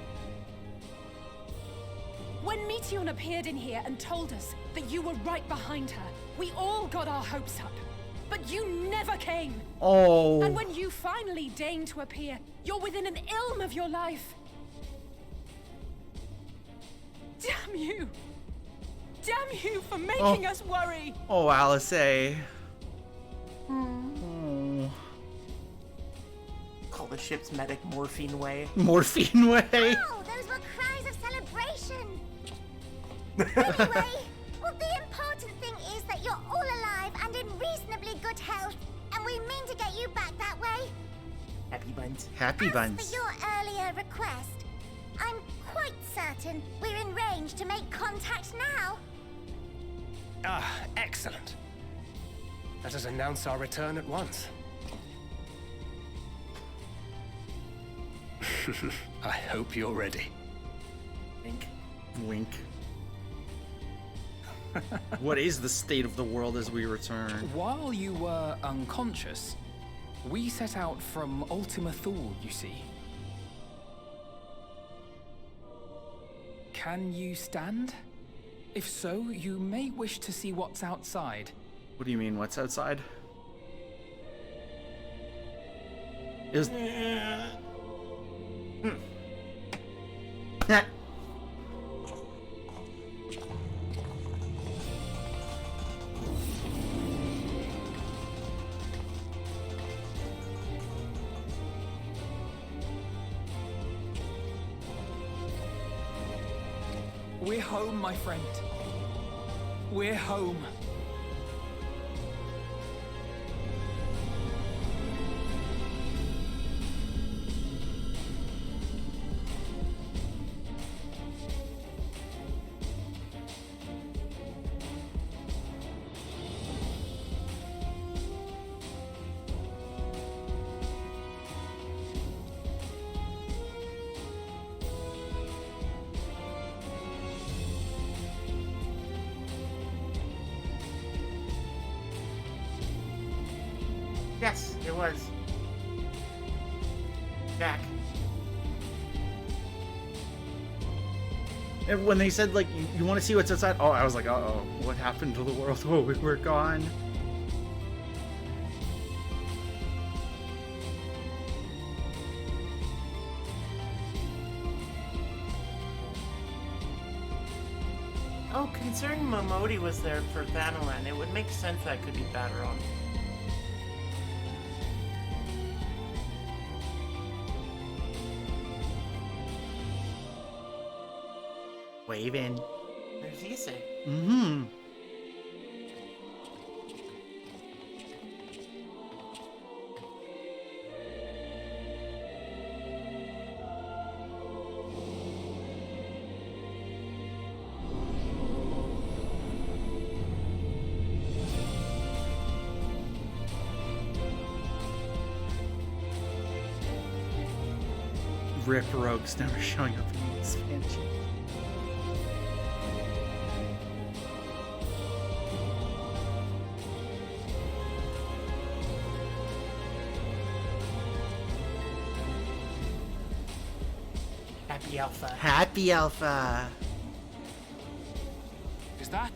When Meteion appeared in here and told us that you were right behind her, we all got our hopes up. But you never came. Oh. And when you finally deign to appear, you're within an ilm of your life. Damn you! Damn you for making us worry! Oh, Alice. Call the ship's medic Morphine Way. Morphine Way? Oh, those were cries of celebration! Anyway, well, the important thing is that you're all alive and in reasonably good health, and we mean to get you back that way. Happy buns. Happy buns. As for your earlier request, I'm quite certain we're in range to make contact now. Ah, excellent. Let us announce our return at once. I hope you're ready. Wink. Wink. What is the state of the world as we return? While you were unconscious, we set out from Ultima Thule, you see. Can you stand? If so, you may wish to see what's outside. What do you mean, what's outside? Is... We're home, my friend. We're home. Yes, it was. Jack. And when they said, like, you want to see what's outside? Oh, I was like, uh-oh, what happened to the world? Oh, we were gone. Oh, considering Momodi was there for Thanalan, it would make sense that could be Baderon. Waving. There's Issei. Mm-hmm. Rip Rogue's never showing up in the expansion. Happy Alpha. Happy Alpha. Is that?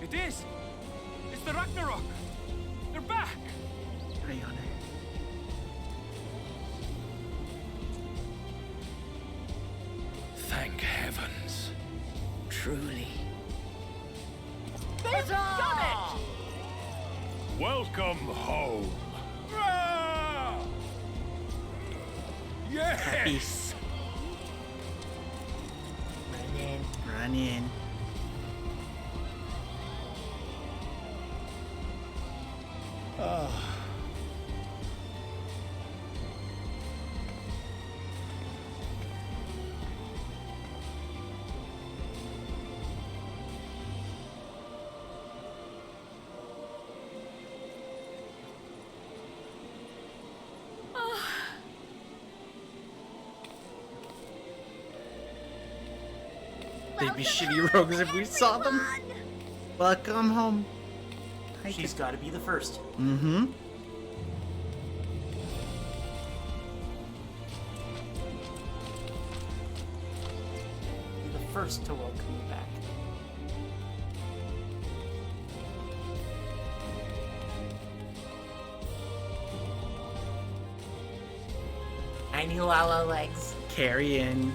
It is! It's the Ragnarok! They're back! Pray on it. Thank heavens. Truly. They've done it! Welcome home. Yes! Run in. Run in. They'd be shitty rogues if we saw them. Welcome home. She's got to be the first. Mm-hmm. Be the first to welcome you back. Tiny Lala legs. Carry in.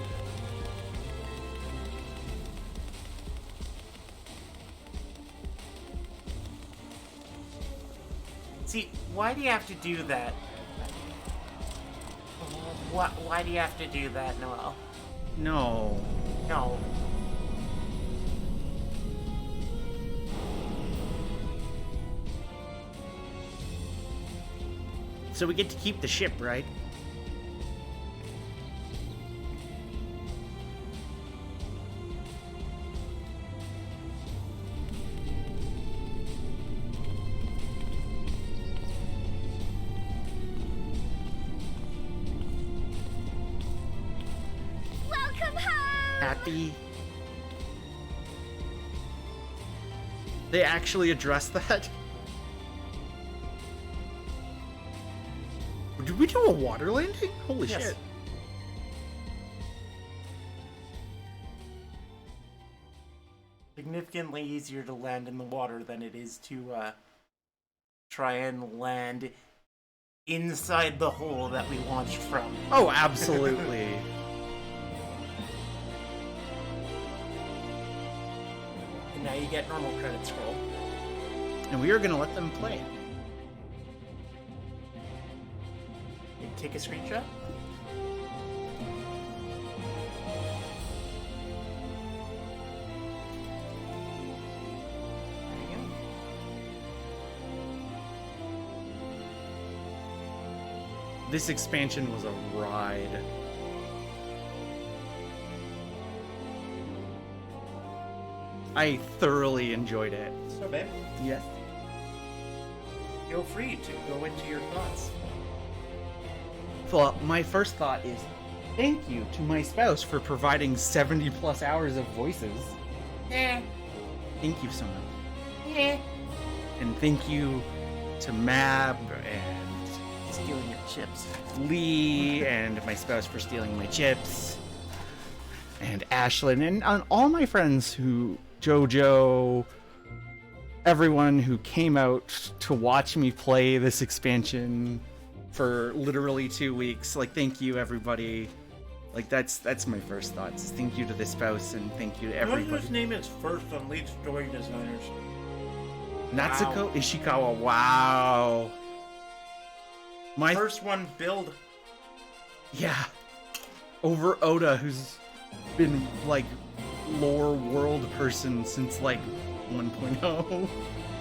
See, why do you have to do that? Why do you have to do that, Noel? No. No. So we get to keep the ship, right? Welcome home! Happy. They actually addressed that? Did we do a water landing? Holy Yes. shit. Significantly easier to land in the water than it is to try and land inside the hole that we launched from. Oh, absolutely. And now you get normal credit scroll. And we are going to let them play. Take a screenshot. There you go. This expansion was a ride. I thoroughly enjoyed it. So, babe, Yes. feel free to go into your thoughts. Well, my first thought is thank you to my spouse for providing 70 plus hours of voices. Yeah. Thank you so much. Yeah. And thank you to Mab and Stealing your chips. Lee and my spouse for stealing my chips. And Ashlyn and all my friends who, Jojo, everyone who came out to watch me play this expansion for literally 2 weeks. Like, thank you everybody Like, that's my first thoughts. Thank you to the spouse, and thank you to everybody. Whose name is first on lead story designers? Natsuko Ishikawa, wow. My first one build. Yeah. Over Oda, who's been, like, lore world person since, like, 1.0.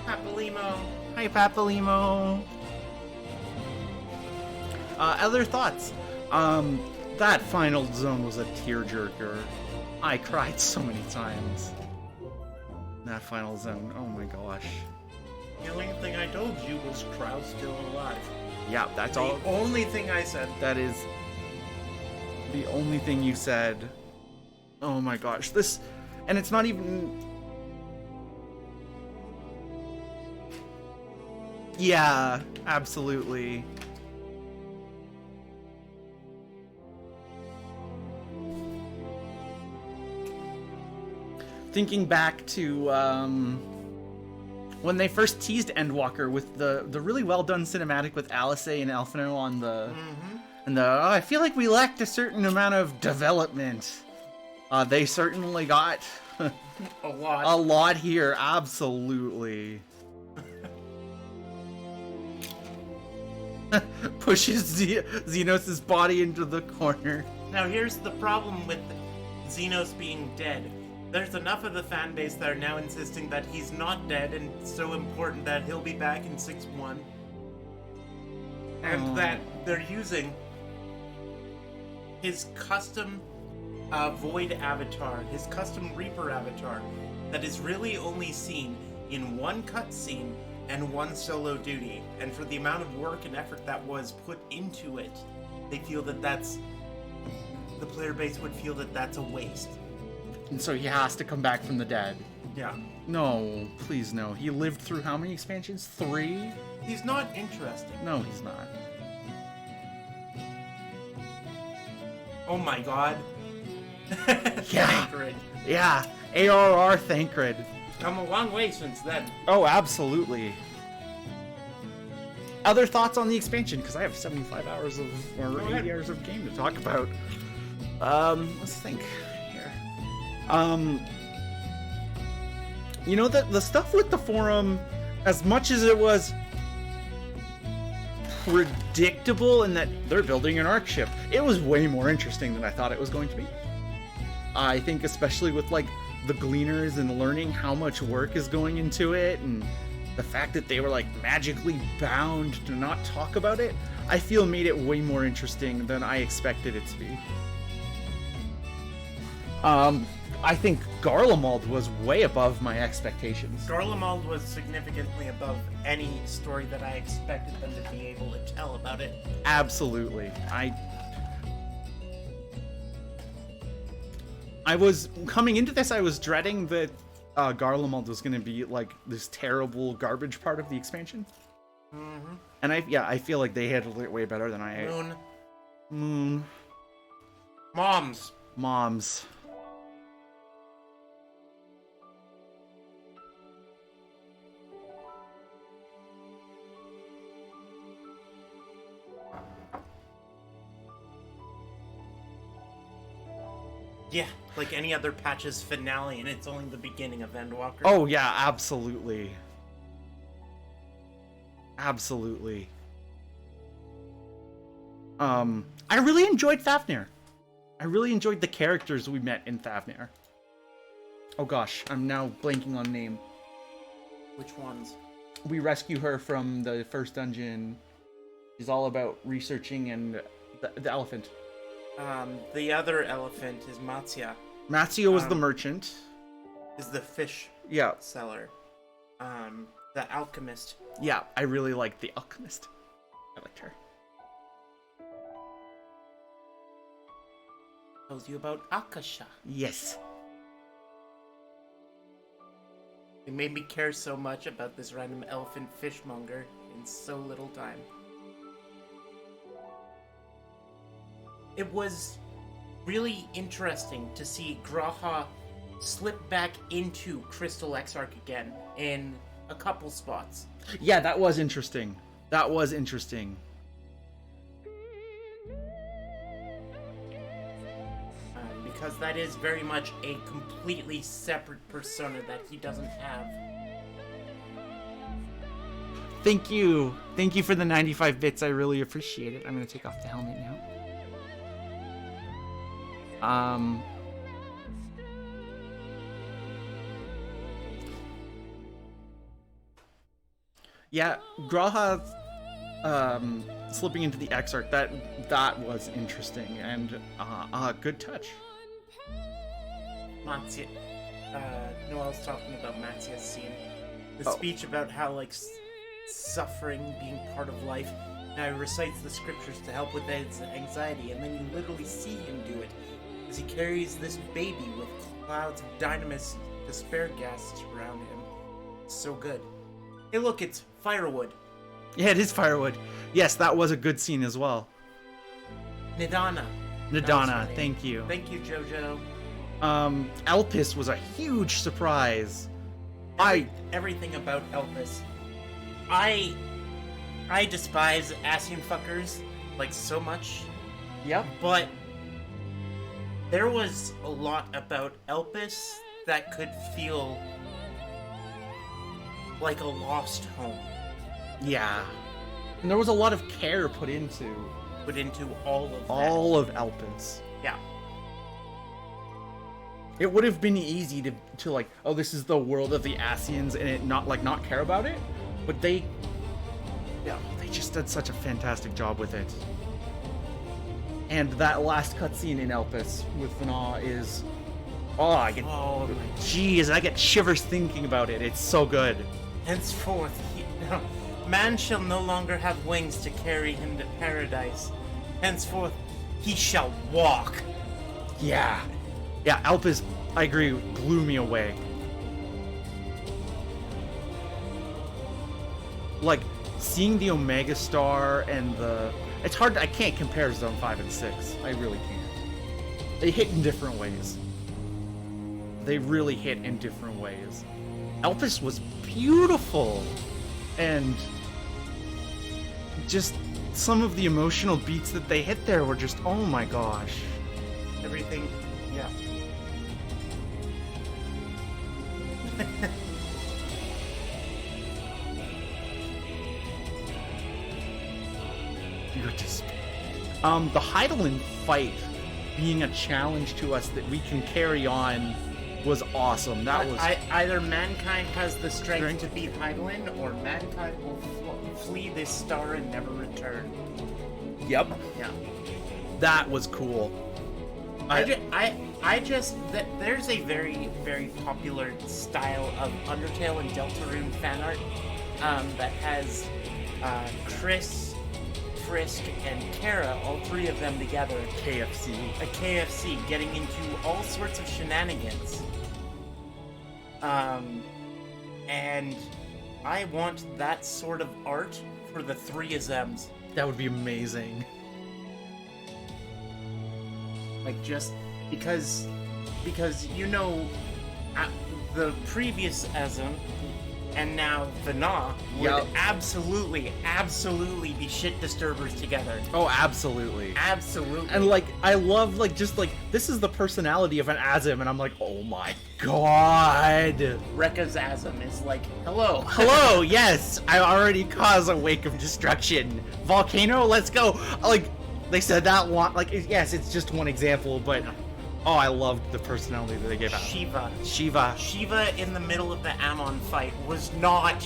Papalimo. Hi, Papalimo. Other thoughts? That final zone was a tearjerker. I cried so many times. That final zone, oh my gosh. The only thing I told you was Krau's still alive. Yeah, that's all. The only thing I said. That is the only thing you said. Oh my gosh, this, and it's not even. Yeah, absolutely. Thinking back to when they first teased Endwalker with the really well done cinematic with Alice and Alphino on the and the I feel like we lacked a certain amount of development. They certainly got a lot here, absolutely. Pushes Xenos' body into the corner. Now here's the problem with Xenos being dead. There's enough of the fan base that are now insisting that he's not dead and so important that he'll be back in 6-1. And that they're using his custom Void avatar, his custom Reaper avatar, that is really only seen in one cutscene and one solo duty. And for the amount of work and effort that was put into it, they feel that the player base would feel that that's a waste. And so he has to come back from the dead. Yeah. No, please no. He lived through how many expansions? 3? He's not interesting. No, he's not. Oh my god. Yeah. Thancred. Yeah. ARR Thancred. Come a long way since then. Oh, absolutely. Other thoughts on the expansion? Because I have 75 hours of, or 80 hours of game to talk about. Let's think here. You know, the stuff with the forum, as much as it was predictable in that they're building an arc ship, it was way more interesting than I thought it was going to be. I think especially with, like, the gleaners and learning how much work is going into it, and the fact that they were, like, magically bound to not talk about it, I feel made it way more interesting than I expected it to be. I think Garlemald was way above my expectations. Garlemald was significantly above any story that I expected them to be able to tell about it. Absolutely. I was coming into this, I was dreading that Garlemald was going to be like this terrible garbage part of the expansion. Mm-hmm. And I feel like they handled it way better than I. Moon. Moms. Yeah, like any other patch's finale, and it's only the beginning of Endwalker. Oh yeah, absolutely. Absolutely. I really enjoyed Fafnir. I really enjoyed the characters we met in Fafnir. Oh gosh, I'm now blanking on name. Which ones? We rescue her from the first dungeon. She's all about researching and the elephant. The other elephant is Matsya. Matsya was the merchant. Is the fish seller. The alchemist. Yeah, I really liked the alchemist. I liked her. Tells you about Akasha. Yes. It made me care so much about this random elephant fishmonger in so little time. It was really interesting to see Graha slip back into Crystal Exarch again in a couple spots. Yeah, that was interesting. That was interesting. because that is very much a completely separate persona that he doesn't have. Thank you. Thank you for the 95 bits. I really appreciate it. I'm going to take off the helmet now. Yeah, Graha slipping into the X-Arc, that was interesting and good touch. Matsuya, Noel's talking about Matsuya's scene. The speech about how, like, suffering being part of life. Now he recites the scriptures to help with his anxiety, and then you literally see him do it as he carries this baby with clouds of dynamis despair gases around him. It's so good. Hey, look, it's firewood. Yeah, it is firewood. Yes, that was a good scene as well. Nidana. Thank you. Thank you, Jojo. Elpis was a huge surprise. Everything about Elpis. I despise Asian fuckers, like, so much. Yep. But there was a lot about Elpis that could feel like a lost home. Yeah. And there was a lot of care put into all of Elpis. Yeah. It would have been easy to like, oh, this is the world of the Asians, and it not care about it, but they just did such a fantastic job with it. And that last cutscene in Elpis with Vana is, I get shivers thinking about it. It's so good. Henceforth, man shall no longer have wings to carry him to paradise. Henceforth, he shall walk. Yeah, Elpis, I agree, blew me away. Like, seeing the Omega Star and it's hard, I can't compare Zone 5 and 6. I really can't. They hit in different ways. They really hit in different ways. Elpis was beautiful. And just some of the emotional beats that they hit there were just, oh my gosh. Everything, yeah. The Heidelin fight being a challenge to us that we can carry on was awesome. That was either mankind has the strength to beat Heidelin, or mankind will flee this star and never return. Yep. Yeah. That was cool. There's a very, very popular style of Undertale and Deltarune fan art that has Chris, Frisk, and Kara, all three of them together. A KFC, getting into all sorts of shenanigans. And I want that sort of art for the three of them. That would be amazing. Like, just because the previous Azim and now Vana would absolutely be shit disturbers together. Oh, absolutely. Absolutely. And like, I love this is the personality of an Azim, and I'm like, oh my god. Rekka's Azim is like, hello. Hello, yes, I already caused a wake of destruction. Volcano, let's go. Like, they said that one, like, yes, it's just one example, but oh, I loved the personality that they gave out. Shiva in the middle of the Ammon fight was not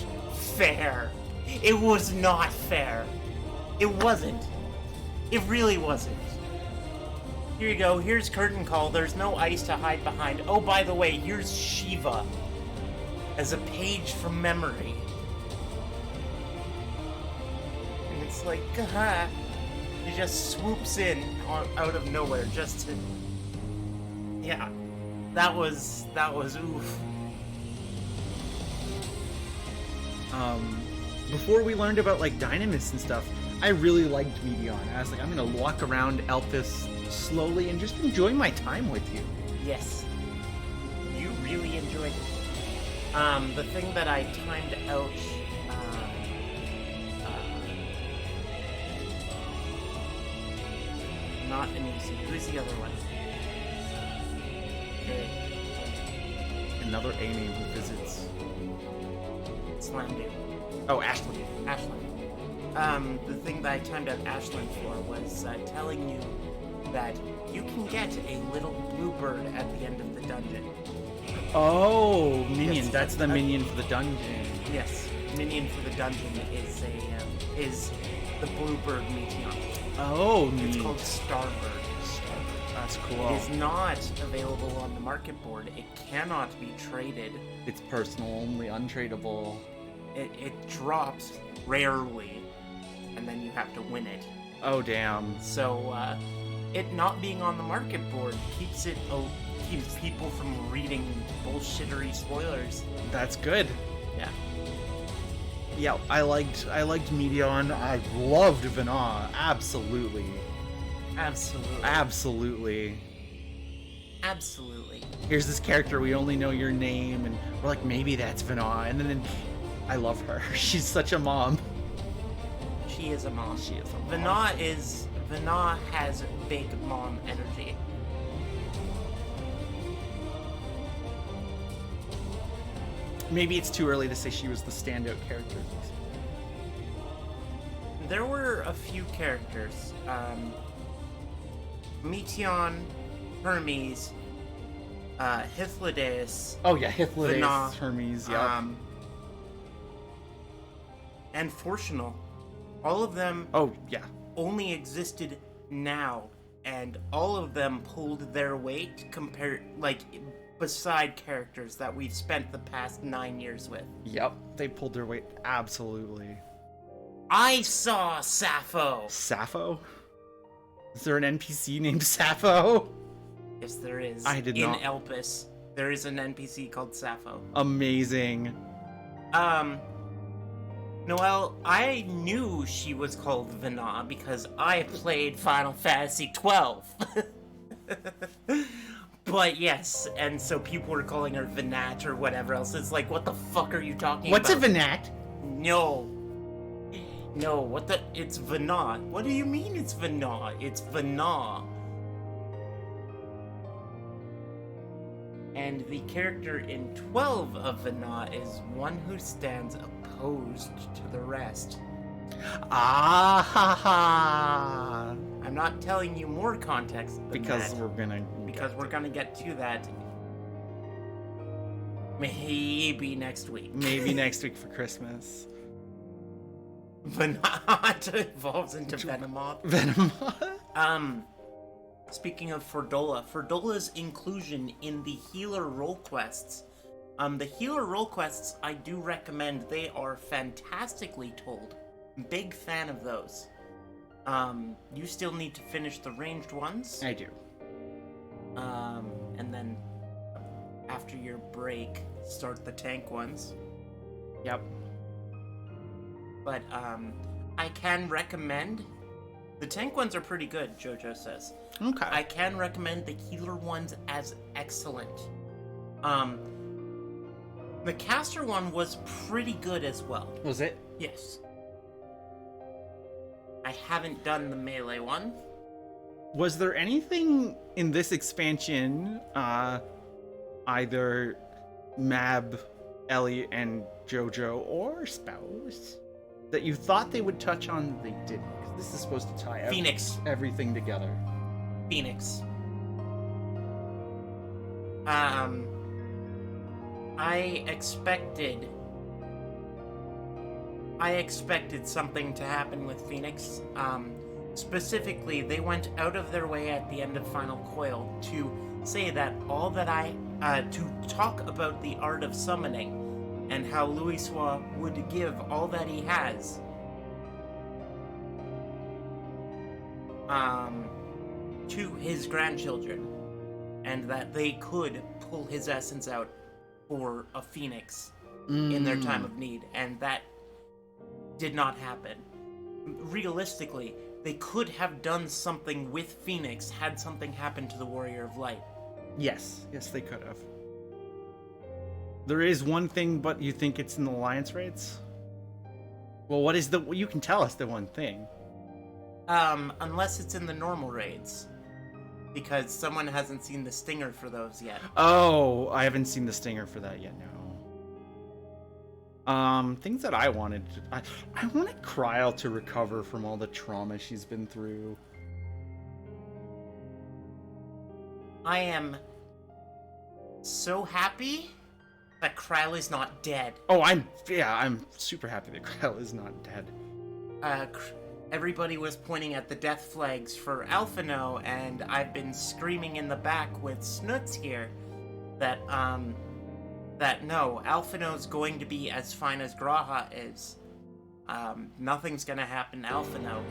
fair. It was not fair. It wasn't. It really wasn't. Here you go. Here's Curtain Call. There's no ice to hide behind. Oh, by the way, here's Shiva as a page from memory. And it's like, he just swoops in out of nowhere just to... Yeah, that was oof. Before we learned about like Dynamis and stuff, I really liked Medion. I was like, I'm gonna walk around Elpis slowly and just enjoy my time with you. Yes, you really enjoyed it. The thing that I timed out. Not an easy. Who's the other one? Another A name who visits. Slamdu. Oh, Ashland. Ashland. The thing that I timed out Ashland for was telling you that you can get a little blue bird at the end of the dungeon. Oh, minion. Yes, that's the minion for the dungeon. Yes, minion for the dungeon is the bluebird meteor. Oh, It's neat. called Starbird. That's cool. It is not available on the market board. It cannot be traded. It's personal only, untradeable. It drops rarely, and then you have to win it. Oh, damn. So, it not being on the market board keeps people from reading bullshittery spoilers. That's good. Yeah. Yeah, I liked Meteon. I loved Vana. Absolutely. Here's this character, we only know your name, and we're like, maybe that's Vana. And then I love her. She's such a mom. She is a mom. She is a mom. Vana has big mom energy. Maybe it's too early to say she was the standout character. There were a few characters. Meteon, Hermes, Hythlodaeus. Oh yeah, Hythlodaeus, Vana, Hermes, yeah. And Fortunal. All of them oh yeah. only existed now, and all of them pulled their weight beside characters that we've spent the past 9 years with. Yep, they pulled their weight, absolutely. I saw Sappho! Sappho? Is there an NPC named Sappho? Yes, there is. I did not. In Elpis, there is an NPC called Sappho. Amazing. Noelle, I knew she was called Vana because I played Final Fantasy XII. But yes, and so people were calling her Vanat or whatever else. It's like, what the fuck are you talking What's about? a Vanat? No, it's Vana. What do you mean it's Vana? It's Vana. And the character in 12 of Vana is one who stands opposed to the rest. Ah ha ha! I'm not telling you more context than because that, we're gonna get to that maybe next week. Maybe next week for Christmas. Venat evolves into Venomoth. Venomoth? Speaking of Fordola's inclusion in the healer role quests. The healer role quests, I do recommend. They are fantastically told. Big fan of those. You still need to finish the ranged ones. I do. And then after your break, start the tank ones. Yep. But I can recommend. The tank ones are pretty good, JoJo says. Okay. I can recommend the healer ones as excellent. The caster one was pretty good as well. Was it? Yes. I haven't done the melee one. Was there anything in this expansion, either Mab, Ellie, and JoJo, or Spouse, that you thought they would touch on that they didn't? Because this is supposed to tie Phoenix. Everything together. Phoenix. I expected something to happen with Phoenix. Specifically, they went out of their way at the end of Final Coil to say that to talk about the art of summoning and how Louisoix would give all that he has to his grandchildren, and that they could pull his essence out for a phoenix in their time of need, and that did not happen. Realistically, they could have done something with Phoenix had something happened to the Warrior of Light. Yes, they could have. There is one thing, but you think it's in the Alliance raids? Well, what is you can tell us the one thing. Unless it's in the normal raids. because someone hasn't seen the stinger for those yet. Oh, I haven't seen the stinger for that yet, no. Things that I wanted to... I wanted Kryl to recover from all the trauma she's been through. I am so happy that Kryl is not dead. Oh, I'm super happy that Kryl is not dead. Everybody was pointing at the death flags for Alphino, and I've been screaming in the back with Snoots here that no, Alphino's going to be as fine as Graha is. Nothing's gonna happen to Alphino.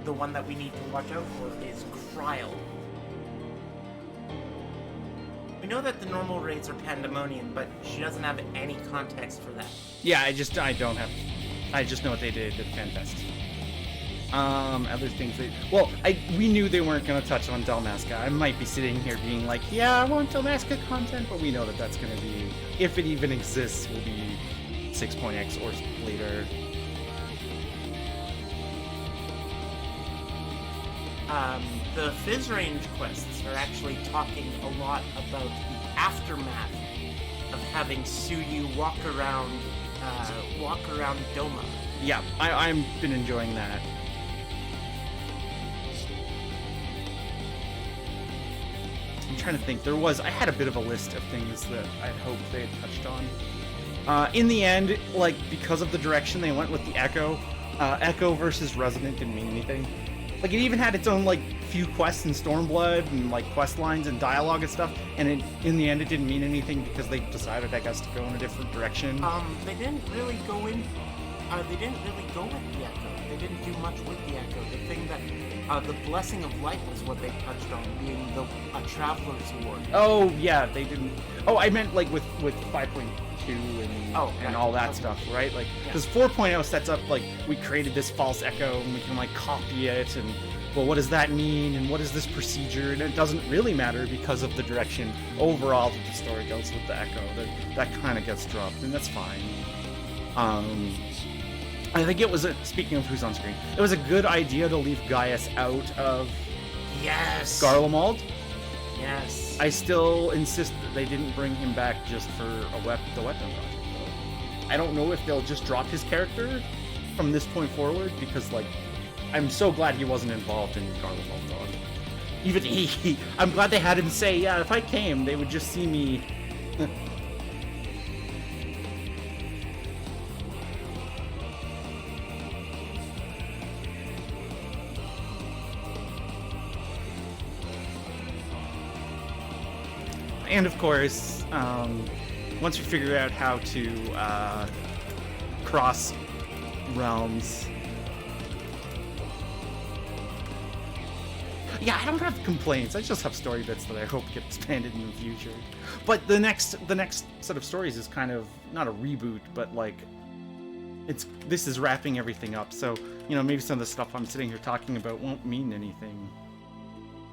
The one that we need to watch out for is Kryl. We know that the normal raids are pandemonium, but she doesn't have any context for that. Yeah, I just know what they did at FanFest. Other things we knew they weren't going to touch on Dalmasca. I might be sitting here being like, yeah, I want Dalmasca content, but we know that that's going to be, if it even exists, will be 6.x or later. The Fizz range quests are actually talking a lot about the aftermath of having Suyu walk around Doma. Yeah, I've been enjoying that. I'm trying to think. I had a bit of a list of things that I'd hoped they had touched on. In the end, like, because of the direction they went with the Echo, Echo versus Resident didn't mean anything. Like, it even had its own, like, few quests in Stormblood and, like, quest lines and dialogue and stuff, and in the end it didn't mean anything because they decided, I guess, to go in a different direction. They didn't really go with the Echo. They didn't do much with the Echo. The thing that, the Blessing of Light was what they touched on, being a Traveler's Award. Oh, yeah, they didn't... Oh, I meant, like, with 5.2 and all that stuff, right? Like, because 4.0 sets up, like, we created this false Echo, and we can, like, copy it, and, well, what does that mean, and what is this procedure? And it doesn't really matter because of the direction overall that the story goes with the Echo. That kind of gets dropped, and that's fine. I think it was speaking of who's on screen, it was a good idea to leave Gaius out of Garlemald. Yes. I still insist that they didn't bring him back just for the weapon project, though. I don't know if they'll just drop his character from this point forward, because, like, I'm so glad he wasn't involved in Garlemald Dog. Even I'm glad they had him say, yeah, if I came, they would just see me... And of course, once we figure out how to cross realms, yeah, I don't have complaints. I just have story bits that I hope get expanded in the future. But the next set of stories is kind of not a reboot, but like this is wrapping everything up. So maybe some of the stuff I'm sitting here talking about won't mean anything.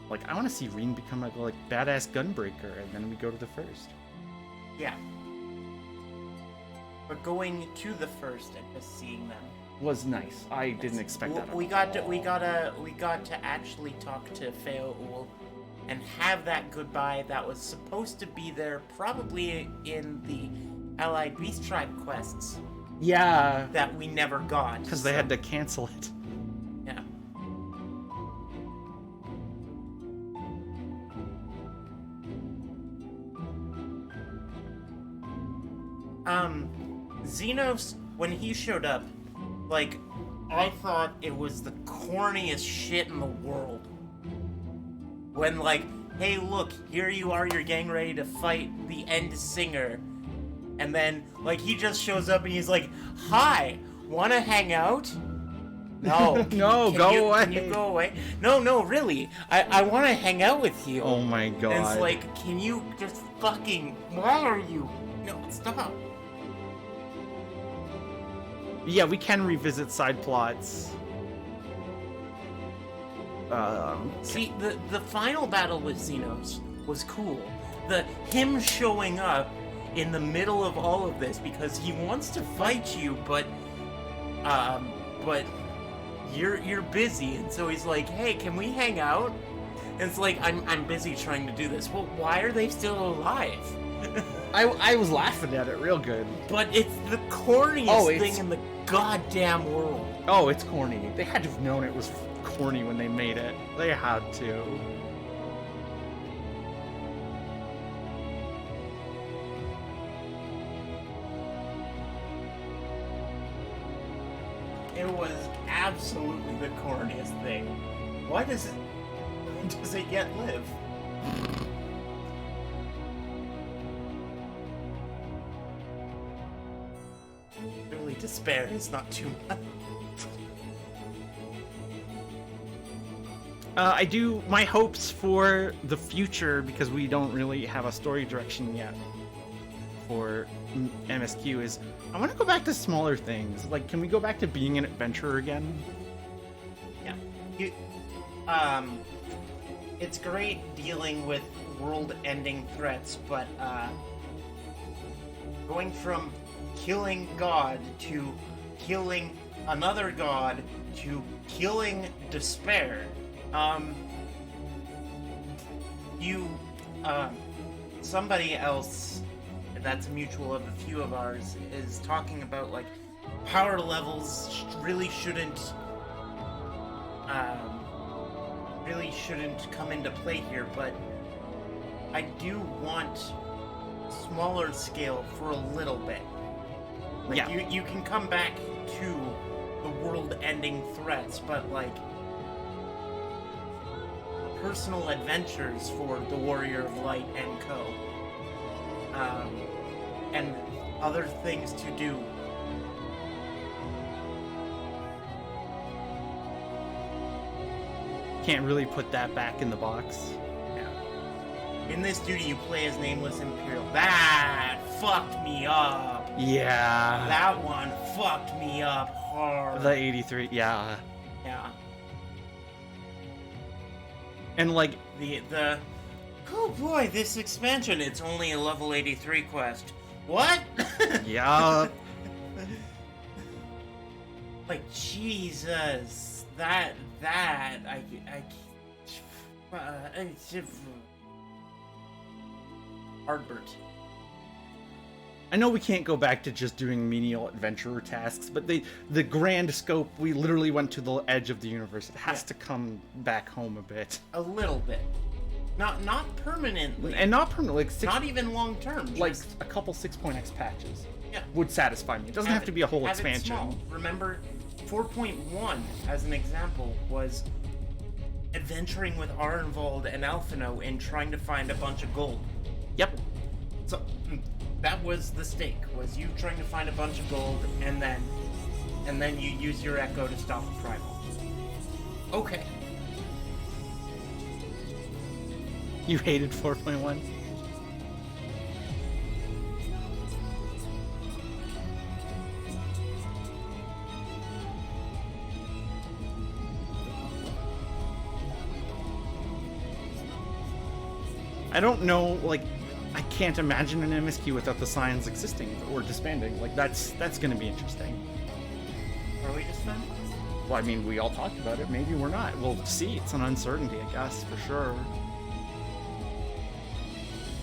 Like, I want to see Reen become a badass gunbreaker, and then we go to the first. Yeah. But going to the first and just seeing them was nice. I didn't expect that. We got to actually talk to Feoul and have that goodbye that was supposed to be there probably in the Allied Beast Tribe quests. Yeah. That we never got. Because they had to cancel it. Yeah. Xenos, when he showed up, like, I thought it was the corniest shit in the world. When, like, hey, look, here you are, you're getting ready to fight the End Singer. And then, like, he just shows up and he's like, hi, wanna hang out? No. No, go away. Can you go away? No, really. I wanna hang out with you. Oh my god. And it's like, can you just fucking, why are you? No, stop. Yeah, we can revisit side plots. See, the final battle with Xenos was cool. Him showing up in the middle of all of this because he wants to fight you, but you're busy, and so he's like, hey, can we hang out? It's like, I'm busy trying to do this. Well, why are they still alive? I was laughing at it real good. But it's the corniest thing in the goddamn world. Oh, it's corny. They had to have known it was corny when they made it. They had to. It was absolutely the corniest thing. Why does it yet live? Really, despair is not too much. I do my hopes for the future, because we don't really have a story direction yet for MSQ, is I want to go back to smaller things. Like, can we go back to being an adventurer again? Yeah. It's great dealing with world-ending threats, but going from killing God to killing another God to killing despair. Somebody else that's mutual of a few of ours is talking about, like, power levels really shouldn't come into play here, but I do want smaller scale for a little bit. Like, yeah. You can come back to the world-ending threats, but, like, personal adventures for the Warrior of Light and co. And other things to do. Can't really put that back in the box. Yeah. In this duty, you play as Nameless Imperial. That fucked me up. Yeah. That one fucked me up hard. The 83, yeah. Yeah. And, like, the oh boy, this expansion, it's only a level 83 quest. What? Yeah. Like, Jesus, Ardbert. I know we can't go back to just doing menial adventurer tasks, but the grand scope, we literally went to the edge of the universe. It has to come back home a bit. A little bit. Not permanently. And not permanently. Like not even long term. Like a couple 6.x patches. Yeah. Would satisfy me. It doesn't have to be a whole have expansion. It small. Remember, 4.1, as an example, was adventuring with Arenvald and Alphino and trying to find a bunch of gold. Yep. So that was the stake, was you trying to find a bunch of gold, and then you use your echo to stop the primal. Okay. You hated 4.1? I don't know, like, I can't imagine an MSQ without the signs existing or disbanding. Like, that's gonna be interesting. Are we disbanding? Well, I mean, we all talked about it. Maybe we're not. We'll see. It's an uncertainty, I guess, for sure.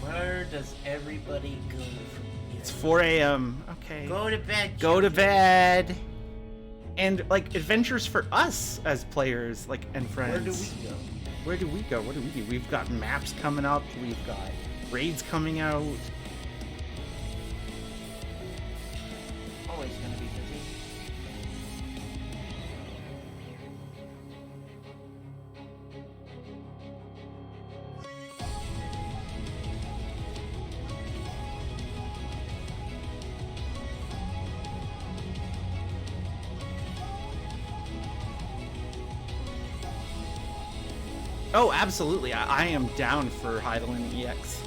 Where does everybody go from here? It's 4 a.m. Okay. Go to bed. Go to bed. And, like, adventures for us as players, like, and friends. Where do we go? Where do we go? What do we do? We've got maps coming up. We've got raids coming out. Always gonna be busy. Oh, absolutely. I am down for Hydaelyn EX.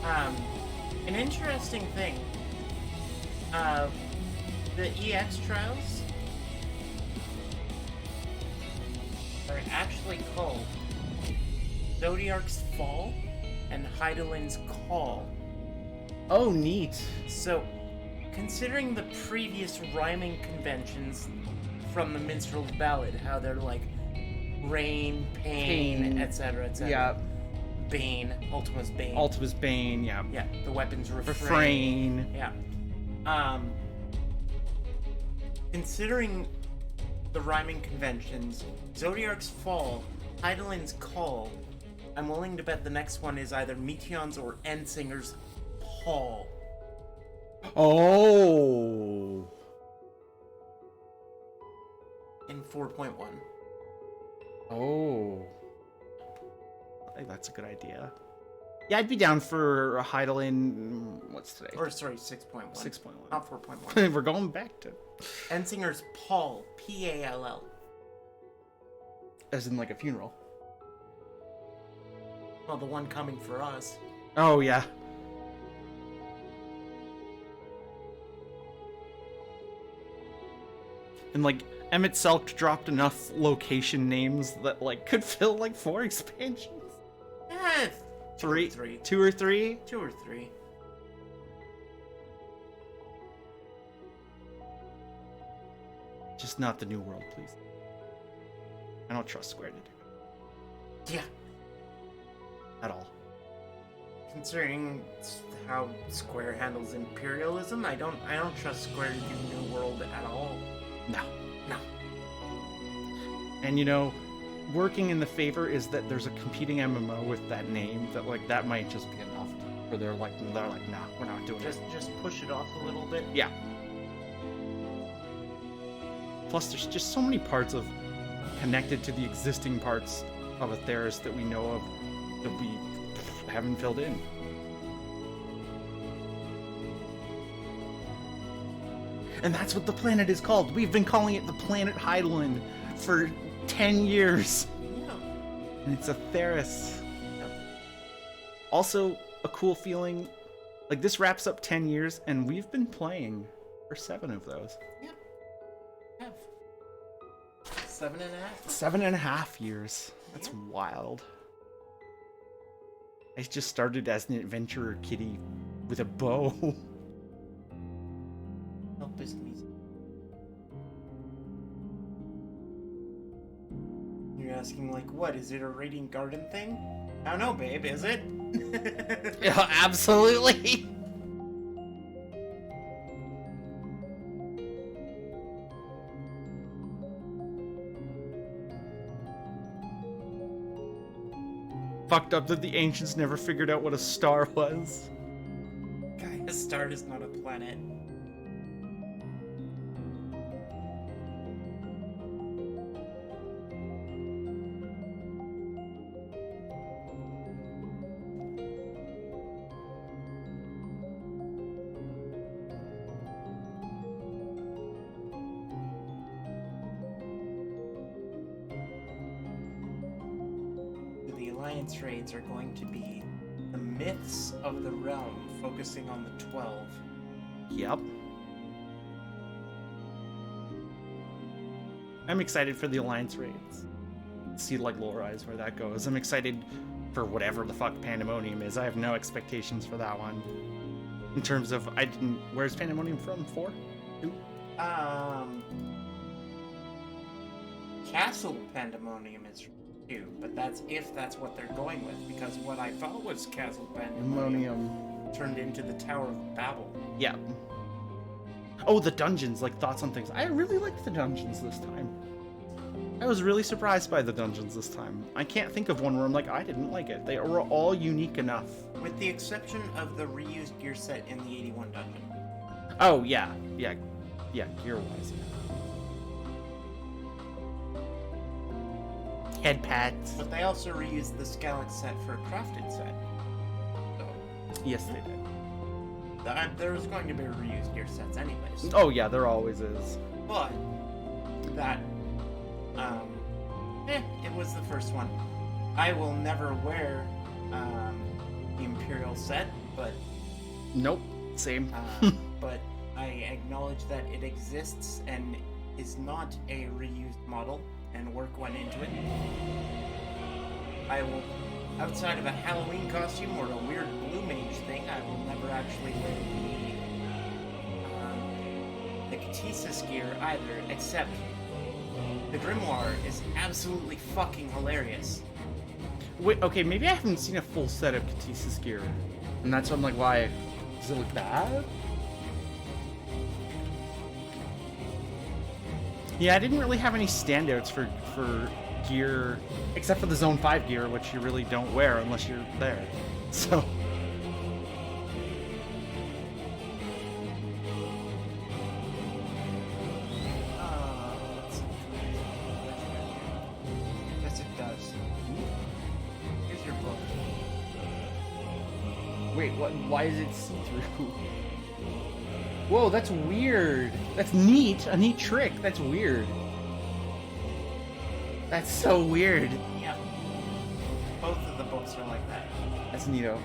An interesting thing. The EX trials are actually called Zodiark's Fall and Hydaelyn's Call. Oh, neat. So, considering the previous rhyming conventions from the Minstrel's Ballad, how they're like Rain, Pain, etc., etc. Yeah. Bane, Ultima's Bane. Ultima's Bane, yeah. Yeah, the weapons Refrain. Yeah. Considering the rhyming conventions, Zodiark's Fall, Heidelin's Call, I'm willing to bet the next one is either Meteon's or Endsinger's Paul. Oh. In 4.1. Oh. I think that's a good idea. Yeah, I'd be down for Heidelin. What's today? Or, sorry, 6.1. 6.1. Not 4.1. We're going back to... Endsinger's Paul, P-A-L-L. As in, like, a funeral. Well, the one coming for us. Oh, yeah. And, like, Emmett Selk dropped enough location names that, like, could fill, like, 4 expansions. Eh, 3? 3. 2 or 3? 2 or 3. Just not the New World, please. I don't trust Square to do it. Yeah. At all. Considering how Square handles imperialism, I don't trust Square to do New World at all. No. No. And you know, working in the favor is that there's a competing MMO with that name that like that might just be enough. Or they're like, nah, we're not doing it. Just push it off a little bit. Yeah. Plus, there's just so many parts of connected to the existing parts of Atheris that we know of that we haven't filled in. And that's what the planet is called. We've been calling it the planet Heidelin for 10 years. Yeah. And it's Atheris. Also, a cool feeling. Like, this wraps up 10 years, and we've been playing for 7 of those. Yeah. 7.5? 7.5 years. That's wild. I just started as an adventurer kitty with a bow. Help is music. You're asking, like, what? Is it a Radiant Garden thing? I don't know, babe, is it? Yeah, absolutely. Fucked up that the ancients never figured out what a star was. Guy, a star is not a planet. Raids are going to be the myths of the realm, focusing on the 12. Yep. I'm excited for the Alliance raids. See, like, lore-wise where that goes. I'm excited for whatever the fuck Pandemonium is. I have no expectations for that one. In terms of, where's Pandemonium from? 4? 2? Castle Pandemonium is 2, but that's if that's what they're going with, because what I thought was Castle Pandemonium turned into the Tower of Babel. Yeah. Oh, the dungeons, like, thoughts on things. I really liked the dungeons this time. I was really surprised by the dungeons this time. I can't think of one where I'm like, I didn't like it. They were all unique enough. With the exception of the reused gear set in the 81 dungeon. Oh, yeah. Yeah, gear-wise. Head pads. But they also reused the Scalix set for a crafted set. So, yes, they did. There's going to be reused gear sets anyways. Oh yeah, there always is. But that, it was the first one. I will never wear the Imperial set, but nope, same. But I acknowledge that it exists and is not a reused model, and work went into it. I will, outside of a Halloween costume or a weird blue mage thing, I will never actually wear the Katisis gear either, except The grimoire is absolutely fucking hilarious. Wait, okay, maybe I haven't seen a full set of Katisa's gear. And that's why I'm like, why? Does it look bad? Yeah, I didn't really have any standouts for gear, except for the Zone 5 gear, which you really don't wear unless you're there. So... Yes, it does. Here's your book. Wait, what? Why is it see-through? Whoa, that's weird. That's neat. A neat trick. That's weird. That's so weird. Yeah. Both of the books are like that. That's neato. Are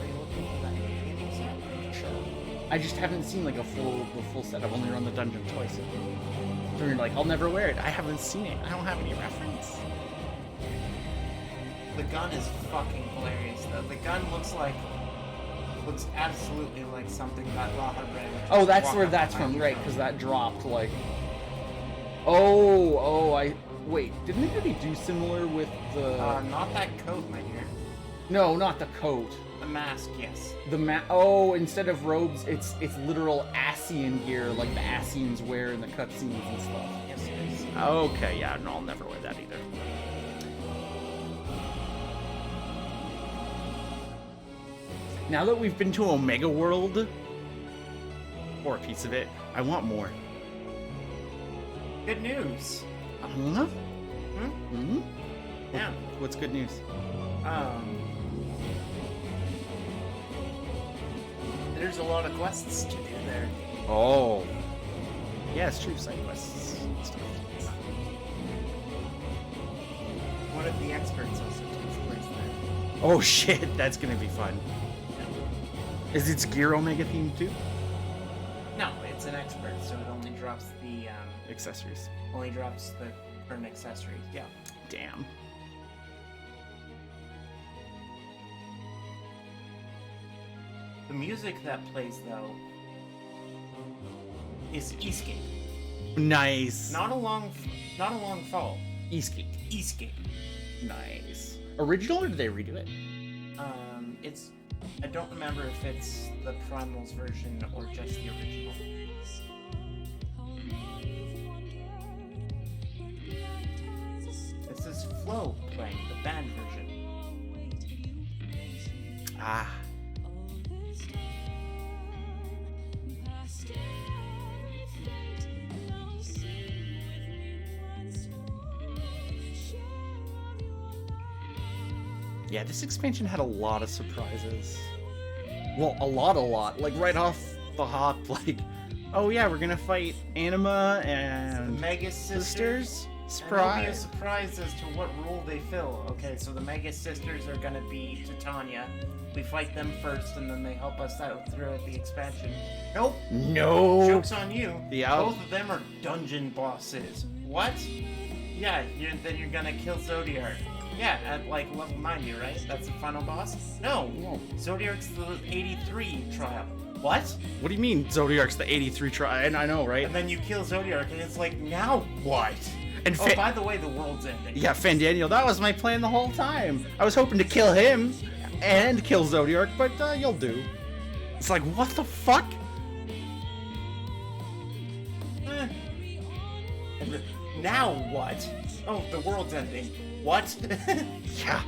you looking for that gaming set? Sure. I just haven't seen like the full set. I've only run the dungeon twice. So you're like, I'll never wear it. I haven't seen it. I don't have any reference. The gun is fucking hilarious though. The gun looks absolutely like something that Raha ran. Oh, that's where that's from, right? Because that dropped like. Oh, wait. Didn't anybody do similar with the? Not that coat, my dear. No, not the coat. The mask, yes. Oh, instead of robes, it's literal Asian gear, like the Asians wear in the cutscenes and stuff. Yes, it is. Okay, yeah, no, I'll never wear that either. Now that we've been to Omega World, or a piece of it, I want more. Good news. Huh? Hmm? Yeah. What's good news? There's a lot of quests to do there. Oh. Yeah, it's true, side quests and stuff. One of the experts also takes place there. Oh shit, that's gonna be fun. Is its gear Omega themed too? No, it's an expert, so it only drops the accessories. Only drops the current accessories. Yeah. Damn. The music that plays though is Escape. Nice. Not a long fall. Escape. Escape. Nice. Original or did they redo it? It's. I don't remember if it's the Primals version or just the original. This is Flo playing the band version. Ah. Yeah, this expansion had a lot of surprises. Well, a lot. Like, right off the hop, like, oh yeah, we're gonna fight Anima and... The Mega Sisters. Surprise. And it'll be a surprise as to what role they fill. Okay, so the Mega Sisters are gonna be Titania. We fight them first, and then they help us out throughout the expansion. Nope. No. Joke's on you. Yeah. Both of them are dungeon bosses. What? Yeah, then you're gonna kill Zodiark. Yeah, at like level 90, right? That's the final boss? No. Zodiark's the 83 trial. What? What do you mean Zodiark's the 83 try? And I know, right? And then you kill Zodiark, and it's like, now what? And oh, by the way, the world's ending. Yeah, Fandaniel, that was my plan the whole time. I was hoping to kill him and kill Zodiark, but you'll do. It's like, what the fuck? Now what? Oh, the world's ending. What? Yeah.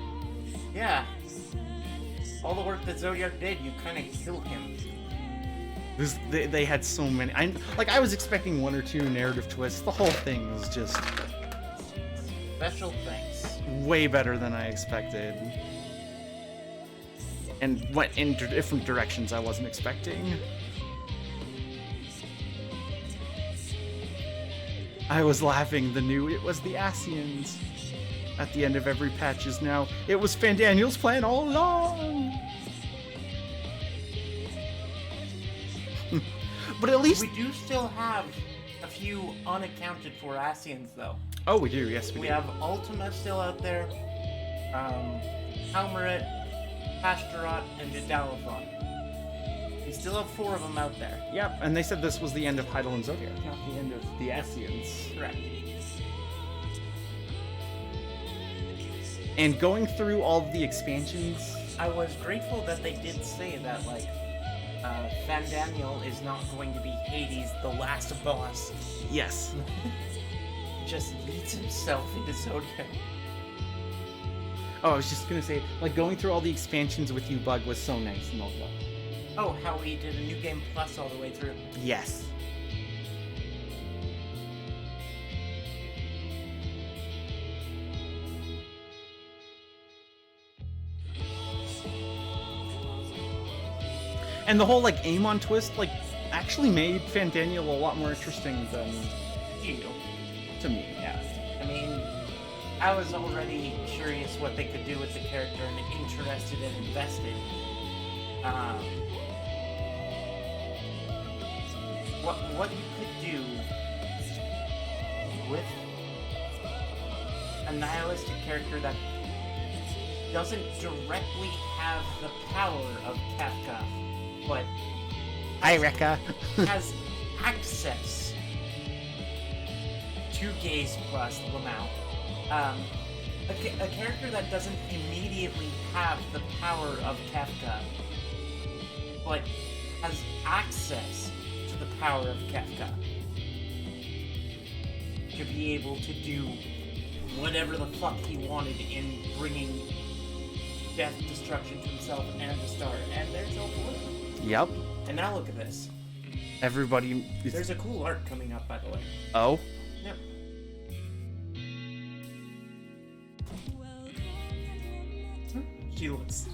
Yeah. All the work that Zodiark did, you kind of killed him. They had so many. I was expecting one or two narrative twists. The whole thing was just Special thanks. way better than I expected, and went in different directions I wasn't expecting. I was laughing. It was the Asians. At the end of every patch is now, it was Fandaniel's plan all along. But at least we do still have a few unaccounted for Asians, though. Oh, we do. Yes, we do. We have Ultima still out there, Halmaret, Pastorat, and Idalathon. We still have 4 of them out there. Yep, and they said this was the end of Heidel and Zodiac, not the end of the Ascians. Correct. And going through all of the expansions... I was grateful that they did say that, like, Van Daniel is not going to be Hades, the last boss. Yes. Just eats himself into Zodiac. Oh, I was just gonna say, like, going through all the expansions with you, Bug, was so nice and all that. Oh, how he did a New Game Plus all the way through. Yes. And the whole, like, Amon twist, like, actually made Fandaniel a lot more interesting than... You. To me, yeah. I mean, I was already curious what they could do with the character and interested and invested. What you could do with a nihilistic character that doesn't directly have the power of Kafka, but Hi, Rekka. has access to Gaze plus Lamau. A character that doesn't immediately have the power of Kafka, but has access to the power of Kafka, to be able to do whatever the fuck he wanted in bringing death, destruction to himself and the star. And there's Endwalker. Yep. And now look at this. Everybody... There's a cool art coming up, by the way. Oh? Yep. She looks...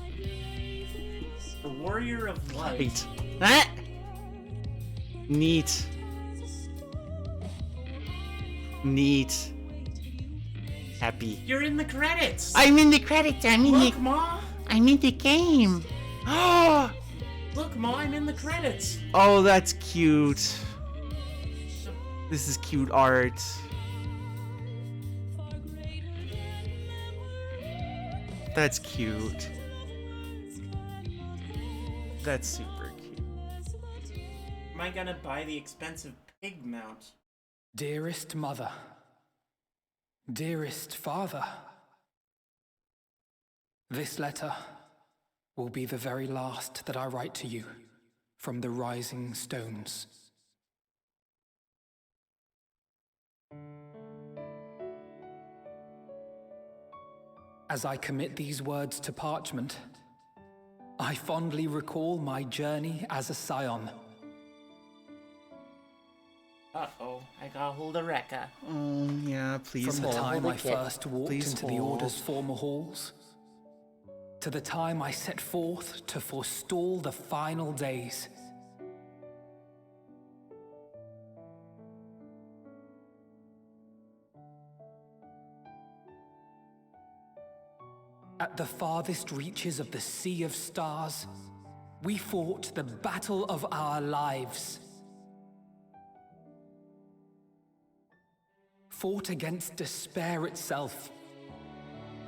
The Warrior of Light. Right. Ah! Neat. Neat. Happy. You're in the credits! I'm in the credits! I'm in Look, the... Ma! I'm in the game! Oh! Look, Ma, I'm in the credits! Oh, that's cute. This is cute art. That's cute. That's super cute. Am I gonna buy the expensive pig mount? Dearest mother, dearest father, this letter will be the very last that I write to you from the rising stones. As I commit these words to parchment, I fondly recall my journey as a scion. Uh-oh, I got hold of Rekka. Oh, yeah, please From the time I kid. first walked Please into the hold. Order's former halls, to the time I set forth to forestall the final days. At the farthest reaches of the Sea of Stars, we fought the battle of our lives. Fought against despair itself.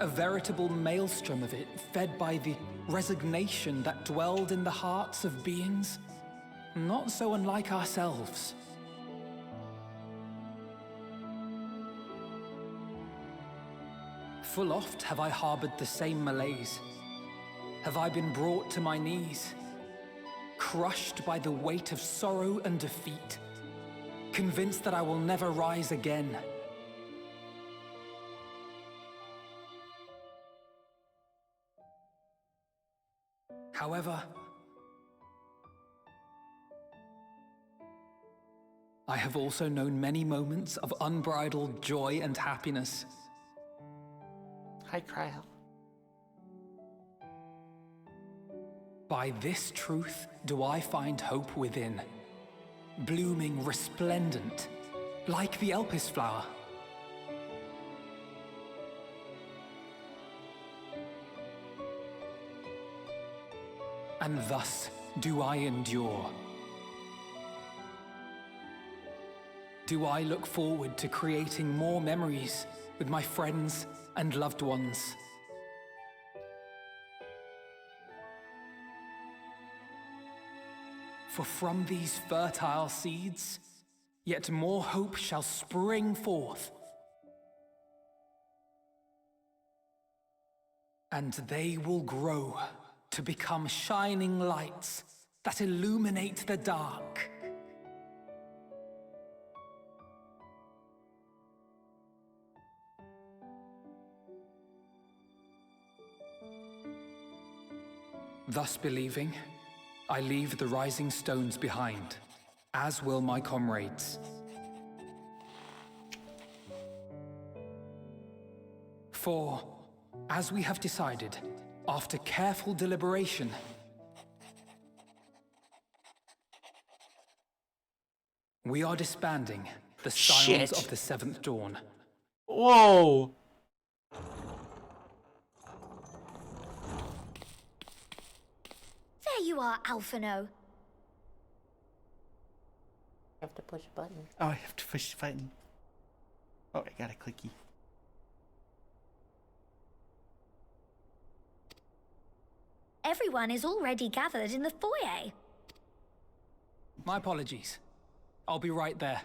A veritable maelstrom of it, fed by the resignation that dwelled in the hearts of beings not so unlike ourselves. Full oft have I harbored the same malaise. Have I been brought to my knees, crushed by the weight of sorrow and defeat, convinced that I will never rise again. However, I have also known many moments of unbridled joy and happiness. Hi, Cryo. By this truth do I find hope within, blooming resplendent, like the Elpis flower. And thus do I endure. Do I look forward to creating more memories with my friends and loved ones. For from these fertile seeds, yet more hope shall spring forth. And they will grow to become shining lights that illuminate the dark. Thus believing, I leave the rising stones behind, as will my comrades. For, as we have decided, after careful deliberation, we are disbanding the Scions of the Seventh Dawn. Whoa! There you are, Alphino. You have to push a button. Oh, I have to push the button. Oh, I got a clicky. Everyone is already gathered in the foyer. My apologies. I'll be right there.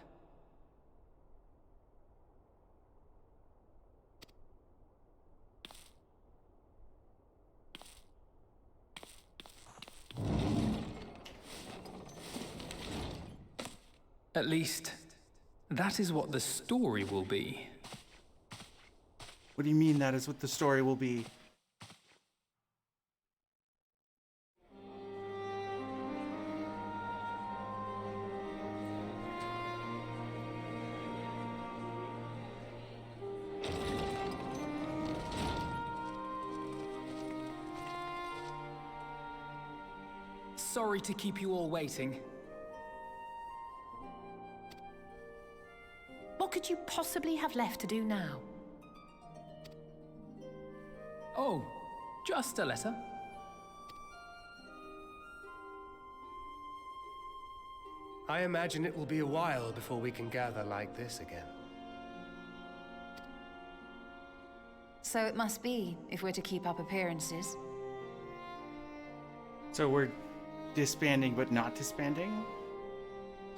At least, that is what the story will be. What do you mean that is what the story will be? Sorry to keep you all waiting. What could you possibly have left to do now? Oh, just a letter. I imagine it will be a while before we can gather like this again. So it must be, if we're to keep up appearances. So we're disbanding but not disbanding?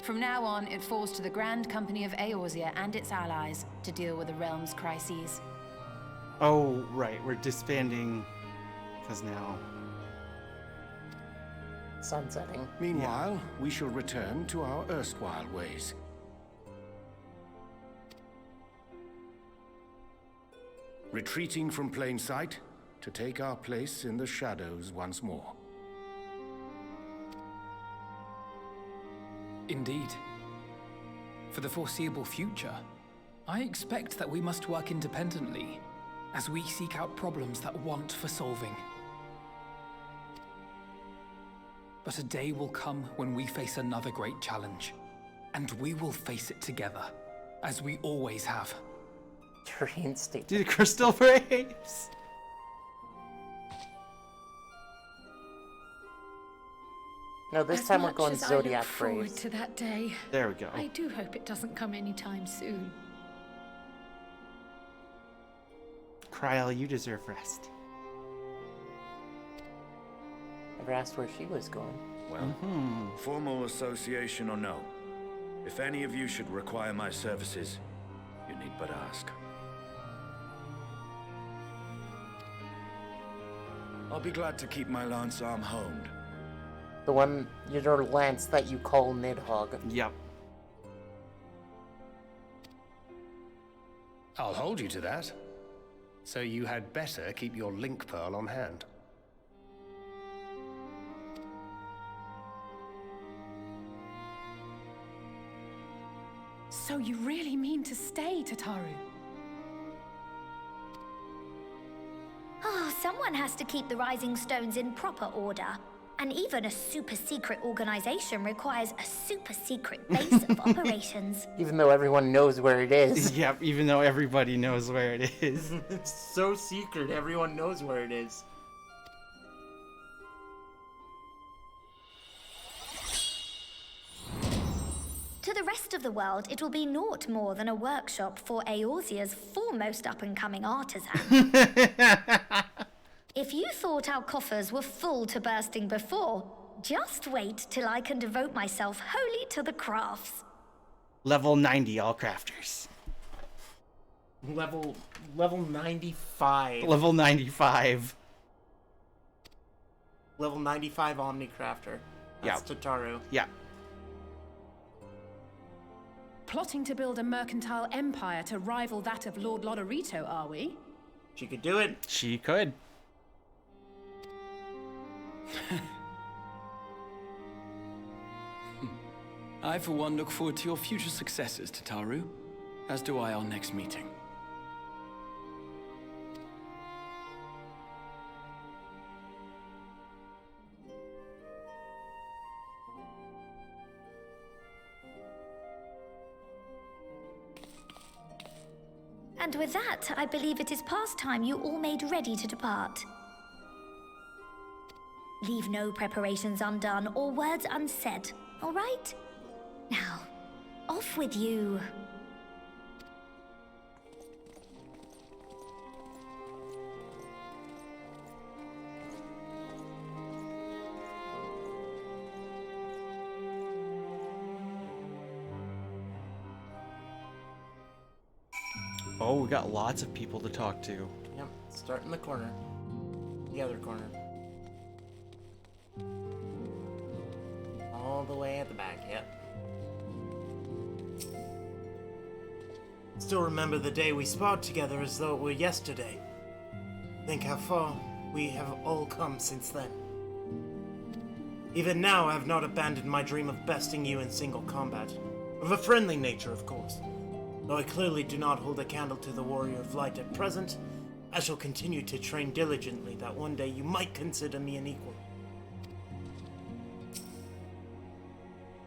From now on, it falls to the Grand Company of Eorzea and its allies to deal with the realm's crises. Oh, right. We're disbanding because now... Sunsetting. Meanwhile, we shall return to our erstwhile ways. Retreating from plain sight to take our place in the shadows once more. Indeed. For the foreseeable future, I expect that we must work independently as we seek out problems that want for solving. But a day will come when we face another great challenge, and we will face it together, as we always have. Reinstate. Do the crystal braves! No, this time we're going Zodiac forward Braves. to that day. There we go. I do hope it doesn't come anytime soon. Kryl, you deserve rest. Never asked where she was going. Well, formal association or no, if any of you should require my services, you need but ask. I'll be glad to keep my lance arm honed. The one, your lance that you call Nidhogg. Yep. I'll hold you to that. So you had better keep your link pearl on hand. So you really mean to stay, Tataru? Oh, someone has to keep the Rising Stones in proper order. And even a super-secret organization requires a super-secret base of operations. Even though everyone knows where it is. Yep, even though everybody knows where it is. It's so secret, everyone knows where it is. To the rest of the world, it will be naught more than a workshop for Eorzea's foremost up-and-coming artisan. If you thought our coffers were full to bursting before, Just wait till I can devote myself wholly to the crafts. Level 90, all crafters. Level 95. Level 95. Level 95 Omnicrafter. That's Tataru. Yeah. Plotting to build a mercantile empire to rival that of Lord Lodorito, are we? She could do it. She could. I, for one, look forward to your future successes, Tataru. As do I our next meeting. And with that, I believe it is past time you all made ready to depart. Leave no preparations undone or words unsaid, all right? Now, off with you. Oh, we got lots of people to talk to. Yep, start in the corner. The other corner. All the way at the back, yep. Still remember the day we sparred together as though it were yesterday. Think how far we have all come since then. Even now, I have not abandoned my dream of besting you in single combat. Of a friendly nature, of course. Though I clearly do not hold a candle to the Warrior of Light at present, I shall continue to train diligently that one day you might consider me an equal.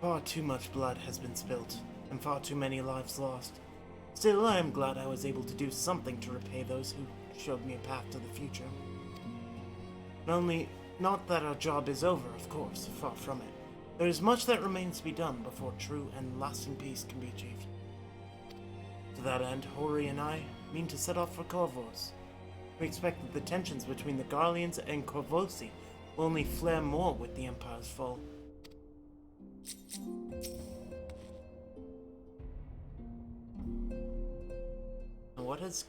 Far too much blood has been spilt, and far too many lives lost. Still, I am glad I was able to do something to repay those who showed me a path to the future. Not that our job is over, of course, far from it. There is much that remains to be done before true and lasting peace can be achieved. To that end, Hori and I mean to set off for Corvos. We expect that the tensions between the Garleans and Corvosi will only flare more with the Empire's fall. And what does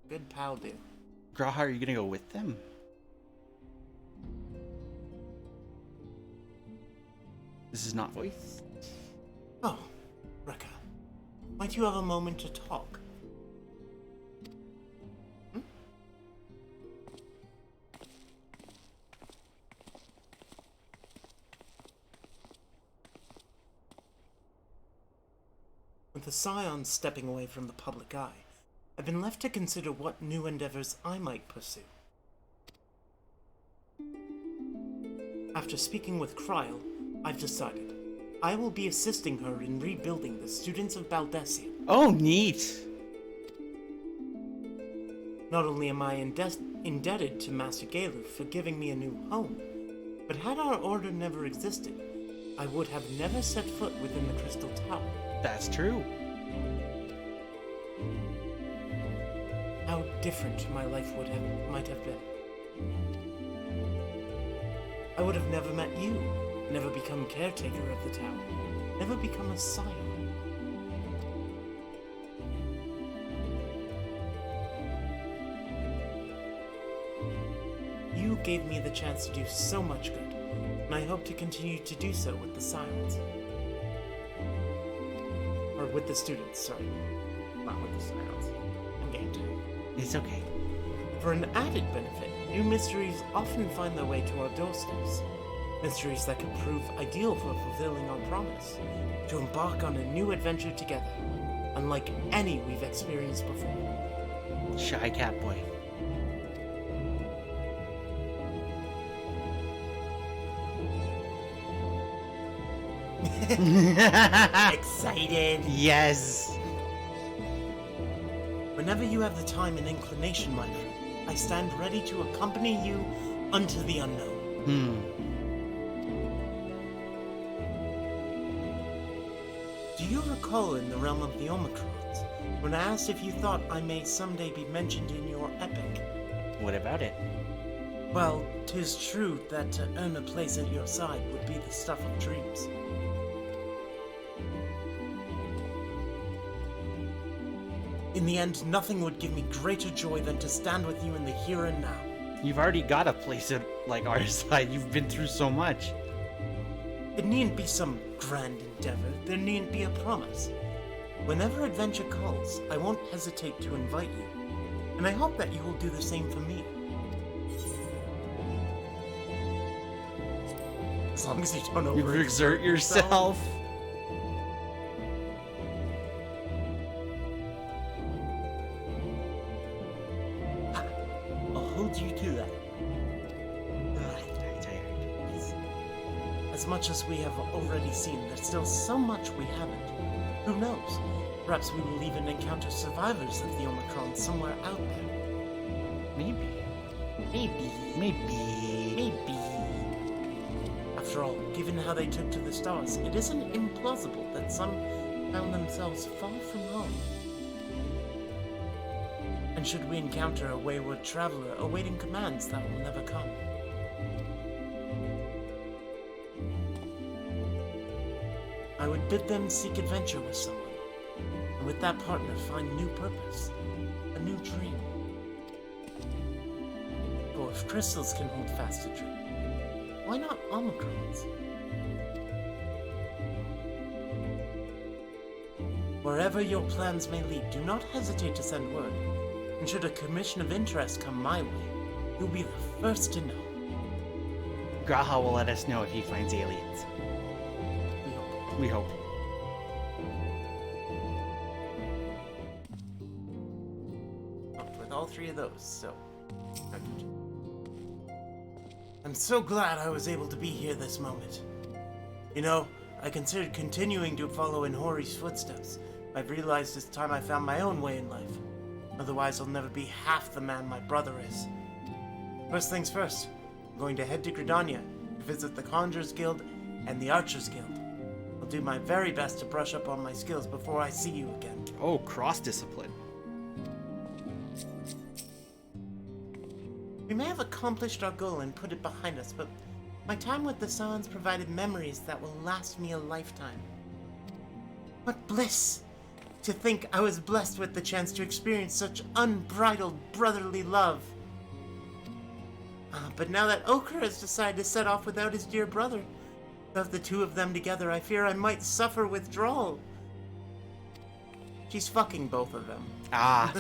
Good pal do? Graha, are you gonna go with them? This is not voice. Oh, Rekka. Might you have a moment to talk? With the Scions stepping away from the public eye, I've been left to consider what new endeavors I might pursue. After speaking with Kryl, I've decided I will be assisting her in rebuilding the students of Baldesia. Oh, neat! Not only am I indebted to Master Galuf for giving me a new home, but had our order never existed, I would have never set foot within the Crystal Tower. That's true. How different my life might have been. I would have never met you, never become caretaker of the tower, never become a scion. You gave me the chance to do so much good, and I hope to continue to do so with the scions. Or with the students, sorry. Not with the scions. I'm getting tired. It's okay. For an added benefit, new mysteries often find their way to our doorsteps. Mysteries that could prove ideal for fulfilling our promise, to embark on a new adventure together, unlike any we've experienced before. Shy cat boy. Excited? Yes. Whenever you have the time and inclination, my friend, I stand ready to accompany you unto the unknown. Do you recall in the realm of the Omicrons, when I asked if you thought I may someday be mentioned in your epic? What about it? Well, 'tis true that to earn a place at your side would be the stuff of dreams. In the end, nothing would give me greater joy than to stand with you in the here and now. You've already got a place at, like, our side. You've been through so much. It needn't be some grand endeavor. There needn't be a promise. Whenever adventure calls, I won't hesitate to invite you. And I hope that you will do the same for me. As long as you don't overexert yourself. I'll hold you to that. As much as we have already seen, there's still so much we haven't. Who knows? Perhaps we will even encounter survivors of the Omicron somewhere out there. Maybe. After all, given how they took to the stars, it isn't implausible that some found themselves far from home. And should we encounter a wayward traveler awaiting commands that will never come? I would bid them seek adventure with someone, and with that partner find new purpose, a new dream. For if crystals can hold fast a dream, why not Omicrons? Wherever your plans may lead, do not hesitate to send word, and should a commission of interest come my way, you'll be the first to know. Graha will let us know if he finds aliens. We hope. With all three of those, so... I'm so glad I was able to be here this moment. You know, I considered continuing to follow in Hori's footsteps. I've realized it's time I found my own way in life. Otherwise, I'll never be half the man my brother is. First things first, I'm going to head to Gridania to visit the Conjurers Guild and the Archers Guild. I'll do my very best to brush up on my skills before I see you again. Oh, cross-discipline. We may have accomplished our goal and put it behind us, but my time with the Sons provided memories that will last me a lifetime. What bliss! To think I was blessed with the chance to experience such unbridled brotherly love. But now that Ochre has decided to set off without his dear brother, of the two of them together, I fear I might suffer withdrawal. She's fucking both of them. Ah.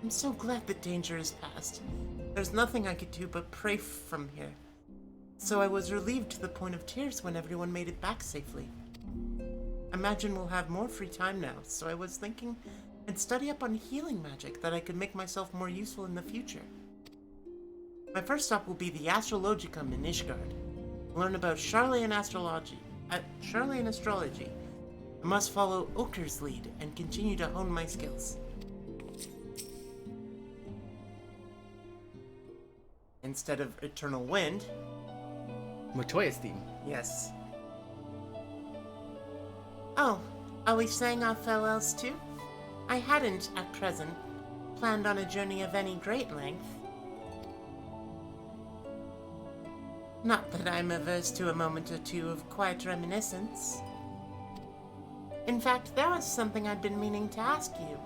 I'm so glad the danger is past. There's nothing I could do but pray from here. So I was relieved to the point of tears when everyone made it back safely. I imagine we'll have more free time now, so I was thinking I'd study up on healing magic that I could make myself more useful in the future. My first stop will be the Astrologicum in Ishgard. Learn about Charlayan astrology. I must follow Ochre's lead and continue to hone my skills. Instead of Eternal Wind... Matoya's theme. Yes. Oh, are we saying our farewells too? I hadn't, at present, planned on a journey of any great length. Not that I'm averse to a moment or two of quiet reminiscence. In fact, there was something I'd been meaning to ask you.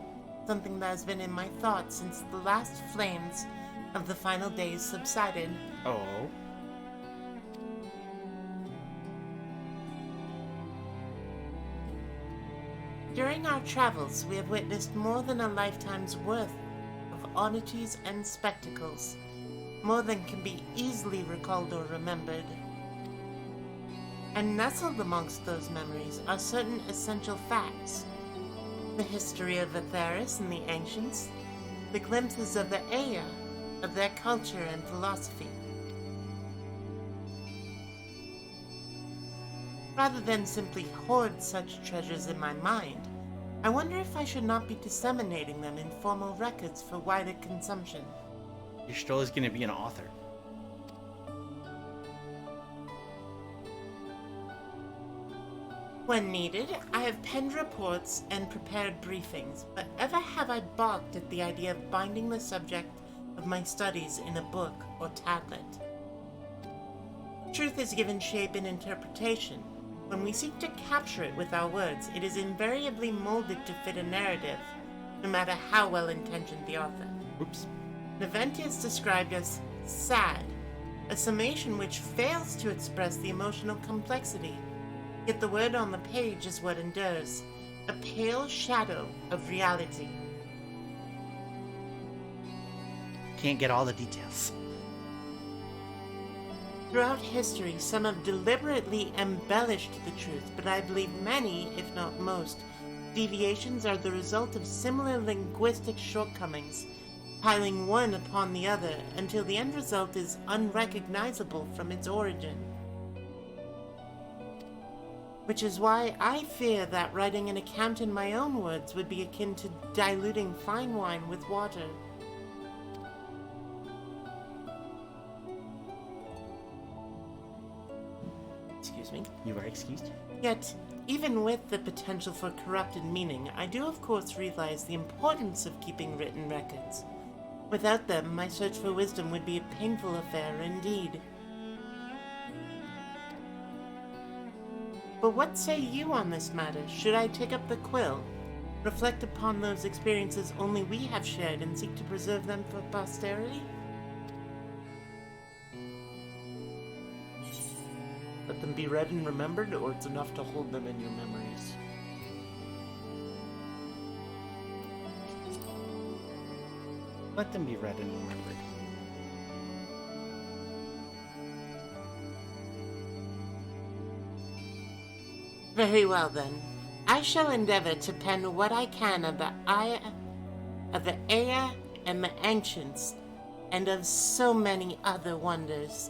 Something that has been in my thoughts since the last flames of the final days subsided. Oh. During our travels, we have witnessed more than a lifetime's worth of oddities and spectacles. More than can be easily recalled or remembered. And nestled amongst those memories are certain essential facts. The history of Atheris and the ancients, the glimpses of the Aya, of their culture and philosophy. Rather than simply hoard such treasures in my mind, I wonder if I should not be disseminating them in formal records for wider consumption. Your Stroll is going to be an author. When needed, I have penned reports and prepared briefings, but ever have I balked at the idea of binding the subject of my studies in a book or tablet. Truth is given shape in interpretation. When we seek to capture it with our words, it is invariably molded to fit a narrative, no matter how well-intentioned the author. Oops. An event is described as sad, a summation which fails to express the emotional complexity. Yet the word on the page is what endures, a pale shadow of reality. Can't get all the details. Throughout history, some have deliberately embellished the truth, but I believe many, if not most, deviations are the result of similar linguistic shortcomings, piling one upon the other until the end result is unrecognizable from its origin. Which is why I fear that writing an account in my own words would be akin to diluting fine wine with water. Excuse me. You are excused. Yet, even with the potential for corrupted meaning, I do of course realize the importance of keeping written records. Without them, my search for wisdom would be a painful affair indeed. But what say you on this matter? Should I take up the quill, reflect upon those experiences only we have shared, and seek to preserve them for posterity? Let them be read and remembered, or it's enough to hold them in your memories? Let them be read and remembered. Very well then. I shall endeavor to pen what I can of the Aya, of the Aya and the Ancients, and of so many other wonders.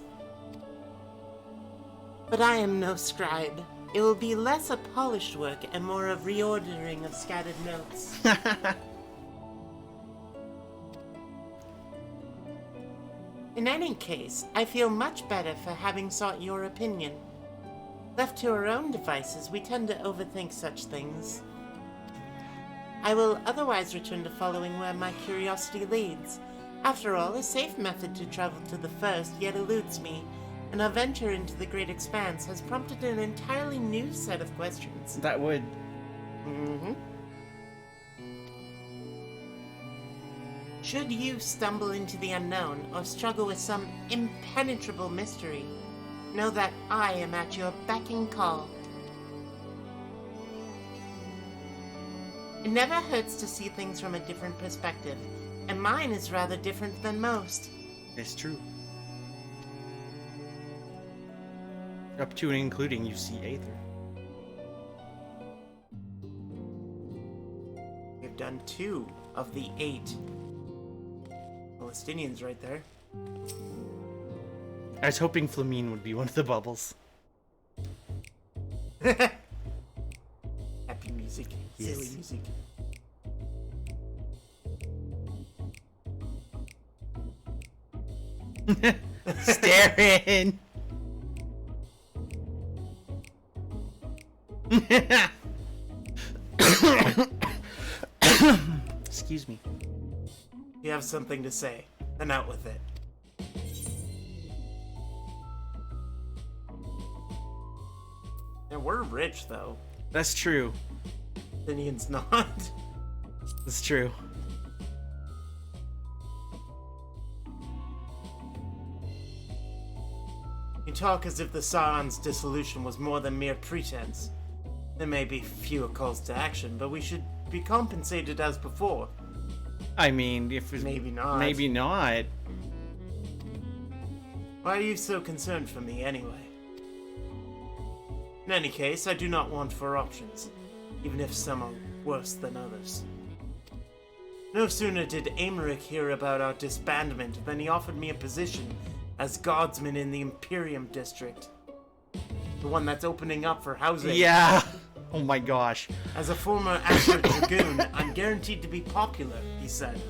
But I am no scribe. It will be less a polished work and more of reordering of scattered notes. In any case, I feel much better for having sought your opinion. Left to our own devices, we tend to overthink such things. I will otherwise return to following where my curiosity leads. After all, a safe method to travel to the first yet eludes me, and our venture into the great expanse has prompted an entirely new set of questions. That would. Mm-hmm. Should you stumble into the unknown or struggle with some impenetrable mystery, know that I am at your beck and call. It never hurts to see things from a different perspective, and mine is rather different than most. It's true. Up to and including you see Aether. We've done 2 of the 8 Palestinians right there. I was hoping Flamine would be one of the bubbles. Happy music. Yes. Silly music. Staring. Excuse me. You have something to say, then out with it. Now we're rich, though. That's true. Palestinians not. That's true. You talk as if the Saaran's dissolution was more than mere pretense. There may be fewer calls to action, but we should be compensated as before. I mean, if it's... Maybe not. Maybe not. Why are you so concerned for me, anyway? In any case, I do not want 4 options, even if some are worse than others. No sooner did Aymeric hear about our disbandment than he offered me a position as guardsman in the Imperium district. The one that's opening up for housing. Yeah! Oh my gosh. As a former active dragoon, I'm guaranteed to be popular, he said.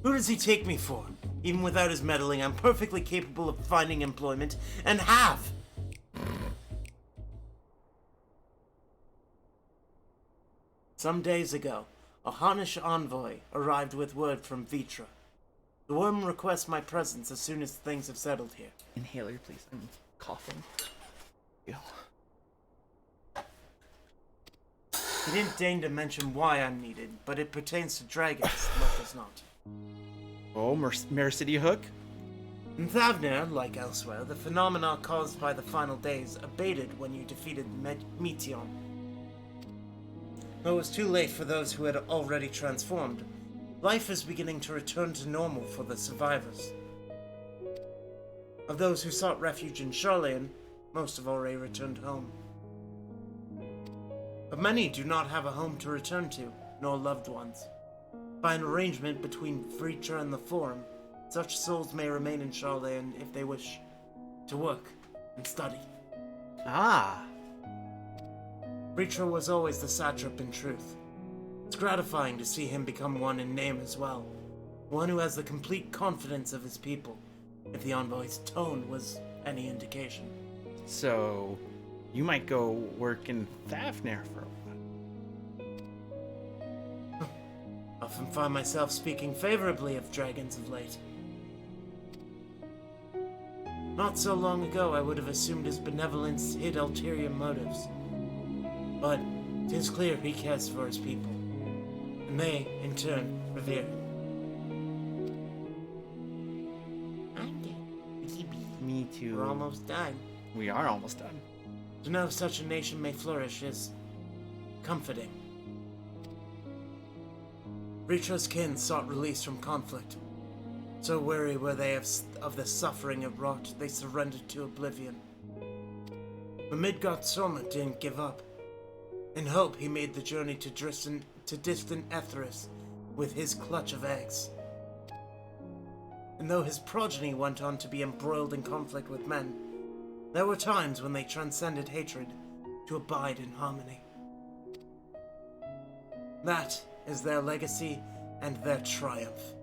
Who does he take me for? Even without his meddling, I'm perfectly capable of finding employment, and have! Some days ago, a Harnish envoy arrived with word from Vitra. The worm requests my presence as soon as things have settled here. Inhaler, please. I'm coughing. Ew. He didn't deign to mention why I'm needed, but it pertains to dragons, like as not. Oh, Mare City Hook? In Thavnir, like elsewhere, the phenomena caused by the final days abated when you defeated Meteion. Though it was too late for those who had already transformed, life is beginning to return to normal for the survivors. Of those who sought refuge in Charlayan, most have already returned home. But many do not have a home to return to, nor loved ones. By an arrangement between Vitra and the Forum, such souls may remain in Charlayan if they wish to work and study. Ah. Vitra was always the satrap in truth. It's gratifying to see him become one in name as well. One who has the complete confidence of his people, if the envoy's tone was any indication. So, you might go work in Thavnir for a while. Often find myself speaking favorably of dragons of late. Not so long ago I would have assumed his benevolence hid ulterior motives. But 'tis clear he cares for his people, and they, in turn, revere him. I'm dead. Me too. We're almost done. We are almost done. To know such a nation may flourish is comforting. Vitra's kin sought release from conflict. So weary were they of the suffering it wrought, they surrendered to oblivion. But Midgard Soma didn't give up. In hope, he made the journey to distant Etheris with his clutch of eggs. And though his progeny went on to be embroiled in conflict with men, there were times when they transcended hatred to abide in harmony. That is their legacy and their triumph.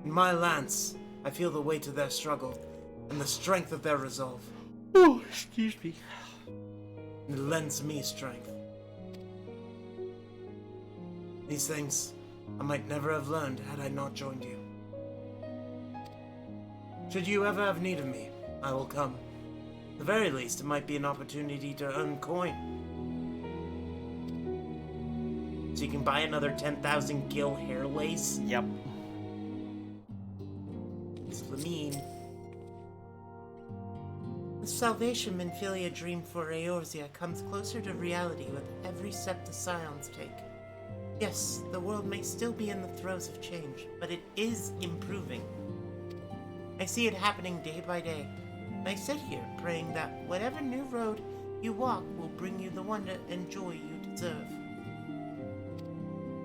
In my lance, I feel the weight of their struggle and the strength of their resolve. Oh, excuse me. It lends me strength. These things I might never have learned had I not joined you. Should you ever have need of me, I will come. At the very least, it might be an opportunity to earn coin. So you can buy another 10,000 gil hair lace? Yep. It's Flamine. The salvation Minfilia dreamed for Eorzea comes closer to reality with every step the Scions take. Yes, the world may still be in the throes of change, but it is improving. I see it happening day by day. I sit here praying that whatever new road you walk will bring you the wonder and joy you deserve.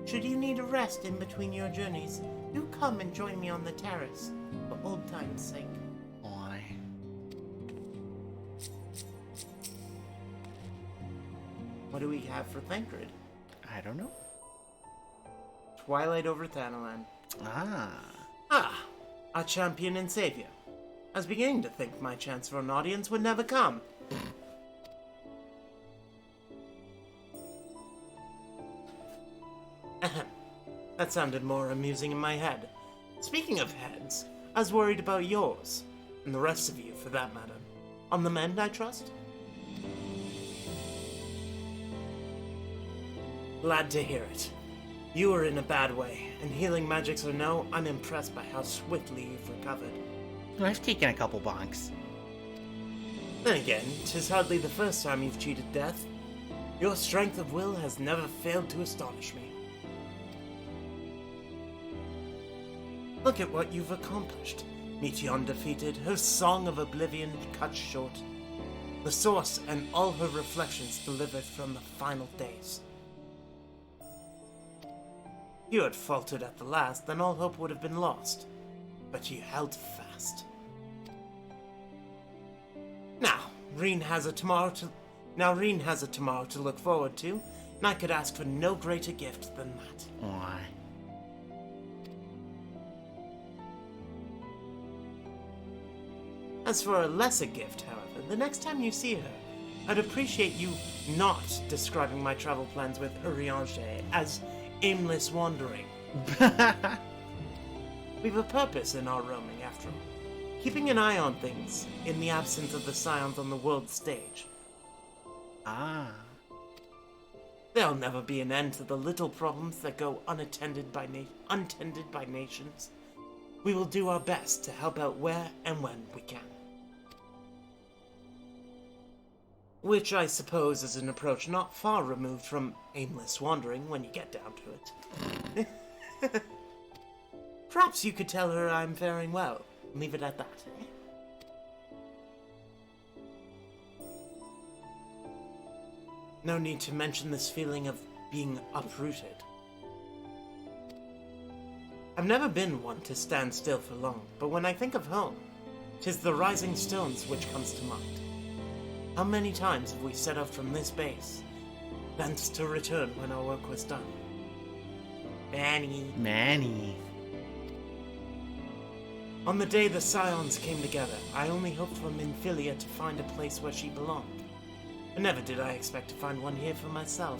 Should you need a rest in between your journeys, do come and join me on the terrace, for old time's sake. Why? What do we have for Thancred? I don't know. Twilight over Thanalan. Ah, our champion and savior. I was beginning to think my chance for an audience would never come. That sounded more amusing in my head. Speaking of heads, I was worried about yours, and the rest of you for that matter. On the mend, I trust? Glad to hear it. You were in a bad way, and healing magics or no, I'm impressed by how swiftly you've recovered. I've taken a couple bonks. Then again, 'tis hardly the first time you've cheated death. Your strength of will has never failed to astonish me. Look at what you've accomplished. Meteion defeated, her song of oblivion cut short. The source and all her reflections delivered from the final days. If you had faltered at the last, then all hope would have been lost. But you held fast. Now, Reen has a tomorrow to look forward to, and I could ask for no greater gift than that. Why? As for a lesser gift, however, the next time you see her, I'd appreciate you not describing my travel plans with Urianger as aimless wandering. We've a purpose in our roaming, after all. Keeping an eye on things in the absence of the Scions on the world stage. Ah. There'll never be an end to the little problems that go untended by nations. We will do our best to help out where and when we can. Which I suppose is an approach not far removed from aimless wandering when you get down to it. Perhaps you could tell her I'm faring well. Leave it at that, eh? No need to mention this feeling of being uprooted. I've never been one to stand still for long, but when I think of home, 'tis the rising stones which comes to mind. How many times have we set out from this base, thence to return when our work was done? Manny. On the day the Scions came together, I only hoped for Minfilia to find a place where she belonged. But never did I expect to find one here for myself.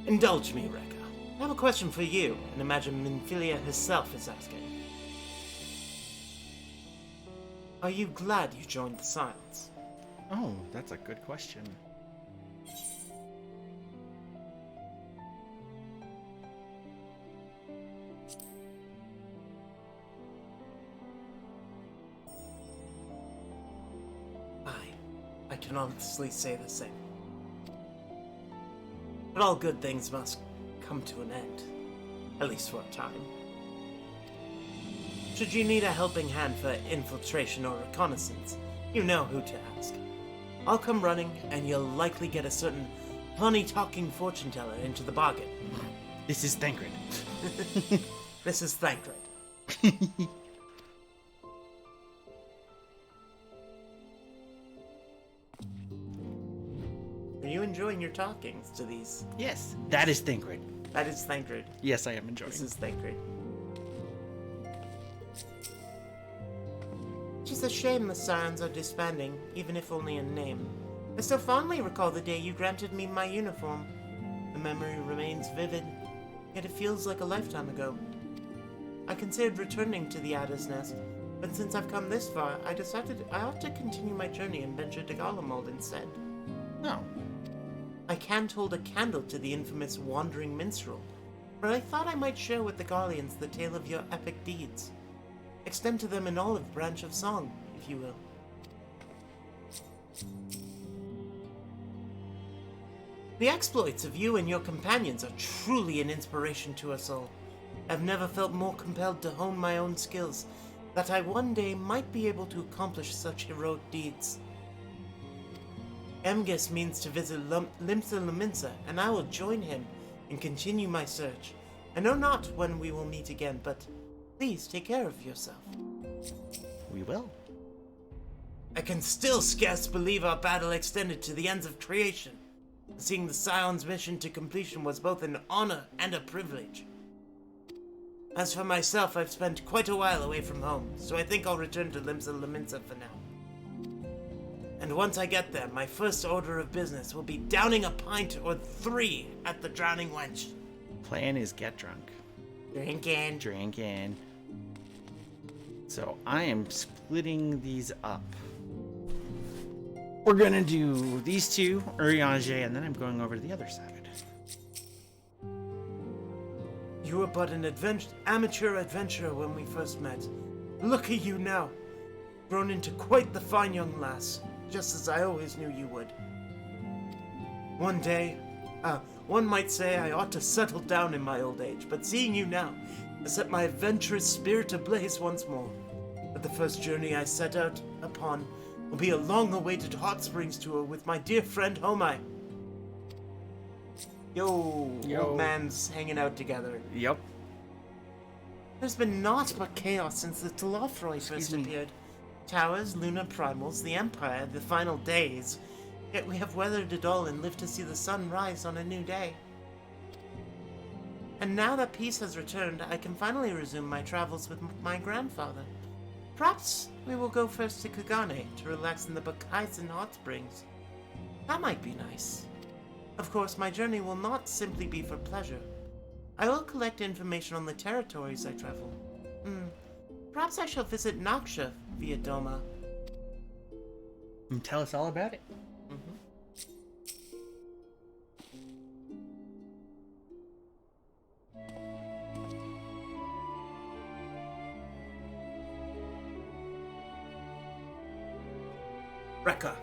Indulge me, Rekka. I have a question for you, and imagine Minfilia herself is asking. Are you glad you joined the Scions? Oh, that's a good question. I can honestly say the same. But all good things must come to an end, at least for a time. Should you need a helping hand for infiltration or reconnaissance, you know who to ask. I'll come running, and you'll likely get a certain funny-talking fortune-teller into the bargain. This is Thancred. This is Thancred. Are you enjoying your talkings to these? Yes, that is Thancred. That is Thancred. Yes, I am enjoying. This is Thancred. It's a shame the Scions are disbanding, even if only in name. I still fondly recall the day you granted me my uniform. The memory remains vivid, yet it feels like a lifetime ago. I considered returning to the Adder's Nest, but since I've come this far, I decided I ought to continue my journey and venture to Garlemald instead. No. I can't hold a candle to the infamous Wandering Minstrel, but I thought I might share with the Garleans the tale of your epic deeds. Extend to them an olive branch of song, if you will. The exploits of you and your companions are truly an inspiration to us all. I've never felt more compelled to hone my own skills, that I one day might be able to accomplish such heroic deeds. Emgus means to visit Limsa Laminsa, and I will join him and continue my search. I know not when we will meet again, but please take care of yourself. We will. I can still scarce believe our battle extended to the ends of creation. Seeing the Scion's mission to completion was both an honor and a privilege. As for myself, I've spent quite a while away from home, so I think I'll return to Limsa Laminsa for now. And once I get there, my first order of business will be downing a pint or 3 at the Drowning Wench. Plan is get drunk. Drinking. So I am splitting these up. We're gonna do these two, Urianger, and then I'm going over to the other side. You were but an amateur adventurer when we first met. Look at you now, grown into quite the fine young lass, just as I always knew you would. One day, one might say I ought to settle down in my old age, but seeing you now has set my adventurous spirit ablaze once more. But the first journey I set out upon will be a long-awaited hot springs tour with my dear friend Homai. Yo, old man's hanging out together. Yep. There's been naught but chaos since the Telothroi first appeared. Towers, lunar primals, the Empire, the final days. Yet we have weathered it all and lived to see the sun rise on a new day. And now that peace has returned, I can finally resume my travels with my grandfather. Perhaps we will go first to Kagane to relax in the Bakaisen hot springs. That might be nice. Of course, my journey will not simply be for pleasure. I will collect information on the territories I travel. Perhaps I shall visit Naksha via Doma. Tell us all about it. Rekka,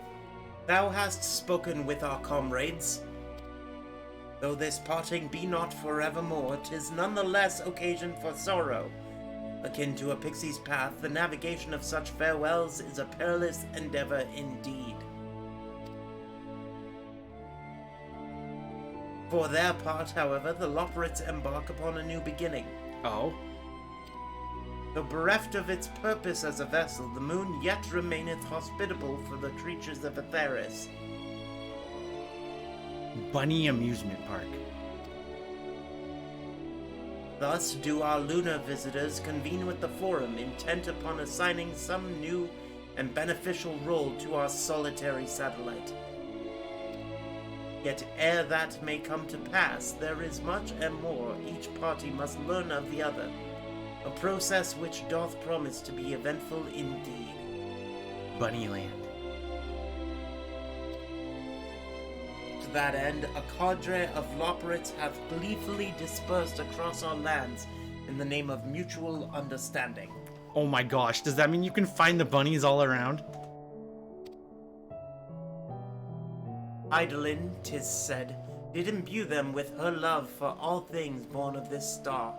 thou hast spoken with our comrades. Though this parting be not forevermore, 'tis nonetheless occasion for sorrow. Akin to a pixie's path, the navigation of such farewells is a perilous endeavor indeed. For their part, however, the Loperites embark upon a new beginning. Oh? Though bereft of its purpose as a vessel, the moon yet remaineth hospitable for the creatures of Atheris. Bunny Amusement Park. Thus do our lunar visitors convene with the Forum, intent upon assigning some new and beneficial role to our solitary satellite. Yet ere that may come to pass, there is much and more each party must learn of the other, a process which doth promise to be eventful indeed. Bunnyland. To that end, a cadre of Loperites hath gleefully dispersed across our lands in the name of mutual understanding. Oh my gosh, does that mean you can find the bunnies all around? Idolin, 'tis said, did imbue them with her love for all things born of this star.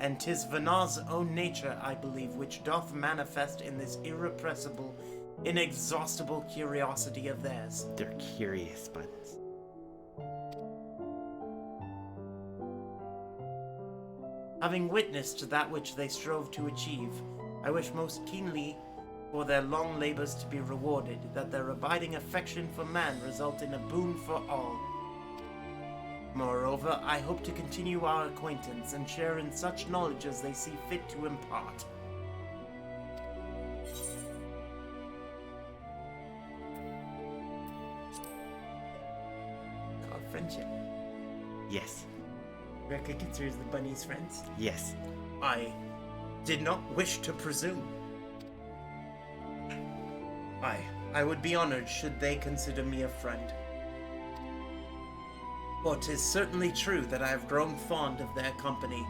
And 'tis Vanar's own nature, I believe, which doth manifest in this irrepressible, inexhaustible curiosity of theirs. They're curious bunnies. Having witnessed that which they strove to achieve, I wish most keenly for their long labors to be rewarded, that their abiding affection for man result in a boon for all. Moreover, I hope to continue our acquaintance and share in such knowledge as they see fit to impart. Called friendship. Yes. Rekka considers the bunnies friends? Yes. I did not wish to presume. I would be honored should they consider me a friend. For 'tis certainly true that I have grown fond of their company.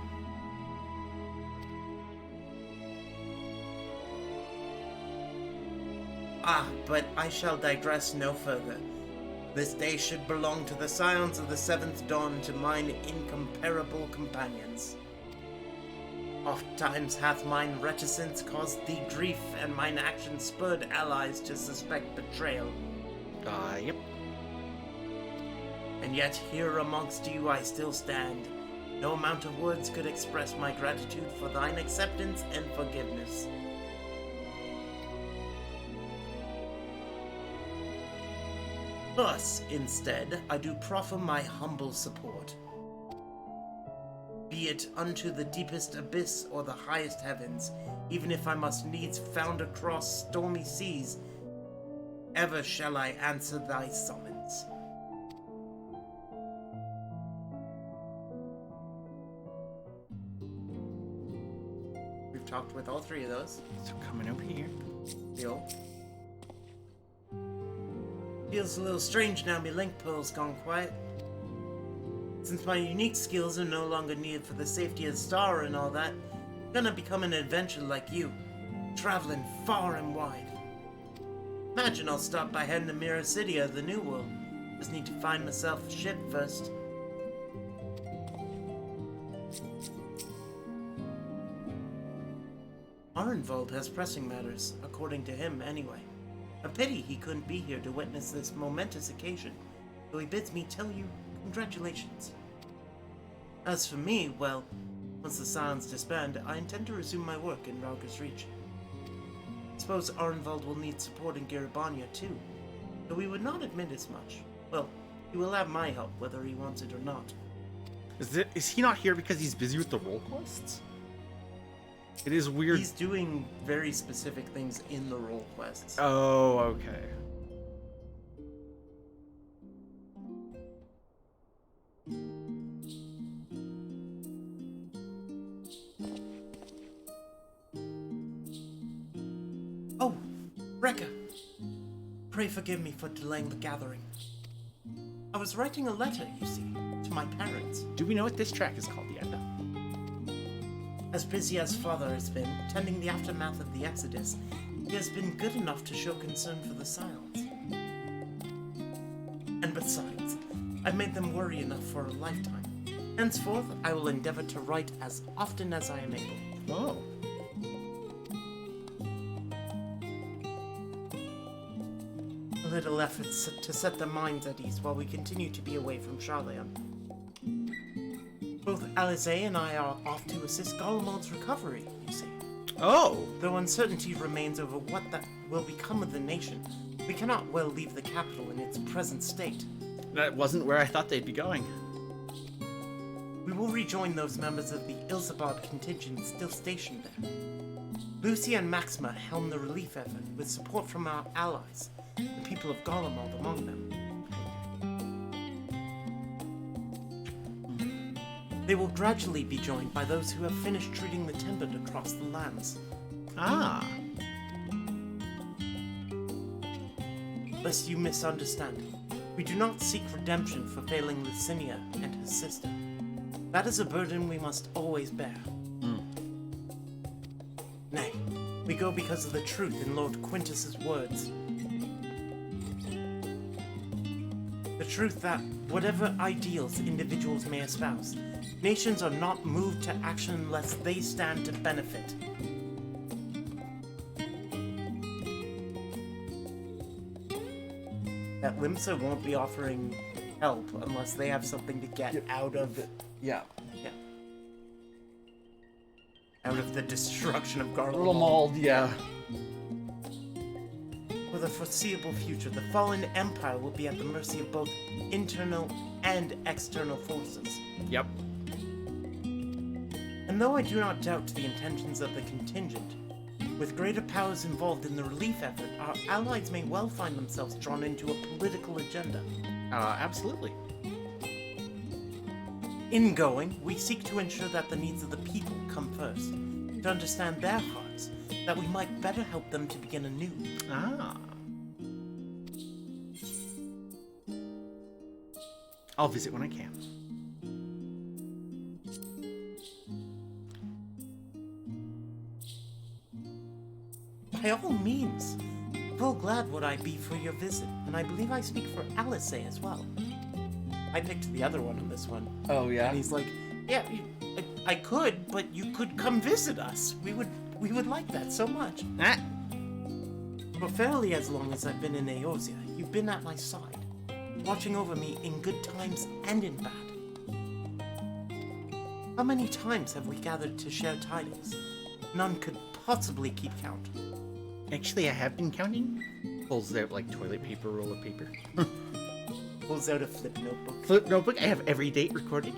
But I shall digress no further. This day should belong to the scions of the seventh dawn, to mine incomparable companions. Oft times hath mine reticence caused thee grief, and mine action spurred allies to suspect betrayal. Yep. And yet here amongst you I still stand. No amount of words could express my gratitude for thine acceptance and forgiveness. Thus, instead, I do proffer my humble support. Be it unto the deepest abyss or the highest heavens, even if I must needs found across stormy seas, ever shall I answer thy summons. We've talked with all three of those. So coming over here. Deal. Feels a little strange now my link pearl's gone quiet. Since my unique skills are no longer needed for the safety of the star and all that, I'm gonna become an adventurer like you, traveling far and wide. Imagine I'll stop by heading to Mirror City or the New World. Just need to find myself a ship first. Arnvold has pressing matters, according to him anyway. A pity he couldn't be here to witness this momentous occasion, so he bids me tell you congratulations. As for me, well, once the Scions disband, I intend to resume my work in Rauger's Reach. I suppose Arnvold will need support in Garibania too, though he would not admit as much. Well, he will have my help whether he wants it or not. Is he not here because he's busy with the role quests? It is weird. He's doing very specific things in the role quests. Oh, okay. Oh, Rekka. Pray forgive me for delaying the gathering. I was writing a letter, you see, to my parents. Do we know what this track is called yet? As busy as Father has been, tending the aftermath of the Exodus, he has been good enough to show concern for the silence. And besides, I've made them worry enough for a lifetime. Henceforth, I will endeavor to write as often as I am able. Oh. A little effort to set their minds at ease while we continue to be away from Charleon. Both Alizé and I are off to assist Golemald's recovery, you see. Oh! Though uncertainty remains over what that will become of the nation, we cannot well leave the capital in its present state. That wasn't where I thought they'd be going. We will rejoin those members of the Ilsabard contingent still stationed there. Lucy and Maxima helm the relief effort with support from our allies, the people of Golemald among them. They will gradually be joined by those who have finished treating the timbered across the lands. Ah. Lest you misunderstand, we do not seek redemption for failing Lucinia and his sister. That is a burden we must always bear. Nay, we go because of the truth in Lord Quintus's words. The truth that, whatever ideals individuals may espouse, nations are not moved to action unless they stand to benefit. That Limsa won't be offering help unless they have something to get out of it. Yeah. Yeah. Out of the destruction of Golemald, yeah. For the foreseeable future, the fallen empire will be at the mercy of both internal and external forces. Yep. And though I do not doubt the intentions of the contingent, with greater powers involved in the relief effort, our allies may well find themselves drawn into a political agenda. Absolutely. In going, we seek to ensure that the needs of the people come first, to understand their hearts, that we might better help them to begin anew. Ah. I'll visit when I can. By all means. Full glad would I be for your visit, and I believe I speak for Alizé as well. I picked the other one on this one. Oh, yeah? And he's like, yeah, I could, but you could come visit us. We would like that so much. Ah. For fairly as long as I've been in Eorzea, you've been at my side, watching over me in good times and in bad. How many times have we gathered to share tidings? None could possibly keep count. Actually, I have been counting. Pulls out, like, toilet paper, roll of paper. Pulls out a flip notebook. Flip notebook? I have every date recorded.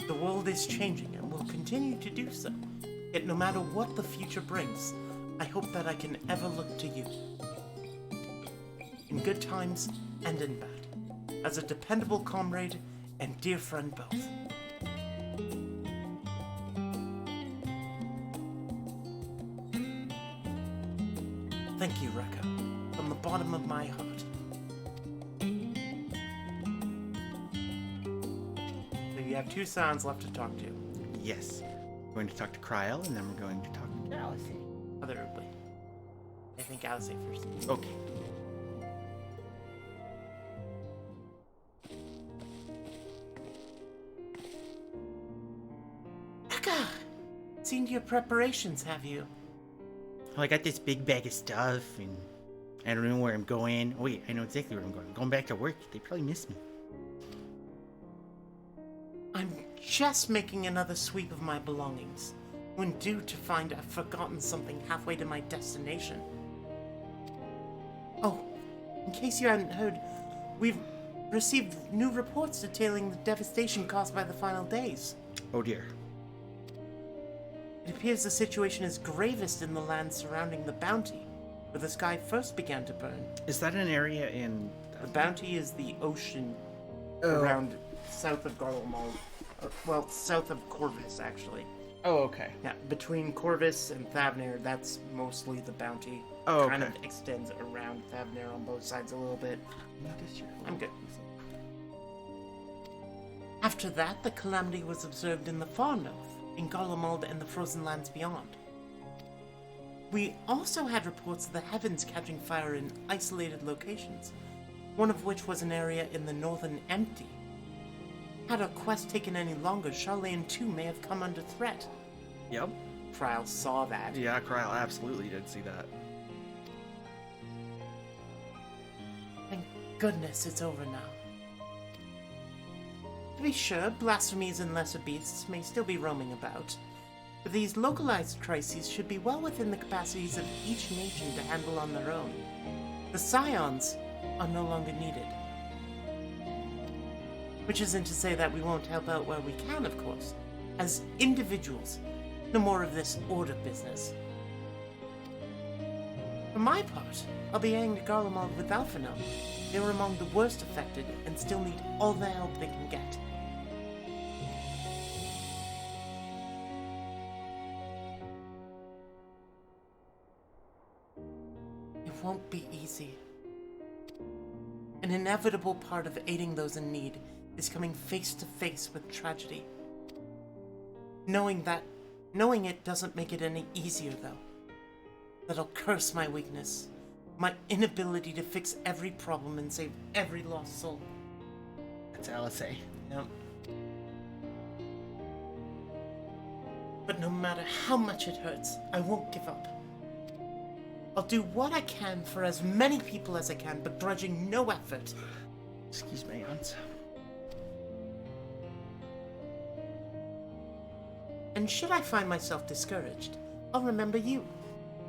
The world is changing and will continue to do so. Yet no matter what the future brings, I hope that I can ever look to you. In good times and in bad. As a dependable comrade and dear friend both. Thank you, Rekka, from the bottom of my heart. So you have 2 Scions left to talk to. Yes. We're going to talk to Kryel, and then we're going to talk to Alizé. Otherwise. I think Alizé first. Okay. Rekka! Seen to your preparations, have you? Oh, I got this big bag of stuff, and I don't know where I'm going. Oh, wait, I know exactly where I'm going. I'm going back to work. They probably miss me. I'm just making another sweep of my belongings, when due to find I've forgotten something halfway to my destination. Oh, in case you hadn't heard, we've received new reports detailing the devastation caused by the final days. Oh dear. It appears the situation is gravest in the land surrounding the Bounty, where the sky first began to burn. Is that an area in... The Bounty is the ocean around south of Garlemald. Well, south of Corvus, actually. Oh, okay. Yeah, between Corvus and Thavnair, that's mostly the Bounty. Oh, okay. Kind of extends around Thavnair on both sides a little bit. I'm good. After that, the calamity was observed in the far north, in Garlemald and the frozen lands beyond. We also had reports of the heavens catching fire in isolated locations, one of which was an area in the northern Empty. Had our quest taken any longer, Charlene too may have come under threat. Yep. Kryl saw that. Yeah, Kryl absolutely did see that. Thank goodness it's over now. To be sure, blasphemies and lesser beasts may still be roaming about, but these localized crises should be well within the capacities of each nation to handle on their own. The Scions are no longer needed. Which isn't to say that we won't help out where we can, of course. As individuals, no more of this order business. For my part, I'll be heading to Garlemald with Alphinaud. They were among the worst affected and still need all the help they can get. It won't be easy. An inevitable part of aiding those in need is coming face to face with tragedy. Knowing it doesn't make it any easier, though. That I'll curse my weakness, my inability to fix every problem and save every lost soul. That's LSA. Yep. But no matter how much it hurts, I won't give up. I'll do what I can for as many people as I can, begrudging no effort. Excuse me, Hans. And should I find myself discouraged, I'll remember you.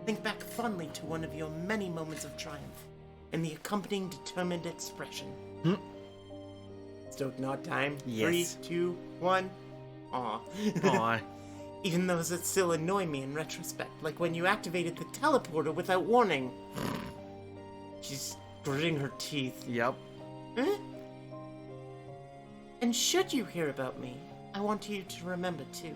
Think back fondly to one of your many moments of triumph, and the accompanying determined expression. Stoke nod time. Yes. 3, 2, 1. Aw. Aw. Even those that still annoy me in retrospect, like when you activated the teleporter without warning. She's gritting her teeth. Yep. Huh? And should you hear about me, I want you to remember too.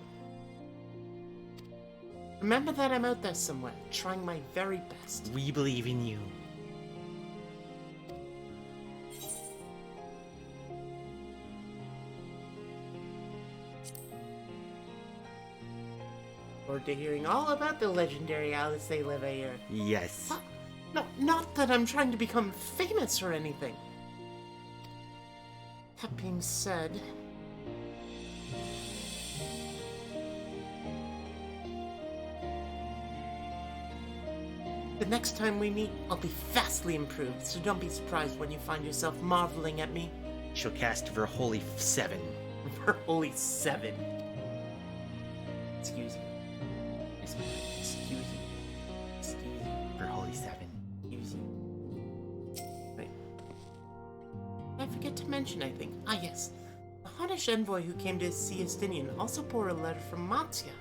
Remember that I'm out there somewhere, trying my very best. We believe in you. Forward to hearing all about the legendary Alice Leveilleur. Yes. No, not that I'm trying to become famous or anything. That being said... the next time we meet, I'll be vastly improved, so don't be surprised when you find yourself marveling at me. She'll cast Verholy 7. Verholy 7. Excuse me. Excuse me. Excuse me. Verholy 7. Excuse me. Wait. I forget to mention, I think. Ah, yes. The Hunnish envoy who came to see Estinian also bore a letter from Matsya.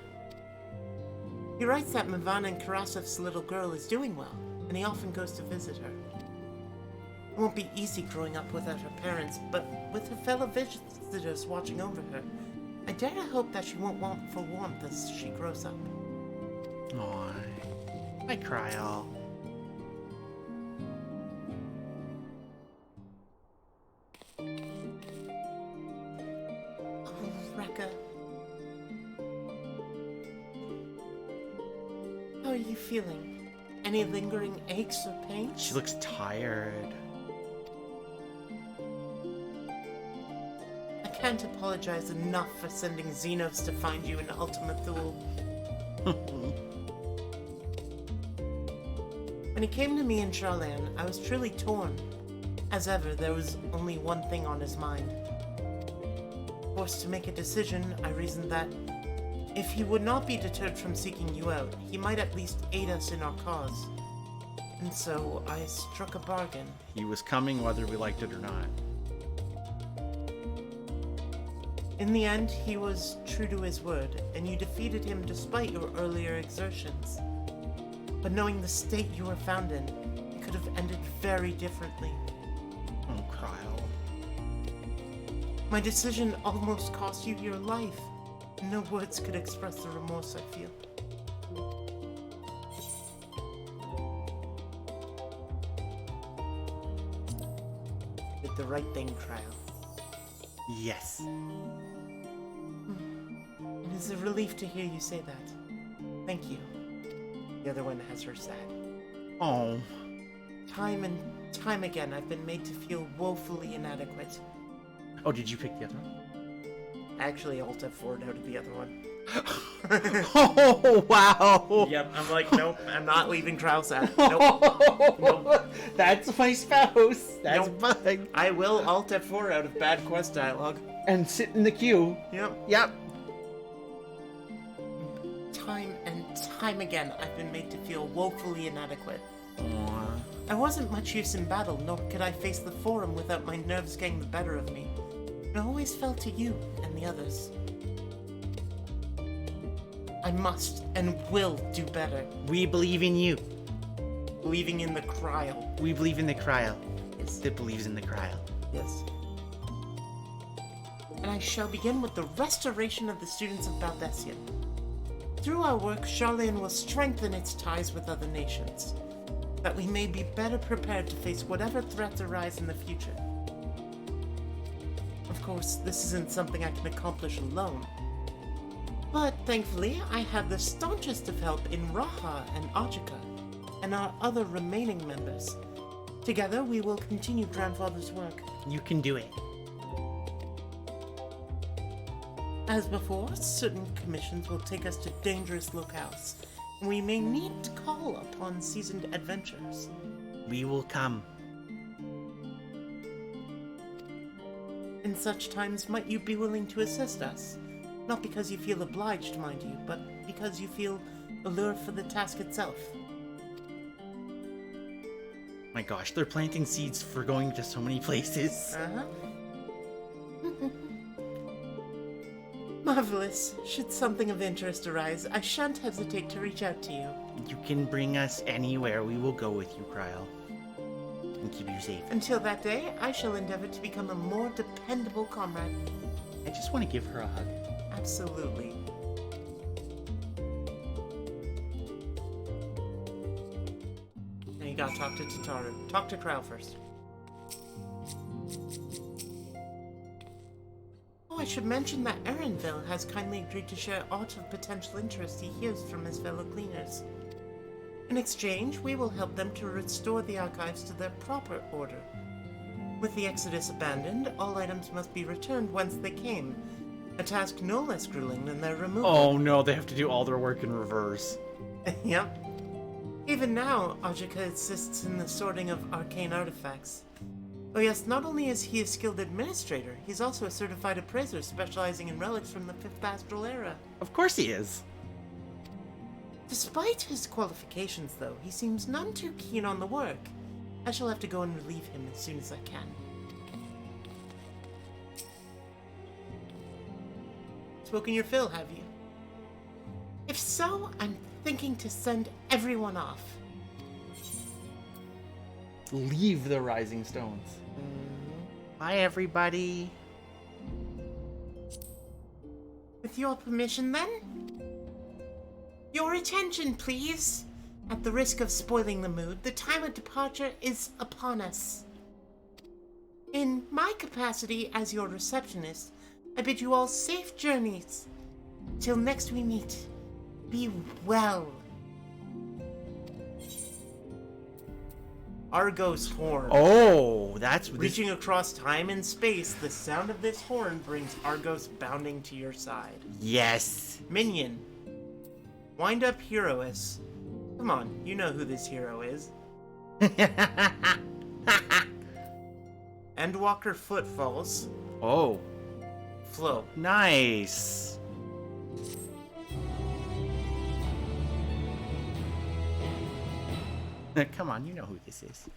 He writes that Mavan and Karasev's little girl is doing well, and he often goes to visit her. It won't be easy growing up without her parents, but with her fellow visitors watching over her, I dare to hope that she won't want for warmth as she grows up. Aww. I cry all. Oh, Rekka. How are you feeling? Any lingering aches or pains? She looks tired. I can't apologize enough for sending Xenos to find you in Ultima Thule. When he came to me in Charlan, I was truly torn. As ever, there was only one thing on his mind. Forced to make a decision, I reasoned that if he would not be deterred from seeking you out, he might at least aid us in our cause. And so I struck a bargain. He was coming whether we liked it or not. In the end, he was true to his word, and you defeated him despite your earlier exertions. But knowing the state you were found in, it could have ended very differently. Oh, Kyle. My decision almost cost you your life. No words could express the remorse I feel. Did the right thing, Kyle. Yes. It is a relief to hear you say that. Thank you. The other one has her sad. Oh. Time and time again, I've been made to feel woefully inadequate. Oh, did you pick the other one? I actually Alt F4'd out of the other one. Oh, wow. Yep, I'm like, nope, I'm not leaving Trial sad. Nope. Nope. That's my spouse. That's fine. I will Alt F4 out of bad quest dialogue. And sit in the queue. Yep. Yep. Time and time again, I've been made to feel woefully inadequate. Aww. I wasn't much use in battle, nor could I face the Forum without my nerves getting the better of me. It always fell to you and the others. I must and will do better. We believe in you. Believing in the Kryl. We believe in the Kryl. Yes. It believes in the Kryl. Yes. And I shall begin with the restoration of the students of Baldesion. Through our work, Charlene will strengthen its ties with other nations, that we may be better prepared to face whatever threats arise in the future. Of course, this isn't something I can accomplish alone. But thankfully, I have the staunchest of help in Raha and Ajika, and our other remaining members. Together, we will continue Grandfather's work. You can do it. As before, certain commissions will take us to dangerous locales, and we may need to call upon seasoned adventurers. We will come. In such times, might you be willing to assist us? Not because you feel obliged, mind you, but because you feel allured for the task itself. My gosh, they're planting seeds for going to so many places. Uh-huh. Marvelous. Should something of interest arise, I shan't hesitate to reach out to you. You can bring us anywhere. We will go with you, Kryl. And keep you safe. Until that day, I shall endeavor to become a more dependable comrade. I just want to give her a hug. Absolutely. Now you gotta talk to Tataru. Talk to Kryl first. Oh, I should mention that Erenville has kindly agreed to share aught of potential interest he hears from his fellow cleaners. In exchange, we will help them to restore the archives to their proper order. With the Exodus abandoned, all items must be returned whence they came, a task no less grueling than their removal. Oh no, they have to do all their work in reverse. Yep. Even now, Ajika assists in the sorting of arcane artifacts. Oh yes, not only is he a skilled administrator, he's also a certified appraiser specializing in relics from the 5th Astral Era. Of course he is. Despite his qualifications, though, he seems none too keen on the work. I shall have to go and relieve him as soon as I can. Spoken your fill, have you? If so, I'm thinking to send everyone off. Leave the Rising Stones. Bye, everybody. With your permission, then? Your attention, please. At the risk of spoiling the mood, the time of departure is upon us. In my capacity as your receptionist, I bid you all safe journeys. Till next we meet, be well. Argo's horn. Oh, that's... Reaching across time and space, the sound of this horn brings Argos bounding to your side. Yes. Minion. Wind up Heroess. Come on, you know who this hero is. Endwalker Footfalls. Oh. Flow. Nice. Come on, you know who this is.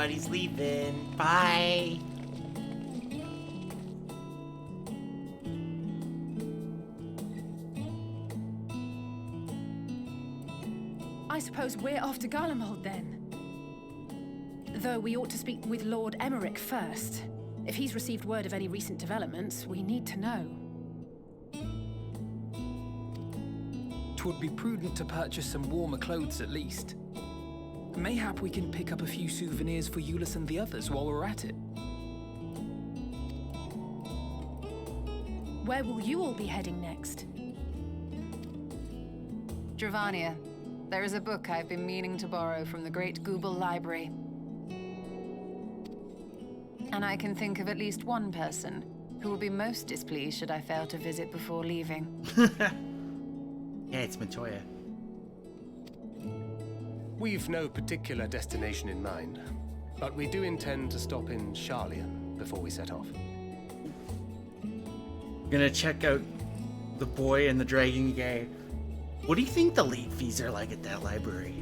Everybody's leaving. Bye. I suppose we're off to Garlemald then. Though we ought to speak with Lord Emmerich first. If he's received word of any recent developments, we need to know. 'Twould be prudent to purchase some warmer clothes at least. Mayhap we can pick up a few souvenirs for Euless and the others while we're at it. Where will you all be heading next? Dravania, there is a book I've been meaning to borrow from the Great Google Library. And I can think of at least one person who will be most displeased should I fail to visit before leaving. Yeah, it's Matoya. We've no particular destination in mind, but we do intend to stop in Charlian before we set off. Gonna check out the boy and the dragon gay. What do you think the late fees are like at that library?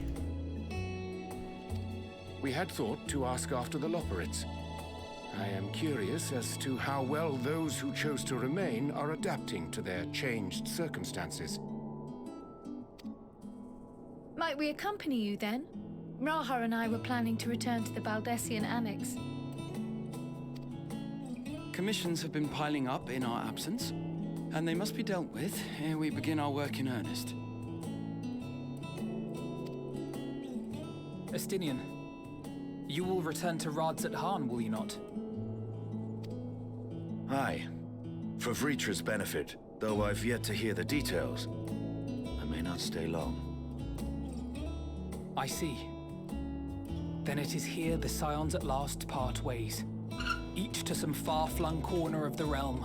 We had thought to ask after the Loporrits. I am curious as to how well those who chose to remain are adapting to their changed circumstances. Might we accompany you then? Raha and I were planning to return to the Baldessian Annex. Commissions have been piling up in our absence, and they must be dealt with ere we begin our work in earnest. Estinian, you will return to Radzat Han, will you not? Aye. For Vritra's benefit, though I've yet to hear the details. I may not stay long. I see. Then it is here the Scions at last part ways, each to some far-flung corner of the realm.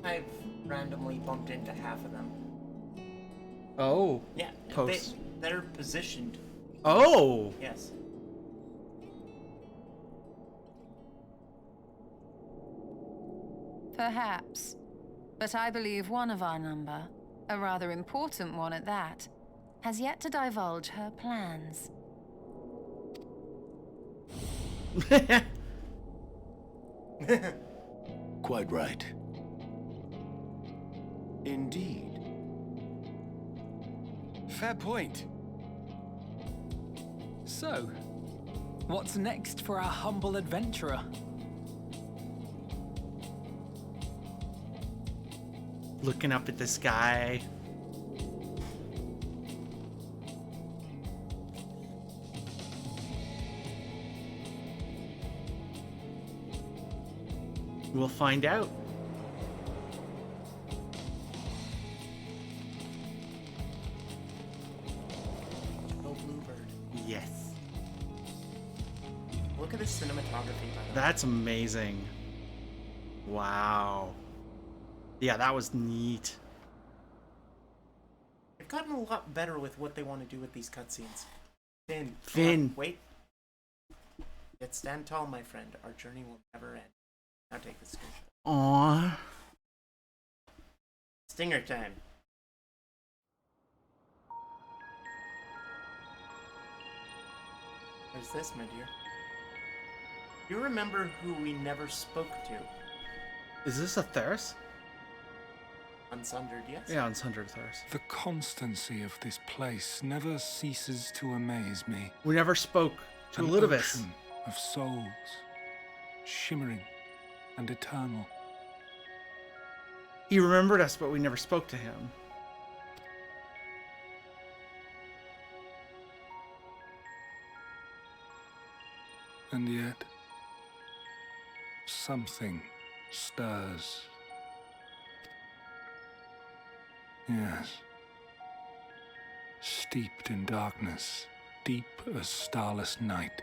I've randomly bumped into half of them. Oh. Yeah, Post. they're positioned. Oh. Yes. Perhaps. But I believe one of our number, a rather important one at that, has yet to divulge her plans. Quite right. Indeed. Fair point. So, what's next for our humble adventurer? Looking up at the sky. We'll find out. Oh, Bluebird. Yes. Look at the cinematography, by the way. That's amazing. Wow. Yeah, that was neat. They've gotten a lot better with what they want to do with these cutscenes. Finn. Finn. Wait. Yet stand tall, my friend. Our journey will never end. Now take the screenshot. Aww. Stinger time. There's this, my dear. You remember who we never spoke to? Is this a Theris? Unsundered, yes? Yeah, Unsundered Theris. The constancy of this place never ceases to amaze me. We never spoke to An Elidibus. ocean of souls, shimmering and eternal. He remembered us, but we never spoke to him. And yet, something stirs. Yes. Steeped in darkness, deep as starless night.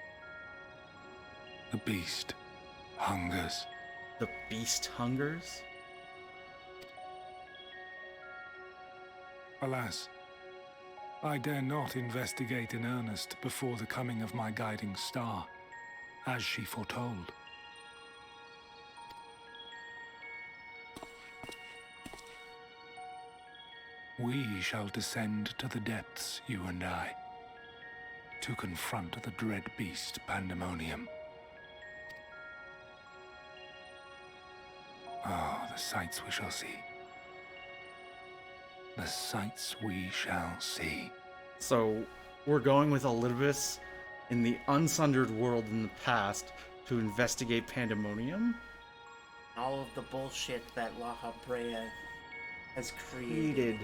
The beast hungers. The beast hungers? Alas, I dare not investigate in earnest before the coming of my guiding star, as she foretold. we shall descend to the depths, you and I, to confront the dread beast Pandemonium. Oh, the sights we shall see. The sights we shall see. So, we're going with Olympus in the unsundered world in the past to investigate Pandemonium? All of the bullshit that La Habrea has created.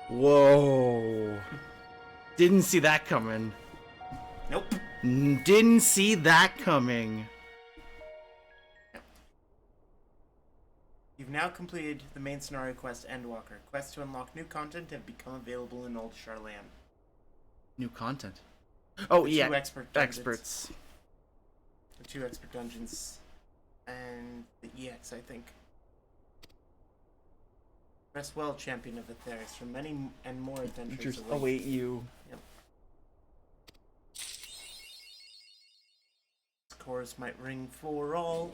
Whoa. Didn't see that coming. Nope. Didn't see that coming. You've now completed the main scenario quest, Endwalker. Quests to unlock new content have become available in Old Charlan. New content. Oh, The yeah. two expert dungeons. Experts. The 2 expert dungeons. And the EX, I think. Rest well, champion of Atheris, for many and more adventures Just await you. Yep. This chorus might ring for all.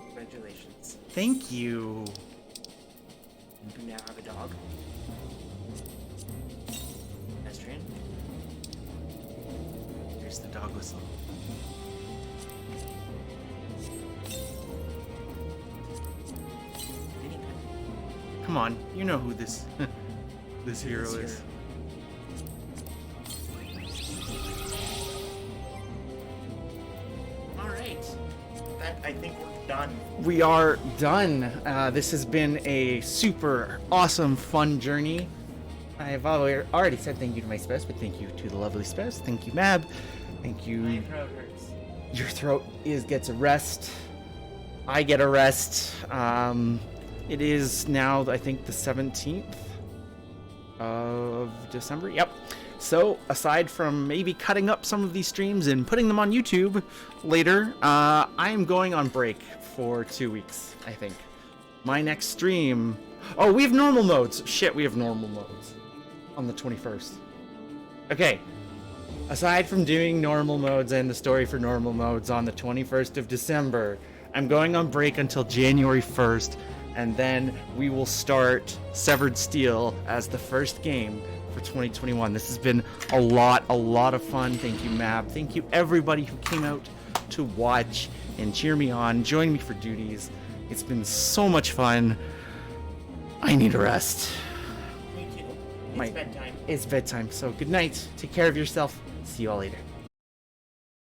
Congratulations. Thank you. You now have a dog. Pedestrian. Here's the dog whistle. Come on, you know who this this hero is. Alright. That, I think we're done. We are done. This has been a super awesome, fun journey. I've already said thank you to my spouse, but thank you to the lovely spouse. Thank you, Mab. Thank you. My throat hurts. Your throat gets a rest. I get a rest. It is now, I think, the 17th of December. Yep. So, aside from maybe cutting up some of these streams and putting them on YouTube later, I am going on break for 2 weeks, I think. My next stream... Oh, we have normal modes. Shit, we have normal modes on the 21st. Okay. Aside from doing normal modes and the story for normal modes on the 21st of December, I'm going on break until January 1st, and then we will start Severed Steel as the first game for 2021. This has been a lot of fun. Thank you, Mab. Thank you, everybody who came out to watch and cheer me on, join me for duties. It's been so much fun. I need a rest. Me too. It's bedtime. It's bedtime, so good night. Take care of yourself. See you all later.